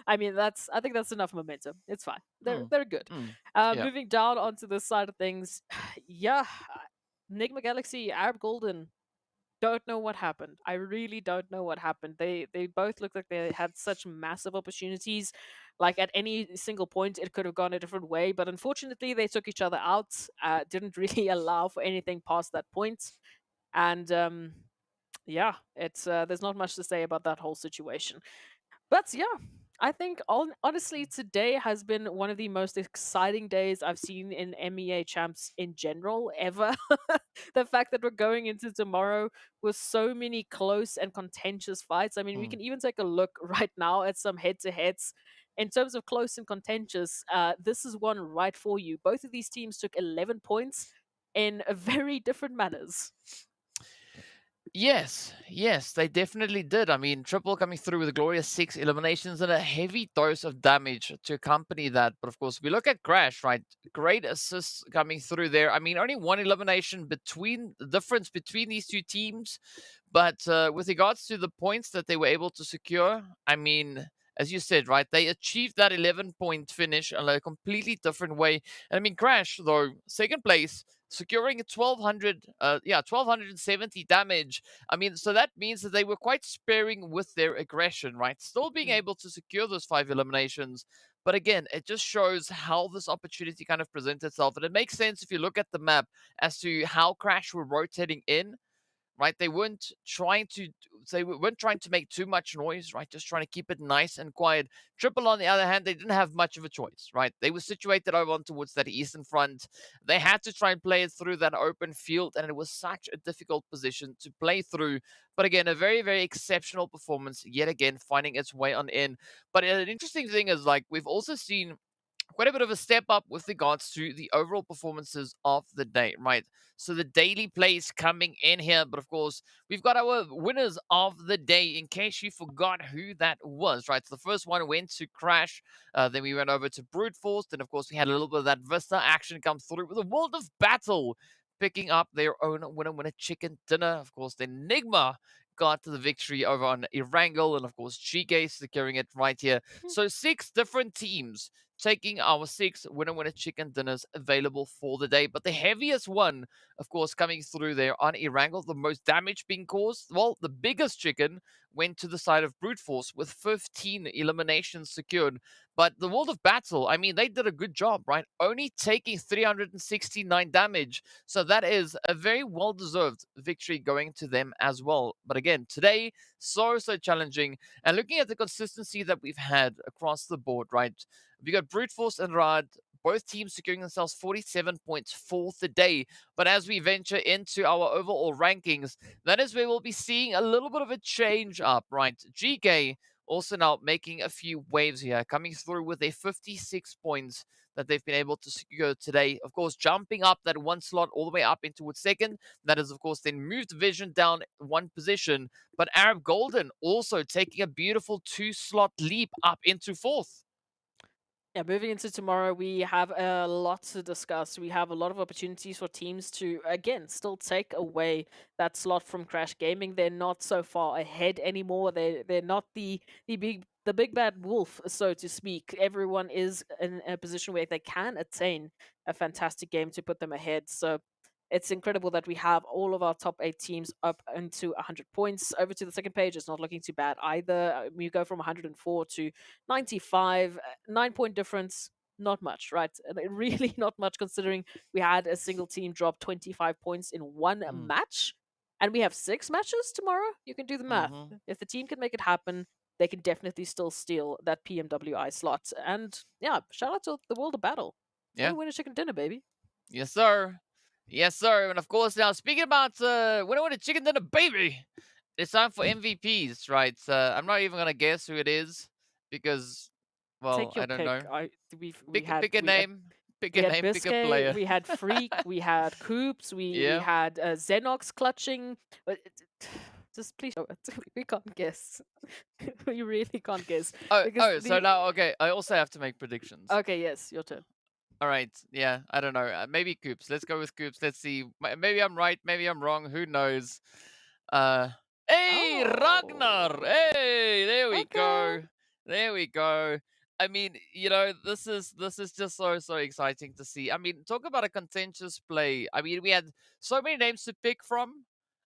I mean I think that's enough momentum. It's fine. They're good. Yeah. Moving down onto this side of things, yeah, NIGMA Galaxy, Arab Golden. Don't know what happened. I really don't know what happened. They both looked like they had such massive opportunities. Like at any single point, it could have gone a different way, but unfortunately, they took each other out. Didn't really allow for anything past that point, and yeah, it's there's not much to say about that whole situation. But yeah, I think honestly, today has been one of the most exciting days I've seen in MEA champs in general ever. The fact that we're going into tomorrow with so many close and contentious fights. I mean, we can even take a look right now at some head to heads. In terms of close and contentious, this is one right for you. Both of these teams took 11 points in very different manners. Yes, yes, they definitely did. I mean, Triple coming through with a glorious 6 eliminations and a heavy dose of damage to accompany that. But of course, we look at Crash, right? Great assists coming through there. I mean, only one elimination between the difference between these two teams. But with regards to the points that they were able to secure, I mean, as you said, right, they achieved that 11-point finish in a completely different way. And I mean, Crash, though, second place, securing 1270 damage. I mean, so that means that they were quite sparing with their aggression, right? Still being able to secure those 5 eliminations. But again, it just shows how this opportunity kind of presents itself. And it makes sense if you look at the map as to how Crash were rotating in, right? They weren't trying to make too much noise, right? Just trying to keep it nice and quiet. Triple, on the other hand, they didn't have much of a choice, right? They were situated over on towards that eastern front. They had to try and play it through that open field, and it was such a difficult position to play through. But again, a very, very exceptional performance, yet again, finding its way on in. But an interesting thing is, like, we've also seen quite a bit of a step up with regards to the overall performances of the day, right? So the daily plays coming in here, but of course, we've got our winners of the day. In case you forgot who that was, right? So the first one went to Crash, then we went over to Brute Force, then of course we had a little bit of that Vista action come through with the World of Battle picking up their own winner chicken dinner. Of course, then NIGMA got the victory over on Erangel, and of course GEEKAY securing it right here. So 6 different teams taking our 6 winner chicken dinners available for the day. But the heaviest one, of course, coming through there on Erangel, the most damage being caused, well, the biggest chicken went to the side of Brute Force with 15 eliminations secured. But the World of Battle, I mean, they did a good job, right? Only taking 369 damage. So that is a very well-deserved victory going to them as well. But again, today, so challenging. And looking at the consistency that we've had across the board, right? We got Brute Force and Rad, both teams securing themselves 47 points for the day. But as we venture into our overall rankings, that is where we'll be seeing a little bit of a change up, right? GEEKAY also now making a few waves here, coming through with their 56 points that they've been able to secure today. Of course, jumping up that one slot all the way up into its second. That is, of course, then moved Vision down one position. But Arab Golden also taking a beautiful 2-slot leap up into fourth. Yeah, moving into tomorrow, we have a lot to discuss. We have a lot of opportunities for teams to, again, still take away that slot from Crash Gaming. They're not so far ahead anymore. They're not the big bad wolf, so to speak. Everyone is in a position where they can attain a fantastic game to put them ahead. So it's incredible that we have all of our top 8 teams up into 100 points. Over to the second page, it's not looking too bad either. We go from 104 to 95, 9-point difference. Not much, right? Really not much considering we had a single team drop 25 points in one match. And we have 6 matches tomorrow. You can do the math. If the team can make it happen, they can definitely still steal that PMWI slot. And yeah, shout out to the World of Battle. Yeah. Win a chicken dinner, baby. Yes, sir. Yes, sir. And of course, now speaking about winner chicken dinner, baby, it's time for MVPs, right? I'm not even gonna guess who it is because, well, Take your I don't pick. know. Pick a name. Pick a we had name. Pick a Biscay, player. we had Freak, we had Coops, we had Xenox clutching. Just please, we can't guess. We really can't guess. So now, okay, I also have to make predictions. Okay, yes, your turn. All right, yeah, I don't know. Maybe Coops. Let's go with Coops. Let's see. Maybe I'm right. Maybe I'm wrong. Who knows? Hey, Ragnar. Hey, there we go. There we go. I mean, you know, this is just so exciting to see. I mean, talk about a contentious play. I mean, we had so many names to pick from.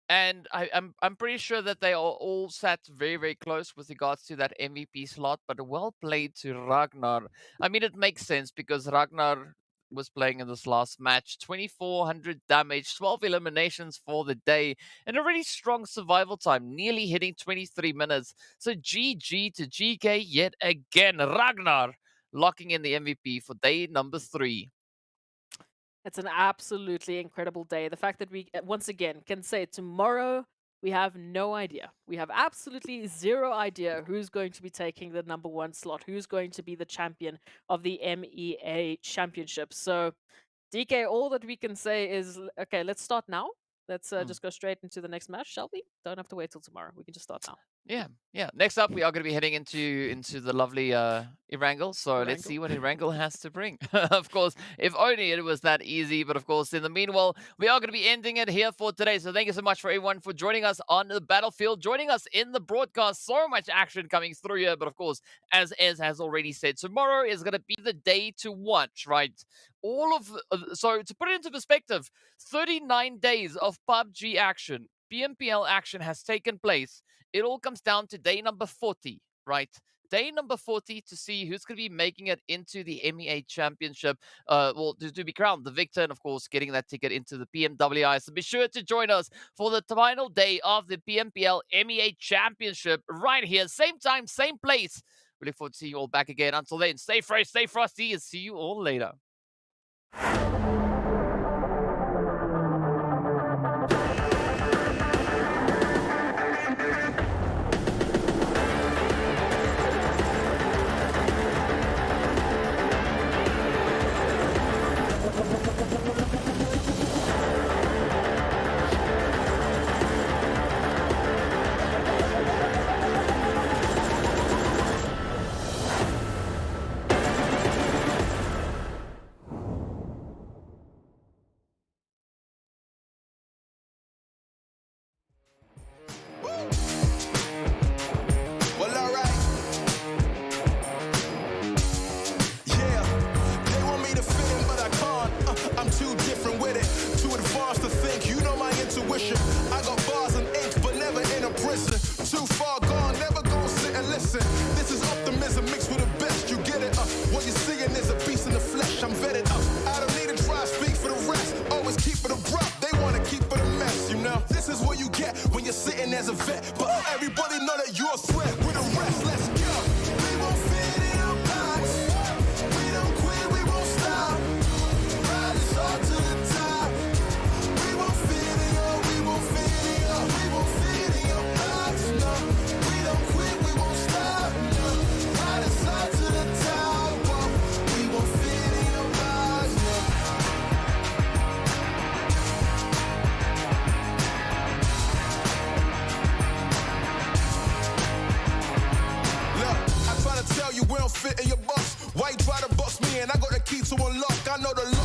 And I'm pretty sure that they are all sat very, very close with regards to that MVP slot, but well played to Ragnar. I mean, it makes sense because Ragnar was playing in this last match. 2,400 damage, 12 eliminations for the day, and a really strong survival time, nearly hitting 23 minutes. So GG to GK yet again. Ragnar locking in the MVP for day number 3. It's an absolutely incredible day. The fact that we, once again, can say tomorrow we have no idea. We have absolutely zero idea who's going to be taking the #1 slot, who's going to be the champion of the MEA Championship. So, DK, all that we can say is, okay, let's start now. Let's just go straight into the next match, shall we? Don't have to wait till tomorrow. We can just start now. Yeah. Next up, we are going to be heading into the lovely Erangel. So let's see what Erangel has to bring. Of course, if only it was that easy. But of course, in the meanwhile, we are going to be ending it here for today. So thank you so much for everyone for joining us on the battlefield, joining us in the broadcast. So much action coming through here. But of course, as Ez has already said, tomorrow is going to be the day to watch, right? So to put it into perspective, 39 days of PUBG action, PMPL action has taken place. It all comes down to day number 40, right? Day number 40 to see who's going to be making it into the MEA Championship. Well, to be crowned the victor, and of course, getting that ticket into the PMWI. So be sure to join us for the final day of the PMPL MEA Championship right here. Same time, same place. We look forward to seeing you all back again. Until then, stay fresh, stay frosty, and see you all later. Well, alright. Yeah, they want me to fit in, but I can't. I'm too different with it, too advanced to think. You know my intuition. I got bars and ink, but never in a prison. Too far gone, never gonna sit and listen. This is optimism mixed with the best. You get it? What you're seeing is a beast in the flesh. I'm vetted up. I don't need to try to speak for the rest. Always keep it abrupt. They wanna keep it a mess, you know. This is what you get when you're sitting as a vet. But everybody know that you're a threat. With the rest, let's go. We won't fit in a box. We don't quit, we won't stop. Ride us all to the top. We won't fit in your, we won't fit in your, we won't fit in your box. No, we don't quit, we won't stop. No, ride us all to the top. Whoa. We won't fit in your box. No. Look, I try to tell you we don't fit in your box. Why you try to box me and I got the key to unlock? I know the lock.